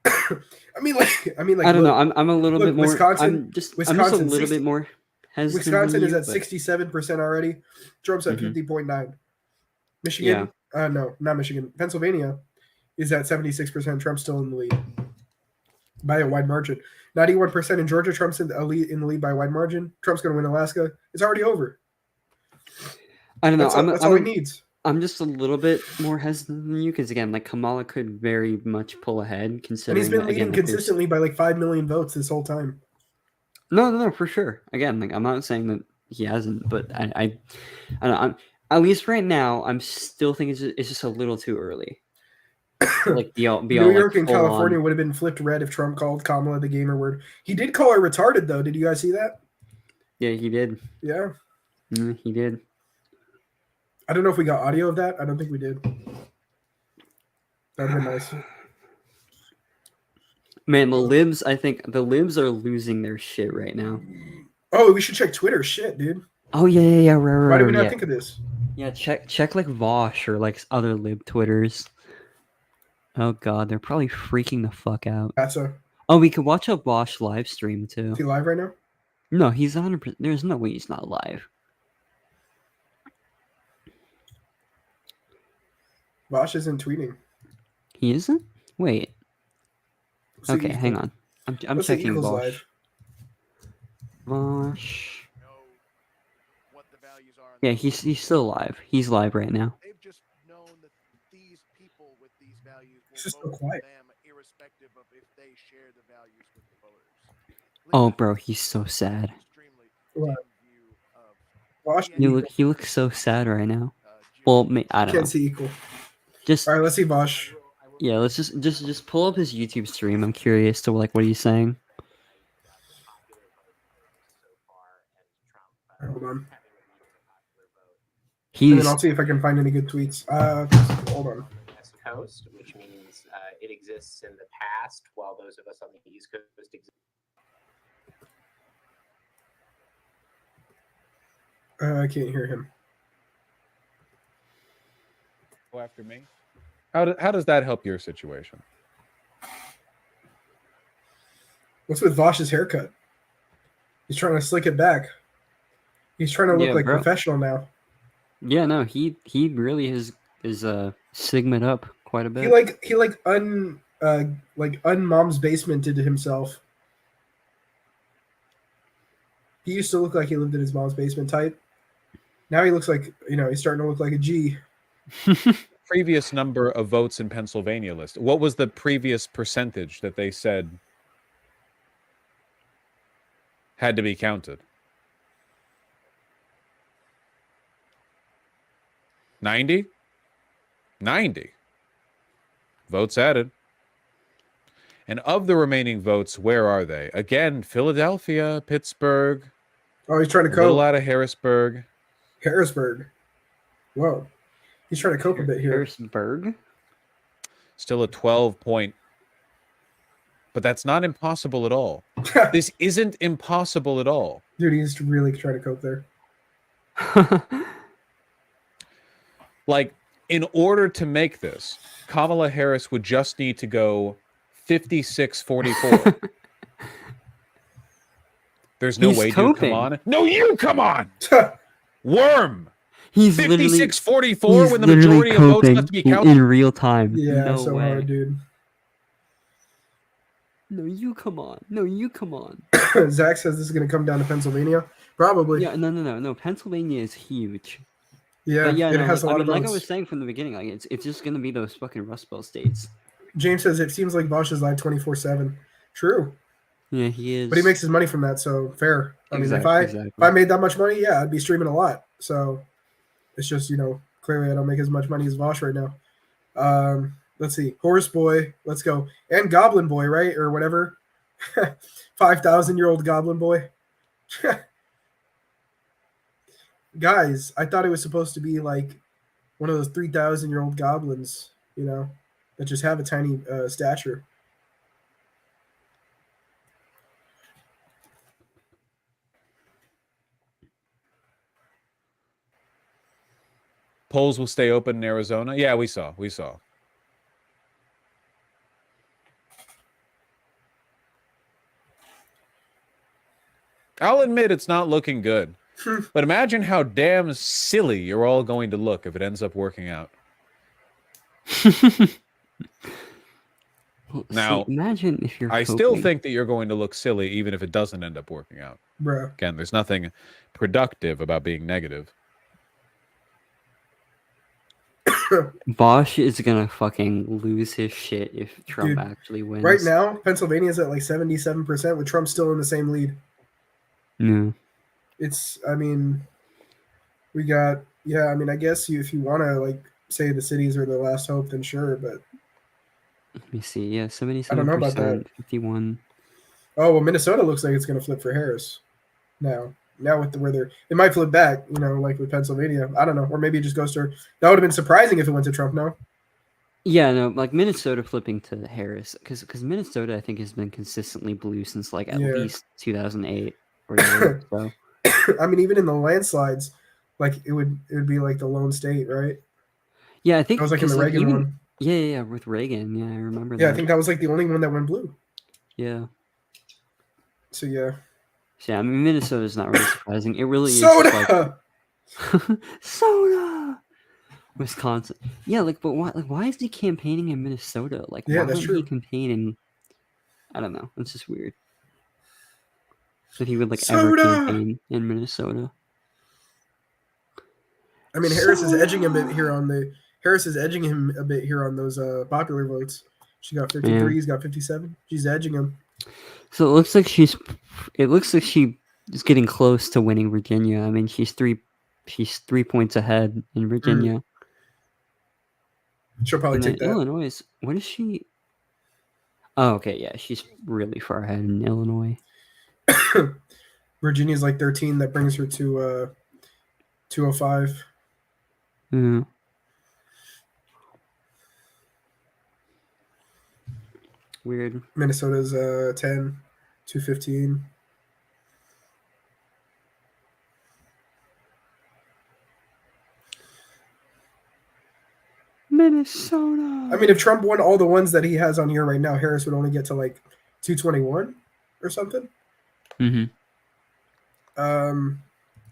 I mean, I don't know. I'm a little bit more. Wisconsin, I'm just a little bit more hesitant. Wisconsin is at 67% already. Trump's at 50.9. Michigan, no, not Michigan. Pennsylvania is at 76%. Trump's still in the lead by a wide margin. 91% in Georgia. Trump's in the lead by a wide margin. Trump's going to win Alaska. It's already over. I don't know. That's all he needs. I'm just a little bit more hesitant than you because, again, like Kamala could very much pull ahead. Considering, and he's been leading consistently by like 5 million votes this whole time. No, for sure. Again, like I'm not saying that he hasn't, but I don't know. At least right now, I'm still thinking it's just a little too early. Like New York and California would have been flipped red if Trump called Kamala the gamer word. He did call her retarded, though. Did you guys see that? Yeah, he did. Yeah, he did. I don't know if we got audio of that. I don't think we did. That'd be nice. Man, I think the libs are losing their shit right now. Oh, we should check Twitter. Shit, dude. Oh yeah, right. Why did we not think of this? Yeah, check like Vosh or like other lib Twitters. Oh god, they're probably freaking the fuck out. Oh, we could watch a Vosh live stream too. Is he live right now? No, he's 100%. There's no way he's not live. Vosh isn't tweeting. He isn't? Wait. Okay, hang on. I'm checking Vosh. Vosh. Yeah, he's still live. He's live right now. They've just known that these people with these values will just vote so quiet. for them irrespective of if they share the values with the voters. Oh, bro, he's so sad. Vosh, He looks so sad right now. Well, I don't know. Can't see equal. All right, let's see Vosh. Yeah, let's just pull up his YouTube stream. I'm curious to like what he's saying. Hold on. He's. And then I'll see if I can find any good tweets. Hold on. West Coast, which means it exists in the past, while those of us on the East Coast exist. I can't hear him. Go after me. How does that help your situation? What's with Vosh's haircut? He's trying to slick it back. He's trying to look like professional now. Yeah, no, he really is sigmaed up quite a bit. He unmom's basemented himself. He used to look like he lived in his mom's basement type. Now he looks like, he's starting to look like a G. Previous number of votes in Pennsylvania list. What was the previous percentage that they said had to be counted? 90? 90 votes added. And of the remaining votes, where are they? Again, Philadelphia, Pittsburgh. Oh, he's trying to cope. A little out of Harrisburg. Harrisburg. Whoa. He's trying to cope a bit here. Harrisburg? Still a 12-point. But that's not impossible at all. This isn't impossible at all. Dude, he's really trying to cope there. Like, in order to make this, Kamala Harris would just need to go 56-44. There's no way, dude, come on. No, you come on! Worm! He's 56-44 when the majority of votes have to be counted? In real time. Yeah, no so way. hard, dude. No, you come on. No, you come on. Zach says this is going to come down to Pennsylvania. Probably. Yeah, no. Pennsylvania is huge. Yeah, but yeah, it has a lot of like I votes. was saying from the beginning, like it's just gonna be those fucking Rust Belt states. James says it seems like Vosh is live 24/7. True. Yeah, he is. But he makes his money from that, so fair. I mean, if Exactly. I made that much money, yeah, I'd be streaming a lot. So it's just, clearly I don't make as much money as Vosh right now. Let's see. Horse Boy, let's go. And Goblin Boy, right? Or whatever. 5,000-year-old Goblin Boy. Guys, I thought it was supposed to be like one of those 3,000-year-old goblins, that just have a tiny stature. Polls will stay open in Arizona. Yeah, we saw. I'll admit it's not looking good. But imagine how damn silly you're all going to look if it ends up working out. Now, imagine if you're. I still think that you're going to look silly even if it doesn't end up working out. Bruh. Again, there's nothing productive about being negative. Bosch is gonna fucking lose his shit if Trump actually wins. Right now, Pennsylvania's at like 77% with Trump still in the same lead. No. We got, I guess if you want to like say the cities are the last hope, then sure, but let me see. Yeah, 77%. I don't know about that. 51. Oh, well, Minnesota looks like it's going to flip for Harris now. Now with the weather, it might flip back, like with Pennsylvania. I don't know. Or maybe it just goes to, that would have been surprising if it went to Trump now. Yeah, no, like Minnesota flipping to Harris. Because Minnesota, I think, has been consistently blue since like at least 2008 or whatever. So. Even in the landslides, like it would be like the lone state, right? Yeah, I think it was like in the Reagan one. Yeah, with Reagan. Yeah, I remember that. Yeah, I think that was like the only one that went blue. Yeah. So yeah. So, yeah, Minnesota's not really surprising. It really Soda! is like Soda. Wisconsin. Yeah, but why is he campaigning in Minnesota? Like, yeah, why that's would true. he campaign in? I don't know. It's just weird that he would ever campaign in Minnesota. Harris is edging him a bit here on those popular votes. She got 53. He's got 57. She's edging him. So it looks like she is getting close to winning Virginia. She's 3 points ahead in Virginia. She'll probably And take then that. Illinois, what is she? Oh, okay, yeah, she's really far ahead in Illinois. Virginia's like 13. That brings her to 205. Yeah. Weird. Minnesota's 10, 215. Minnesota. I mean, if Trump won all the ones that he has on here right now, Harris would only get to like 221 or something. Mm-hmm.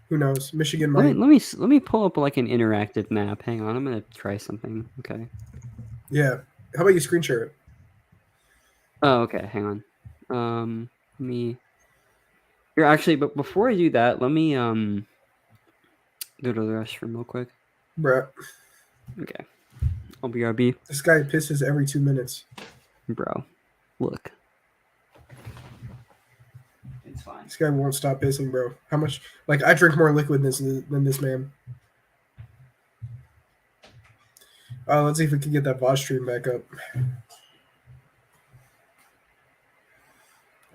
Who knows? Michigan might. Let me pull up like an interactive map. Hang on, I'm gonna try something. Okay. Yeah. How about you screen share it? Oh, okay. Hang on. Let me. Here, actually, but before I do that, let me go to the restroom real quick. Bruh. Okay. I'll be RB. This guy pisses every 2 minutes. Bro, look. It's fine. This guy won't stop pissing, bro. How much? Like, I drink more liquid than this man. Let's see if we can get that VOD stream back up.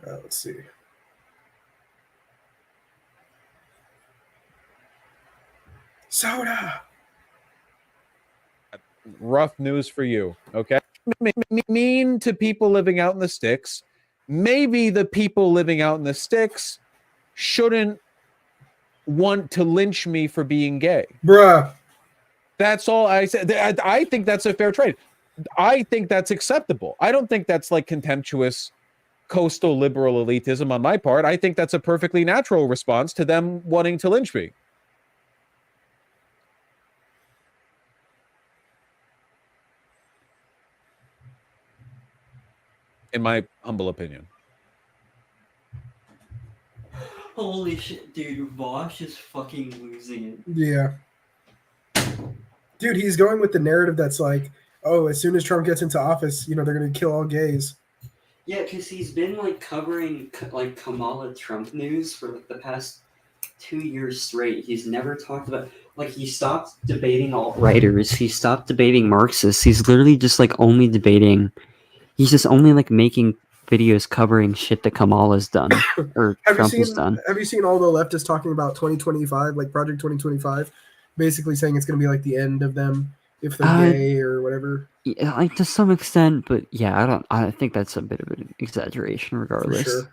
Let's see. Soda. Rough news for you, okay? Mean to people living out in the sticks. Maybe the people living out in the sticks shouldn't want to lynch me for being gay. Bruh. That's all I said. I think that's a fair trade. I think that's acceptable. I don't think that's like contemptuous coastal liberal elitism on my part. I think that's a perfectly natural response to them wanting to lynch me. In my humble opinion. Holy shit, dude. Vosh is fucking losing it. Yeah. Dude, he's going with the narrative that's like, oh, as soon as Trump gets into office, they're going to kill all gays. Yeah, because he's been like covering like Kamala Trump news for like the past 2 years straight. He's never talked about, like, he stopped debating alt-righters. He stopped debating Marxists. He's literally just like only debating. He's just only like making videos covering shit that Kamala's done or Trump has done. Have you seen all the leftists talking about 2025, like Project 2025, basically saying it's going to be like the end of them if they're gay or whatever? Yeah, like to some extent, but yeah, I think that's a bit of an exaggeration regardless. For sure.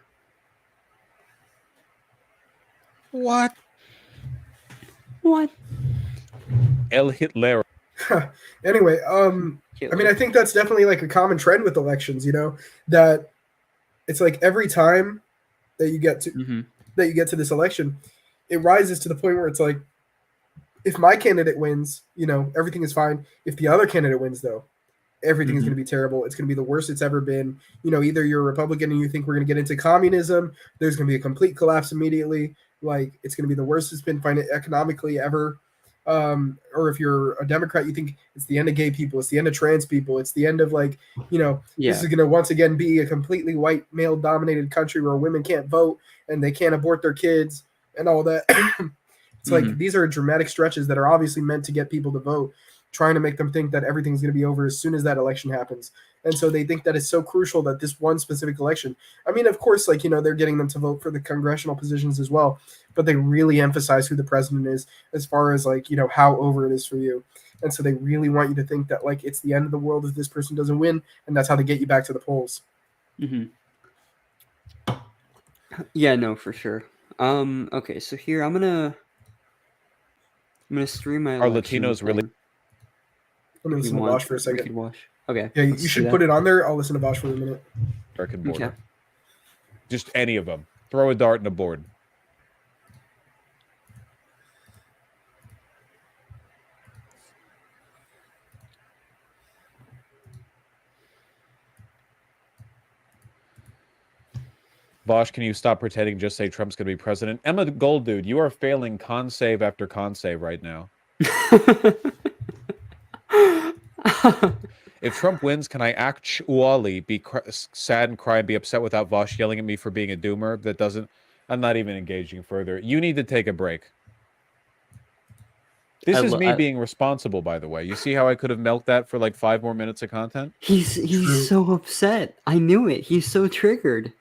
What? El Hitler. Anyway, I mean, I think that's definitely like a common trend with elections, that it's like every time that you get to this election, it rises to the point where it's like, if my candidate wins, everything is fine. If the other candidate wins, though, everything is going to be terrible. It's going to be the worst it's ever been. Either you're a Republican and you think we're going to get into communism, there's going to be a complete collapse immediately. Like, it's going to be the worst it's been economically ever. Or if you're a Democrat, you think it's the end of gay people, it's the end of trans people, it's the end of this is going to once again be a completely white male dominated country where women can't vote and they can't abort their kids and all that. It's like, these are dramatic stretches that are obviously meant to get people to vote, trying to make them think that everything's going to be over as soon as that election happens. And so they think that it's so crucial that this one specific election, I mean, of course, like, they're getting them to vote for the congressional positions as well, but they really emphasize who the president is as far as like, how over it is for you. And so they really want you to think that like it's the end of the world if this person doesn't win, and that's how they get you back to the polls. Yeah, no, for sure. Okay, so here I'm gonna stream my. Are Latinos really? Let me listen to Bosch for a second. Wash. Okay. Yeah, you should put it on there. I'll listen to Bosch for a minute. American border. Just any of them. Throw a dart and a board. Bosch, can you stop pretending? Just say Trump's going to be president. Emma Gold, dude, you are failing con save after con save right now. If Trump wins, can I actually be sad and cry and be upset without Vosh yelling at me for being a doomer? That doesn't. I'm not even engaging further. You need to take a break. This is me being responsible, by the way. You see how I could have milked that for like 5 more minutes of content? He's so upset. I knew it. He's so triggered.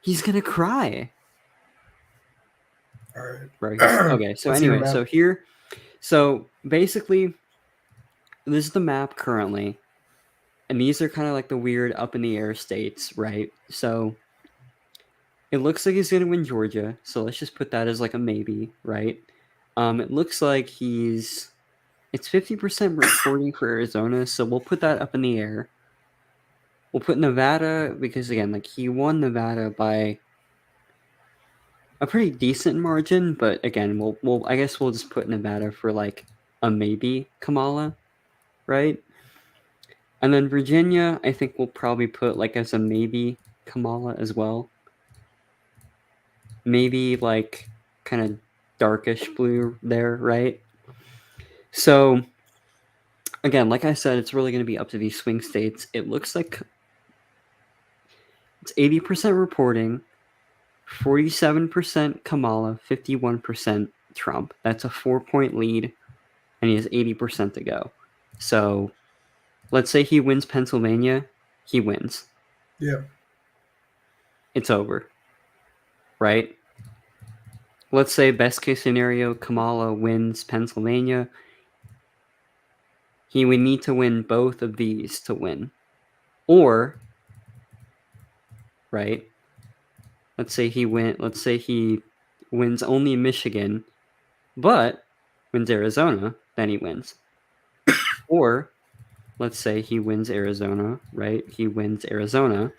He's gonna cry. All right. Right. Okay. So anyway, so basically, this is the map currently, and these are kind of like the weird up in the air states, right? So it looks like he's gonna win Georgia. So let's just put that as like a maybe, right? It looks like it's 50% reporting for Arizona, so we'll put that up in the air. We'll put Nevada because again, like he won Nevada by a pretty decent margin, but again, I guess we'll just put Nevada for like a maybe Kamala, right? And then Virginia, I think we'll probably put like as a maybe Kamala as well. Maybe like kind of darkish blue there, right? So again, like I said, it's really going to be up to these swing states. It looks like it's 80% reporting, 47% Kamala, 51% Trump. That's a 4-point lead, and he has 80% to go. So let's say he wins Pennsylvania, he wins. Yeah. It's over, right? Let's say best case scenario, Kamala wins Pennsylvania. He would need to win both of these to win. Or, right? Let's say he wins only Michigan, but wins Arizona, then he wins. Or let's say he wins Arizona, right? He wins Arizona.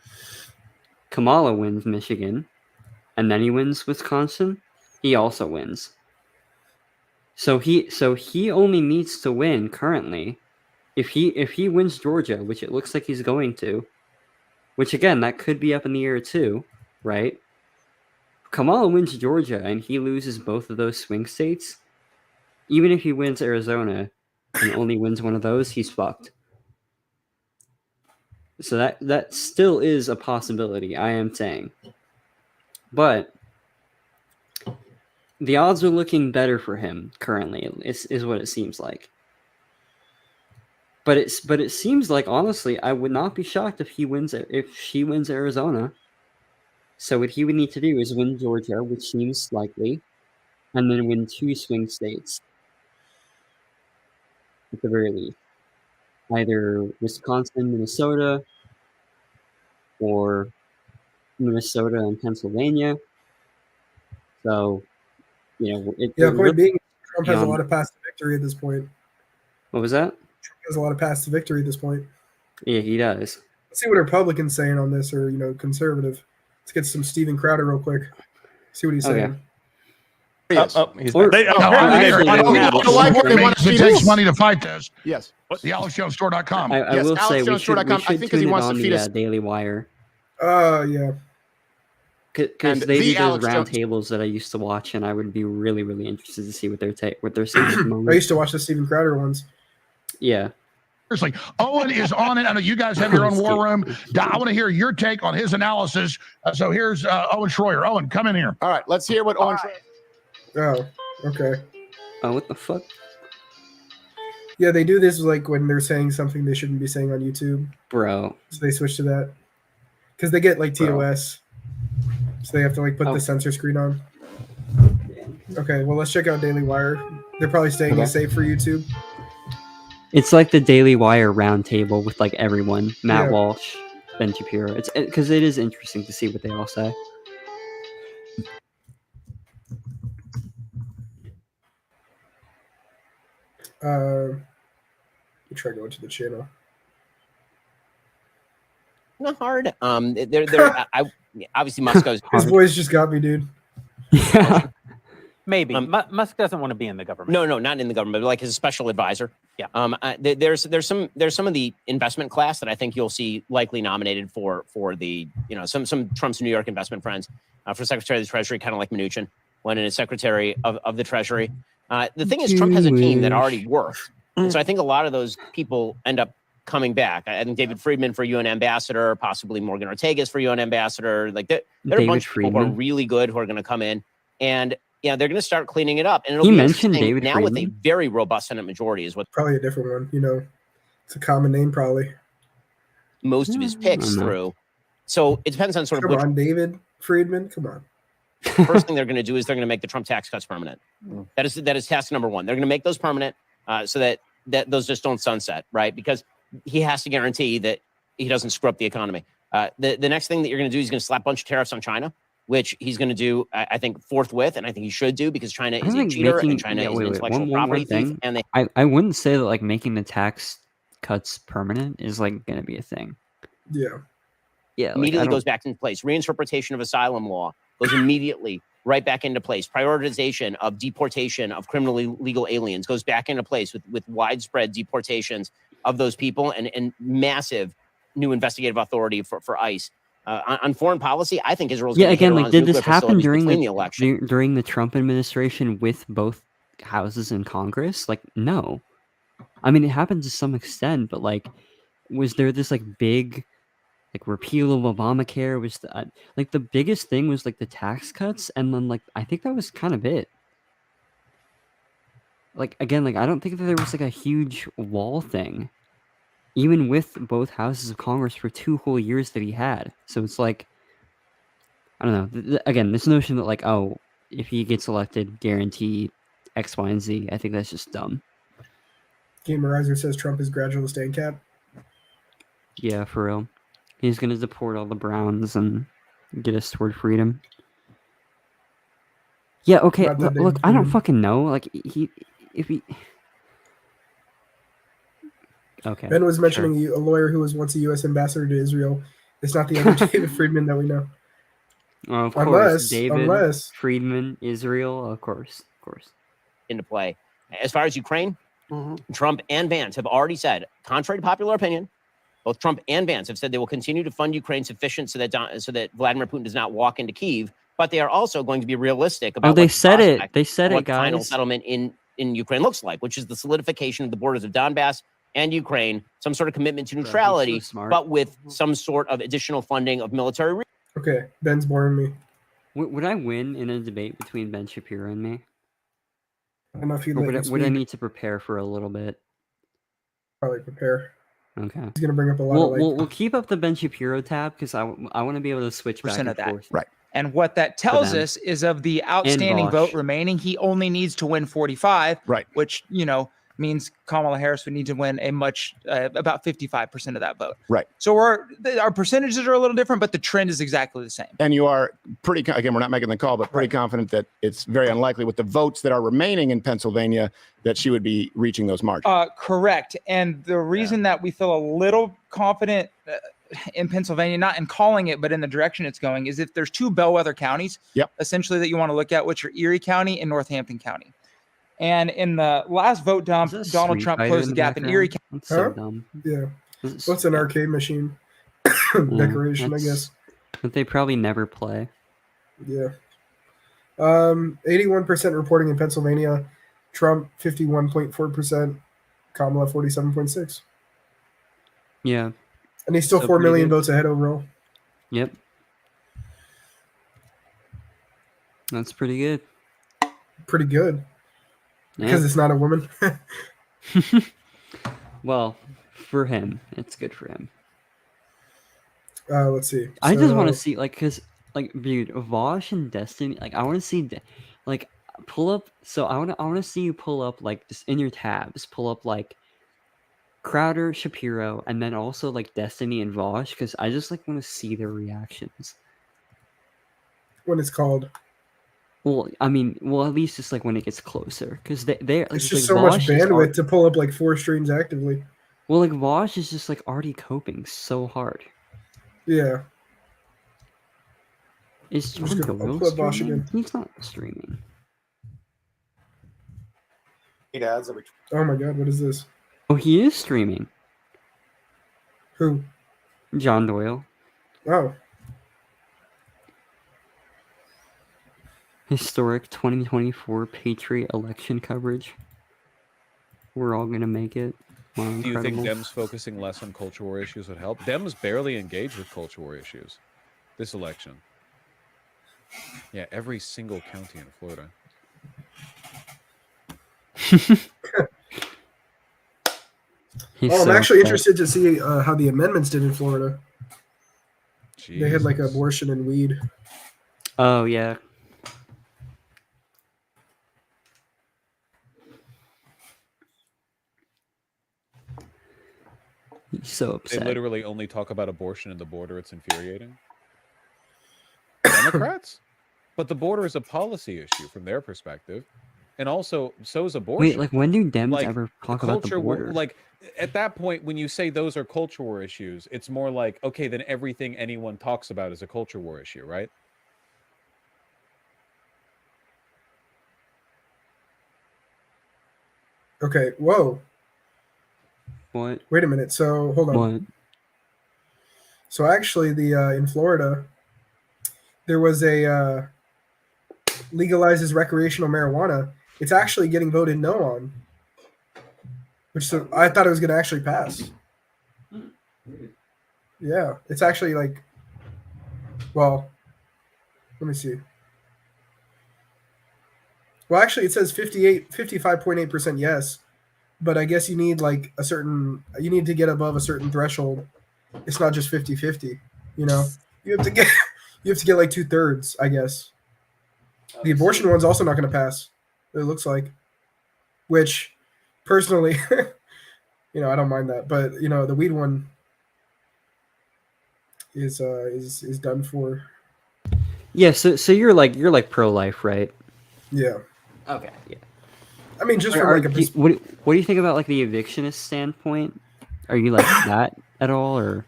Kamala wins Michigan, and then he wins Wisconsin. He also wins. So he only needs to win currently. If he wins Georgia, which it looks like he's going to, which again that could be up in the air too, right? Kamala wins Georgia and he loses both of those swing states. Even if he wins Arizona and only wins one of those, he's fucked. So that still is a possibility, I am saying. But the odds are looking better for him currently, is what it seems like. But it seems like, honestly, I would not be shocked if she wins Arizona. So what he would need to do is win Georgia, which seems likely, and then win 2 swing states at the very least. Either Wisconsin, Minnesota, or Minnesota and Pennsylvania. So, point being, Trump has a lot of paths to victory at this point. What was that? Trump has a lot of paths to victory at this point. Yeah, he does. Let's see what Republicans saying on this, or conservative. Let's get some Steven Crowder real quick. See what he's saying. They takes money to fight this. Yes. The AlexJonesStore.com. I will say we should I think because he wants to feed us Daily Wire. Yeah. Because they do those roundtables that I used to watch, and I would be really, really interested to see what they're saying at the moment. I used to watch the Steven Crowder ones. Yeah. Seriously, Owen is on it. I know you guys have your own war room. I want to hear your take on his analysis. So here's Owen Schroyer. Owen, come in here. All right, let's hear what Owen. Oh, okay. Oh, what the fuck? Yeah, they do this like when they're saying something they shouldn't be saying on YouTube. Bro. So they switch to that. Because they get like TOS. So they have to like put the censor screen on. Okay, well, let's check out Daily Wire. They're probably staying safe for YouTube. It's like the Daily Wire roundtable with like everyone. Matt Walsh, Ben Shapiro. It's because it is interesting to see what they all say. Let me try going to the channel. Not hard. Obviously Musk. His voice just got me, dude. Maybe Musk doesn't want to be in the government. No, not in the government, but like his special advisor. Yeah. There's some of the investment class that I think you'll see likely nominated for the some Trump's New York investment friends for Secretary of the Treasury, kind of like Mnuchin when in as Secretary of the Treasury. The thing is, Trump has a team that already worked, and so I think a lot of those people end up coming back. I think David Friedman for UN ambassador, possibly Morgan Ortegas for UN ambassador. Like there are a bunch of people who are really good who are going to come in. And Yeah, they're going to start cleaning it up, and it'll He be mentioned interesting David now with a Friedman. very robust Senate majority is what Probably a different one. You know, it's a common name probably. most of his picks through. So it depends on sort of Come which. on, David Friedman. Come on. First thing they're going to do is they're going to make the Trump tax cuts permanent. That is task number one. They're going to make those permanent so that those just don't sunset, right? Because he has to guarantee that he doesn't screw up the economy. The next thing that you're going to do is going to slap a bunch of tariffs on China, which he's going to do, I think, forthwith, and I think he should do because China is a cheater and China is an intellectual property thief. And I wouldn't say that like making the tax cuts permanent is like going to be a thing. Yeah. Yeah. Like, immediately goes back into place. Reinterpretation of asylum law goes immediately right back into place. Prioritization of deportation of criminally legal aliens goes back into place with widespread deportations of those people and massive new investigative authority for ICE. On foreign policy, I think Israel's Yeah, going to hit again, like Iran's did this nuclear happen facilities during between the election. during the Trump administration with both houses in Congress? Like, no. I mean, it happened to some extent, but like, was there this like big like repeal of Obamacare? Was like the biggest thing was like the tax cuts, and then like I think that was kind of it. Like again, like I don't think that there was like a huge wall thing, even with both houses of Congress for 2 whole years that he had. So it's like, I don't know. Again, this notion that like, oh, if he gets elected, guarantee X, Y, and Z. I think that's just dumb. Gamerizer says Trump is gradually staying cap. Yeah, for real. He's gonna deport all the Browns and get us toward freedom. Yeah, okay. Look, I don't fucking know. Like if he. Okay. Ben was mentioning a lawyer who was once a U.S. ambassador to Israel. It's not the other David Friedman that we know. Of course, David Friedman, Israel, of course. Into play. As far as Ukraine, Trump and Vance have already said, contrary to popular opinion, both Trump and Vance have said they will continue to fund Ukraine sufficient so that Vladimir Putin does not walk into Kyiv. But they are also going to be realistic about they said it. They said what it, guys. final settlement in Ukraine looks like, which is the solidification of the borders of Donbass and Ukraine, some sort of commitment to neutrality, but with some sort of additional funding of military. Okay, Ben's boring me. Would I win in a debate between Ben Shapiro and me? I don't know if you'd Or like would I need to prepare for a little bit? Probably prepare. Okay. He's gonna bring up a lot of like. We'll keep up the Ben Shapiro tab because I want to be able to switch back and of that. forth. Right. And what that tells us is of the outstanding vote remaining, he only needs to win 45. Right. Which, means Kamala Harris would need to win a much about 55% of that vote. Right. So our percentages are a little different, but the trend is exactly the same. And you are again, we're not making the call, but pretty confident that it's very unlikely with the votes that are remaining in Pennsylvania that she would be reaching those margins. Correct. And the reason that we feel a little confident in Pennsylvania, not in calling it, but in the direction it's going, is if there's 2 bellwether counties, essentially that you want to look at, which are Erie County and Northampton County. And in the last vote dump, Donald Trump closed the gap in Erie County. That's so dumb. Yeah. What's an arcade machine? Decoration, I guess. But they probably never play. Yeah. 81% reporting in Pennsylvania. Trump 51.4%. Kamala 47.6%. Yeah. And he's still 4 million votes ahead overall. Yep. That's pretty good. Pretty good. Because it's not a woman. Well, for him, it's good for him. Let's see. I just want to see, because, dude, Vosh and Destiny, I want to see, pull up. So I want to see you pull up, just in your tabs, pull up, Crowder, Shapiro, and then also, Destiny and Vosh, because I just, want to see their reactions. When it's called. Well, I mean, at least it's when it gets closer, because they're it's just so much bandwidth to pull up 4 streams actively. Well, Vosh is just already coping so hard. Yeah. Is John Doyle streaming? He's not streaming. He does every. Oh my God, what is this? Oh, he is streaming. Who? John Doyle. Oh. Historic 2024 Patriot election coverage. We're all gonna make it. Wow, Do you think Dems focusing less on culture war issues would help? Dems barely engage with culture war issues this election. Yeah, every single county in Florida. I'm actually interested to see how the amendments did in Florida. Jesus. They had like abortion and weed. Oh yeah. He's so upset. They literally only talk about abortion and the border. It's infuriating. Democrats? But the border is a policy issue from their perspective. And also, so is abortion. Wait, like when do Dems ever talk about the border? Like, at that point, when you say those are culture war issues, it's more like, okay, then everything anyone talks about is a culture war issue, right? Okay, whoa. What? Wait a minute. So, hold on. What? So, actually, in Florida, there was a legalizes recreational marijuana. It's actually getting voted no on, which I thought it was going to actually pass. Yeah, it's actually like, well, let me see. Well, actually, it says 55.8% yes, but I guess you need like you need to get above a certain threshold. It's not just 50-50, you know. You have to get like 2/3, I guess. The abortion one's also not going to pass. It looks like, which personally, you know, I don't mind that, but you know, the weed one is done for. Yeah, so you're like pro-life, right? Yeah. Okay. Yeah. I mean, just from like a what do you think about like the evictionist standpoint? Are you like that at all, or?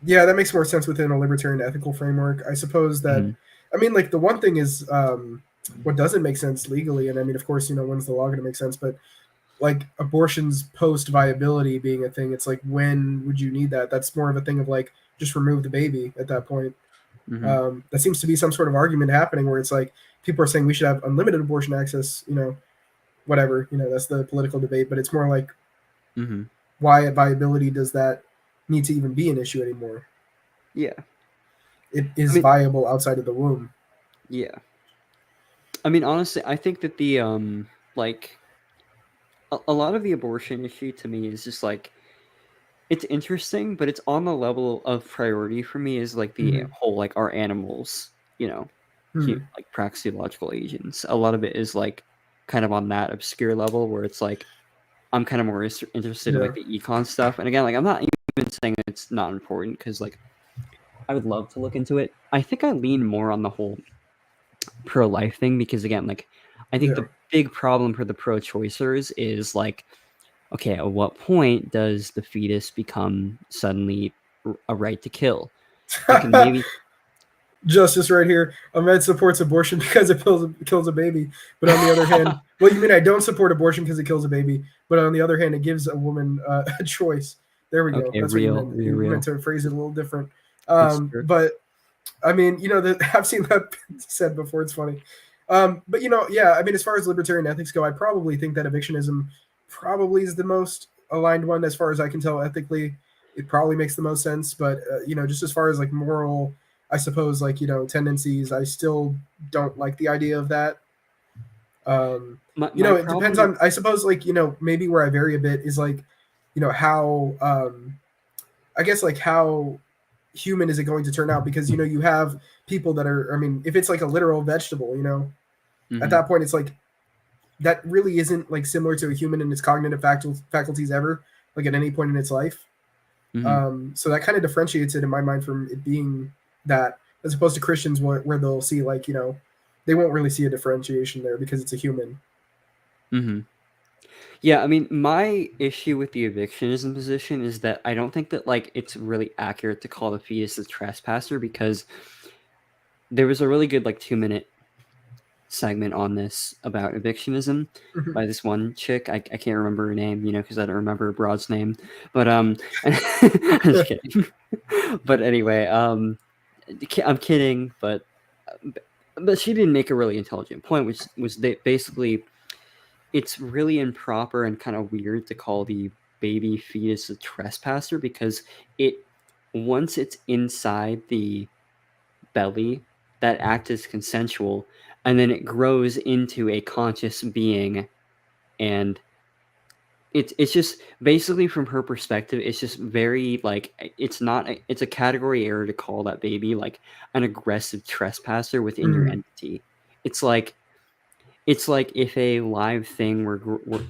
Yeah, that makes more sense within a libertarian ethical framework. I suppose that. I mean, like the one thing is what doesn't make sense legally, and I mean, of course, you know, when's the law going to make sense? But like abortion's post viability being a thing, it's like when would you need that? That's more of a thing of like just remove the baby at that point. That seems to be some sort of argument happening where it's like people are saying we should have unlimited abortion access, you know, whatever, you know, that's the political debate, but it's more like why at viability does that need to even be an issue anymore? Yeah. It is viable outside of the womb. Yeah. I mean, honestly, I think that the like a lot of the abortion issue to me is just like it's interesting, but it's on the level of priority for me is like the whole like are animals, you know, like praxeological agents. A lot of it is like kind of on that obscure level where it's like I'm kind of more interested in like the econ stuff. And again, like I'm not even saying that it's not important because like I would love to look into it. I think I lean more on the whole pro-life thing because again, like I think the big problem for the pro-choicers is like, okay, at what point does the fetus become suddenly a right to kill? Like maybe Justice right here. Ahmed supports abortion because it kills a baby. But on the other hand, well, you mean I don't support abortion because it kills a baby. But on the other hand, it gives a woman a choice. There we go. Okay, That's real, what you meant to phrase it a little different. But I mean, you know, I've seen that said before. It's funny. But, you know, yeah, I mean, as far as libertarian ethics go, I probably think that evictionism probably is the most aligned one as far as I can tell ethically. It probably makes the most sense. But, you know, just as far as like moral, I suppose, like, you know, tendencies, I still don't like the idea of that. You know, it depends on, I suppose, like, you know, maybe where I vary a bit is like, you know, how, I guess, like, how human is it going to turn out? Because, you know, you have people that are, I mean, if it's like a literal vegetable, you know, at that point, it's like, that really isn't like similar to a human in its cognitive faculties ever, like at any point in its life. So that kind of differentiates it in my mind from it being that, as opposed to Christians where they'll see like, you know, they won't really see a differentiation there because it's a human. Yeah, I mean, my issue with the evictionism position is that I don't think that like it's really accurate to call the fetus a trespasser because there was a really good like 2-minute segment on this about evictionism by this one chick. I can't remember her name, you know, because I don't remember Broad's name. But I'm just kidding. But anyway, I'm kidding, but she didn't make a really intelligent point, which was that basically it's really improper and kind of weird to call the baby fetus a trespasser because once it's inside the belly, that act is consensual, and then it grows into a conscious being and it's just basically from her perspective, it's just very like it's a category error to call that baby like an aggressive trespasser within your entity. It's like if a live thing were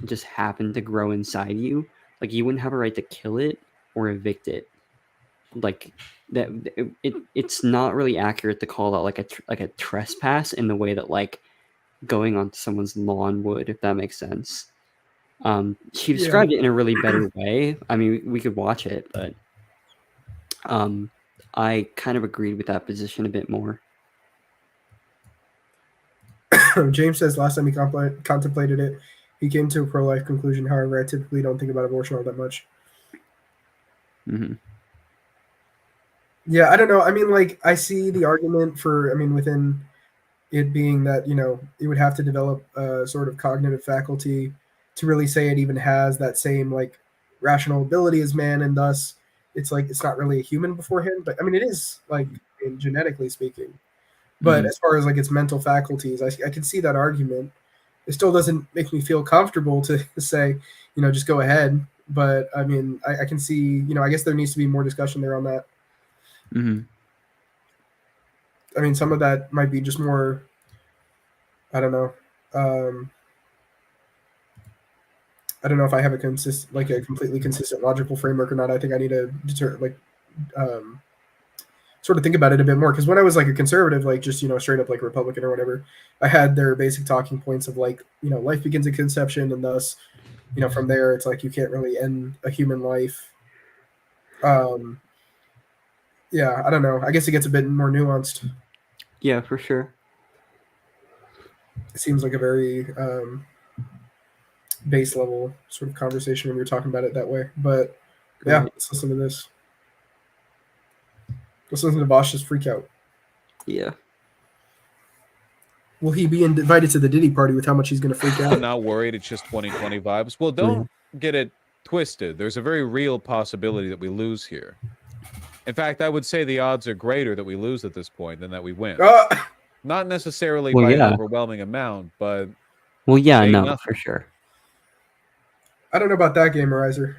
just happened to grow inside you, like you wouldn't have a right to kill it or evict it. Like that, it's not really accurate to call that like a trespass in the way that like going onto someone's lawn would, if that makes sense. She described it in a really better way. I mean, we could watch it, but I kind of agreed with that position a bit more. James says last time he contemplated it, he came to a pro-life conclusion. However, I typically don't think about abortion all that much. Mm-hmm. Yeah, I don't know. I mean, like, I see the argument for, I mean, within it being that, you know, you would have to develop a sort of cognitive faculty to really say it even has that same, like, rational ability as man, and thus it's like it's not really a human beforehand. But, I mean, it is, like, genetically speaking. But as far as, like, its mental faculties, I can see that argument. It still doesn't make me feel comfortable to say, you know, just go ahead. But, I mean, I can see, you know, I guess there needs to be more discussion there on that. Mm-hmm. I mean, some of that might be just more, I don't know. I don't know if I have a completely consistent logical framework or not. I think I need to sort of think about it a bit more. Because when I was like a conservative, like just, you know, straight up like Republican or whatever, I had their basic talking points of like, you know, life begins at conception, and thus, you know, from there it's like you can't really end a human life. Yeah, I don't know. I guess it gets a bit more nuanced. Yeah, for sure. It seems like a very base level sort of conversation when you're talking about it that way. But yeah, let's listen to this. Let's listen to Bosch just freak out. Yeah. Will he be invited to the Diddy party with how much he's going to freak out? I'm not worried. It's just 2020 vibes. Well, don't get it twisted. There's a very real possibility that we lose here. In fact, I would say the odds are greater that we lose at this point than that we win. Not necessarily by an overwhelming amount, but no, nothing. for sure. I don't know about that, Gamerizer.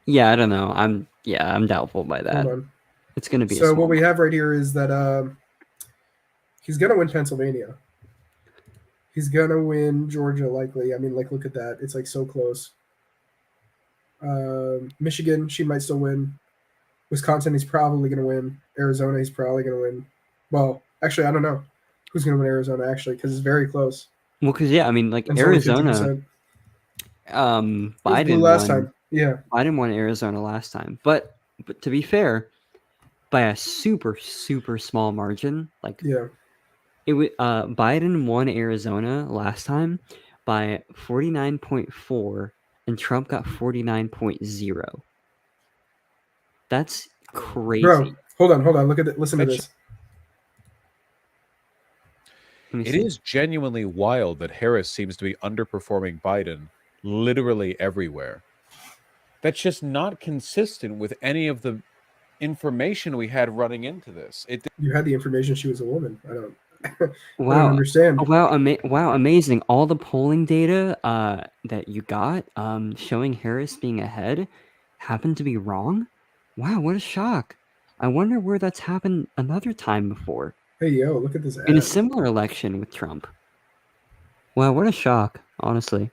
Yeah, I don't know. I'm doubtful by that. Hold on. It's going to be so. What we have right here is that he's going to win Pennsylvania. He's going to win Georgia, likely. I mean, like, look at that. It's like so close. Michigan, she might still win. Wisconsin, he's probably going to win. Arizona, he's probably going to win. Well, actually, I don't know who's going to win Arizona, actually, because it's very close. Well, because, yeah, I mean, like, it's Arizona, Biden last time. Yeah. Biden won Arizona last time. But to be fair, by a super, super small margin, like, Biden won Arizona last time by 49.4, and Trump got 49.0. That's crazy. Bro, hold on. Look at it. Listen to this. It is genuinely wild that Harris seems to be underperforming Biden literally everywhere. That's just not consistent with any of the information we had running into this. You had the information she was a woman. I don't Wow. understand. Wow, amazing. All the polling data that you got showing Harris being ahead happened to be wrong? Wow, what a shock. I wonder where that's happened another time before. Hey, yo, look at this ad. In a similar election with Trump. Wow, what a shock, honestly.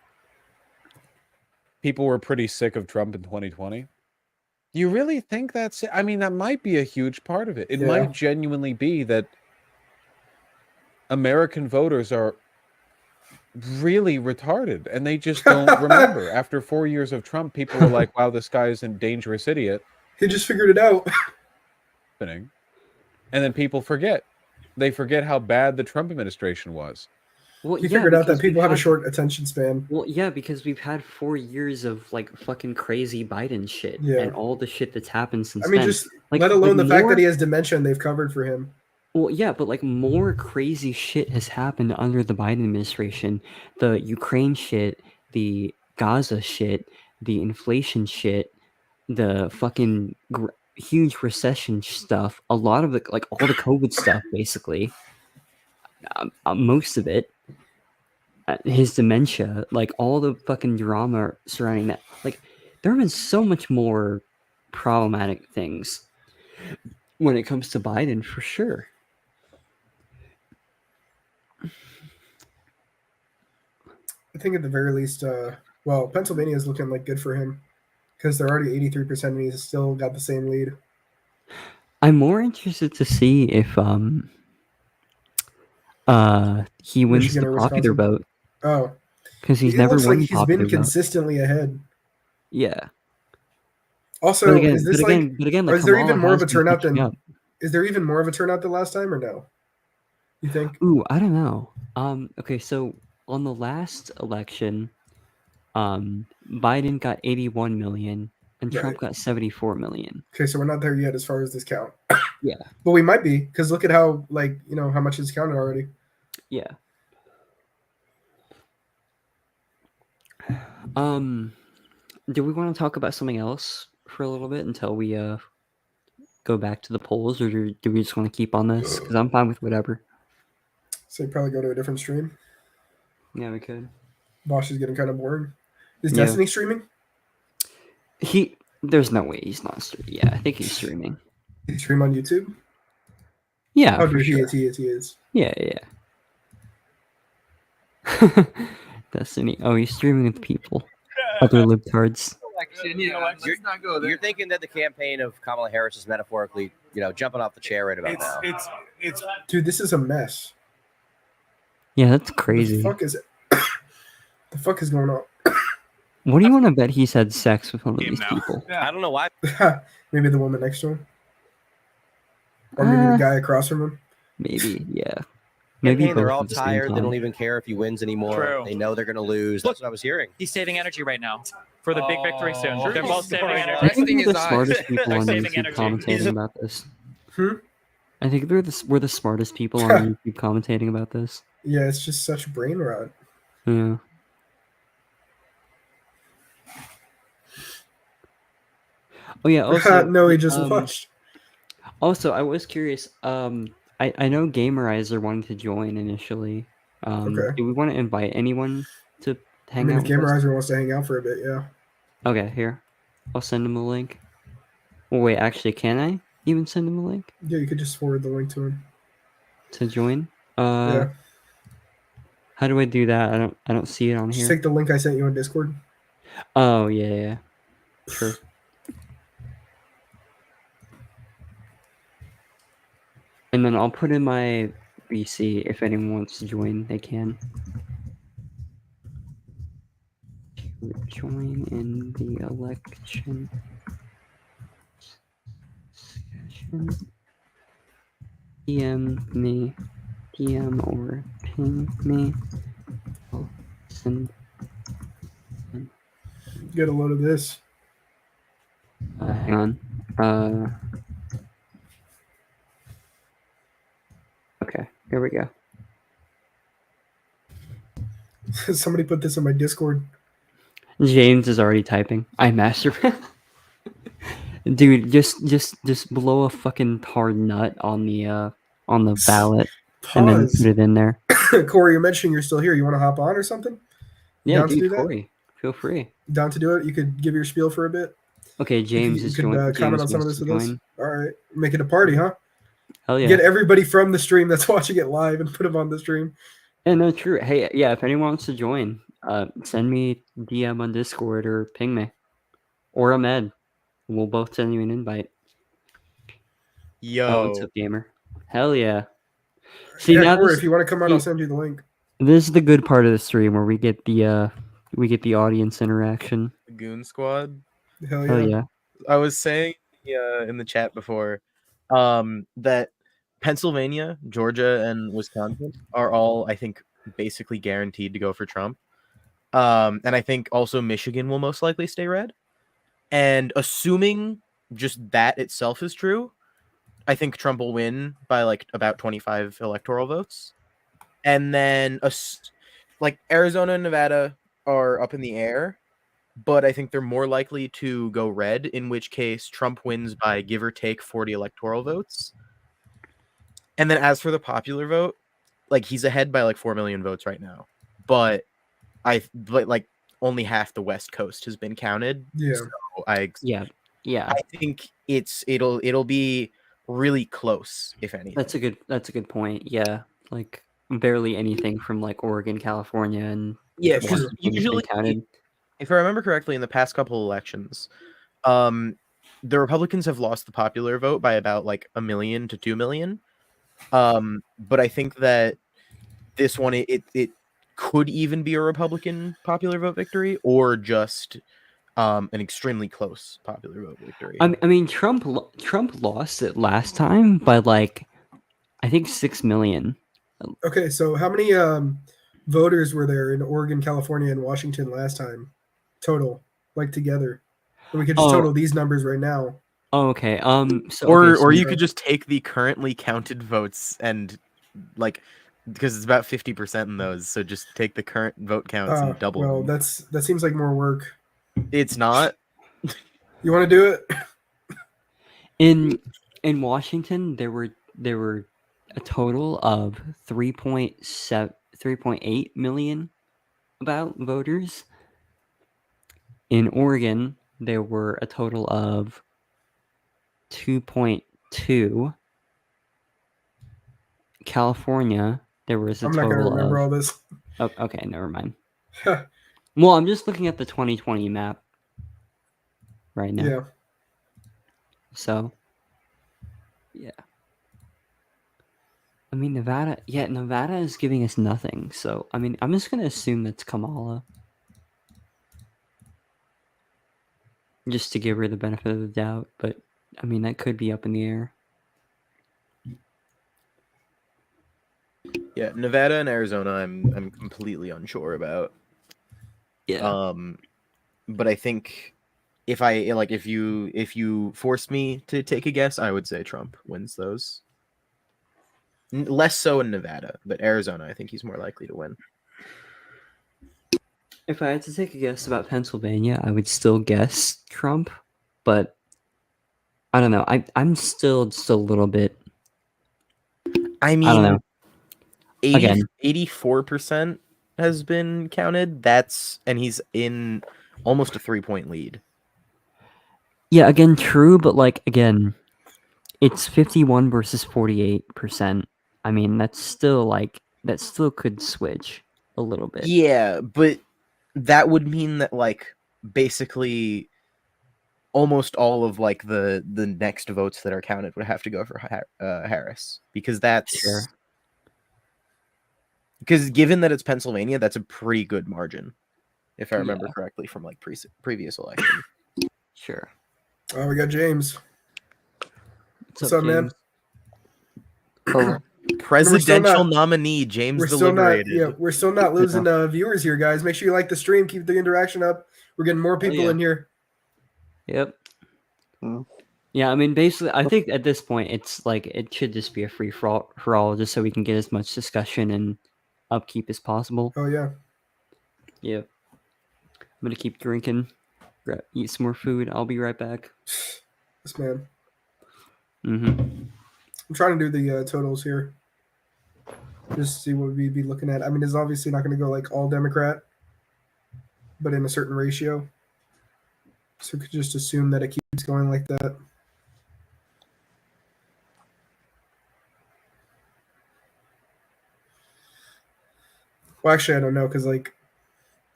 People were pretty sick of Trump in 2020. You really think that's it? I mean, that might be a huge part of it. It might genuinely be that American voters are really retarded and they just don't remember. After 4 years of Trump, people were like, wow, this guy is a dangerous idiot. He just figured it out. And then people forget. They forget how bad the Trump administration was. Well, he figured out that people have a short attention span. Well, yeah, because we've had 4 years of like fucking crazy Biden shit Yeah. and all the shit that's happened since I mean, then. just like, let alone the fact more- that he has dementia and they've covered for him. Well, yeah, but like more crazy shit has happened under the Biden administration. The Ukraine shit, the Gaza shit, the inflation shit, the fucking huge recession stuff. A lot of the like all the COVID stuff, basically. Most of it. his dementia, like all the fucking drama surrounding that. Like, there have been so much more problematic things when it comes to Biden, for sure. I think at the very least, well, Pennsylvania is looking like good for him because they're already 83% and he's still got the same lead. I'm more interested to see if he wins Michigan the or popular Wisconsin. vote. Oh, because he's it never looks won like the he's been popular vote. consistently ahead. Yeah. Also, But again, is this but like, again, but again, or like is there Kamala even more of has a been turnout catching than? up. Is there even more of a turnout than last time, or no? You think? Ooh, I don't know. Okay, so on the last election, Biden got 81 million and Trump got 74 million. Okay, so we're not there yet as far as this count. Yeah. But we might be, because look at how, like, you know, how much is counted already. Yeah. Do we want to talk about something else for a little bit until we go back to the polls, or do we just want to keep on this? Because I'm fine with whatever. So you probably go to a different stream. Yeah, we could. Bosch is getting kind of boring. Is Yeah. Destiny streaming? There's no way he's not streaming. Yeah, I think he's streaming. Did he stream on YouTube? Yeah, Oh, for dude, sure. he is. Yeah. Destiny. Oh, he's streaming with people. Other libtards. You're thinking that the campaign of Kamala Harris is metaphorically, jumping off the chair right about now. It's dude, this is a mess. Yeah, that's crazy. The fuck is it? The fuck is going on? What do you want to bet he's had sex with one of these people? I don't know why. Maybe the woman next to him, or maybe the guy across from him. Maybe, yeah. Maybe Maybe they're both all at the same tired. They time. don't even care if he wins anymore. True. They know they're going to lose. That's what I was hearing. He's saving energy right now for the big victory soon. Oh. They're both saving I energy. think we're the smartest people They're on saving YouTube energy. commentating about this. Hmm? I think we're the smartest people on YouTube commentating about this. Yeah, it's just such brain rot. Yeah. Oh yeah. Also, No, he just watched. Also, I was curious. I know Gamerizer wanted to join initially. Okay. Do we want to invite anyone to I hang mean, out if with us? Gamerizer wants to hang out for a bit, yeah. Okay, here. I'll send him a link. Well, wait, actually, can I even send him a link Yeah, you could just forward the link to him. to join? Yeah. How do I do that? I don't see it on Just here. take the link I sent you on Discord. Oh yeah. Sure. And then I'll put in my VC if anyone wants to join, they can. Join in the election session. DM me, DM or ping me. I'll send. Get a load of this. Hang on. Okay, here we go. Somebody put this in my Discord. James is already typing. I masturbate. Dude, just blow a fucking hard nut on the ballot and then Pause. put it in there. Corey, you're mentioning you're still here. You want to hop on or something? Yeah, Down to do dude, that? Corey, feel free. Down to do it? You could give your spiel for a bit. Okay, James you is could joining. comment on James some of wants this to with us. join. All right, make it a party, huh? Hell yeah. Get everybody from the stream that's watching it live and put them on the stream. Yeah, no, true. Hey, yeah, if anyone wants to join, send me DM on Discord or ping me. Or Ahmed. We'll both send you an invite. Yo. Oh, what's up, gamer? Hell yeah. See, Yeah, now Corey, this, if you want to come on, I'll send you the link. this is the good part of the stream where we get the audience interaction. The Goon Squad. Hell Hell yeah. I was saying in the chat before that Pennsylvania, Georgia, and Wisconsin are all, I think, basically guaranteed to go for Trump. And I think also Michigan will most likely stay red. And assuming just that itself is true, I think Trump will win by like about 25 electoral votes. And then like Arizona and Nevada are up in the air, but I think they're more likely to go red, in which case Trump wins by give or take 40 electoral votes. And then as for the popular vote, like he's ahead by like 4 million votes right now. but like only half the West Coast has been counted. Yeah. So Yeah. I think it'll be really close, if anything. That's a good point. Yeah, like barely anything from like Oregon, California, and Yeah, because Washington has been usually, counted. if I remember correctly, in the past couple elections, the Republicans have lost the popular vote by about like 1 million to 2 million. But I think that this one it could even be a Republican popular vote victory or just an extremely close popular vote victory. I mean, Trump lost it last time by like, I think 6 million. Okay, so how many voters were there in Oregon, California, and Washington last time total, like together? And we could just total these numbers right now. Oh, okay. So or you could just take the currently counted votes and like, because it's about 50% in those, so just take the current vote counts and double well, them. that seems like more work. It's not. You want to do it? In Washington, there were a total of 3.8 million about voters. In Oregon, there were a total of 2.2. California, there was a I'm not total gonna remember of. all this. Oh, okay, never mind. Well, I'm just looking at the 2020 map right now. Yeah. So, yeah. I mean, Nevada is giving us nothing. So, I mean, I'm just going to assume that's Kamala. Just to give her the benefit of the doubt. But, I mean, that could be up in the air. Yeah, Nevada and Arizona, I'm completely unsure about. Yeah. But I think if you forced me to take a guess, I would say Trump wins those. Less so in Nevada, but Arizona, I think he's more likely to win. If I had to take a guess about Pennsylvania, I would still guess Trump, but I don't know. I'm still just a little bit. I mean, I don't know. 84% has been counted. And he's in almost a 3-point lead. Yeah, again, true, but like again, it's 51 versus 48%. I mean, that still could switch a little bit. Yeah, but that would mean that like basically almost all of like the next votes that are counted would have to go for Harris, because that's Sure. Because given that it's Pennsylvania, that's a pretty good margin, if I remember correctly from like previous election. Sure. Oh, we got James. What's up, up, man? Presidential nominee James the Liberated. We're still not losing viewers here, guys. Make sure you like the stream, keep the interaction up. We're getting more people in here. Yep. Yeah, I mean, basically, I think at this point, it's like it should just be a free for all, just so we can get as much discussion and upkeep as possible. Oh yeah. Yep. I'm gonna keep drinking, eat some more food. I'll be right back. Yes, man. Mm-hmm. I'm trying to do the totals here. Just to see what we'd be looking at. I mean, it's obviously not going to go like all Democrat, but in a certain ratio. So we could just assume that it keeps going like that. Well, actually, I don't know, because like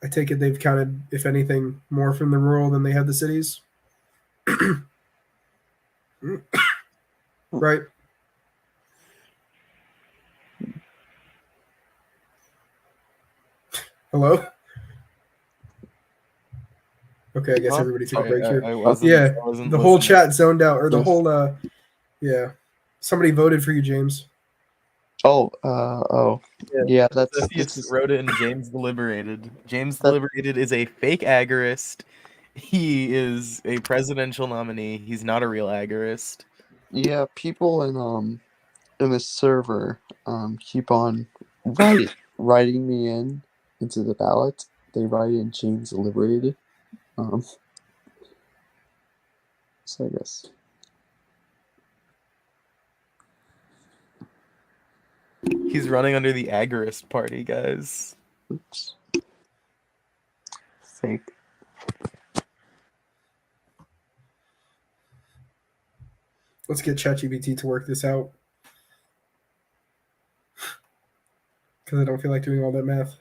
I take it they've counted, if anything, more from the rural than they have the cities. Right. Hello? Okay, I guess everybody took a break here. The whole chat zoned out, or the whole yeah. Somebody voted for you, James. Yeah, that's wrote in James the Liberated. James the Liberated is a fake agorist. He is a presidential nominee. He's not a real agorist. Yeah, people in the server keep on writing me into the ballot. They write in James the Liberated. So I guess. He's running under the agorist party, guys. Oops. Fake. Let's get ChatGPT to work this out. Because I don't feel like doing all that math.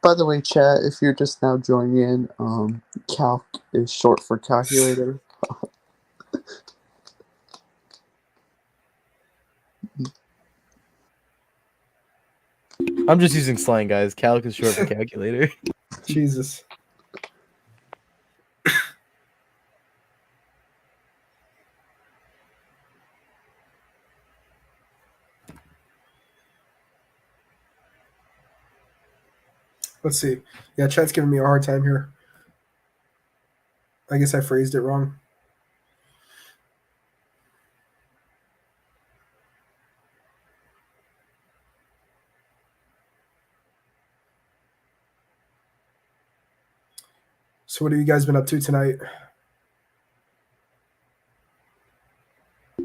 By the way, chat, if you're just now joining in, calc is short for calculator. I'm just using slang, guys. Calc is short for calculator. Jesus. Let's see. Yeah, chat's giving me a hard time here. I guess I phrased it wrong. So what have you guys been up to tonight?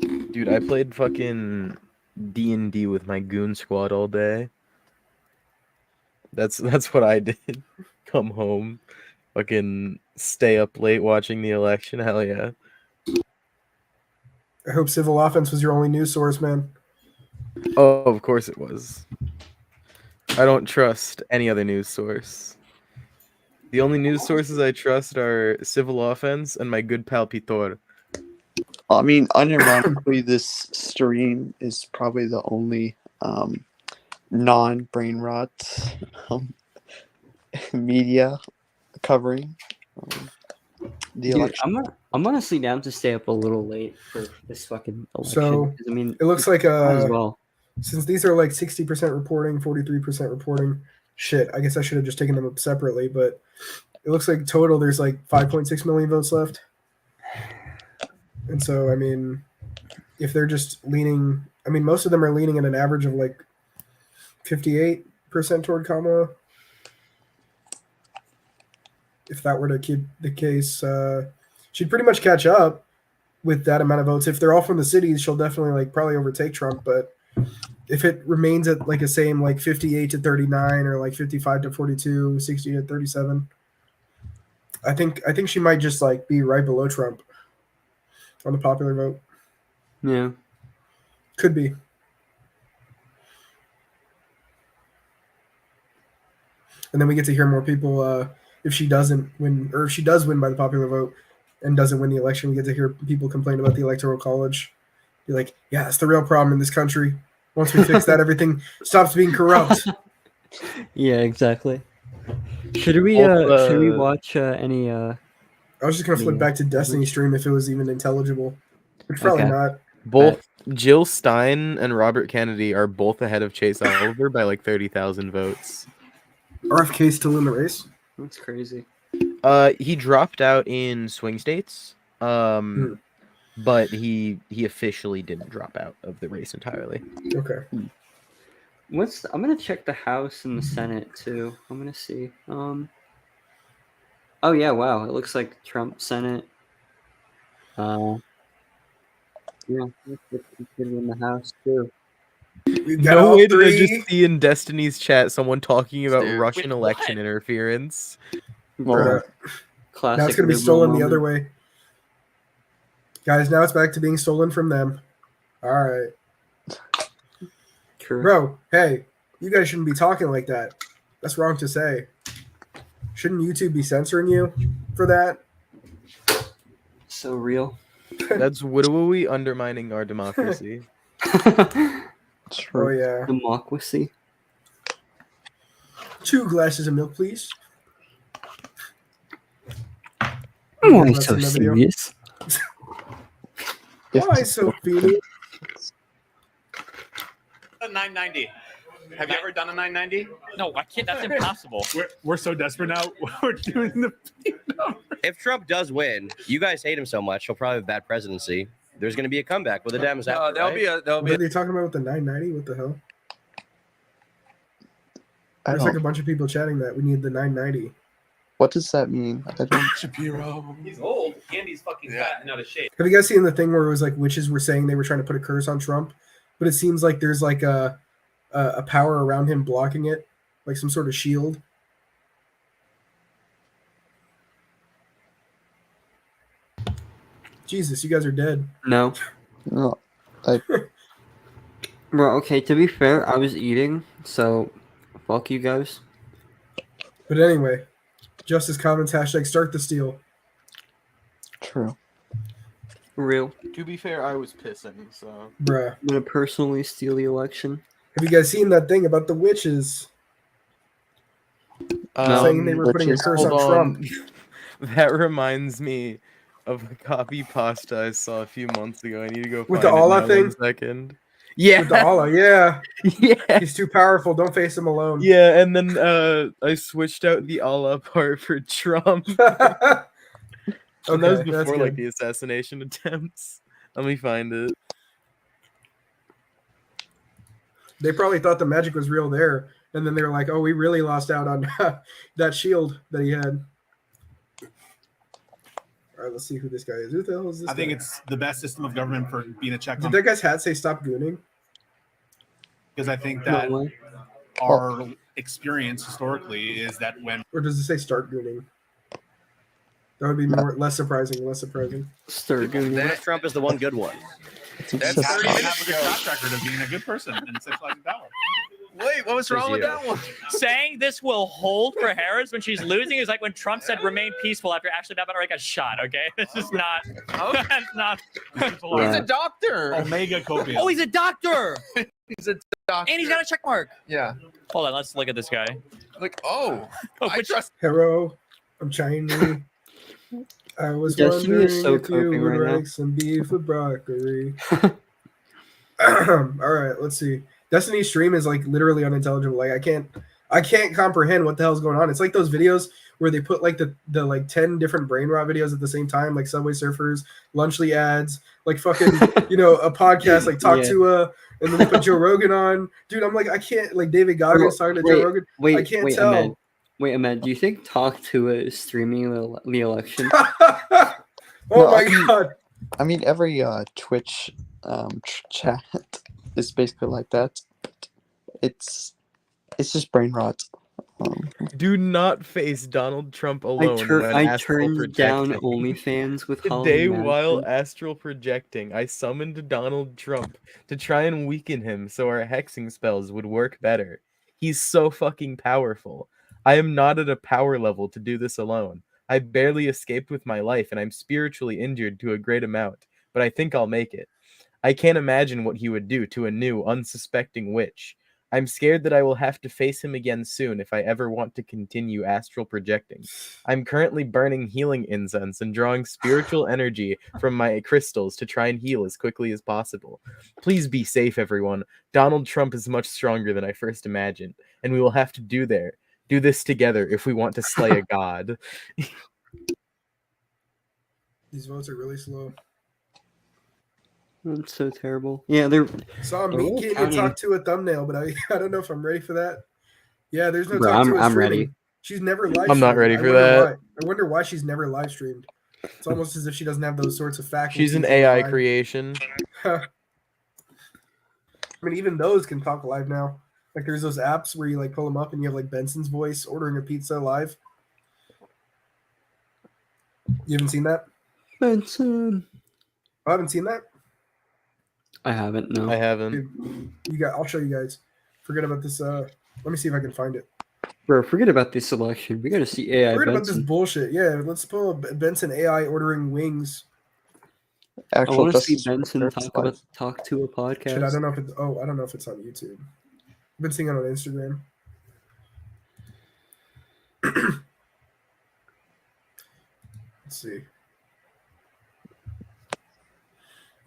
Dude, I played fucking D&D with my goon squad all day. That's what I did. Come home, fucking stay up late watching the election. Hell yeah. I hope Civil Offense was your only news source, man. Oh, of course it was. I don't trust any other news source. The only news sources I trust are Civil Offense and my good pal Pitor. I mean, unironically, this stream is probably the only non-brain rot media covering the Dude, election. I'm honestly down to stay up a little late for this fucking election. So 'cause, I mean, it looks like might as well. since these are like 60% reporting, 43% reporting. Shit, I guess I should have just taken them up separately, but it looks like total there's like 5.6 million votes left. And so, I mean, if they're just leaning, I mean, most of them are leaning at an average of like 58% toward Kamala. If that were to keep the case, she'd pretty much catch up with that amount of votes. If they're all from the cities, she'll definitely like probably overtake Trump. But if it remains at like a same like 58 to 39 or like 55 to 42, 60 to 37, I think she might just like be right below Trump on the popular vote. Yeah. Could be. And then we get to hear more people if she doesn't win, or if she does win by the popular vote and doesn't win the election, we get to hear people complain about the Electoral College. Be like, yeah, that's the real problem in this country. Once we fix that, everything stops being corrupt. Yeah, exactly. Should we watch any I was just gonna flip back to Destiny stream if it was even intelligible. Which probably not. Both Jill Stein and Robert Kennedy are both ahead of Chase Oliver by like 30,000 votes. RFK's still in the race. That's crazy. He dropped out in swing states. But he officially didn't drop out of the race entirely. Okay. I'm gonna check the House and the Senate too. I'm gonna see. Oh yeah, wow. It looks like Trump Senate. Yeah, in the House too. No way did I just see in Destiny's chat someone talking about Russian election interference. Now it's gonna be stolen the other way. Guys, now it's back to being stolen from them. All right. True. Bro, hey, you guys shouldn't be talking like that. That's wrong to say. Shouldn't YouTube be censoring you for that? So real. That's we undermining our democracy. Oh, yeah. Democracy. 2 glasses of milk, please. Why so serious? Why so serious? A 990. Have you ever done a 990? No, I can't. That's impossible. We're so desperate now. We're doing the. If Trump does win, you guys hate him so much, he'll probably have a bad presidency. There's going to be a comeback with the Dems. After, What are they talking about with the 990? What the hell? There's like a bunch of people chatting that we need the 990. What does that mean? I don't. Shapiro. He's old and he's fucking fat and out of shape. Have you guys seen the thing where it was like witches were saying they were trying to put a curse on Trump, but it seems like there's like a power around him blocking it, like some sort of shield. Jesus, you guys are dead. No. No. Bro, okay, to be fair, I was eating, so fuck you guys. But anyway, Justice Commons hashtag start the steal. True. Real. To be fair, I was pissing, so. Bruh. I'm gonna personally steal the election. Have you guys seen that thing about the witches? Saying they were putting a curse on Trump. That reminds me of a copy pasta I saw a few months ago. I need to go With find the it Allah now, thing? 1 second. Yeah. With the Allah, yeah. Yeah. He's too powerful. Don't face him alone. Yeah, and then I switched out the Allah part for Trump. And that was Okay, that's before like good. the assassination attempts. Let me find it. They probably thought the magic was real there, and then they were like, "Oh, we really lost out on that shield that he had." All right, let's see who this guy is. Who the hell is this? I think guy? it's the best system of government for being a check Did on. that guy's hat say "Stop gooning"? Because I think No that way. our experience historically is that when Or does it say "Start gooning"? That would be less surprising. Less surprising. Start gooning. Donald Trump is the one good one. that's how you have a good track record of being a good person and sexualizing power. Wait, what was wrong with that one? Saying this will hold for Harris when she's losing is like when Trump said remain peaceful after Ashley Babbitt got shot, okay? This is not. That's not. He's a doctor. Omega copium. Oh, he's a doctor! He's a doctor. And he's got a check mark. Yeah. Hold on, let's look at this guy. Like, oh, I which- trust. Hello, I'm Chinese. I was Destiny wondering is so if you coping would right now. like some beef with broccoli. All right, let's see. Destiny's stream is like literally unintelligible. Like I can't comprehend what the hell's going on. It's like those videos where they put like the like 10 different brain rot videos at the same time, like Subway Surfers, Lunchly ads, like fucking a podcast like Talk Yeah. to and then they put Joe Rogan on. Dude, I'm like I can't like David Goggins talking to Joe Rogan. I can't tell. Ahmed. Wait, Ahmed, do you think Talk to It is streaming the election? Oh No, my I mean- god. I mean, every Twitch chat is basically like that. It's just brain rot. Do not face Donald Trump alone. when I astral turned down projecting. OnlyFans with Today, Holly while Madison. astral projecting, I summoned Donald Trump to try and weaken him so our hexing spells would work better. He's so fucking powerful. I am not at a power level to do this alone. I barely escaped with my life, and I'm spiritually injured to a great amount, but I think I'll make it. I can't imagine what he would do to a new, unsuspecting witch. I'm scared that I will have to face him again soon if I ever want to continue astral projecting. I'm currently burning healing incense and drawing spiritual energy from my crystals to try and heal as quickly as possible. Please be safe, everyone. Donald Trump is much stronger than I first imagined, and we will have to do this together if we want to slay a god. These votes are really slow. That's so terrible. Yeah, they're. Saw they're me really getting counting. to talk to a thumbnail, but I don't know if I'm ready for that. Yeah, there's no Bro, talk to a I'm streaming. ready. She's never live. I'm not ready for that. I wonder why she's never live streamed. It's almost as if she doesn't have those sorts of faculties. She's an in AI live. creation. I mean, even those can talk live now. Like, there's those apps where you like pull them up and you have like Benson's voice ordering a pizza live. You haven't seen that? Benson. I haven't seen that. I haven't. No. I haven't. Dude, I'll show you guys. Forget about this. Let me see if I can find it. Bro, forget about this election. We gotta see AI. Forget about this Benson. bullshit. Yeah, let's pull up Benson AI ordering wings. I want to see Benson talk to a podcast. Shit, I don't know if it's. Oh, I don't know if it's on YouTube. I've been seeing it on Instagram. Let's see.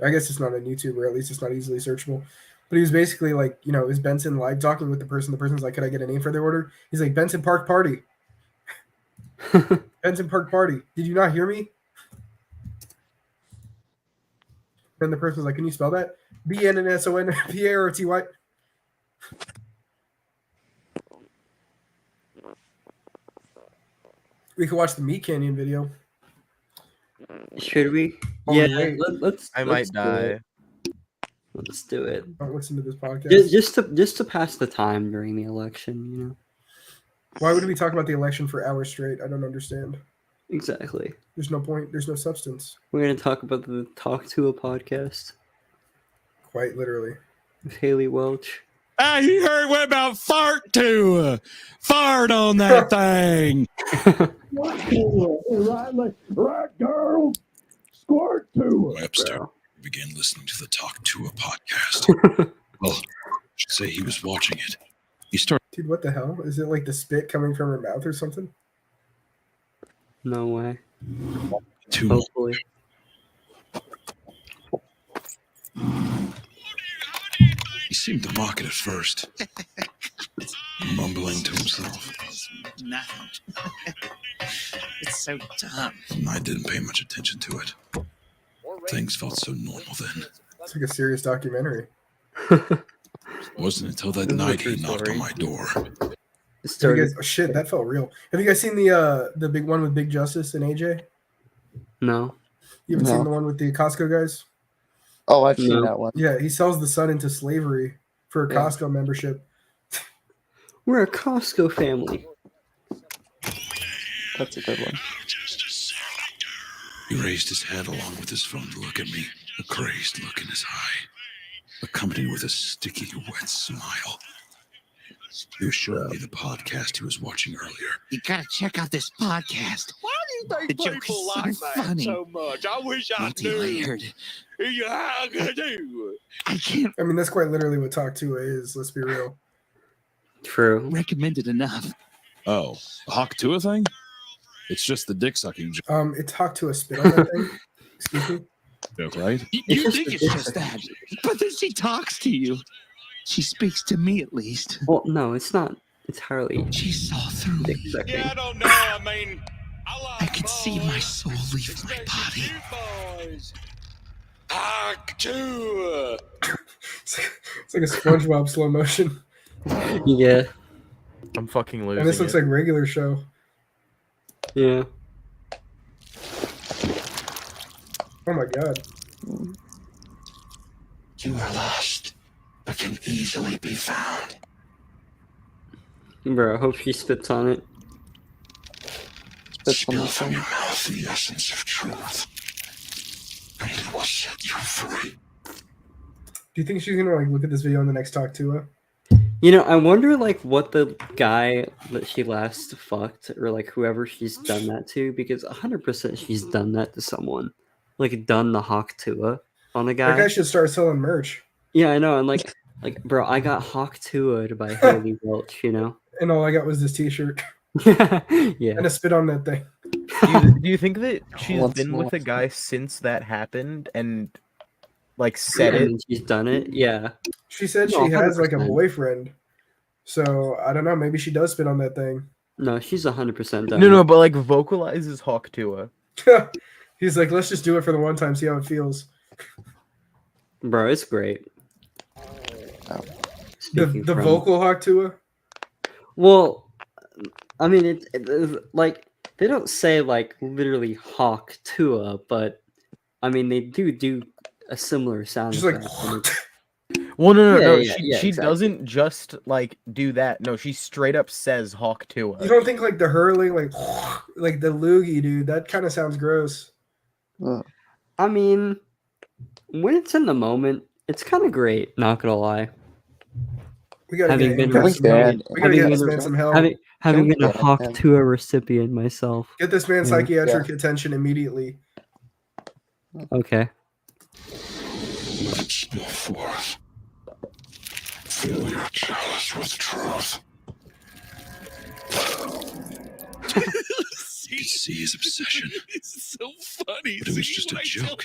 I guess it's not on YouTube, or at least it's not easily searchable. But he was basically like, is Benson live talking with the person? The person's like, "Could I get a name for their order?" He's like, "Benson Park Party." Benson Park Party. Did you not hear me? And the person was like, "Can you spell that? BNNSONPARTY." We could watch the Meat Canyon video. Should we? Oh, Yeah, wait. let's. I let's might do die. it. Let's do it. Don't listen to this podcast. Just to pass the time during the election, you know. Why would we talk about the election for hours straight? I don't understand. Exactly. There's no point. There's no substance. We're gonna talk about the Talk to a podcast Quite literally. with Haley Welch. Ah, you heard what about fart to fart on that thing. Right, girl. Squirt to it. Webster began listening to the Talk to a podcast. Well, I should say he was watching it. He started. Dude, what the hell? Is it like the spit coming from her mouth or something? No way. Two. Hopefully. He seemed to mock it at first, mumbling to himself. No. It's so dumb. And I didn't pay much attention to it. Things felt so normal then. It's like a serious documentary. It wasn't until that night he knocked on my door. Have you guys, oh, shit, that felt real. Have you guys seen the big one with Big Justice and AJ? No. You haven't No. seen the one with the Costco guys? Oh, I've seen that one. Yeah, he sells the son into slavery for a Yeah. Costco membership. We're a Costco family. That's a good one. He raised his head along with his phone to look at me, a crazed look in his eye, accompanied with a sticky, wet smile. He was showing me the podcast he was watching earlier. You gotta check out this podcast. Why do you think The joke people is so like that funny. so much? I wish I knew. Multi-layered. Yeah, I could do. I can't I mean, that's quite literally what Talk 2A is. Let's be real. True. recommend it enough. Oh, the Hawk Tua thing? It's just the dick sucking It talked to a spit on that thing. Excuse me. joke, right? You think it's just that, but then she talks to you. She speaks to me at least. Well, no, it's not entirely. She saw through me. Yeah, I don't know. I mean, I could see my soul leave my body. It's like a SpongeBob slow motion. Yeah. I'm fucking losing. And this looks it. like regular show. Yeah. Oh my god. You are lost, but can easily be found. Bro, I hope she spits on it. Spill from your mouth the essence of truth, and it will set you free. Do you think she's gonna like look at this video in the next Talk 2A? You know, I wonder like what the guy that she last fucked or like whoever she's done that to, because 100% she's done that to someone. Like done the Hawk Tua on a guy. That guy should start selling merch. Yeah, I know. And like bro, I got Hawk Tua'd by Haley Welch, you know? And all I got was this t-shirt. Yeah. And a spit on that thing. Do you think that she's Once been more. with a guy since that happened and like said Yeah, it? and she's done it. Yeah. She said No, she has like a 100%. boyfriend. So I don't know, maybe she does spit on that thing. No, she's 100% done. No, it. but like vocalizes Hawk Tua. He's like, let's just do it for the one time, see how it feels. Bro, it's great. The Speaking from- vocal Hawk Tua? Well, I mean, it's like they don't say like literally Hawk Tua, but I mean they do a similar sound. Just like effect, and it's- Well, no. Yeah, She exactly. doesn't just like do that. No, she straight up says Hawk Tua. You don't think like the hurling, like the loogie, dude? That kind of sounds gross. I mean, when it's in the moment, it's kind of great. Not gonna lie. We gotta Having get been Ahmed some help. We gotta get having this been- man some help. having been a Yeah, Hawk man. Tua recipient myself. Get this man Yeah. psychiatric attention immediately. Okay. Let it spill forth. Fill your chalice with truth. You could see his obsession. It's so funny. But it was just a joke.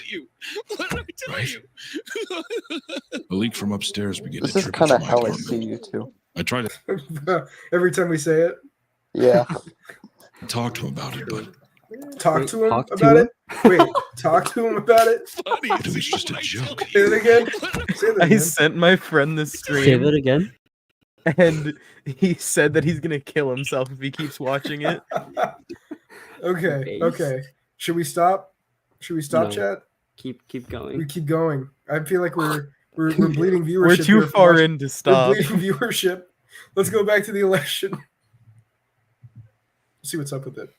What did I tell Right? you? A leak from upstairs began This to is drip kind into of my how I apartment. see you too. I tried to Every time we say it, Yeah. talk to him about it, but talk to him talk to about him? it. Wait, talk to him about it. it was just a joke. Say it again. Say that I again. sent my friend this Say stream, that again. and he said that he's gonna kill himself if he keeps watching it. Okay. Base. Okay. Should we stop? Should we stop, No. chat? Keep going. We keep going. I feel like we're bleeding viewership. We're too here for far watching- in to stop. We're bleeding viewership. Let's go back to the election. See what's up with it.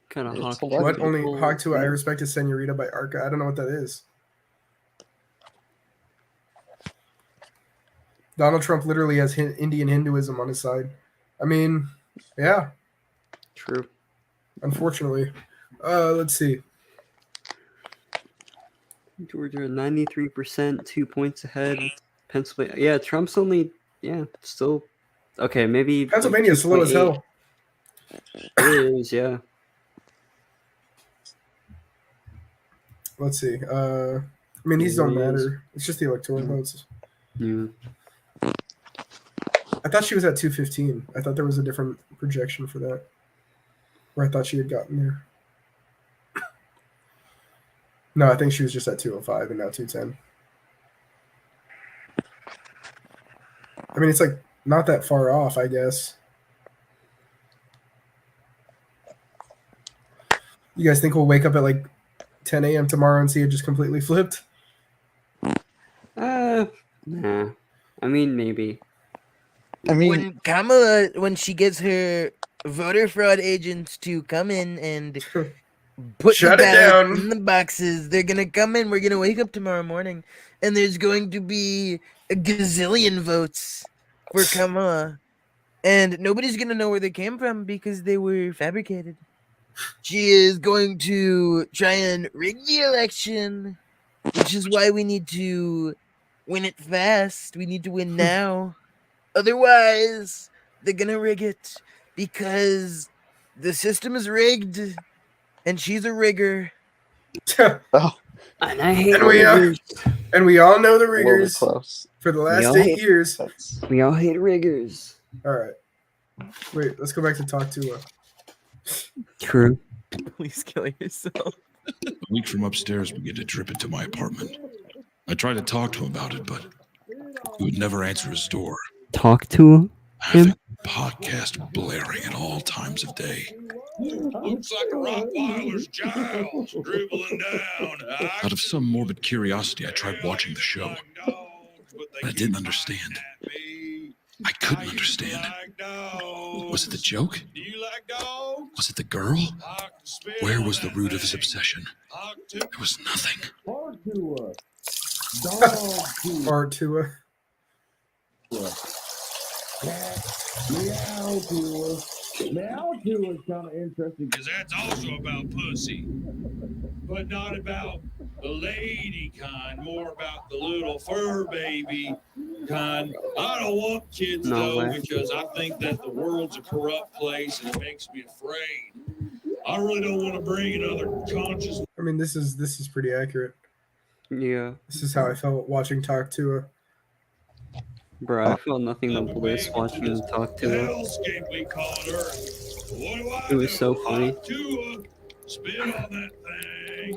Kind of hawk. What? Only Hawk to I Respect a Senorita by Arca. I don't know what that is. Donald Trump literally has Indian Hinduism on his side. I mean, yeah. True. Unfortunately. Let's see. Georgia 93%, 2 points ahead. Pennsylvania. Yeah, Trump's only still okay, maybe Pennsylvania's slow as hell. It is, yeah. Let's see. I mean, these don't matter. It's just the electoral votes. Yeah. I thought she was at 215. I thought there was a different projection for that. Or I thought she had gotten there. No, I think she was just at 205 and now 210. I mean, it's like not that far off, I guess. You guys think we'll wake up at like 10 a.m. tomorrow and see it just completely flipped? Nah. I mean, maybe. When Kamala, when she gets her voter fraud agents to come in and put Shut the it ballot down. in the boxes, they're gonna come in. We're gonna wake up tomorrow morning, and there's going to be a gazillion votes for Kamala, and nobody's gonna know where they came from because they were fabricated. She is going to try and rig the election, which is why we need to win it fast. We need to win now. Otherwise, they're gonna rig it because the system is rigged, and she's a rigger. And I hate And we all know the riggers close. for the We last all 8 hate- years. We all hate riggers. All right. Wait, let's go back to talk to True. Please kill yourself. A week from upstairs began to drip into my apartment. I tried to talk to him about it, but he would never answer his door. Talk to him. Podcast blaring at all times of day. Looks like a Rottweiler's jowls dribbling down. Out of some morbid curiosity, I tried watching the show. But I didn't understand. I couldn't understand. Was it the joke? Was it the girl? Where was the root of his obsession? There was nothing. Artua. Now too is kind of interesting because that's also about pussy, but not about the lady kind, more about the little fur baby kind. I don't want kids because I think that the world's a corrupt place and it makes me afraid. I really don't want to bring another conscious. I mean, this is pretty accurate. Yeah. This is how I felt watching Talk to her. Bro, I feel nothing but bliss watching him talk to her. It was so funny. Spit on that thing.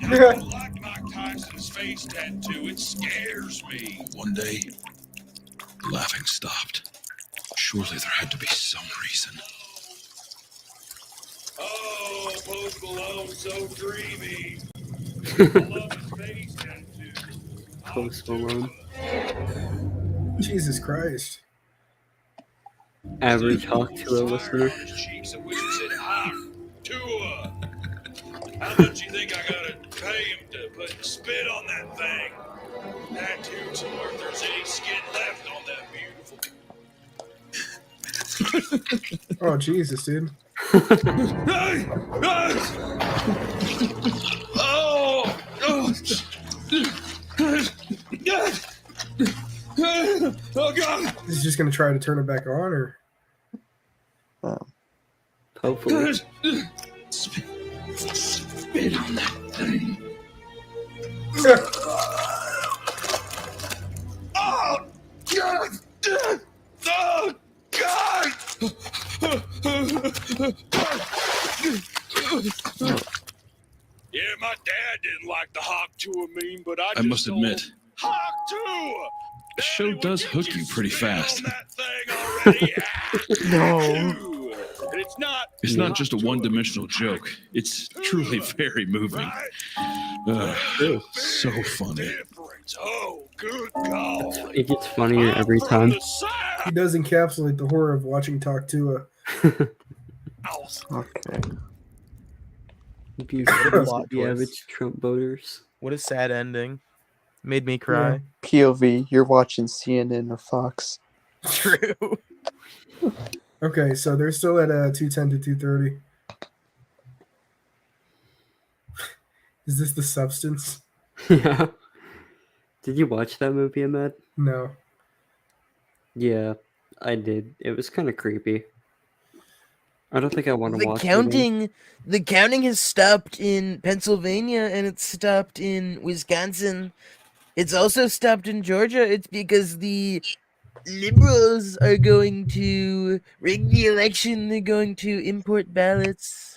I don't like Mike Tyson's face tattoo. It scares me. One day, the laughing stopped. Surely there had to be some reason. Oh, Post Malone, so dreamy. Post Malone. Jesus Christ. Average Hawk to a listener. How much you think I gotta pay him to put spit on that thing? Tattoo to where if there's any skin left on that beautiful. Oh, Jesus, dude. Oh God! He's just gonna try to turn it back on, or? Hopefully. Spit on that thing. Oh God! Oh God! Yeah, my dad didn't like the Hawk Tour meme, but I must admit, Hawk Tour. The show does hook you pretty fast. No. It's not just a one-dimensional joke. It's truly very moving. So funny. It gets funnier every time. He does encapsulate the horror of watching Talk Tua. Okay. Beautiful the average Trump voters. What a sad ending. Made me cry. POV, you're watching CNN or Fox. True. Okay, so they're still at 210 to 230. Is this The Substance? Yeah. Did you watch that movie, Ahmed? No. Yeah, I did. It was kind of creepy. I don't think I want to watch The counting has stopped in Pennsylvania and it's stopped in Wisconsin. It's also stopped in Georgia. It's because the liberals are going to rig the election. They're going to import ballots,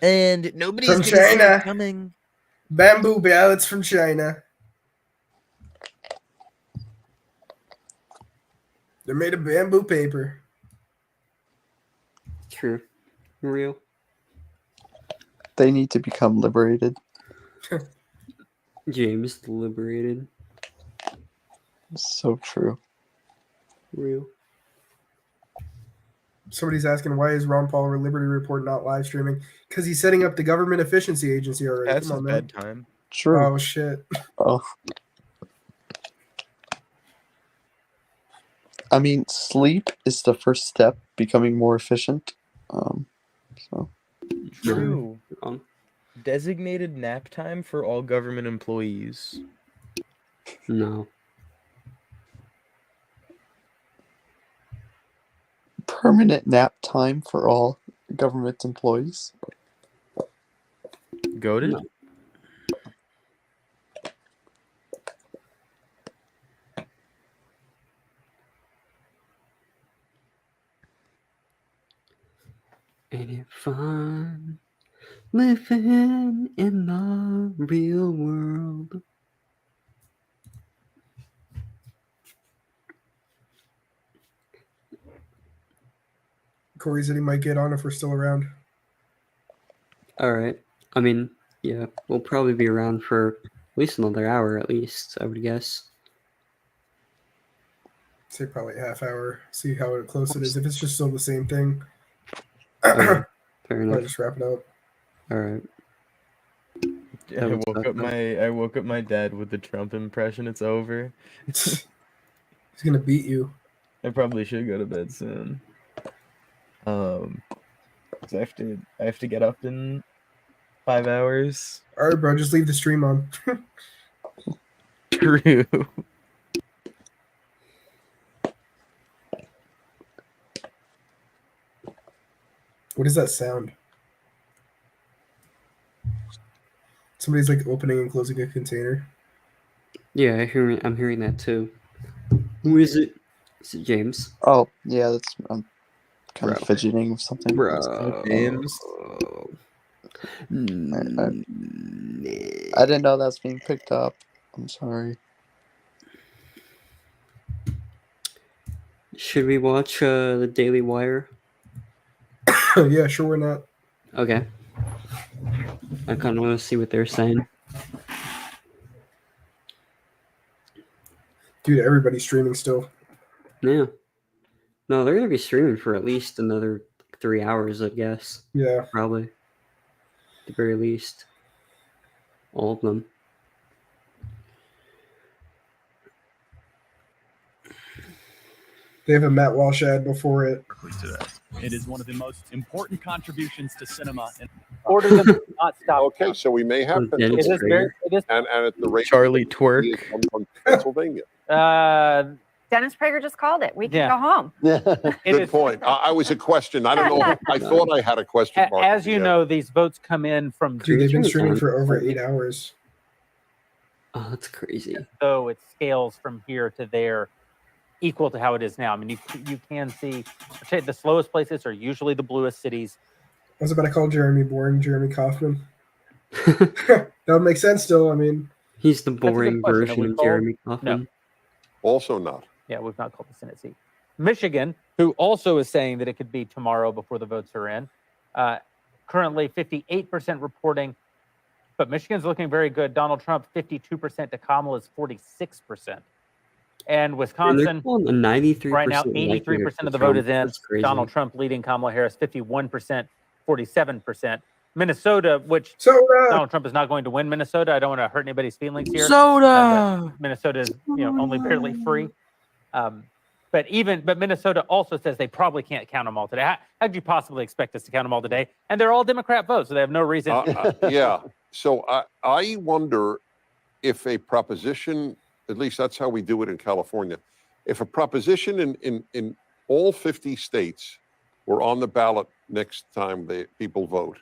and nobody's From going to see it China. coming. Bamboo ballots from China. They're made of bamboo paper. True. Real. They need to become liberated. James the Liberated. So true. Real. Somebody's asking, why is Ron Paul or Liberty Report not live streaming? Because he's setting up the Government Efficiency Agency already. That's Come on, his man. bedtime. True. Oh, shit. Oh. I mean, sleep is the first step becoming more efficient. So True. Designated nap time for all government employees. No. permanent nap time for all government employees. Goated? No. Ain't it fun living in the real world? Corey said he might get on if we're still around. All right. I mean, yeah, we'll probably be around for at least another hour, at least, I would guess. Say probably a half hour. See how close it is. If it's just still the same thing, Fair enough. I'll just wrap it up. All right. I woke up my dad with the Trump impression. It's over. He's gonna beat you. I probably should go to bed soon. So I have to get up in 5 hours. All right, bro. Just leave the stream on. True. What is that sound? Somebody's like opening and closing a container. Yeah, I'm hearing that too. Who is it? Is it James? Oh, yeah, that's I'm kind of fidgeting with something. James. I didn't know that's being picked up. I'm sorry. Should we watch the Daily Wire? Yeah, sure, why not? Okay. I kind of want to see what they're saying. Dude, everybody's streaming still. Yeah. No, they're gonna be streaming for at least another 3 hours, I guess. Yeah. Probably. At the very least. All of them. They have a Matt Walsh ad before it. It is one of the most important contributions to cinema. Order them to not stop. Okay, so we may have It is very. It is. and at the rate Charlie Twerk. he is from Pennsylvania. Dennis Prager just called it. We can Yeah. go home. Good point. I was a question. I don't know. I thought I had a question mark. As you Yeah. know, these votes come in from. Dude, they've been streaming for over 8 hours. Oh, that's crazy. So it scales from here to there, equal to how it is now. I mean, you can see the slowest places are usually the bluest cities. I was about to call Jeremy boring, Jeremy Kaufman. That would make sense still. I mean, He's the That's a good boring question. Are version we of called- Jeremy Kaufman. Also not. Yeah, we've not called the Senate seat. Michigan, who also is saying that it could be tomorrow before the votes are in. Currently 58% reporting, but Michigan's looking very good. Donald Trump, 52% to Kamala's 46%. And Wisconsin, right now, 83% of the vote is in. Donald Trump leading Kamala Harris, 51%, 47%. Minnesota, which Donald Trump is not going to win Minnesota. I don't want to hurt anybody's feelings here. Soda. Minnesota is, only barely free. But Minnesota also says they probably can't count them all today. How'd you possibly expect us to count them all today? And they're all Democrat votes, so they have no reason. Yeah. So I wonder if a proposition, at least that's how we do it in California, if a proposition in all 50 states were on the ballot next time the people vote,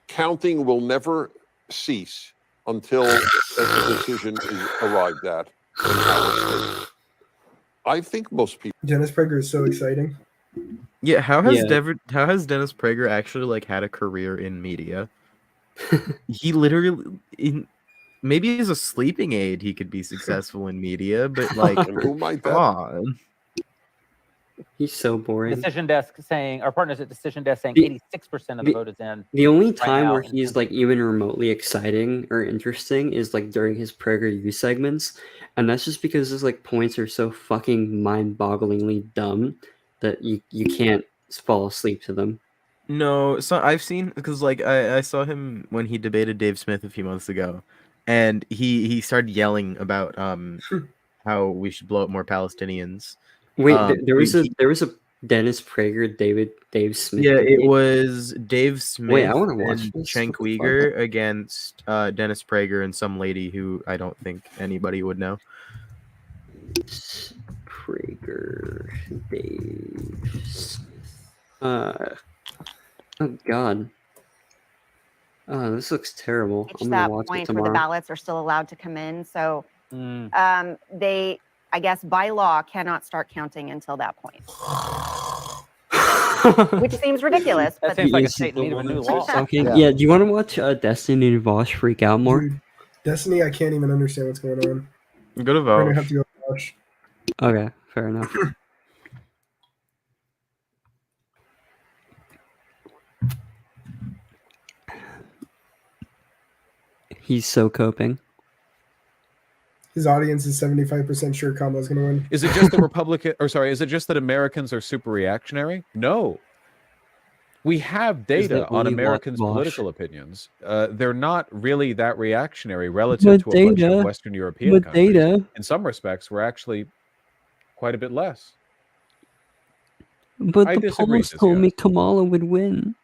counting will never cease until a decision is arrived at. I think most people. Dennis Prager is so exciting. Yeah, how has Dennis Prager actually had a career in media? He literally maybe as a sleeping aid he could be successful in media, but who might come on. He's so boring. Decision Desk saying, our partners at Decision Desk saying 86% of the vote is in. The only time where he's even remotely exciting or interesting is during his PragerU segments, and that's just because his points are so fucking mind-bogglingly dumb that you can't fall asleep to them. No, so I've seen because I saw him when he debated Dave Smith a few months ago, and he started yelling about how we should blow up more Palestinians. Wait, there was a Dennis Prager Dave Smith. Yeah, it was Dave Smith. Wait, I want to watch and this. Cenk Uyghur against Dennis Prager and some lady who I don't think anybody would know. Prager, Dave Smith. Oh God. Oh, this looks terrible. Reach that point where the ballots are still allowed to come in. So they, I guess, by law, cannot start counting until that point. Which seems ridiculous. That But seems like a state need of a new law. Yeah, do you want to watch Destiny and Vosh freak out more? Dude, Destiny, I can't even understand what's going on. Go to We're Vosh. gonna have to go watch. Okay, fair enough. He's so coping. His audience is 75% sure Kamala's going to win. Is it just the Republican, or sorry, is it just that Americans are super reactionary? No. We have data on Americans' political opinions. They're not really that reactionary relative to a bunch of Western European countries. In some respects, we're actually quite a bit less. But I the disagree, polls told me Kamala would win.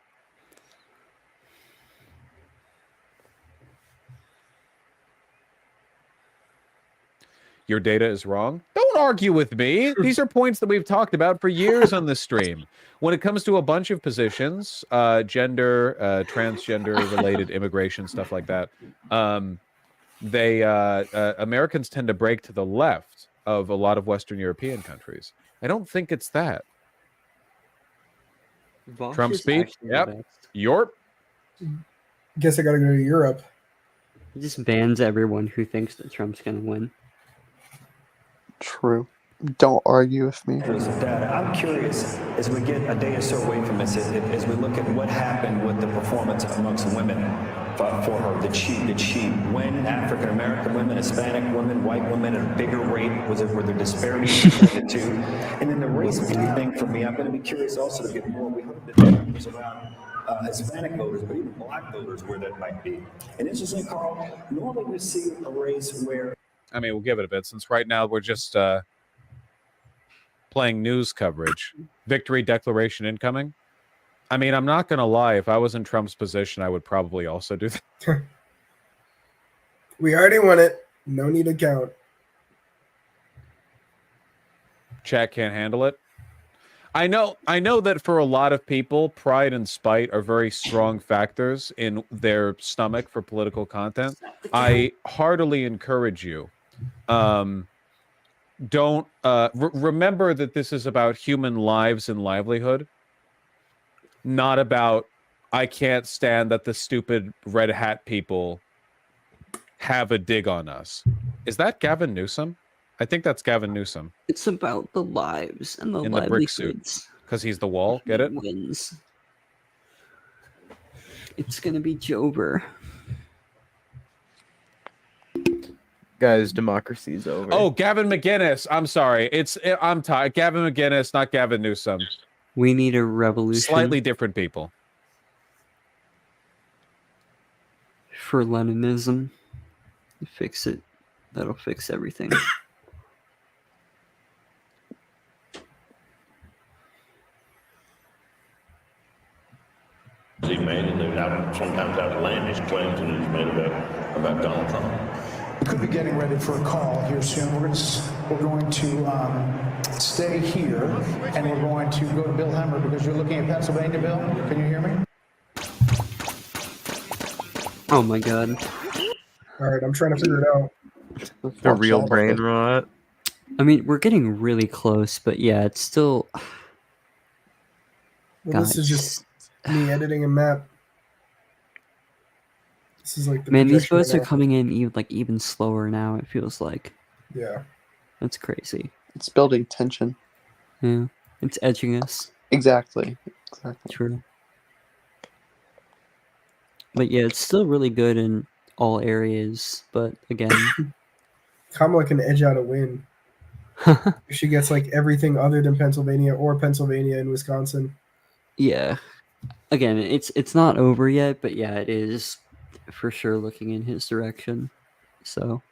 Your data is wrong. Don't argue with me. These are points that we've talked about for years on this stream. When it comes to a bunch of positions, gender, transgender-related immigration, stuff like that, Americans tend to break to the left of a lot of Western European countries. I don't think it's that. Vosh Trump is speech? actually the Yep. best. Yorp. Guess I got to go to Europe. He just bans everyone who thinks that Trump's going to win. True. Don't argue with me. I'm curious, as we get a day or so away from this, as we look at what happened with the performance amongst women for her, did she win African American women, Hispanic women, white women at a bigger rate? Were there disparities between the two? And then the race thing for me, I'm going to be curious also to get more. We heard that there was around Hispanic voters, but even black voters, where that might be. And interestingly, Carl, normally we see a race where. I mean, we'll give it a bit since right now we're just playing news coverage. Victory declaration incoming. I mean, I'm not going to lie. If I was in Trump's position, I would probably also do that. We already won it. No need to count. Chat can't handle it. I know that for a lot of people, pride and spite are very strong factors in their stomach for political content. I heartily encourage you. Don't remember that this is about human lives and livelihood, not about I can't stand that the stupid red hat people have a dig on us. Is that Gavin Newsom? I think that's Gavin Newsom It's about the lives and the in the brick suit livelihoods. because he's the wall. Get it? Wins. It's gonna be Jober. Guys, democracy's over. Oh, Gavin McGinnis. I'm sorry. I'm tired. Gavin McGinnis, not Gavin Newsom. We need a revolution. Slightly different people. For Leninism. Fix it. That'll fix everything. He made and they're sometimes outlandish claims that he's made about Donald Trump. We could be getting ready for a call here soon. We're going to stay here, and we're going to go to Bill Hemmer because you're looking at Pennsylvania, Bill. Can you hear me? Oh my god. All right, I'm trying to figure it out. The real brain rot. I mean, we're getting really close, but yeah, it's still. Well, this is just me editing a map. This is like the Man, these projection votes right are now. coming in even slower now. It feels like. Yeah. That's crazy. It's building tension. Yeah, it's edging us. Exactly. True. But yeah, it's still really good in all areas. But again, Kamala can edge out a win. If she gets like everything other than Pennsylvania or Pennsylvania and Wisconsin. yeah. Again, it's not over yet, but yeah, it is for sure looking in his direction. So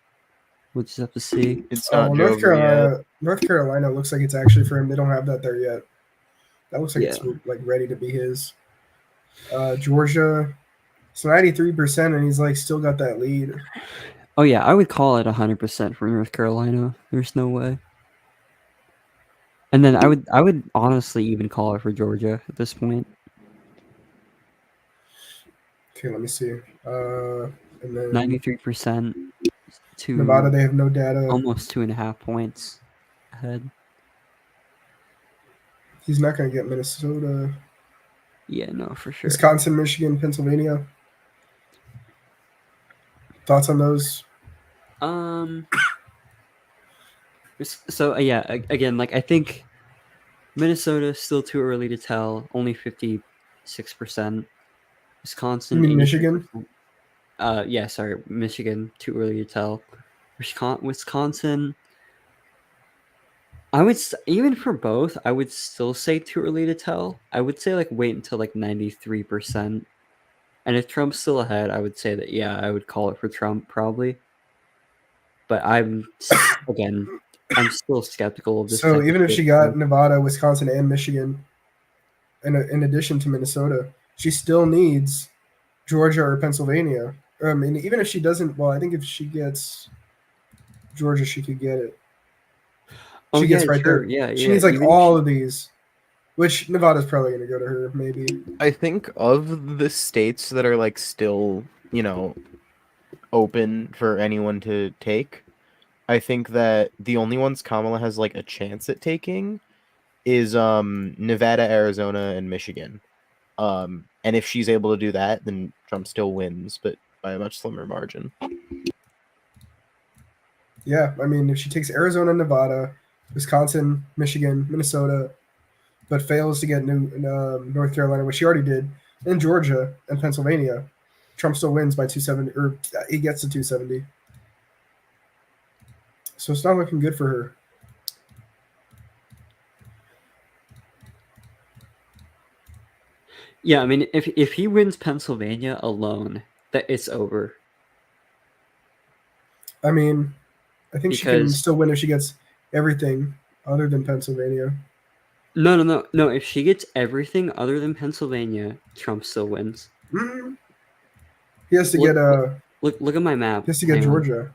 we'll just have to see. It's Oh, North Carolina. North Carolina looks like it's actually for him. They don't have that there yet. That looks like it's like ready to be his. Georgia, it's 93%, and he's like still got that lead. Oh yeah, I would call it 100% for North Carolina. There's no way. And then I would honestly even call it for Georgia at this point. Okay, let me see. And then 93% to Nevada, they have no data. Almost 2.5 points ahead. He's not going to get Minnesota. Yeah, no, for sure. Wisconsin, Michigan, Pennsylvania. Thoughts on those? So yeah, again, like I think Minnesota is still too early to tell. Only 56%. Wisconsin. You mean Michigan? Yeah, sorry, Michigan. Too early to tell. Wisconsin. I would even for both. I would still say too early to tell. I would say like wait until like 93%. And if Trump's still ahead, I would say that yeah, I would call it for Trump probably. But I'm still skeptical of this. So even if she got Nevada, Wisconsin, and Michigan, in addition to Minnesota, she still needs Georgia or Pennsylvania. I mean, even if she doesn't, well, I think if she gets Georgia, she could get it. She gets right there. Yeah, she needs like all of these, which Nevada's probably going to go to her, maybe. I think of the states that are like still, open for anyone to take, I think that the only ones Kamala has like a chance at taking is Nevada, Arizona, and Michigan. And if she's able to do that, then Trump still wins, but by a much slimmer margin. Yeah, I mean, if she takes Arizona, Nevada, Wisconsin, Michigan, Minnesota, but fails to get North Carolina, which she already did, and Georgia and Pennsylvania, Trump still wins by 270, or he gets to 270. So it's not looking good for her. Yeah, I mean, if he wins Pennsylvania alone, that it's over. I mean, I think she can still win if she gets everything other than Pennsylvania. No. If she gets everything other than Pennsylvania, Trump still wins. Mm-hmm. He has to get look at my map. He has to get Georgia.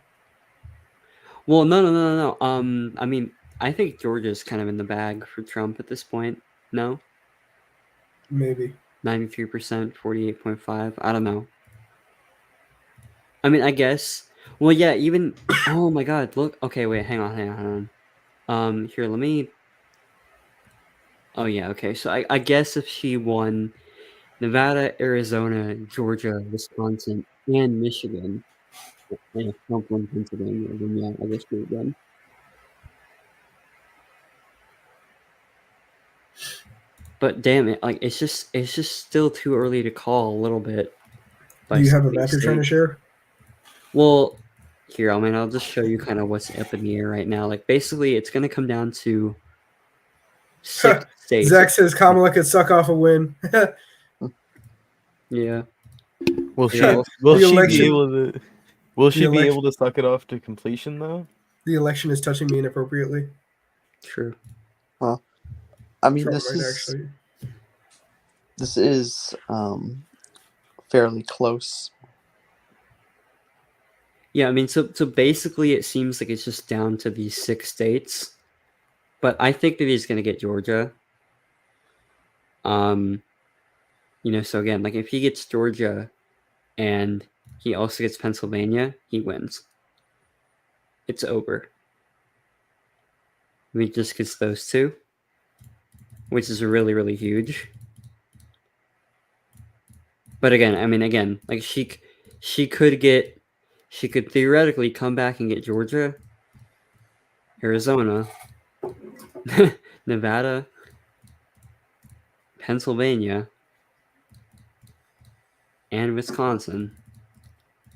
Well, no. I mean, I think Georgia's kind of in the bag for Trump at this point. No. Maybe 93%, 48.5. I don't know. I mean, I guess. Well, yeah. Even. Oh my God! Look. Okay, wait. Hang on. Here, let me. Oh yeah. Okay. So I guess if she won Nevada, Arizona, Georgia, Wisconsin, and Michigan, And if Trump won Pennsylvania, then yeah, I guess we would win. But damn it, like it's just still too early to call a little bit. Do you have a some map you're trying to states. share? Well, here, I'll just show you kind of what's up in the air right now. Like basically, it's gonna come down to 6 states. Zach says Kamala could suck off a win. Yeah. Will she? Yeah. Will The she election- be able to? Will she be election- able to suck it off to completion though? The election is touching me inappropriately. True. Well, I mean, Trump this might is actually. this is fairly close. Yeah, I mean, so basically, it seems like it's just down to these 6 states, but I think that he's gonna get Georgia. So again, like if he gets Georgia, and he also gets Pennsylvania, he wins. It's over. He just gets those 2, which is really, really huge. But again, like she could theoretically come back and get Georgia, Arizona, Nevada, Pennsylvania, and Wisconsin,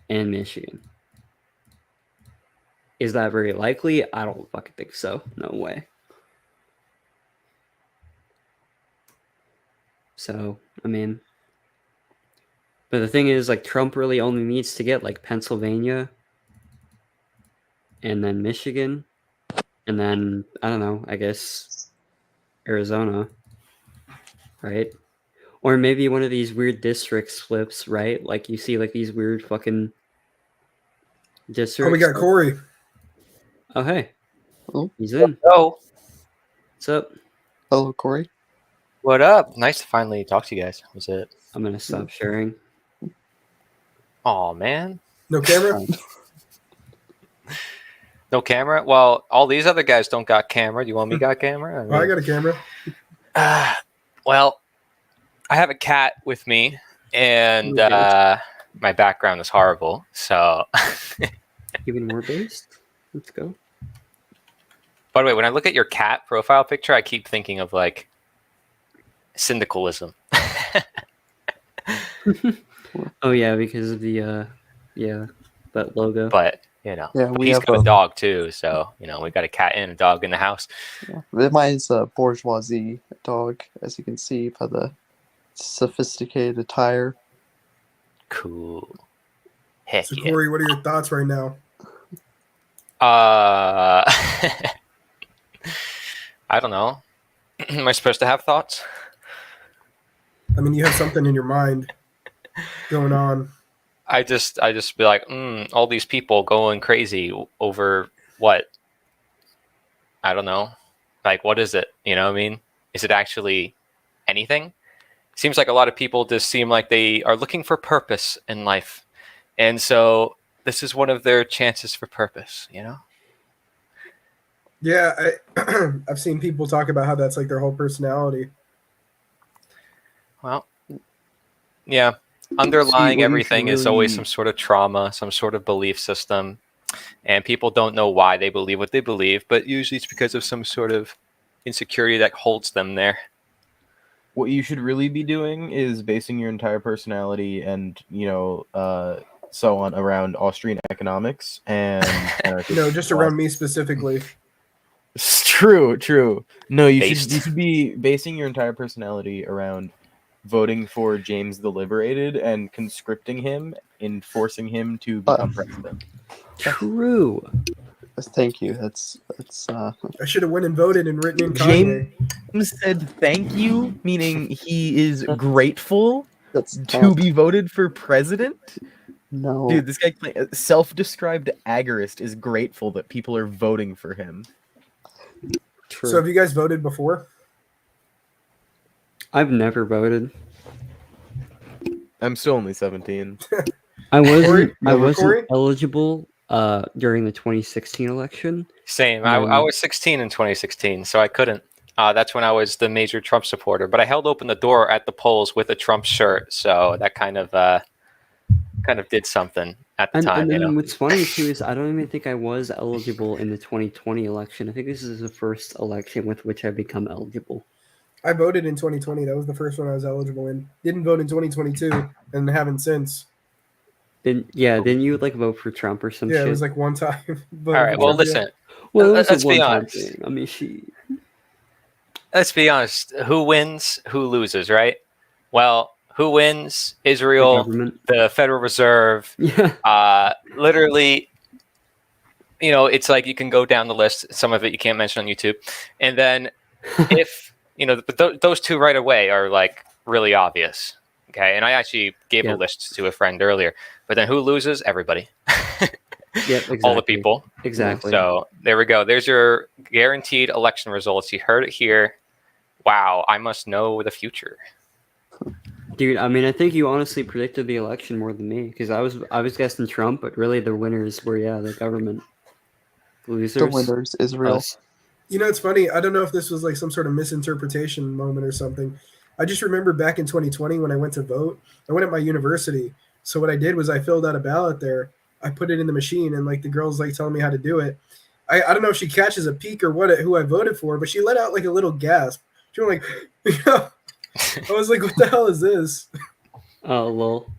and Michigan. Is that very likely? I don't fucking think so. No way. So, but the thing is, like, Trump really only needs to get, like, Pennsylvania, and then Michigan, and then, I don't know, I guess, Arizona, right? Or maybe one of these weird districts flips, right? Like, you see, like, these weird fucking districts. Oh, we got Corey. Oh, hey. Oh, he's in. Hello. What's up? Hello, Corey. What up? Nice to finally talk to you guys. Was it? I'm gonna stop sharing. Oh man. No camera? No camera? Well, all these other guys don't got camera. Do you want me got camera? I got a camera. Well, I have a cat with me, and my background is horrible. So, even more based. Let's go. By the way, when I look at your cat profile picture, I keep thinking of like syndicalism. Oh yeah, because of the that logo. But Yeah, but we he's have got a a- dog too. So we got a cat and a dog in the house. Mine's a bourgeoisie dog, as you can see by the sophisticated attire. Cool. Heck So yeah. Corey, what are your thoughts right now? I don't know. Am I supposed to have thoughts? I mean, you have something in your mind going on. I just be like, all these people going crazy over what? I don't know. Like, what is it? You know what I mean? Is it actually anything? Seems like a lot of people just seem like they are looking for purpose in life. And so this is one of their chances for purpose, Yeah, I've seen people talk about how that's like their whole personality. Well, yeah. Underlying what you everything should is always really- some sort of trauma, some sort of belief system. And people don't know why they believe what they believe, but usually it's because of some sort of insecurity that holds them there. What you should really be doing is basing your entire personality and so on around Austrian economics and Just around me specifically. True. No, you Based. should be basing your entire personality around voting for James the Liberated and conscripting him and forcing him to become president. True. Thank you. That's I should have went and voted and written in Kanye. James said thank you, meaning he is grateful to tough. be voted for president. No. Dude, this guy, self-described agorist, is grateful that people are voting for him. So have you guys voted before? I've never voted. I'm still only 17. I wasn't. Corey? I You wasn't Corey? eligible during the 2016 election. Same. I was 16 in 2016, so I couldn't. That's when I was the major Trump supporter. But I held open the door at the polls with a Trump shirt, so that kind of kind of did something at the And, time. and You then know, what's funny too is I don't even think I was eligible in the 2020 election. I think this is the first election with which I become eligible. I voted in 2020. That was the first one I was eligible in. Didn't vote in 2022 and haven't since. Then didn't you like vote for Trump or some Yeah, shit? it was like one time. all right. Well, listen. Well, it was Let's a be one-time honest. thing. I mean, Let's be honest. Who wins? Who loses? Right? Well, who wins? Israel, the Federal Reserve. Literally, you know, it's like you can go down the list. Some of it you can't mention on YouTube, and then if you know, but those two right away are like really obvious. Okay, and I actually gave a list to a friend earlier. But then who loses? Everybody. Yep, exactly. All the people. Exactly. So there we go. There's your guaranteed election results. You heard it here. Wow, I must know the future. Dude, I mean, I think you honestly predicted the election more than me because I was guessing Trump, but really the winners were the government. Losers. The winners, Israel. Us. You know, it's funny. I don't know if this was like some sort of misinterpretation moment or something. I just remember back in 2020 when I went to vote, I went at my university. So what I did was I filled out a ballot there. I put it in the machine, and like the girl's like telling me how to do it. I don't know if she catches a peek or what, who I voted for, but she let out like a little gasp. She went like, I was like, what the hell is this? Oh, lol.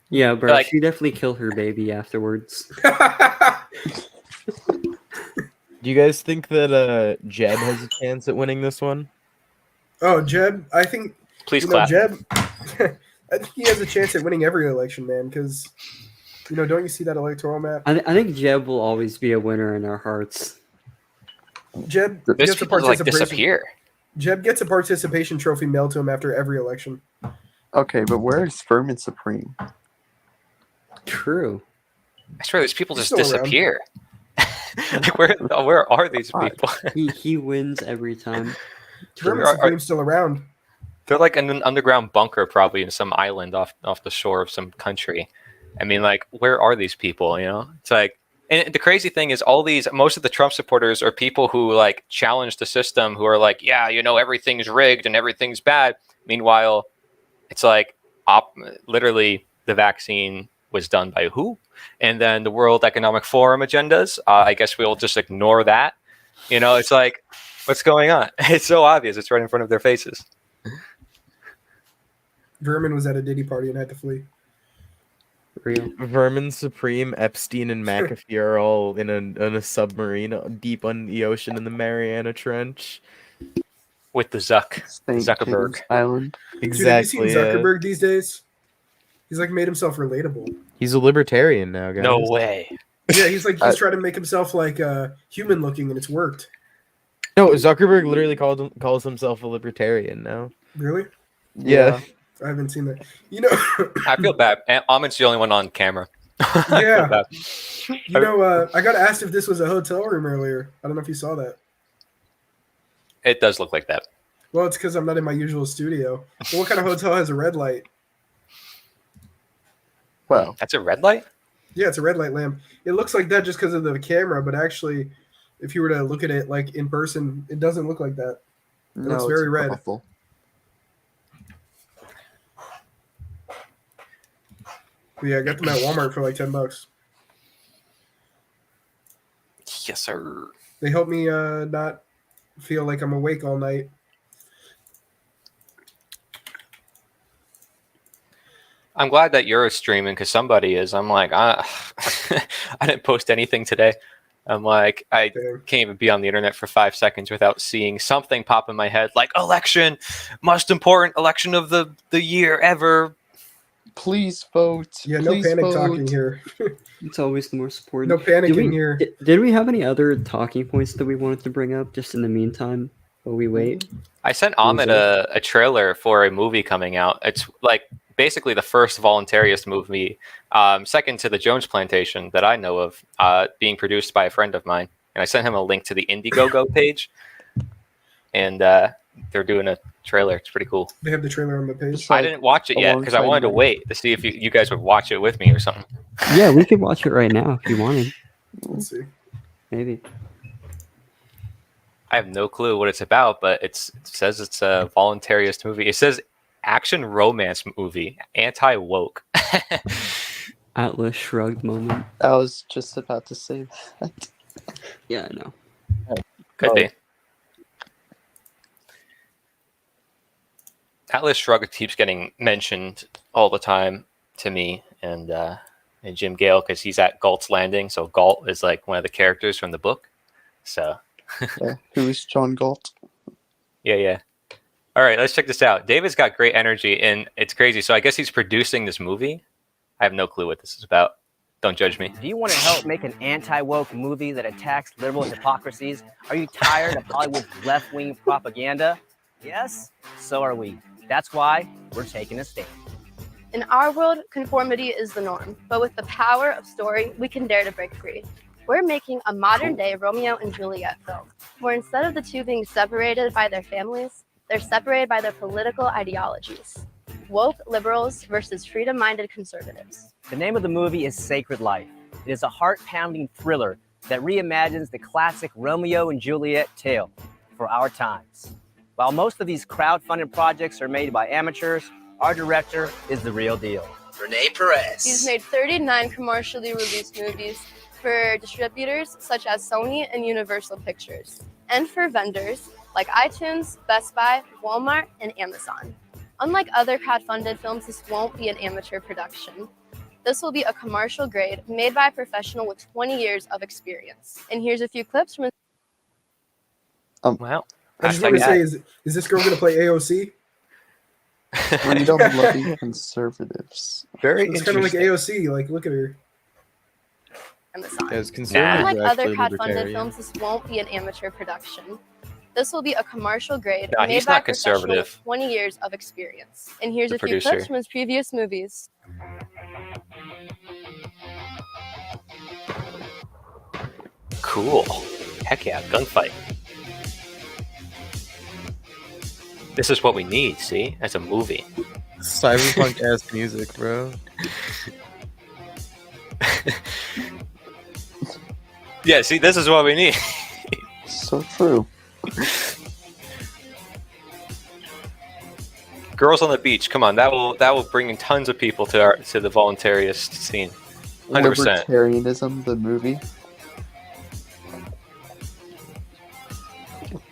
Yeah, bro, Like- she definitely killed her baby afterwards. Do you guys think that Jeb has a chance at winning this one? Oh, Jeb, I think. Please you know, clap. Jeb, I think he has a chance at winning every election, man. Because, you know, don't you see that electoral map? I think Jeb will always be a winner in our hearts. Jeb Those gets a people like participation. disappear. Jeb gets a participation trophy mailed to him after every election. Okay, but where is Firm and Supreme? True. I swear, these people He's just still around. disappear. Like, where are these people? He wins every time. Vermin Supreme's still around. They're like in an underground bunker, probably in some island off the shore of some country. I mean, like, where are these people? You know, it's like, and the crazy thing is, most of the Trump supporters are people who like challenge the system, who are like, yeah, you know, everything's rigged and everything's bad. Meanwhile, it's like, literally, the vaccine was done by who? And then the World Economic Forum agendas. I guess we'll just ignore that. You know, it's like, what's going on? It's so obvious. It's right in front of their faces. Vermin was at a Diddy party and had to flee. Real. Vermin Supreme, Epstein, and McAfee are all in a submarine deep on the ocean in the Mariana Trench. With the Zuckerberg. King's Island. Exactly. Dude, have you seen Zuckerberg these days? He's like made himself relatable. He's a libertarian now, guys. No way. Yeah, he's trying to make himself like human looking, and it's worked. No, Zuckerberg literally calls himself a libertarian now. Really? Yeah. I haven't seen that. You know, I feel bad. Ahmed's the only one on camera. yeah. You know, I got asked if this was a hotel room earlier. I don't know if you saw that. It does look like that. Well, it's because I'm not in my usual studio. But what kind of hotel has a red light? Well, that's a red light? Yeah, it's a red light lamp. It looks like that just because of the camera, but actually, if you were to look at it like in person, it doesn't look like that. It looks very red. Awful. But yeah, I got them at Walmart for like $10. Yes, sir. They help me not feel like I'm awake all night. I'm glad that you're streaming because somebody is. I'm like, I didn't post anything today. I'm like, I can't even be on the internet for 5 seconds without seeing something pop in my head, like election, most important election of the year ever. Please vote. Yeah, no Please panic vote. talking here. It's always the most important. No panicking here. Did we have any other talking points that we wanted to bring up just in the meantime while we wait? I sent Ahmed a trailer for a movie coming out. It's like basically the first voluntarist movie, second to the Jones Plantation that I know of, being produced by a friend of mine. And I sent him a link to the Indiegogo page. And they're doing a trailer. It's pretty cool. They have the trailer on the page. I didn't watch it yet because I wanted to wait to see if you guys would watch it with me or something. Yeah, we could watch it right now if you wanted. Let's see. Maybe. I have no clue what it's about, but it says it's a voluntarist movie. It says action romance movie, anti-woke. Atlas shrugged moment. I was just about to say that. Yeah, I know. Could be. Atlas Shrugged keeps getting mentioned all the time to me and Jim Gale because he's at Galt's Landing. So Galt is like one of the characters from the book. So Yeah, who is John Galt? yeah. All right, let's check this out. David's got great energy and it's crazy. So I guess he's producing this movie. I have no clue what this is about. Don't judge me. Do you want to help make an anti-woke movie that attacks liberal hypocrisies? Are you tired of Hollywood's left-wing propaganda? Yes, so are we. That's why we're taking a stand. In our world, conformity is the norm, but with the power of story, we can dare to break free. We're making a modern-day Romeo and Juliet film, where instead of the two being separated by their families, they're separated by their political ideologies. Woke liberals versus freedom-minded conservatives. The name of the movie is Sacred Life. It is a heart-pounding thriller that reimagines the classic Romeo and Juliet tale for our times. While most of these crowd-funded projects are made by amateurs, our director is the real deal. Renee Perez. He's made 39 commercially released movies for distributors such as Sony and Universal Pictures, and for vendors like iTunes, Best Buy, Walmart, and Amazon. Unlike other crowd-funded films, this won't be an amateur production. This will be a commercial grade made by a professional with 20 years of experience. And here's a few clips from Wow. I just want to say, is this girl going to play AOC? Freedom-loving conservatives. Very It's kind of like AOC. Like, look at her. Amazon. As conservatives Unlike are other actually crowd-funded libertarian. films, this won't be an amateur production. This will be a commercial grade No, made he's by not a professional conservative. with 20 years of experience. And here's The a few producer. clips from his previous movies. Cool. Heck yeah, gunfight. This is what we need, see? As a movie. Cyberpunk ass music, bro. Yeah, see, this is what we need. So true. Girls on the beach, come on, that will bring in tons of people to the voluntarist scene. 100%. Libertarianism, the movie.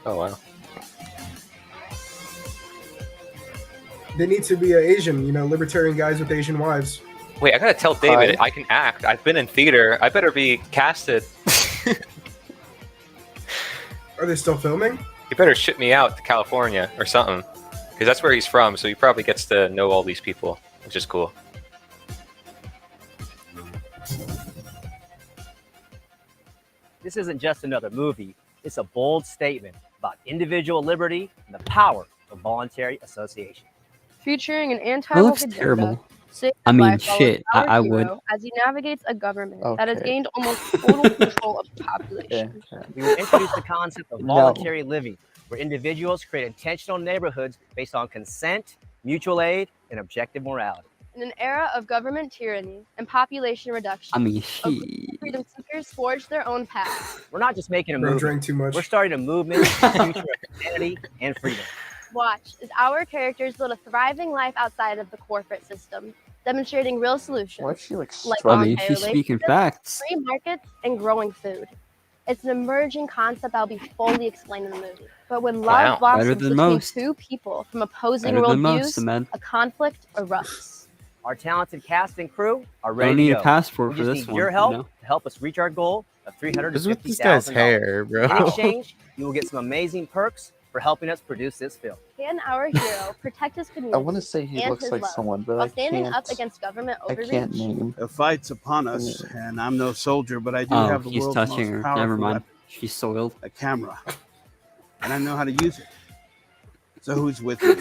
Oh wow. They need to be Asian, libertarian guys with Asian wives. Wait, I gotta tell David I can act. I've been in theater. I better be casted. Are they still filming? He better ship me out to California or something, because that's where he's from. So he probably gets to know all these people, which is cool. This isn't just another movie. It's a bold statement about individual liberty and the power of voluntary association. Featuring an That anti-woke looks agenda, terrible. Sacred I mean, Life follows shit, our I would. hero as he navigates a government that has Okay. gained almost total control of the population. We will introduce the concept of voluntary living, where individuals create intentional neighborhoods based on consent, mutual aid, and objective morality. In an era of government tyranny and population reduction, I mean, freedom seekers forge their own path. We're not just making a Bro movie. drank too much. We're starting a movement for the future of humanity and freedom. Watch as our characters build a thriving life outside of the corporate system, demonstrating real solutions Why is she like like I mean, voluntary she's speaking relationships, facts. free markets, and growing food. It's an emerging concept that'll be fully explained in the movie. But when love Wow. Better blossoms than between most. two people from opposing Better than most, worldviews, Ahmed. a conflict erupts. Our talented cast and crew are ready Don't to need go. a passport We for just this need one. your help You know? to help us reach our goal of $350,000. What's with this guy's hair, bro? In exchange, you will get some amazing perks for helping us produce this film. Can our hero protect his community? I want to say he and looks his like love someone, but while I standing can't. up against government I overreach? can't name. The fight's upon us, and I'm no soldier, but I do Oh, have the he's world's touching most her. powerful Never mind. weapon, She's soiled. a camera, and I know how to use it. So who's with me?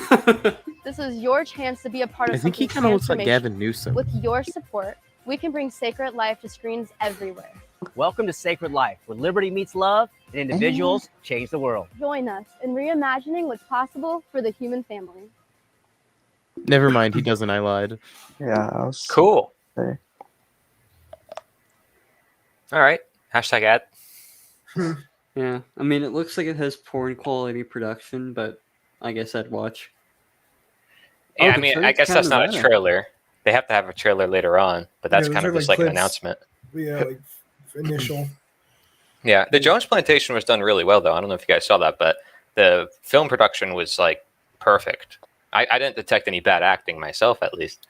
This is your chance to be a part of I think he something kind of looks like transformational. Gavin Newsom. With your support, we can bring Sacred Life to screens everywhere. Welcome to Sacred Life, where liberty meets love and individuals change the world. Join us in reimagining what's possible for the human family. Never mind, he doesn't. I lied. Yeah, I was Cool. Say. All right. Hashtag ad. Yeah, I mean, it looks like it has porn quality production, but I guess I'd watch. Yeah, I the mean, I trailer's guess that's kinda not a bad. trailer. They have to have a trailer later on, but that's Yeah, kind those of are just like like an clips. announcement. Yeah, like initial. Yeah, the Jones Plantation was done really well, though. I don't know if you guys saw that, but the film production was like perfect. I didn't detect any bad acting myself, at least.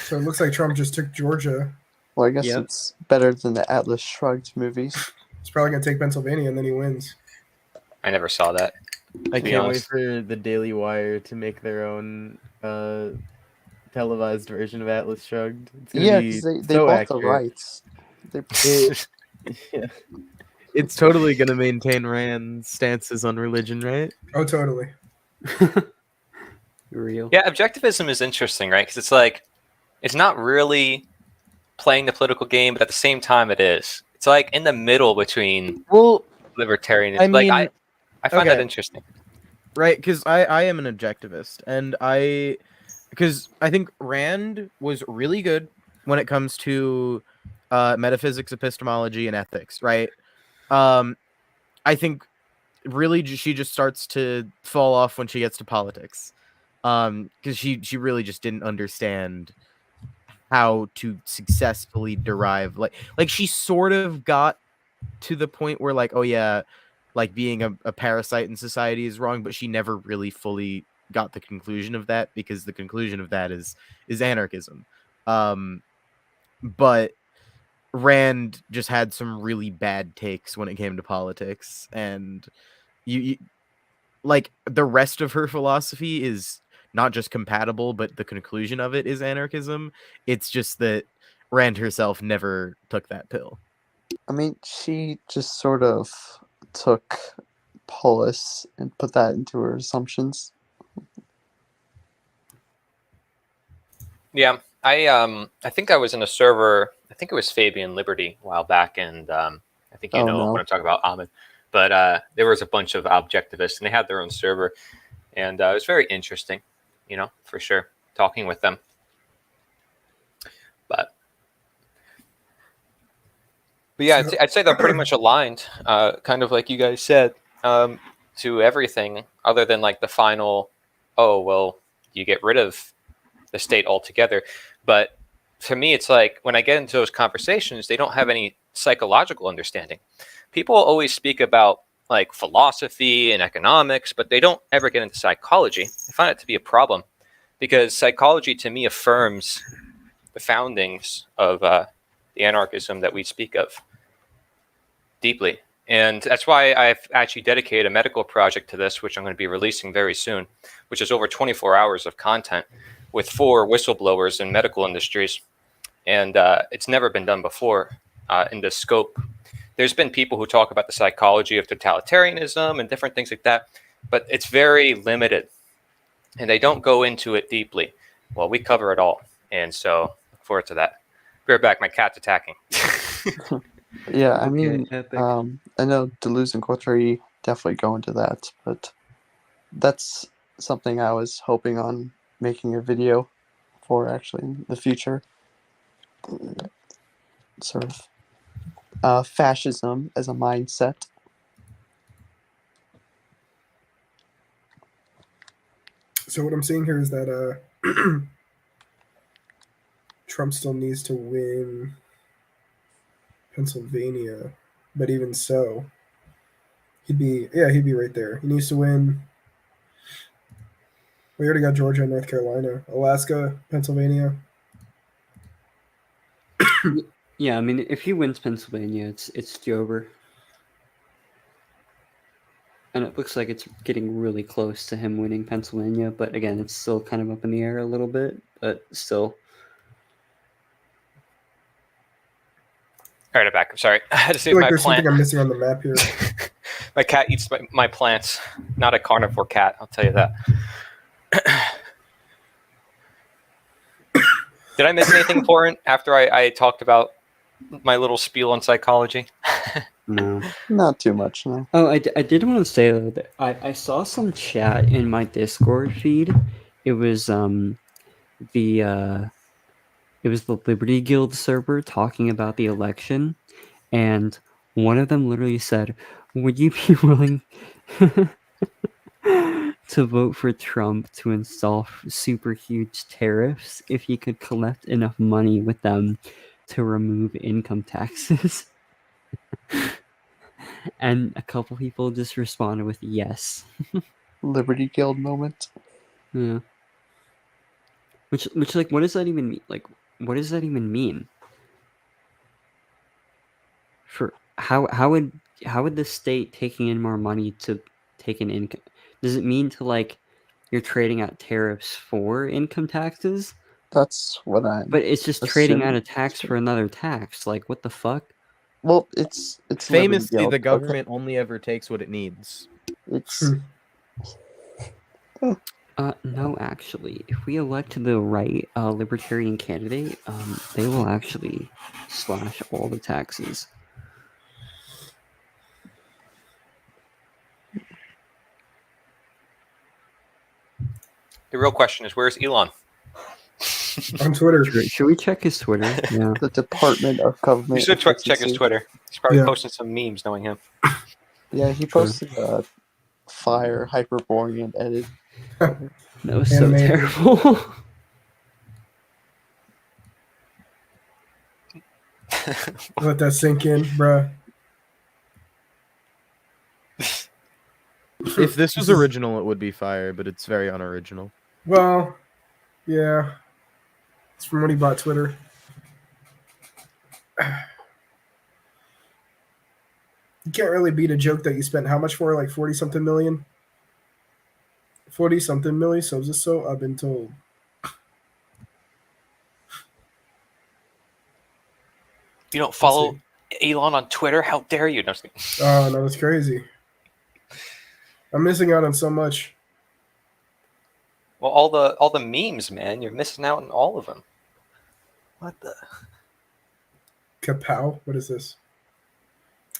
So it looks like Trump just took Georgia. Well, I guess Yep. it's better than the Atlas Shrugged movies. He's probably gonna take Pennsylvania and then he wins. I never saw that. I to be can't wait honest. for the Daily Wire to make their own televised version of Atlas Shrugged. It's gonna Yeah, be because they so bought the accurate. rights. Yeah. It's totally gonna maintain Rand's stances on religion, right? Oh, totally. Real. Yeah, objectivism is interesting, right? Because it's like it's not really playing the political game, but at the same time, it is. It's like in the middle between libertarian. I Like mean, I find that okay. interesting. Right, because I am an objectivist, and because I think Rand was really good when it comes to metaphysics, epistemology, and ethics, right? I think really she just starts to fall off when she gets to politics, because she really just didn't understand how to successfully derive like she sort of got to the point where like, oh yeah, like being a parasite in society is wrong, but she never really fully got the conclusion of that, because the conclusion of that is anarchism. But Rand just had some really bad takes when it came to politics, and you like the rest of her philosophy is not just compatible, but the conclusion of it is anarchism. It's just that Rand herself never took that pill. I mean, she just sort of took polis and put that into her assumptions. Yeah, I think I was in a server. I think it was Fabian Liberty a while back, and I think you Oh, know no. what I'm talking about, Ahmed. But there was a bunch of objectivists, and they had their own server, and it was very interesting, you know, for sure, talking with them. But yeah, I'd say they're pretty much aligned, kind of like you guys said, to everything other than like the final, oh, well, you get rid of the state altogether. But for me, it's like when I get into those conversations, they don't have any psychological understanding. People always speak about like philosophy and economics, but they don't ever get into psychology. I find it to be a problem because psychology to me affirms the foundings of the anarchism that we speak of deeply. And that's why I've actually dedicated a medical project to this, which I'm going to be releasing very soon, which is over 24 hours of content with 4 whistleblowers in medical industries. And it's never been done before in this scope. There's been people who talk about the psychology of totalitarianism and different things like that, but it's very limited. And they don't go into it deeply. Well, we cover it all. And so look forward to that. Be right back. My cat's attacking. Yeah, I Okay, mean, epic. I know Deleuze and Guattari definitely go into that, but that's something I was hoping on making a video for actually in the future. Sort of fascism as a mindset. So what I'm seeing here is that Trump still needs to win Pennsylvania, but even so, he'd be right there. He needs to win. We already got Georgia and North Carolina, Alaska, Pennsylvania. Yeah, I mean, if he wins Pennsylvania, it's over. And it looks like it's getting really close to him winning Pennsylvania, but again, it's still kind of up in the air a little bit, but still. All right, I'm back. I'm sorry. I had to I save feel like my there's plant. something I'm missing on the map here. My cat eats my plants. Not a carnivore cat, I'll tell you that. Did I miss anything important after I talked about my little spiel on psychology? No. Not too much, no. Oh, I did want to say though that I saw some chat in my Discord feed. It was the Liberty Guild server talking about the election, and one of them literally said, "Would you be willing to to vote for Trump to install super huge tariffs if he could collect enough money with them to remove income taxes. And a couple people just responded with yes. Liberty Guild moment. Yeah. Which like what does that even mean? Like what does that even mean? For how would the state taking in more money to take an income? Does it mean to like you're trading out tariffs for income taxes? That's what I'm. But it's just trading out assuming. a tax for another tax. Like what the fuck? Well, it's Liberty Famously, Guild, the okay? government only ever takes what it needs. It's No, actually, if we elect the right libertarian candidate, they will actually slash all the taxes. The real question is, where's Elon? On Twitter. Should we check his Twitter? Yeah. the Department of Government. You should check his Efficiency. Twitter. He's probably Yeah. posting some memes, knowing him. Yeah, he posted a fire Hyperborean edit. That was so Animated. terrible. Let that sink in, bruh. If this was original, it would be fire, but it's very unoriginal. Well, yeah. It's from when he bought Twitter. You can't really beat a joke that you spent how much for? Like 40 something million? 40 something million, so just so I've been told. You don't follow Elon on Twitter? How dare you? No, I'm just kidding. Oh, no, that's crazy. I'm missing out on so much. Well, all the memes, man. You're missing out on all of them. What the? Kapow? What is this?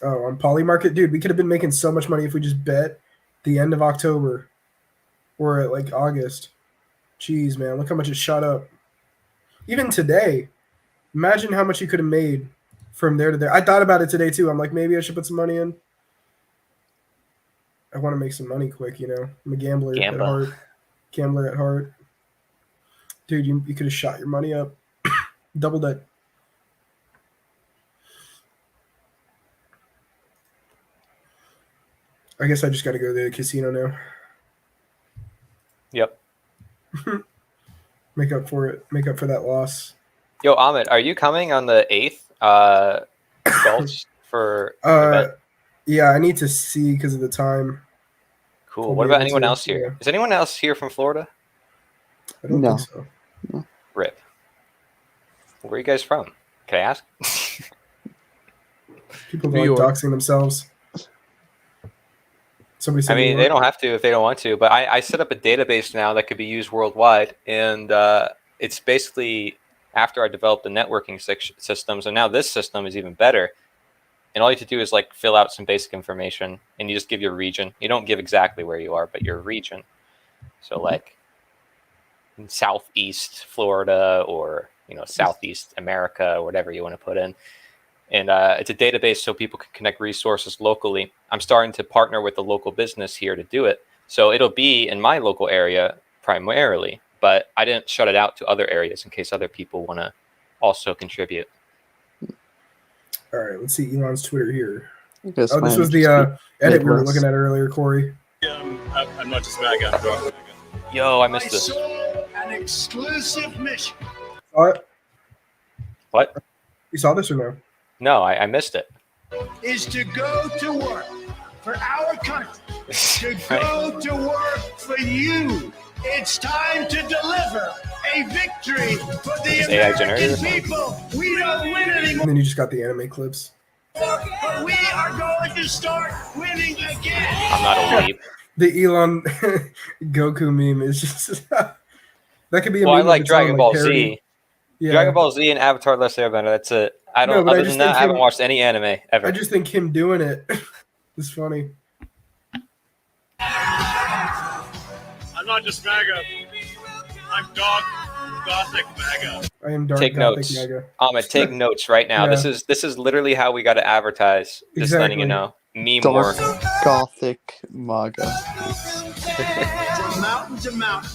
Oh, on Polymarket? Dude, we could have been making so much money if we just bet the end of October or at like August. Jeez, man, look how much it shot up. Even today, imagine how much you could have made from there to there. I thought about it today too. I'm like, maybe I should put some money in. I want to make some money quick, you know. I'm a gambler at heart. Gambler at heart. Dude, you could have shot your money up. Doubled it. I guess I just got to go to the casino now. Yep. Make up for it. Make up for that loss. Yo, Ahmed, are you coming on the 8th? Gulch for an event? Yeah, I need to see because of the time. Cool. I'll What be about able anyone to, else here? yeah. Is anyone else here from Florida? I don't No. think so. Rip. Where are you guys from? Can I ask? People New don't like York. doxing themselves. Somebody said I mean, New they York. don't have to if they don't want to, but I set up a database now that could be used worldwide, and it's basically after I developed the networking system, so now this system is even better. And all you have to do is like fill out some basic information, and you just give your region. You don't give exactly where you are, but your region. So like in Southeast Florida, or Southeast America, or whatever you want to put in. And it's a database so people can connect resources locally. I'm starting to partner with the local business here to do it. So it'll be in my local area primarily, but I didn't shut it out to other areas in case other people want to also contribute. All right, let's see Elon's Twitter here. guess Oh, this mine was would the just edit we were Midwest. looking at earlier, Corey. I'm not just bad guy, bro. Yo, I missed this. An exclusive mission. Saw it? What? You saw this or no? No, I missed it. Is to go to work for our country, to go to work for you. It's time to deliver a victory for the Is AI generated American or people. We don't win anymore, And then you just got the anime clips. but we are going to start winning again. I'm not a weeb. The Elon Goku meme is just that could be a Well, I meme. of like its own, Dragon Ball parody. Z. Yeah. Dragon Ball Z and Avatar: Last Airbender. That's it. I don't. No, but I other just than that, think I haven't him- watched any anime ever. I just think him doing it is funny. I'm not just MAGA. I'm Gothic MAGA. I am dark Take Gothic notes, MAGA. Ahmed. Take notes right now. Yeah. This is literally how we got to advertise. Just letting you Exactly. know. Me more. Dark Gothic MAGA. mountain to mountain,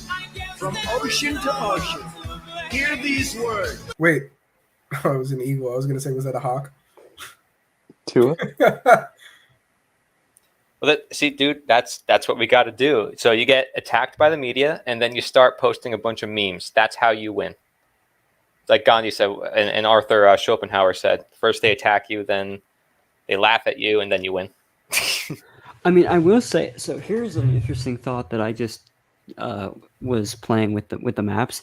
from ocean to ocean. Hear these words. Wait, oh, it was an eagle. I was gonna say, was that a hawk? Tua? Well, see, dude, that's what we got to do. So you get attacked by the media, and then you start posting a bunch of memes. That's how you win. Like Gandhi said, and Arthur Schopenhauer said, first they attack you, then they laugh at you, and then you win. I mean, I will say, so here's an interesting thought that I just was playing with the maps.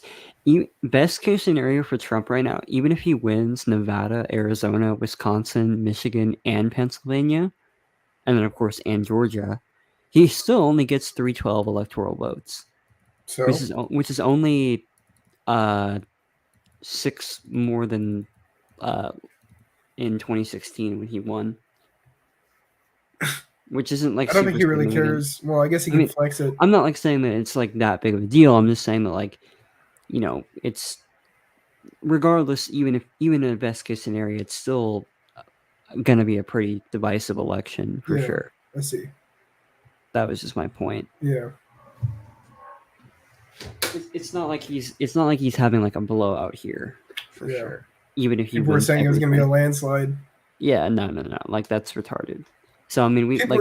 Best case scenario for Trump right now, even if he wins Nevada, Arizona, Wisconsin, Michigan, and Pennsylvania, and then of course and Georgia, he still only gets 312 electoral votes, So? which is only 6 more than in 2016 when he won. Which isn't like I don't think super he really significant. cares. Well, I guess he can flex it. I'm not like saying that it's like that big of a deal. I'm just saying that, like, you know, it's regardless, even in a best case scenario, it's still gonna be a pretty divisive election for Yeah, sure. I see. That was just my point. Yeah. It's not like he's having like a blowout here for Yeah. sure. Even if he People were wins saying it was gonna be a everything. landslide. Yeah, no, like that's retarded. So I mean, People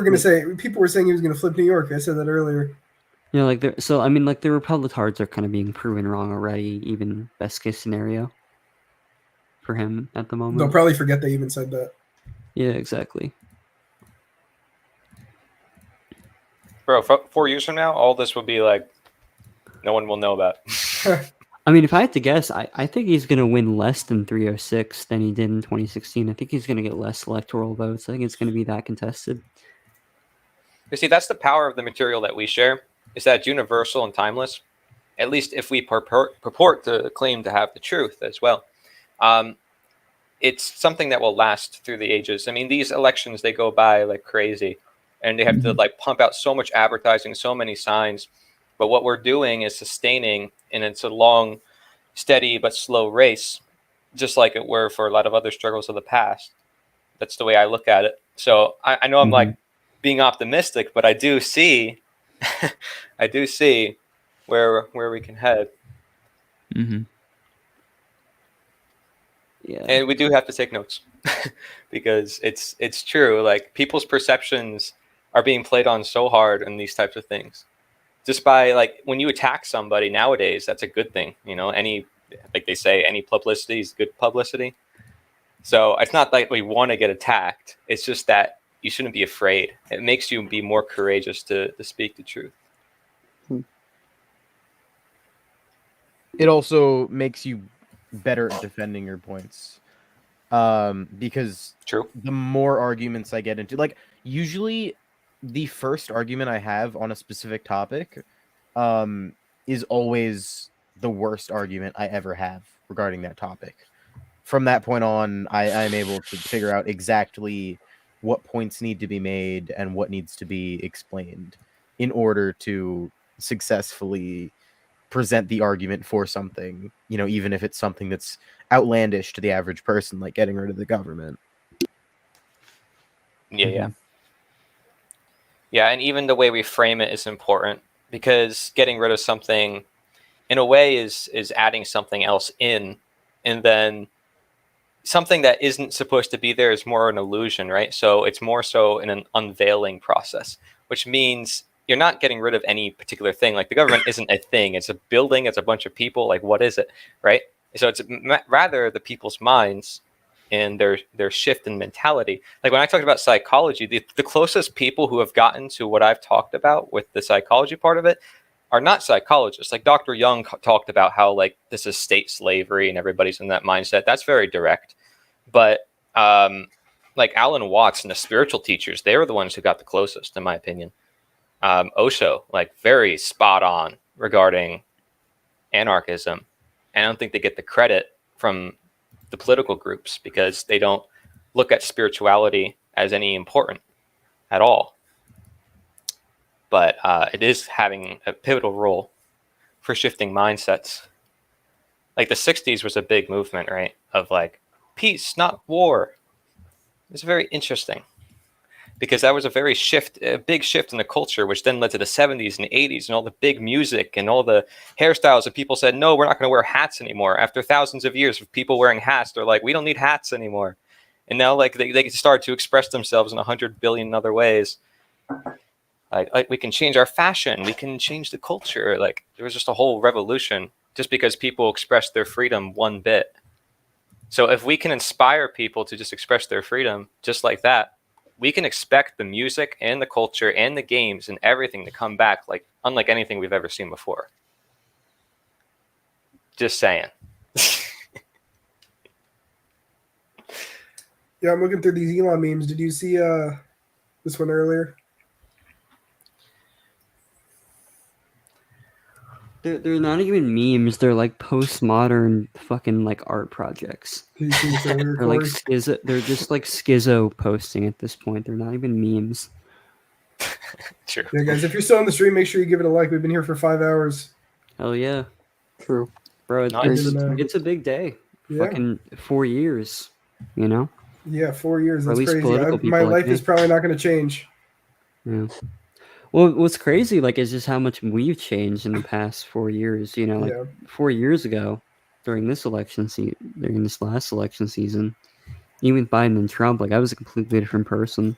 were saying he was gonna flip New York. I said that earlier. You know, like so I mean, like the Republicans are kind of being proven wrong already, even best case scenario for him at the moment. They'll probably forget they even said that. Yeah, exactly. Bro, 4 years from now, all this will be like, no one will know about. I mean, if I had to guess, I think he's going to win less than 306 than he did in 2016. I think he's going to get less electoral votes. I think it's going to be that contested. You see, that's the power of the material that we share, is that it's universal and timeless, at least if we purport to claim to have the truth as well. It's something that will last through the ages. I mean, these elections, they go by like crazy, and they have to like pump out so much advertising, so many signs. But what we're doing is sustaining, and it's a long, steady, but slow race, just like it were for a lot of other struggles of the past. That's the way I look at it. So I know I'm like being optimistic, but I do see, where we can head. Mm-hmm. Yeah. And we do have to take notes because it's true. Like, people's perceptions are being played on so hard in these types of things. Just by, like, when you attack somebody nowadays, that's a good thing. You know, like they say, any publicity is good publicity. So it's not like we want to get attacked. It's just that you shouldn't be afraid. It makes you be more courageous to speak the truth. It also makes you better at defending your points. Because the more arguments I get into, like, usually the first argument I have on a specific topic is always the worst argument I ever have regarding that topic. From that point on, I'm able to figure out exactly what points need to be made and what needs to be explained in order to successfully present the argument for something, you know, even if it's something that's outlandish to the average person, like getting rid of the government. Yeah. Yeah, and even the way we frame it is important, because getting rid of something in a way is adding something else in, and then something that isn't supposed to be there is more an illusion, right? So it's more so in an unveiling process, which means you're not getting rid of any particular thing. Like, the government isn't a thing. It's a building. It's a bunch of people. Like, what is it, right? So it's rather the people's minds and their shift in mentality. Like, when I talked about psychology, the closest people who have gotten to what I've talked about with the psychology part of it are not psychologists. Like, Dr. Young talked about how, like, this is state slavery and everybody's in that mindset. That's very direct. But like Alan Watts and the spiritual teachers, they were the ones who got the closest, in my opinion. Osho, like, very spot on regarding anarchism. And I don't think they get the credit from the political groups because they don't look at spirituality as any important at all. But it is having a pivotal role for shifting mindsets. Like, the 60s was a big movement, right? Of like, peace, not war. It's very interesting. because that was a big shift in the culture, which then led to the 70s and 80s and all the big music and all the hairstyles that people said, no, we're not going to wear hats anymore. After thousands of years of people wearing hats, they're like, we don't need hats anymore. And now like they start to express themselves in 100 billion other ways. Like we can change our fashion, we can change the culture. Like there was just a whole revolution just because people expressed their freedom one bit. So if we can inspire people to just express their freedom just like that, we can expect the music and the culture and the games and everything to come back like unlike anything we've ever seen before. Just saying. Yeah, I'm looking through these Elon memes. Did you see this one earlier? They're not even memes. They're like postmodern fucking like art projects. They're like schizo. They're just like schizo posting at this point. They're not even memes. True. Yeah, guys, if you're still on the stream, make sure you give it a like. We've been here for 5 hours. Hell yeah. True. Bro, it's a big day. Yeah. Fucking 4 years, you know? Yeah, 4 years. Or at That's least crazy. political people My like life me. is probably not going to change. Yeah. Well, what's crazy, like, is just how much we've changed in the past 4 years. You know, like Yeah. 4 years ago, during this last election season, even Biden and Trump, like, I was a completely different person.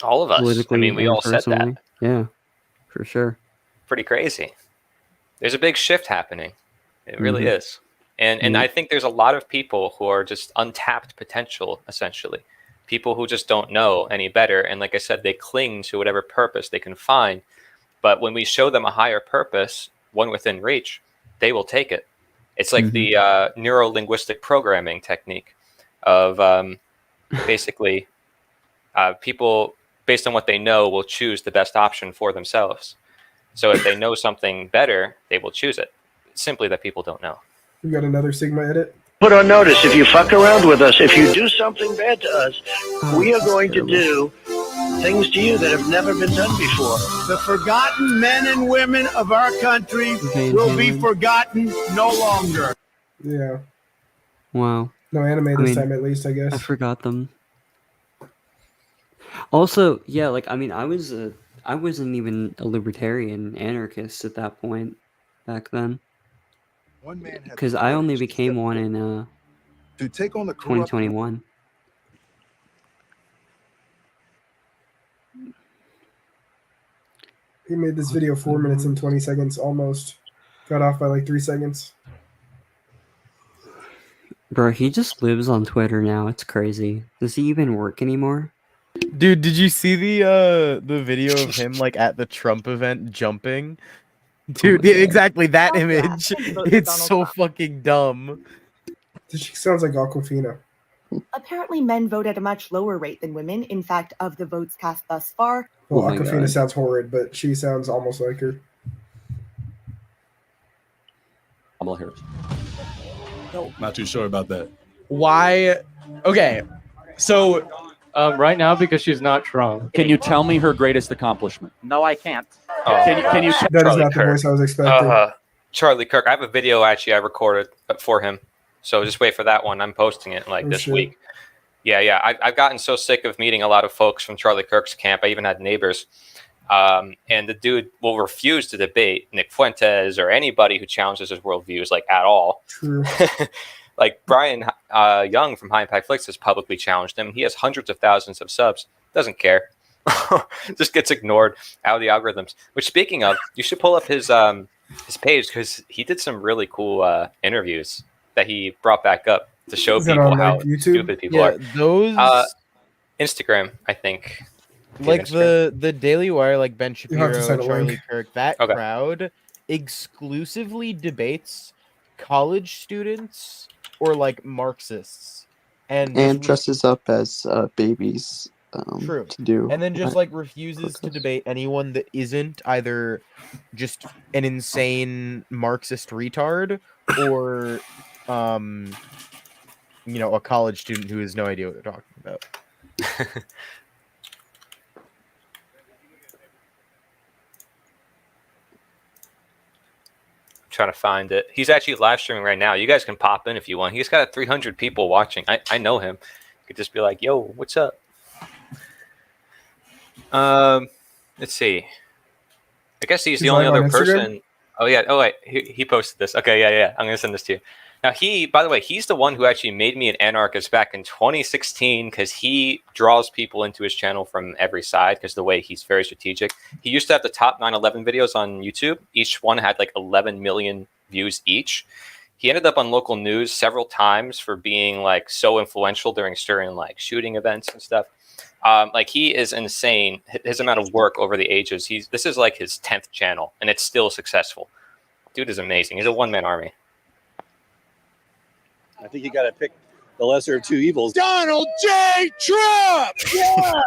All of us. I Politically mean, we and all said that. personally. Yeah, for sure. Pretty crazy. There's a big shift happening. It really Mhm. is. And I think there's a lot of people who are just untapped potential, essentially. People who just don't know any better. And like I said, they cling to whatever purpose they can find. But when we show them a higher purpose, one within reach, they will take it. It's like the neuro-linguistic programming technique of basically people, based on what they know, will choose the best option for themselves. So if they know something better, they will choose it. It's simply that people don't know. We got another Sigma edit. Put on notice, if you fuck around with us, if you do something bad to us, we are going to do things to you that have never been done before. The forgotten men and women of our country will be forgotten no longer. Yeah. Wow. No anime I this mean, time, at least, I guess. I forgot them. Also, yeah, like, I mean, I wasn't even a libertarian anarchist at that point back then. One man had Because I only became one in to take on the corrupt 2021. He made this video 4 minutes and 20 seconds almost. Got off by like 3 seconds. Bro, he just lives on Twitter now. It's crazy. Does he even work anymore? Dude, did you see the video of him like at the Trump event jumping? Dude, yeah, exactly that image. It's so fucking dumb. She sounds like Aquafina. Apparently, men vote at a much lower rate than women. In fact, of the votes cast thus far, Well, Oh my Aquafina God. sounds horrid, but she sounds almost like her. Kamala Harris. No, not too sure about that. Why? Okay, so right now, because she's not Trump. Can you tell me her greatest accomplishment? No, I can't. Can you That is not the voice I was expecting. Charlie Kirk. I have a video actually I recorded for him. So just wait for that one. I'm posting it like this shit. week. Yeah. I've gotten so sick of meeting a lot of folks from Charlie Kirk's camp. I even had neighbors. And the dude will refuse to debate Nick Fuentes or anybody who challenges his worldviews, like, at all. True. Like Brian Young from High Impact Flicks has publicly challenged him. He has hundreds of thousands of subs. Doesn't care. Just gets ignored out of the algorithms. Which, speaking of, you should pull up his page because he did some really cool interviews that he brought back up to show Is that people on, how like, YouTube? stupid people are. Those Instagram, I think. like the Daily Wire, like Ben You'll have to Shapiro, send a Charlie link. Kirk, that Okay. crowd exclusively debates college students or like Marxists, and And dresses up as babies True. to do. And then just like refuses to debate anyone that isn't either just an insane Marxist retard or a college student who has no idea what they're talking about. Trying to find it. He's actually live streaming right now. You guys can pop in if you want. He's got 300 people watching. I know him. You could just be like, yo, what's up? Let's see. I guess he's the He's only live on other Instagram? person. Oh yeah. Oh wait, he posted this. Okay, yeah. I'm gonna send this to you. Now by the way, he's the one who actually made me an anarchist back in 2016 because he draws people into his channel from every side because the way he's very strategic. He used to have the top 9/11 videos on YouTube. Each one had like 11 million views each. He ended up on local news several times for being like so influential during certain like shooting events and stuff. Like he is insane. His amount of work over the ages. This is like his 10th channel, and it's still successful. Dude is amazing. He's a one-man army. I think you got to pick the lesser of two evils. Donald J. Trump! Yeah!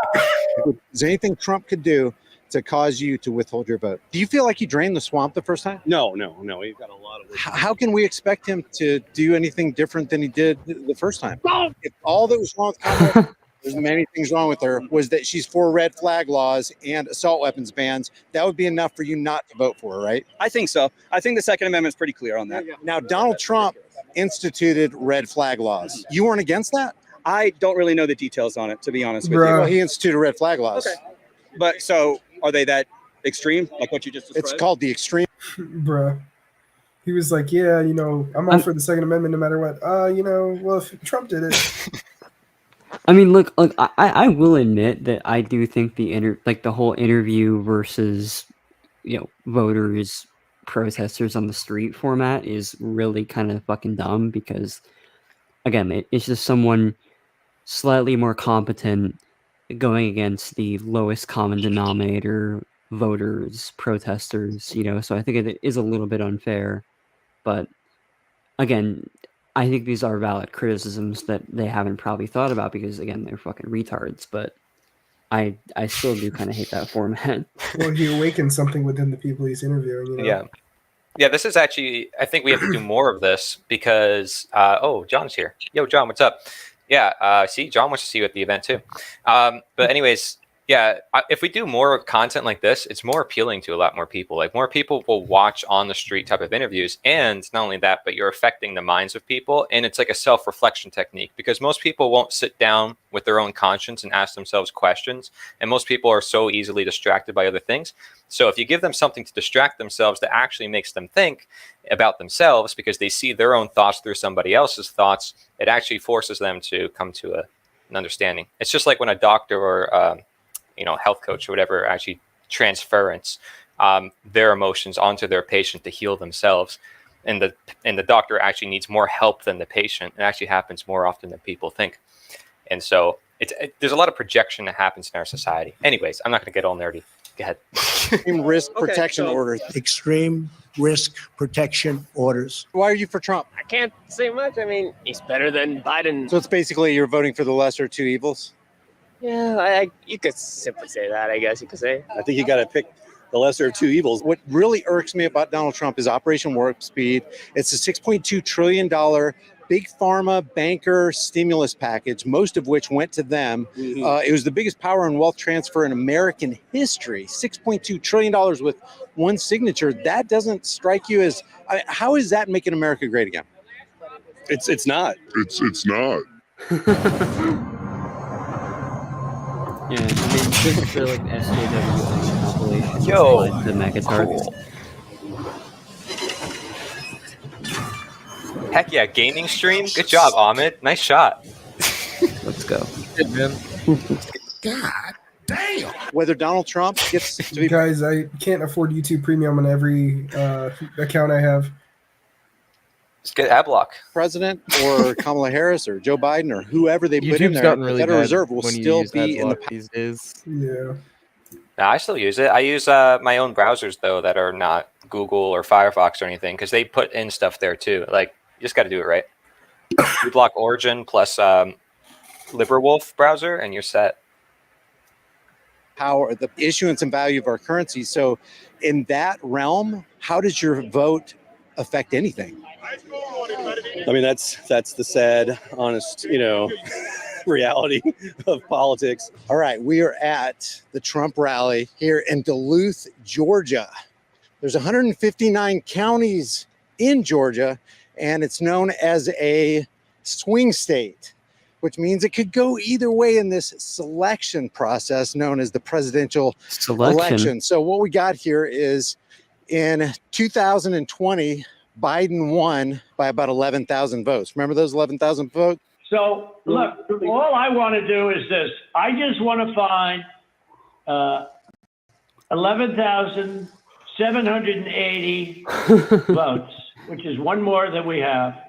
Is there anything Trump could do to cause you to withhold your vote? Do you feel like he drained the swamp the first time? No. He's got a lot of. How can we expect him to do anything different than he did the first time? If all that was wrong with Kamala, there's many things wrong with her, was that she's for red flag laws and assault weapons bans. That would be enough for you not to vote for her, right? I think so. I think the Second Amendment is pretty clear on that. Now, Donald Trump instituted red flag laws. You weren't against that? I don't really know the details on it, to be honest with Bro. you. Well, he instituted red flag laws. Okay. But so are they that extreme, like what you just described? It's called the extreme. Bruh. He was like, yeah, I'm all for the Second Amendment no matter what. Well, if Trump did it. I mean, look, I will admit that I do think the whole interview versus, voters, protesters on the street format is really kind of fucking dumb because, again, it's just someone slightly more competent going against the lowest common denominator voters, protesters, so I think it is a little bit unfair, but again, I think these are valid criticisms that they haven't probably thought about because, again, they're fucking retards, but I still do kind of hate that format. Well, he awakened something within the people he's interviewing. Yeah, this is actually, I think we have to do more of this because, John's here. Yo, John, what's up? Yeah, see, John wants to see you at the event too. But anyways, yeah, if we do more content like this, it's more appealing to a lot more people. Like more people will watch on the street type of interviews. And not only that, but you're affecting the minds of people. And it's like a self-reflection technique because most people won't sit down with their own conscience and ask themselves questions. And most people are so easily distracted by other things. So if you give them something to distract themselves that actually makes them think about themselves because they see their own thoughts through somebody else's thoughts, it actually forces them to come to an understanding. It's just like when a doctor or health coach or whatever actually transference their emotions onto their patient to heal themselves, and the doctor actually needs more help than the patient. It actually happens more often than people think, and so there's a lot of projection that happens in our society. Anyways, I'm not going to get all nerdy. Go ahead. Extreme risk protection orders. Extreme risk protection orders. Why are you for Trump? I can't say much. I mean, he's better than Biden. So it's basically you're voting for the lesser of two evils? Yeah, you could simply say that, I guess you could say. I think you got to pick the lesser of two evils. What really irks me about Donald Trump is Operation Warp Speed. It's a $6.2 trillion big pharma banker stimulus package, most of which went to them. Mm-hmm. It was the biggest power and wealth transfer in American history. $6.2 trillion with one signature. That doesn't strike you as, how is that making America great again? It's not. It's not. Yeah, I mean, this is the SJW compilation. Yo, the mega targets. Heck yeah, gaming stream. Good job, Ahmed. Nice shot. Let's go. Good, man. God damn. Whether Donald Trump gets to be... Guys, I can't afford YouTube Premium on every account I have. Just get ad block. President or Kamala Harris or Joe Biden or whoever they put in YouTube's there, gotten the really Federal bad Reserve will when you still use be in the adblock these days. Yeah. No, I still use it. I use my own browsers though that are not Google or Firefox or anything because they put in stuff there too. Like you just got to do it right. You block Origin plus LiberWolf browser and you're set. Power, the issuance and value of our currency. So, in that realm, how does your vote affect anything? I mean, that's the sad, honest, reality of politics. All right, we are at the Trump rally here in Duluth, Georgia. There's 159 counties in Georgia, and it's known as a swing state. which means it could go either way in this selection process known as the presidential election. So what we got here is in 2020, Biden won by about 11,000 votes. Remember those 11,000 votes? So, look, all I want to do is this. I just want to find 11,780 votes, which is one more than we have,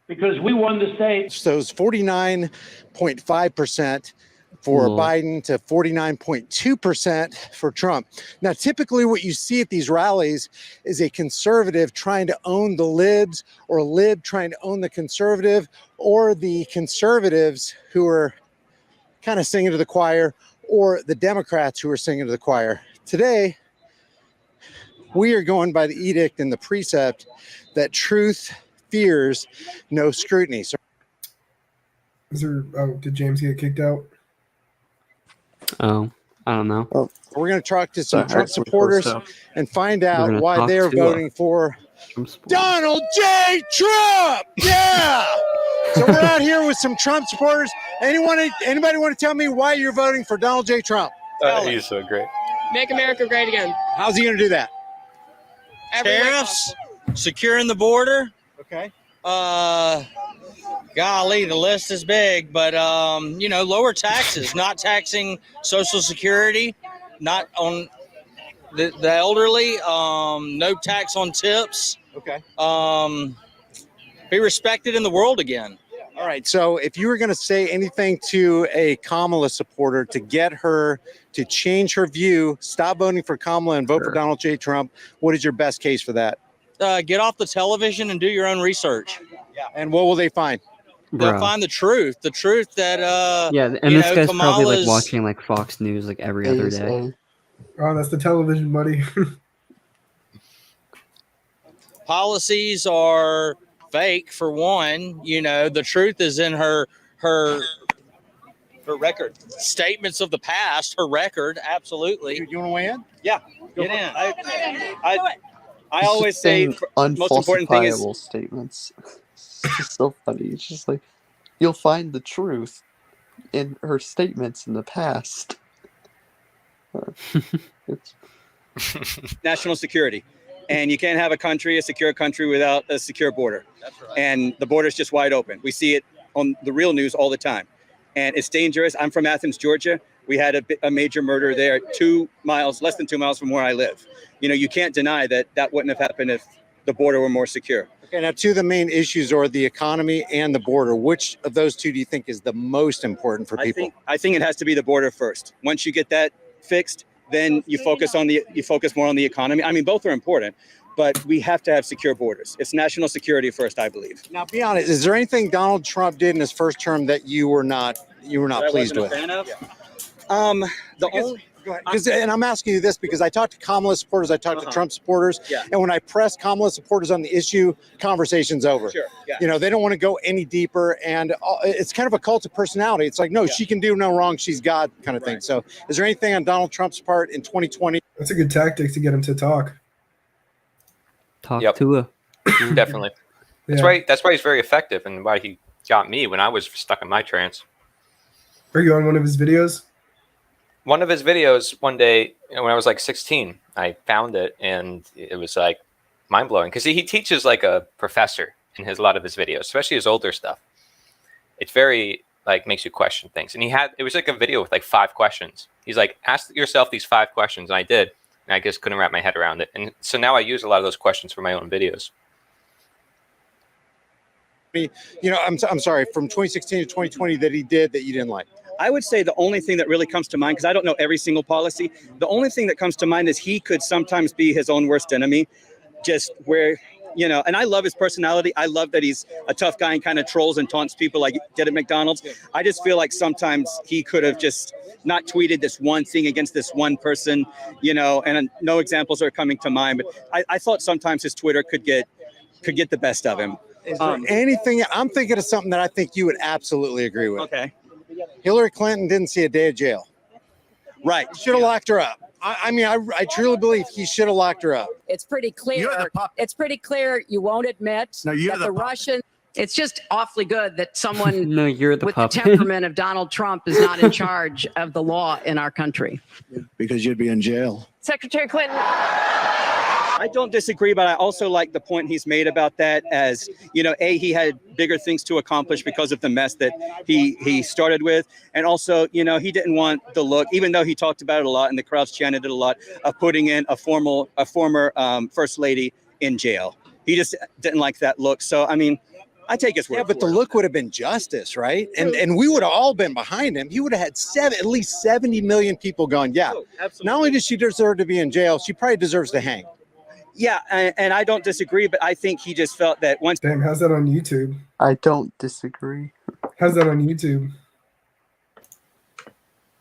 because we won the state. So it's 49.5% for Biden to 49.2% for Trump. Now, typically what you see at these rallies is a conservative trying to own the libs, or a lib trying to own the conservative, or the conservatives who are kind of singing to the choir, or the Democrats who are singing to the choir. Today, we are going by the edict and the precept that truth fears no scrutiny. So did James get kicked out? Oh, I don't know. we're going to talk to some Trump supporters and find out why they're voting for Donald J. Trump. Yeah. So we're out here with some Trump supporters. Anybody want to tell me why you're voting for Donald J. Trump? He's so great. Make America great again. How's he going to do that? Tariffs, securing the border. Okay. Golly, the list is big, but lower taxes, not taxing Social Security, not on the elderly, no tax on tips. Okay. Be respected in the world again. All right. So if you were going to say anything to a Kamala supporter to get her to change her view, stop voting for Kamala and vote for Donald J. Trump, what is your best case for that? Get off the television and do your own research. Yeah. And what will they find? They'll find the truth that and this guy's probably like Kamala's watching like Fox News like every other day. Oh, that's the television, buddy. policies are fake, for one. The truth is in her record, statements of the past, her record. Absolutely. You want to weigh in? Yeah, Get in. I always say most important thing is statements. It's just so funny. It's just like you'll find the truth in her statements in the past. It's national security. And you can't have a secure country without a secure border. That's right. And the border is just wide open. We see it on the real news all the time. And it's dangerous. I'm from Athens, Georgia. We had a major murder there, less than 2 miles from where I live. You can't deny that wouldn't have happened if the border were more secure. Okay, now two of the main issues are the economy and the border. Which of those two do you think is the most important for people? I think it has to be the border first. Once you get that fixed, then you focus more on the economy. I mean, both are important, but we have to have secure borders. It's national security first, I believe. Now, be honest. Is there anything Donald Trump did in his first term that you were not pleased with? And I'm asking you this because I talked to Kamala supporters, I talked to Trump supporters, and when I press Kamala supporters on the issue, conversation's over. Sure. Yeah. They don't want to go any deeper, and it's kind of a cult of personality. It's like, no, she can do no wrong, she's God, kind of thing. So, is there anything on Donald Trump's part in 2020? That's a good tactic to get him to talk. Talk to her. Definitely. That's right. That's why he's very effective, and why he got me when I was stuck in my trance. Are you on one of his videos? One of his videos one day when I was like 16, I found it and it was like mind blowing because he teaches like a professor in a lot of his videos, especially his older stuff. It's very like makes you question things. And it was like a video with like 5 questions. He's like, ask yourself these 5 questions. And I did. And I just couldn't wrap my head around it. And so now I use a lot of those questions for my own videos. I'm sorry, from 2016 to 2020 that he did that you didn't like. I would say the only thing that really comes to mind, because I don't know every single policy, the only thing that comes to mind is he could sometimes be his own worst enemy, just where, and I love his personality. I love that he's a tough guy and kind of trolls and taunts people like he did at McDonald's. I just feel like sometimes he could have just not tweeted this one thing against this one person, and no examples are coming to mind. But I thought sometimes his Twitter could get the best of him. Is there anything, I'm thinking of something that I think you would absolutely agree with. Okay. Hillary Clinton didn't see a day of jail. Right. Should have locked her up. I truly believe he should have locked her up. It's pretty clear. It's pretty clear you won't admit that the Russians It's just awfully good that someone No, you're the with puppet. the temperament of Donald Trump is not in charge of the law in our country. Because you'd be in jail. Secretary Clinton. I don't disagree, but I also like the point he's made about that as, you know, he had bigger things to accomplish because of the mess that he started with. And also, you know, he didn't want the look, even though he talked about it a lot and the crowds chanted it a lot, of putting in a former first lady in jail. He just didn't like that look. So, I mean, I take his word. Yeah, but the look would have been justice, right? And we would have all been behind him. He would have had at least 70 million people going, yeah. Not only does she deserve to be in jail, she probably deserves to hang. Yeah, and I don't disagree, but I think he just felt that once. Damn, how's that on YouTube? I don't disagree. How's that on YouTube?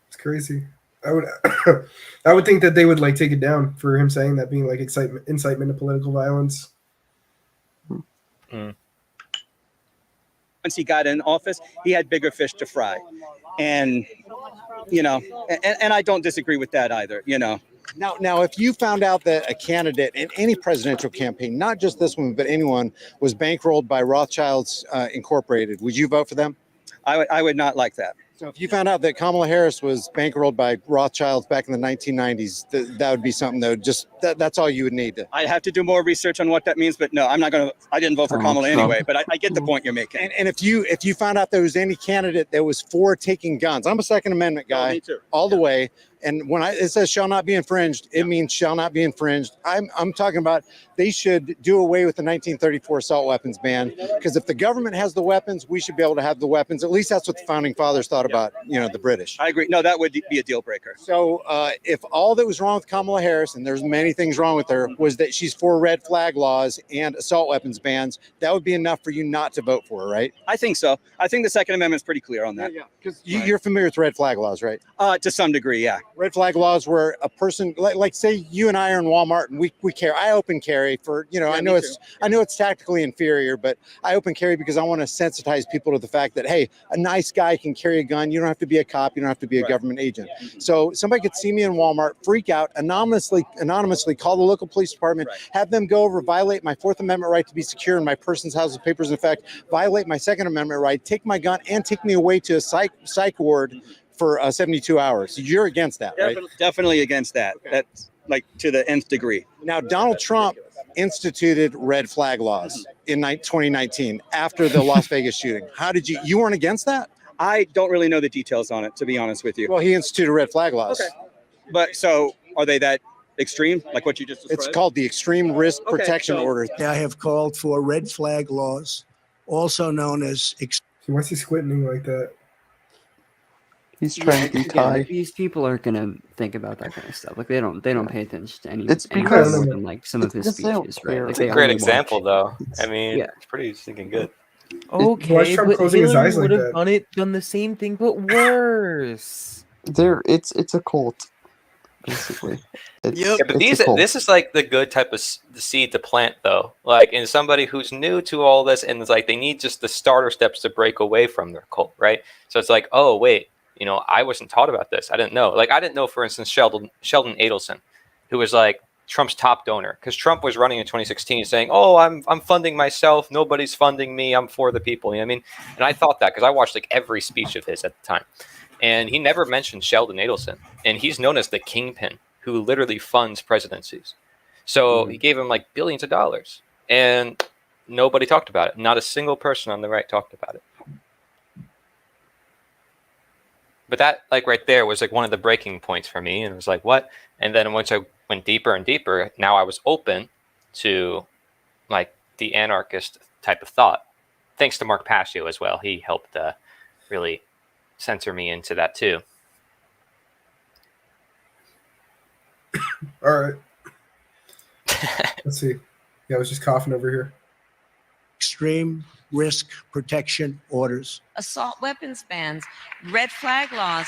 It's crazy. I would think that they would like take it down for him saying that, being like incitement to political violence. Once he got in office, he had bigger fish to fry, and you know, and I don't disagree with that either. You know. Now, if you found out that a candidate in any presidential campaign, not just this one, but anyone, was bankrolled by Rothschilds Incorporated, would you vote for them? I would not like that. So if you found out that Kamala Harris was bankrolled by Rothschilds back in the 1990s, that would be something that would just, that's all you would need to. I'd have to do more research on what that means, but no, I'm not going to, I didn't vote for Kamala anyway, but I get the point you're making. And if you found out there was any candidate that was for taking guns, I'm a Second Amendment guy, me too. all the way. And when it says shall not be infringed, it means shall not be infringed. I'm talking about they should do away with the 1934 assault weapons ban, because if the government has the weapons, we should be able to have the weapons. At least that's what the founding fathers thought about, you know, the British. I agree. No, that would be a deal breaker. So if all that was wrong with Kamala Harris, and there's many things wrong with her, was that she's for red flag laws and assault weapons bans, that would be enough for you not to vote for her, right? I think so. I think the Second Amendment is pretty clear on that. Yeah, because you're familiar with red flag laws, right? To some degree, yeah. Red flag laws where a person, like say you and I are in Walmart and we carry, I open carry for, you know, Yeah, I know it's tactically inferior, but I open carry because I want to sensitize people to the fact that, hey, a nice guy can carry a gun. You don't have to be a cop. You don't have to be a government agent. So somebody could see me in Walmart, freak out, anonymously call the local police department, have them go over, violate my Fourth Amendment right to be secure in my person's house with papers in effect, violate my Second Amendment right, take my gun and take me away to a psych ward for 72 hours. You're against that, right? Definitely against that. Okay. That's like to the nth degree. Now, Donald Trump instituted red flag laws in 2019 after the Las Vegas shooting. How did you weren't against that? I don't really know the details on it, to be honest with you. Well, he instituted red flag laws. Okay. But so are they that extreme, like what you just described? It's called the Extreme Risk Protection Order. I have called for red flag laws, also known as. Why's he squinting like that? He's trying to be Thai. These people are gonna think about that kind of stuff. Like they don't pay attention to any. It's any because- more than like some of his speeches, right? Like It's they a great only example, watch- though. I mean, Yeah. it's pretty stinking good. Why Okay, is Trump but closing his Hillary eyes like would have that? done the same thing, but worse. It's a cult, basically. Yeah, but it's a cult. this is like the good type of the seed to plant, though. Like in somebody who's new to all this, and it's like they need just the starter steps to break away from their cult, right? So it's like, oh wait, you know, I wasn't taught about this. I didn't know. Like I didn't know, for instance, Sheldon Adelson, who was like Trump's top donor, because Trump was running in 2016 saying, "Oh, I'm funding myself. Nobody's funding me. I'm for the people." You know what I mean? And I thought that because I watched like every speech of his at the time, and he never mentioned Sheldon Adelson, and he's known as the kingpin who literally funds presidencies. So he gave him like billions of dollars, and nobody talked about it. Not a single person on the right talked about it. But that, like right there, was like one of the breaking points for me, and it was like, what? And then once I went deeper and deeper, now I was open to like the anarchist type of thought, thanks to Mark Pascio as well. He helped really censor me into that too. All right. Let's see. Yeah, I was just coughing over here. Extreme risk protection orders. Assault weapons bans, red flag laws,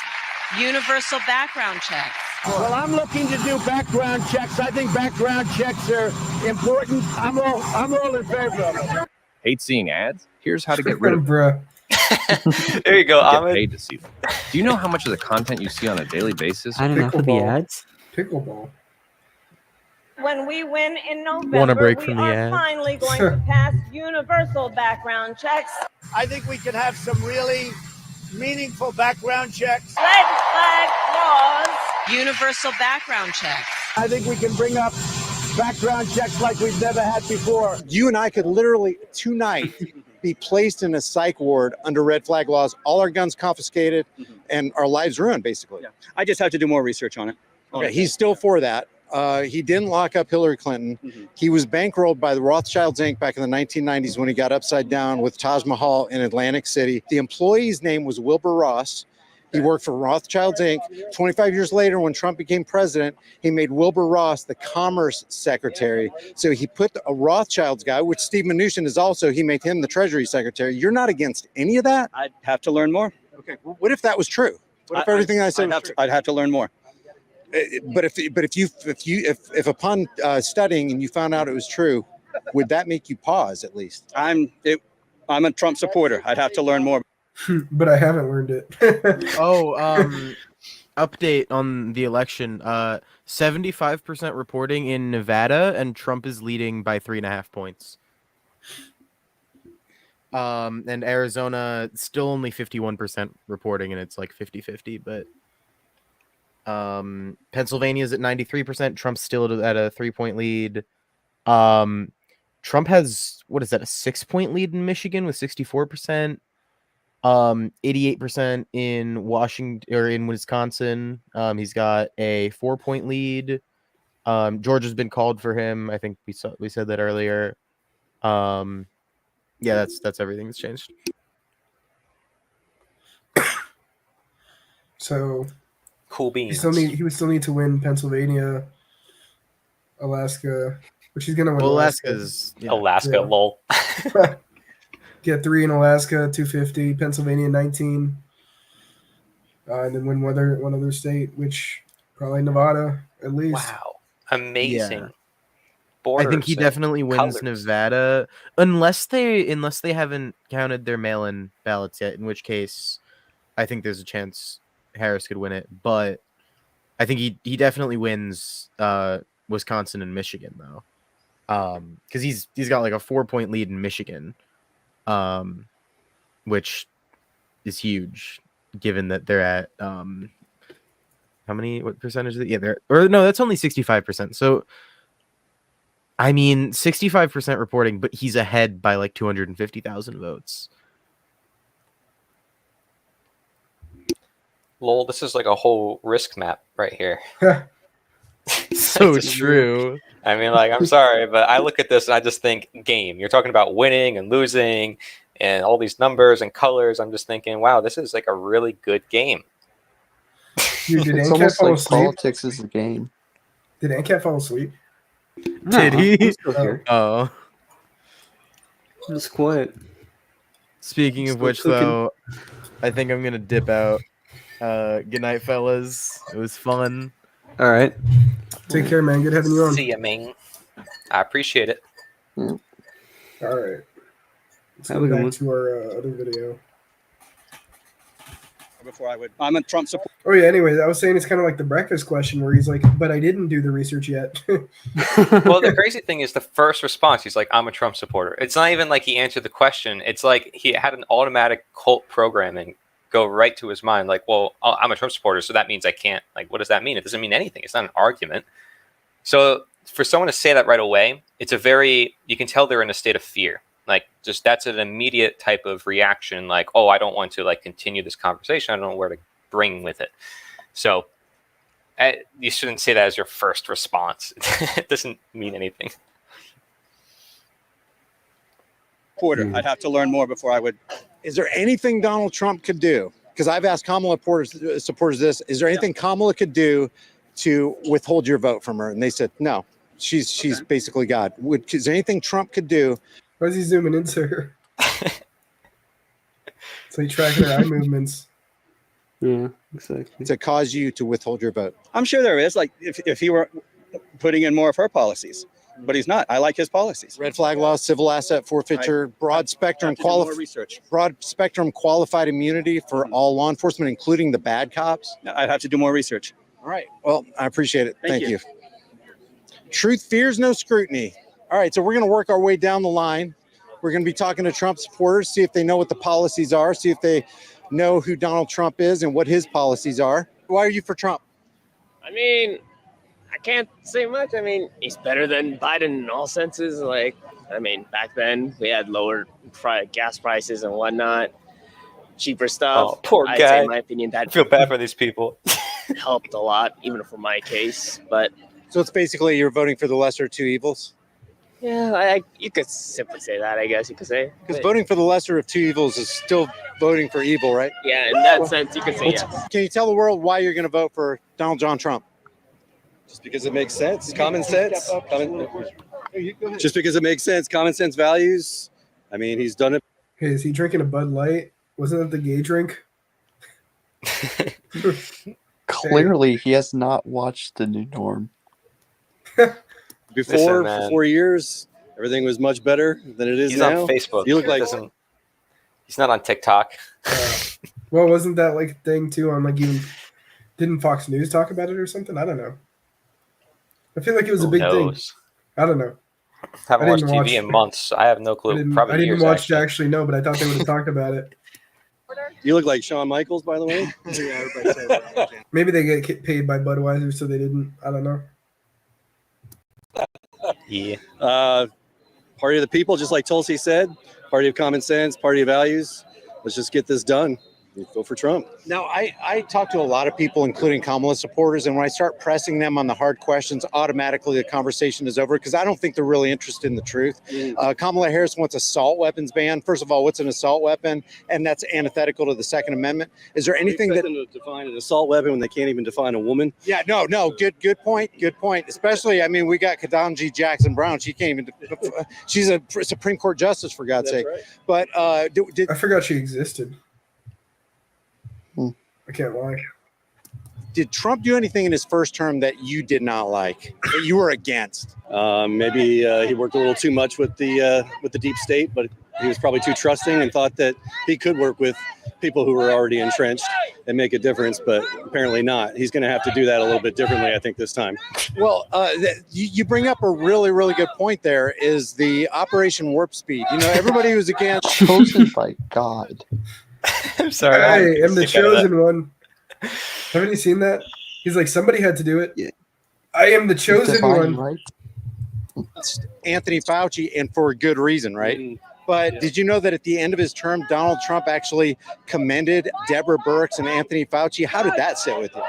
universal background checks. Well, I'm looking to do background checks. I think background checks are important. I'm all in favor of it. Hate seeing ads? Here's how to get rid of them. Bruh. There you go, Get Ahmed. paid to see them. Do you know how much of the content you see on a daily basis? I don't know for the Pickleball. ads. Pickleball. when we win in Want a November, break we from the are ad? finally going to pass universal background checks. I think we can have some really meaningful background checks. Red flag laws. Universal background checks. I think we can bring up background checks like we've never had before. You and I could literally tonight be placed in a psych ward under red flag laws, all our guns confiscated, and our lives ruined, basically. Yeah. I just have to do more research on it. Okay, he's still for that. He didn't lock up Hillary Clinton. He was bankrolled by the Rothschilds Inc. back in the 1990s when he got upside down with Taj Mahal in Atlantic City. The employee's name was Wilbur Ross. He worked for Rothschilds Inc. 25 years later, when Trump became president, he made Wilbur Ross the commerce secretary. So he put a Rothschilds guy, which Steve Mnuchin is also, he made him the treasury secretary. You're not against any of that? I'd have to learn more. Okay, well, what if that was true? What if everything I said was true? I'd have to learn more. But if upon studying and you found out it was true, would that make you pause at least? I'm a Trump supporter. I'd have to learn more. But I haven't learned it. Update on the election. 75% reporting in Nevada, and Trump is leading by 3.5 points. And Arizona still only 51% reporting, and it's like 50-50, but Pennsylvania's at 93%. Trump's still at a 3-point lead. Trump has, what is that, a 6-point lead in Michigan with 64%. 88% in Washington or in Wisconsin. He's got a 4-point lead. Georgia's been called for him. I think we said that earlier. Yeah, that's everything that's changed. So cool beans. He would still need to win Pennsylvania, Alaska, which he's gonna win. Well, Alaska's Alaska, lol. Get 3 in Alaska, 250, Pennsylvania 19, and then win one other state, which probably Nevada at least. Wow, amazing. Yeah. Borders I think he definitely wins colors. Nevada, unless they haven't counted their mail-in ballots yet, in which case I think there's a chance Harris could win it. But I think he definitely wins Wisconsin and Michigan though, because he's got like a 4-point lead in Michigan. Which is huge, given that they're at what percentage is it? Yeah, that's only 65%. So I mean 65% reporting, but he's ahead by like 250,000 votes. Lol, this is like a whole risk map right here. So true. I mean, like, I'm sorry, but I look at this and I just think game. You're talking about winning and losing and all these numbers and colors. I'm just thinking, wow, this is like a really good game. Dude, did It's Ancat almost fall like asleep? politics is a game. Did Ancat fall asleep? Did he? I'm still here. Oh. I'm just quiet. Speaking of Still which, cooking. though, I think I'm gonna dip out. Good night, fellas. It was fun. All right. Take care, man. Good having you on. See ya, Ming. I appreciate it. All right. Let's Have go a good back one. to our other video. I'm a Trump supporter. Oh yeah. Anyway, I was saying it's kind of like the breakfast question where he's like, "But I didn't do the research yet." Well, the crazy thing is the first response, he's like, I'm a Trump supporter. It's not even like he answered the question. It's like he had an automatic cult programming go right to his mind. Like, well, I'm a Trump supporter, so that means I can't. Like, what does that mean? It doesn't mean anything. It's not an argument. So for someone to say that right away, it's you can tell they're in a state of fear. Like, just that's an immediate type of reaction. Like, oh, I don't want to like continue this conversation. I don't know where to bring with it. So you shouldn't say that as your first response. It doesn't mean anything. I'd have to learn more before I would. Is there anything Donald Trump could do? Because I've asked Kamala supporters this. Is there anything Kamala could do to withhold your vote from her? And they said no. She's basically God. Is there anything Trump could do? Why is he zooming into her? It's like tracking her eye movements. Yeah, exactly. To cause you to withhold your vote? I'm sure there is. Like if he were putting in more of her policies, but he's not. I like his policies. Red flag laws, civil asset forfeiture, broad spectrum qualified immunity for all law enforcement, including the bad cops. I'd have to do more research. All right. Well, I appreciate it. Thank you. Truth fears no scrutiny. All right, so we're going to work our way down the line. We're going to be talking to Trump supporters, see if they know what the policies are, see if they know who Donald Trump is and what his policies are. Why are you for Trump? I mean, I can't say much. I mean, he's better than Biden in all senses. Like, I mean, back then we had lower gas prices and whatnot, cheaper stuff. Oh, poor I'd guy. say, in my opinion, that I feel bad for these people. helped a lot, even for my case. But So it's basically you're voting for the lesser of two evils? yeah, you could simply say that, I guess you could say. Because voting for the lesser of two evils is still voting for evil, right? Yeah, in that sense, you could say yes. Can you tell the world why you're going to vote for Donald John Trump? Just because it makes sense. Common sense. Just because it makes sense. Common sense values. I mean, he's done it. Hey, is he drinking a Bud Light? Wasn't that the gay drink? Clearly, he has not watched The New Norm. Before, Listen, for 4 years, everything was much better than it is He's now. on Facebook. You look like He's not on TikTok. Well, wasn't that like a thing too on like even didn't Fox News talk about it or something? I don't know. I feel like it was a Who big thing. knows? I don't know. Haven't I watched didn't TV in months. I have no clue. Probably I didn't years, watch actually. to actually know, but I thought they would have talked about it. you look like Shawn Michaels, by the way. Maybe they get paid by Budweiser, so they didn't. I don't know. Yeah. Party of the people, just like Tulsi said. Party of common sense. Party of values. Let's just get this done. Go for Trump. Now, I talk to a lot of people, including Kamala supporters, and when I start pressing them on the hard questions, automatically the conversation is over because I don't think they're really interested in the truth. Kamala Harris wants assault weapons ban. First of all, what's an assault weapon? And that's antithetical to the Second Amendment. Is there anything that to define an assault weapon when they can't even define a woman? Yeah, no. Good point. Good point. Especially, I mean, we got Ketanji Jackson Brown. She can't even. She's a Supreme Court justice, for God's sake. Right. But I forgot she existed. I can't lie. Did Trump do anything in his first term that you did not like, that you were against? Maybe he worked a little too much with the deep state, but he was probably too trusting and thought that he could work with people who were already entrenched and make a difference, but apparently not. He's going to have to do that a little bit differently, I think, this time. Well, you bring up a really, really good point there is the Operation Warp Speed. You know, everybody who's against... Chosen by God. I'm sorry. I am the chosen one. Haven't you seen that? He's like, somebody had to do it. Yeah. I am the chosen Divine one. right. Anthony Fauci, and for a good reason, right? But did you know that at the end of his term, Donald Trump actually commended Deborah Birx and Anthony Fauci? How did that sit with you?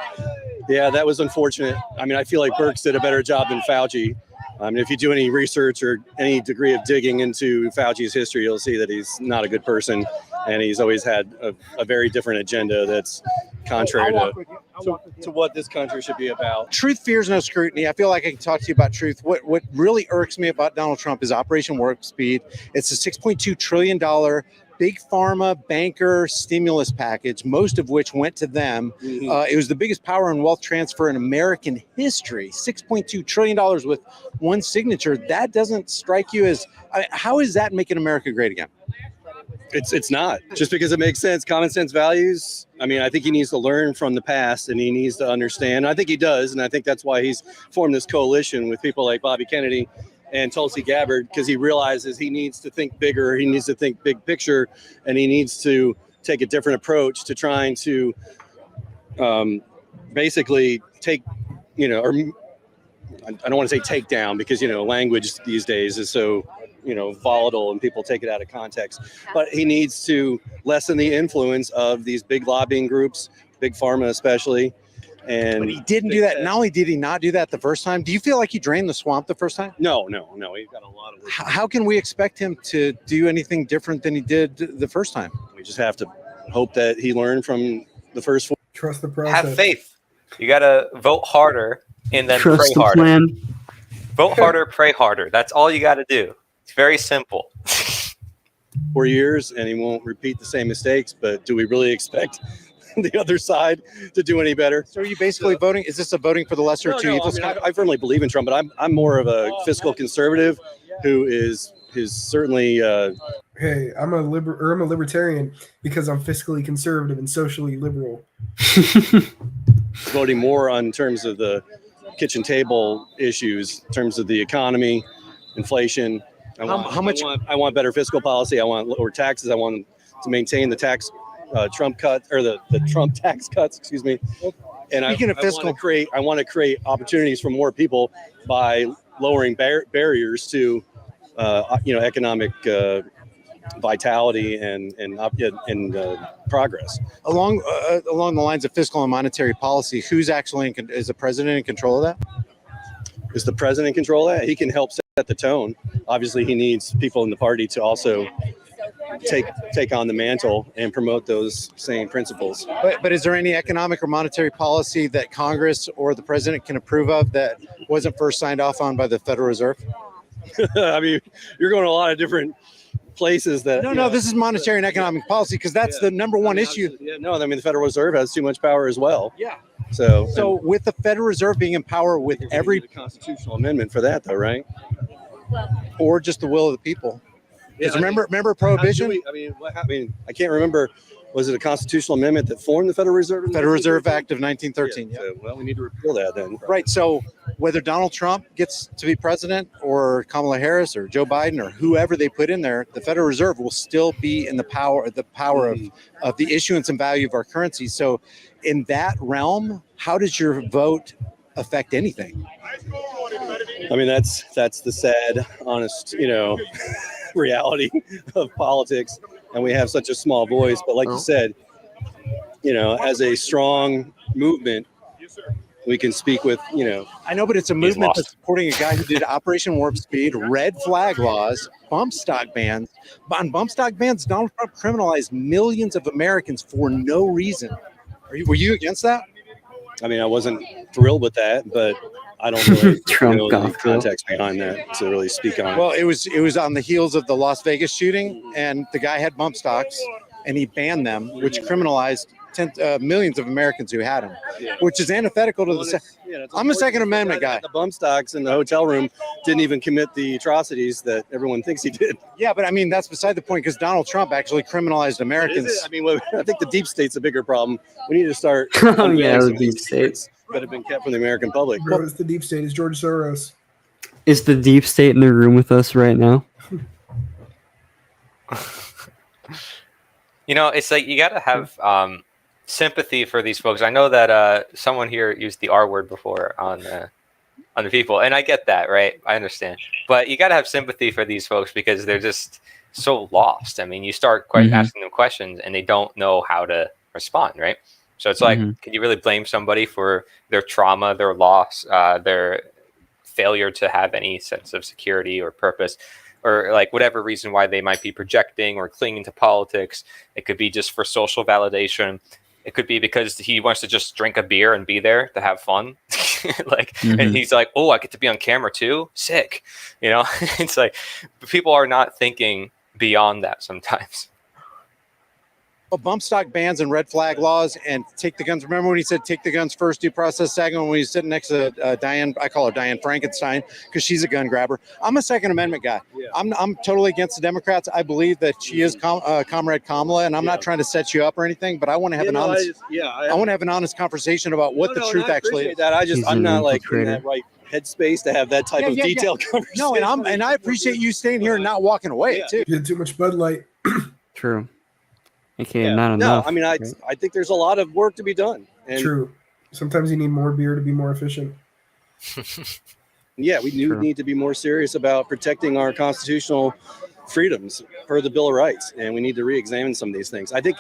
Yeah, that was unfortunate. I mean, I feel like Birx did a better job than Fauci. I mean, if you do any research or any degree of digging into Fauci's history, you'll see that he's not a good person, and he's always had a very different agenda that's contrary to what this country should be about. Truth fears no scrutiny. I feel like I can talk to you about truth. What really irks me about Donald Trump is Operation Warp Speed. It's a $6.2 trillion big pharma banker stimulus package, most of which went to them. It was the biggest power and wealth transfer in American history. $6.2 trillion with one signature. That doesn't strike you as, how is that making America great again? It's not. Just because it makes sense, common sense values. I mean, I think he needs to learn from the past and he needs to understand. I think he does. And I think that's why he's formed this coalition with people like Bobby Kennedy and Tulsi Gabbard, because he realizes he needs to think bigger. He needs to think big picture, and he needs to take a different approach to trying to basically take, or I don't want to say take down because, language these days is so, volatile and people take it out of context. But he needs to lessen the influence of these big lobbying groups, big pharma especially. And but he didn't do that. Not only did he not do that the first time, do you feel like he drained the swamp the first time? No. He's got a lot of work. How can we expect him to do anything different than he did the first time? We just have to hope that he learned from the first four. Trust the process. Have faith. You got to vote harder and then Trust pray the harder. plan. Vote harder, pray harder. That's all you got to do. It's very simple. 4 years, and he won't repeat the same mistakes. But do we really expect the other side to do any better? So are you basically voting? Is this a voting for the lesser of two evils? I mean, I firmly believe in Trump, but I'm more of a fiscal conservative who is certainly. Hey, I'm a libertarian because I'm fiscally conservative and socially liberal. Voting more on terms of the kitchen table issues in terms of the economy, inflation. I want better fiscal policy. I want lower taxes. I want to maintain the tax Trump cut or the Trump tax cuts. Excuse me. And Speaking of fiscal, I want to create opportunities for more people by lowering barriers to economic vitality and progress. Along the lines of fiscal and monetary policy, who's actually is the president in control of that? Is the president in control of that? He can help set the tone. Obviously, he needs people in the party to also take on the mantle and promote those same principles. But is there any economic or monetary policy that Congress or the president can approve of that wasn't first signed off on by the Federal Reserve? I mean, you're going to a lot of different places that. No, this is monetary and economic policy because that's the number one issue. Yeah, no, I mean the Federal Reserve has too much power as well. Yeah. So with the Federal Reserve being in power with every constitutional amendment for that, though, right? Or just the will of the people. Because remember prohibition? I can't remember. Was it a constitutional amendment that formed the Federal Reserve? Federal Reserve Act of 1913. Yeah, so, well, we need to repeal that then. Right. So whether Donald Trump gets to be president or Kamala Harris or Joe Biden or whoever they put in there, the Federal Reserve will still be in the power of the issuance and value of our currency. So in that realm, how does your vote affect anything? I mean, that's the sad, honest, reality of politics. And we have such a small voice. But like you said, as a strong movement, we can speak with, I know, but it's a movement that's supporting a guy who did Operation Warp Speed, red flag laws, bump stock bans. On bump stock bans, Donald Trump criminalized millions of Americans for no reason. Were you against that? I mean, I wasn't thrilled with that, but I don't really know the context behind that to really speak on. Well, it was on the heels of the Las Vegas shooting, and the guy had bump stocks, and he banned them, which criminalized millions of Americans who had them, which is antithetical to I'm a Second Amendment guy. The bump stocks in the hotel room didn't even commit the atrocities that everyone thinks he did. Yeah, but I mean, that's beside the point because Donald Trump actually criminalized Americans. I mean, I think the deep state's a bigger problem. We need to start. The deep state that have been kept from the American public. Bro, it's the deep state. It's George Soros. Is the deep state in the room with us right now? It's like you got to have sympathy for these folks. I know that someone here used the R word before on the people, and I get that, right? I understand, but you got to have sympathy for these folks because they're just so lost. I mean, you start asking them questions, and they don't know how to respond, right? So it's like, can you really blame somebody for their trauma, their loss, their failure to have any sense of security or purpose, or like whatever reason why they might be projecting or clinging to politics? It could be just for social validation. It could be because he wants to just drink a beer and be there to have fun. And he's like, oh, I get to be on camera too. Sick. It's like people are not thinking beyond that sometimes. Well, bump stock bans and red flag laws and take the guns. Remember when he said take the guns first, due process second, when he's sitting next to Diane, I call her Diane Frankenstein because she's a gun grabber. I'm a Second Amendment guy. Yeah. I'm totally against the Democrats. I believe that she is Comrade Kamala, and I'm not trying to set you up or anything, but I want to have I want to have an honest conversation about what the truth actually is. That. I'm not like in that right headspace to have that type of detailed conversation. No, and I appreciate you staying here and not walking away too. You had too much Bud Light. True. Okay, not enough. No, I mean, I think there's a lot of work to be done. And True. Sometimes you need more beer to be more efficient. Yeah, we need to be more serious about protecting our constitutional freedoms per the Bill of Rights, and we need to re-examine some of these things. I think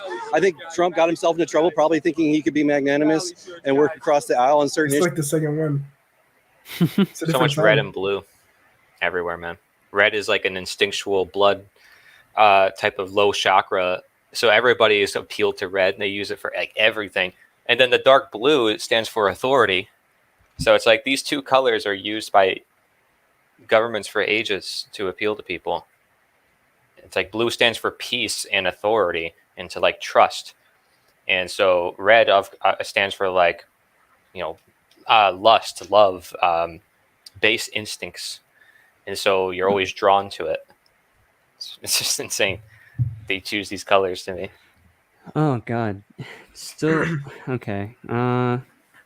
Trump got himself into trouble probably thinking he could be magnanimous and work across the aisle on certain issues. It's like the second one. So much red and blue everywhere, man. Red is like an instinctual blood type of low chakra. So everybody is appealed to red, and they use it for like everything. And then the dark blue, it stands for authority. So it's like these two colors are used by governments for ages to appeal to people. It's like blue stands for peace and authority and to like trust. And so red stands for like, lust, love, base instincts. And so you're always drawn to it. It's just insane. They choose these colors to me. Oh God, still okay. Yeah,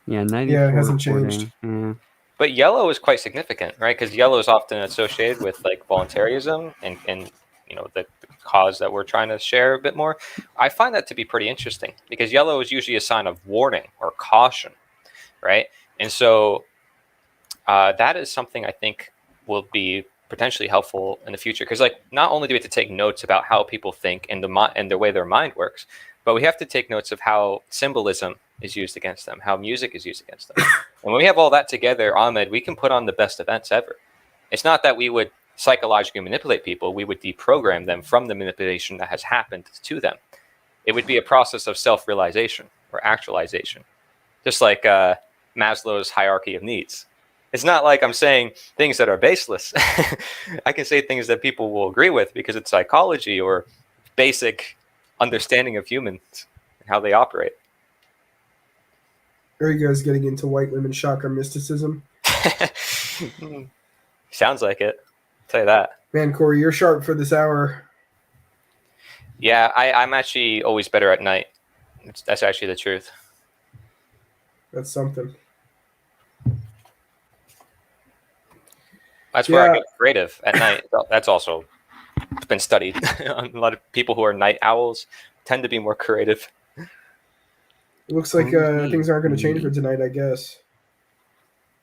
94. Yeah, it hasn't changed. Yeah. But yellow is quite significant, right? Because yellow is often associated with like voluntarism and the cause that we're trying to share a bit more. I find that to be pretty interesting because yellow is usually a sign of warning or caution, right? And so that is something I think will be potentially helpful in the future because like not only do we have to take notes about how people think and the way their mind works, but we have to take notes of how symbolism is used against them, how music is used against them. And when we have all that together, Ahmed, we can put on the best events ever. It's not that we would psychologically manipulate people, we would deprogram them from the manipulation that has happened to them. It would be a process of self-realization or actualization, just like Maslow's hierarchy of needs. It's not like I'm saying things that are baseless. I can say things that people will agree with because it's psychology or basic understanding of humans and how they operate. Are you guys getting into white women chakra mysticism? Sounds like it. I'll tell you that. Man, Corey, you're sharp for this hour. Yeah, I'm actually always better at night. That's actually the truth. That's something. That's where I get creative at night. That's also been studied. A lot of people who are night owls tend to be more creative. It looks like things aren't going to change for tonight, I guess.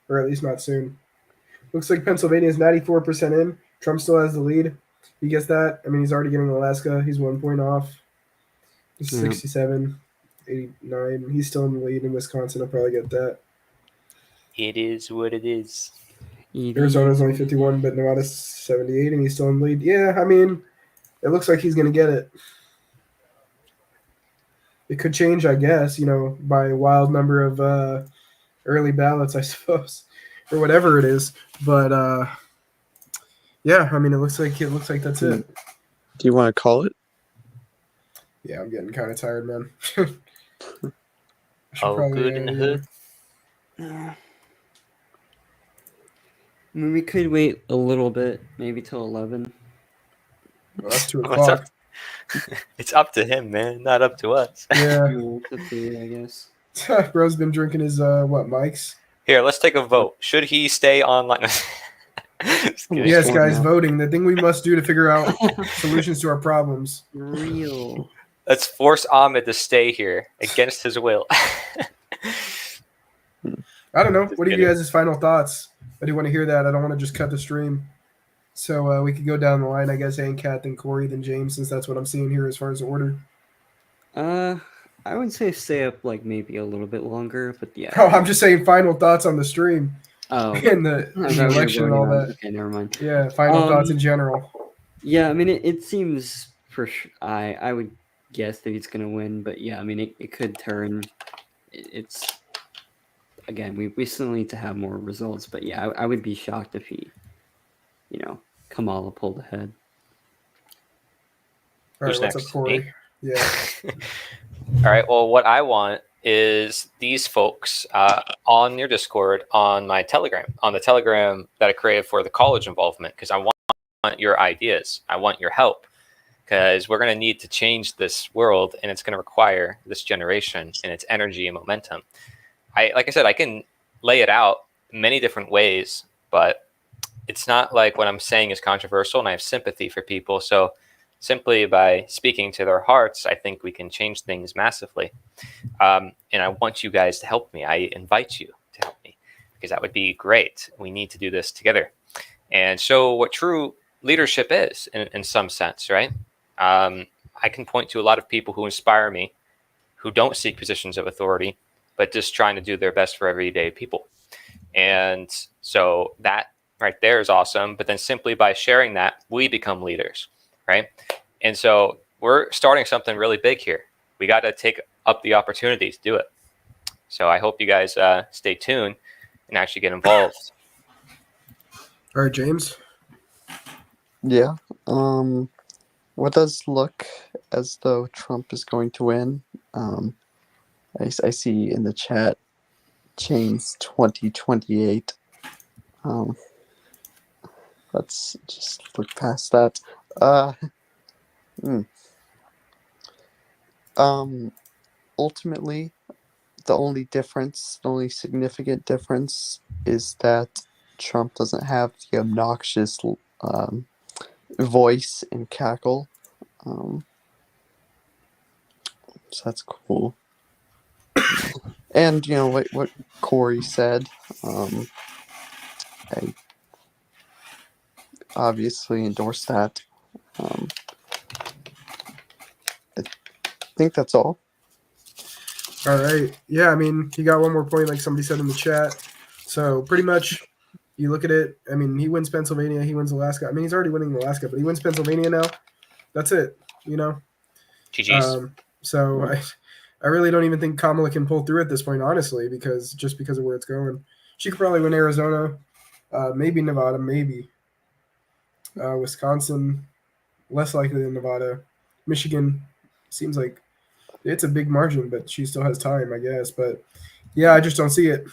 Or at least not soon. Looks like Pennsylvania is 94% in. Trump still has the lead. He gets that. I mean, he's already getting Alaska. He's 1 point off. He's 67, 89. He's still in the lead in Wisconsin. I'll probably get that. It is what it is. Arizona's only 51, but Nevada's 78, and he's still in the lead. Yeah, I mean, it looks like he's going to get it. It could change, I guess, by a wild number of early ballots, I suppose, or whatever it is. But yeah, I mean, it looks like that's it. Do you want to call it? Yeah, I'm getting kind of tired, man. Oh, good in the hood. I mean, we could wait a little bit, maybe till 11. Well, that's 2 It's o'clock. It's up to him, man, not up to us. Yeah. It's up to you, I guess. Bro's been drinking his, mics? Here, let's take a vote. Should he stay online? Yes, guys, voting. The thing we must do to figure out solutions to our problems. Real. Let's force Ahmed to stay here against his will. I don't know. What are you guys' final thoughts? I do want to hear that. I don't want to just cut the stream. So we could go down the line, I guess, Kat, then Corey, then James, since that's what I'm seeing here as far as the order. I would say stay up like maybe a little bit longer, but yeah. Oh, I'm just saying final thoughts on the stream. Oh. And the election and all that. Okay, never mind. Yeah, final thoughts in general. Yeah, I mean, it seems for sure. I would guess that he's going to win, but yeah, I mean, it could turn. It's again, we still need to have more results, but yeah, I would be shocked if he, Kamala pulled ahead. All right, what's up, Corey? Me? Yeah. All right. Well, what I want is these folks on your Discord, on my Telegram, on the Telegram that I created for the college involvement, because I want your ideas. I want your help, because we're going to need to change this world, and it's going to require this generation and its energy and momentum. Like I said, I can lay it out many different ways, but it's not like what I'm saying is controversial, and I have sympathy for people. So simply by speaking to their hearts, I think we can change things massively. And I want you guys to help me. I invite you to help me, because that would be great. We need to do this together and show what true leadership is in some sense, right? I can point to a lot of people who inspire me, who don't seek positions of authority, but just trying to do their best for everyday people. And so that right there is awesome. But then simply by sharing that, we become leaders, right? And so we're starting something really big here. We got to take up the opportunity to do it. So I hope you guys stay tuned and actually get involved. All right, James. Yeah. What does look as though Trump is going to win? I see in the chat, James 2028. Let's just look past that. Ultimately, the only difference, the only significant difference, is that Trump doesn't have the obnoxious voice and cackle. So that's cool. And what Corey said. I obviously endorse that. I think that's all. All right. Yeah, I mean, he got one more point, like somebody said in the chat. So pretty much, you look at it. I mean, he wins Pennsylvania. He wins Alaska. I mean, he's already winning Alaska, but he wins Pennsylvania now. That's it. GG's. So I really don't even think Kamala can pull through at this point, honestly, because of where it's going. She could probably win Arizona, maybe Nevada, maybe Wisconsin, less likely than Nevada. Michigan seems like it's a big margin, but she still has time, I guess. But yeah, I just don't see it.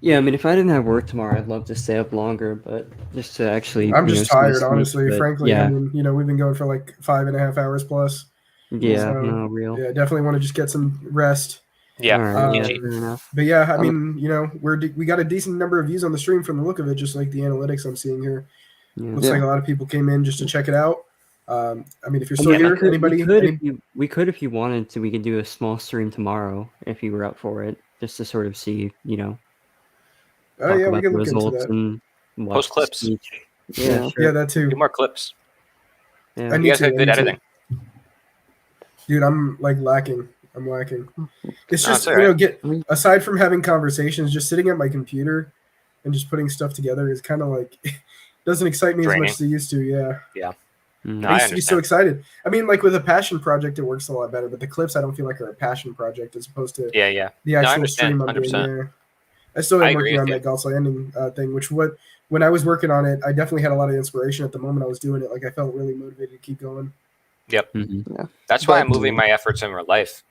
Yeah, I mean, if I didn't have work tomorrow, I'd love to stay up longer, but just to actually. I'm just tired, sleep, honestly. but Frankly, yeah, I mean, we've been going for like 5.5 hours plus. yeah, So, no, real. yeah, definitely want to just get some rest. Yeah. All right, fair enough. But yeah, I mean, we got a decent number of views on the stream from the look of it, just like the analytics I'm seeing here. Yeah. Looks like a lot of people came in just to check it out. I mean, if you're still here, anybody? We could if you wanted to. We could do a small stream tomorrow if you were up for it, just to sort of see, Oh yeah, we can look into that. And post clips. Yeah, sure. Yeah, that too. Do more clips. Yeah. You guys have good editing. Dude, I'm like lacking. I'm lacking. It's just all right. get aside from having conversations, just sitting at my computer and just putting stuff together is kind of like doesn't excite me Draining. as much as it used to. Yeah. Yeah. I used to be so excited. I mean, like with a passion project, it works a lot better. But the clips, I don't feel like are a passion project as opposed to Yeah. the No, I actual understand, stream I'm doing 100%. there. I still am working on that Gulf Landing thing, when I was working on it, I definitely had a lot of inspiration at the moment I was doing it. Like I felt really motivated to keep going. Yep. Yeah. That's why I'm moving my efforts in real life.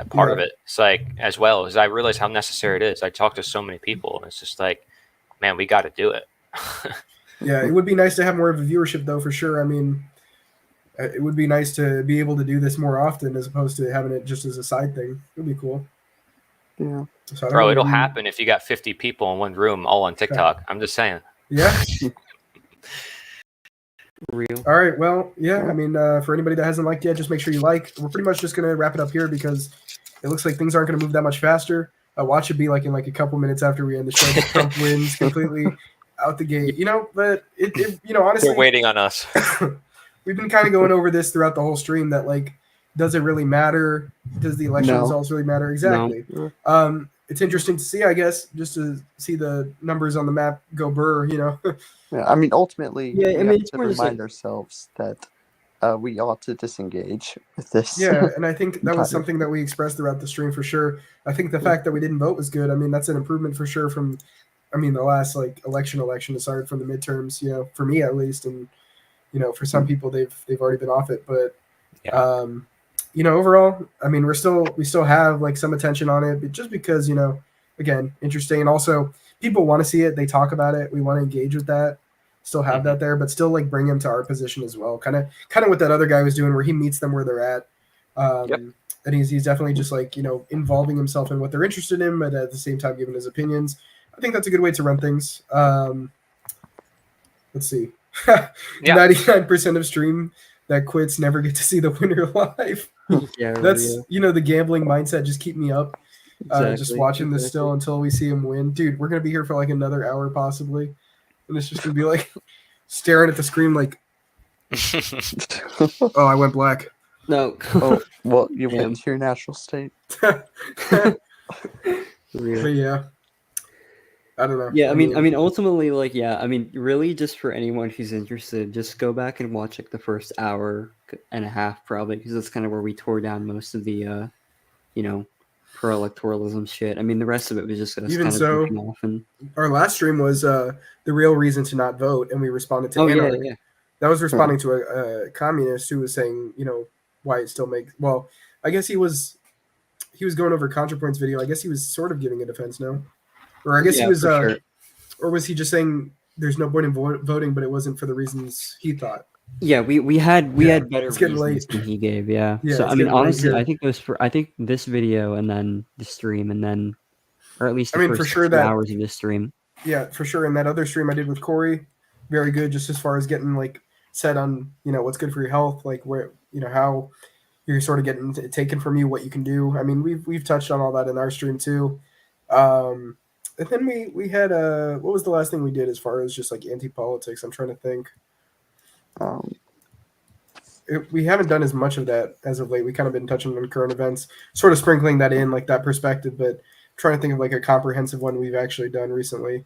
Part of Yeah. it. It's like, as well as I realize how necessary it is. I talk to so many people, and it's just like, man, we got to do it. Yeah, it would be nice to have more of a viewership, though, for sure. I mean, it would be nice to be able to do this more often as opposed to having it just as a side thing. It would be cool. Yeah. So Bro, it'll happen if you got 50 people in one room all on TikTok. I'm just saying. Yeah. Real. All right. Well, yeah. I mean, for anybody that hasn't liked yet, just make sure you like. We're pretty much just gonna wrap it up here because it looks like things aren't gonna move that much faster. Watch it be like in like a couple minutes after we end the show. Trump wins completely out the gate. But it honestly, They're waiting on us. We've been kind of going over this throughout the whole stream that like, does it really matter? Does the election results really matter? Exactly. No. It's interesting to see, I guess, just to see the numbers on the map go burr. Yeah, I mean, ultimately, Yeah, I we mean, have it's to more just remind like- ourselves that we ought to disengage with this. Yeah, and I think that was entire- something that we expressed throughout the stream for sure. I think the fact that we didn't vote was good. I mean, that's an improvement for sure from, the last like election aside from the midterms. For me at least, and for some people they've already been off it. But overall, I mean, we still have like some attention on it, but just because again, interesting, and also people want to see it. They talk about it. We want to engage with that. Still have that there, but still like bring them to our position as well. Kind of what that other guy was doing, where he meets them where they're at. And he's definitely just like involving himself in what they're interested in, but at the same time giving his opinions. I think that's a good way to run things. Let's see. 99% of stream that quits never get to see the winner live. Yeah, That's the gambling mindset just keep me up. Just Exactly, watching this still until we see him win. Dude, we're gonna be here for like another hour possibly. And it's just gonna be like staring at the screen like oh, I went black. No. Oh, well, you went to your natural state. But yeah. I don't know. Yeah, I mean, ultimately, like, yeah, I mean, really, just for anyone who's interested, just go back and watch like the first hour and a half, probably, because that's kind of where we tore down most of the, pro-electoralism shit. I mean, the rest of it was just us Even kind of so, goofing off and our last stream was the real reason to not vote, and we responded to Anarch. yeah. That was responding to a communist who was saying, why it still makes. Well, I guess he was going over ContraPoint's video. I guess he was sort of giving a defense, no? Or I guess he was, for sure. or was he just saying there's no point in voting, but it wasn't for the reasons he thought? Yeah, we had better it's getting reasons late. than he gave. Yeah. Yeah, So it's I mean, getting late honestly, here. I think this video and then the stream and then, or at least the I mean, for first sure 2 that hours of this stream. Yeah, for sure. And that other stream I did with Corey, very good. Just as far as getting like set on, what's good for your health, like where, how you're sort of getting taken from you, what you can do. I mean, we've touched on all that in our stream too. And then we had what was the last thing we did as far as just like anti-politics? I'm trying to think. We haven't done as much of that as of late. We kind of been touching on current events, sort of sprinkling that in, like that perspective, but trying to think of like a comprehensive one we've actually done recently.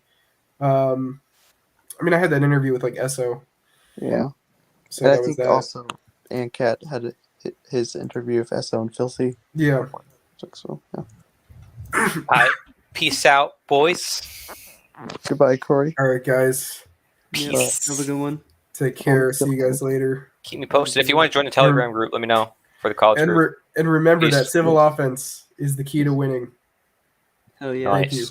I mean, I had that interview with like Esso. Yeah. So and I that was think that. also Ancat had his interview with Esso and Filthy. Yeah. So, yeah. All right. Peace out, boys. Goodbye, Corey. All right, guys. Peace. Have a good one. Take care. See you guys later. Keep me posted. If you want to join the Telegram group, let me know for the college group. And remember Peace. that civil offense is the key to winning. Hell yeah. Thank you.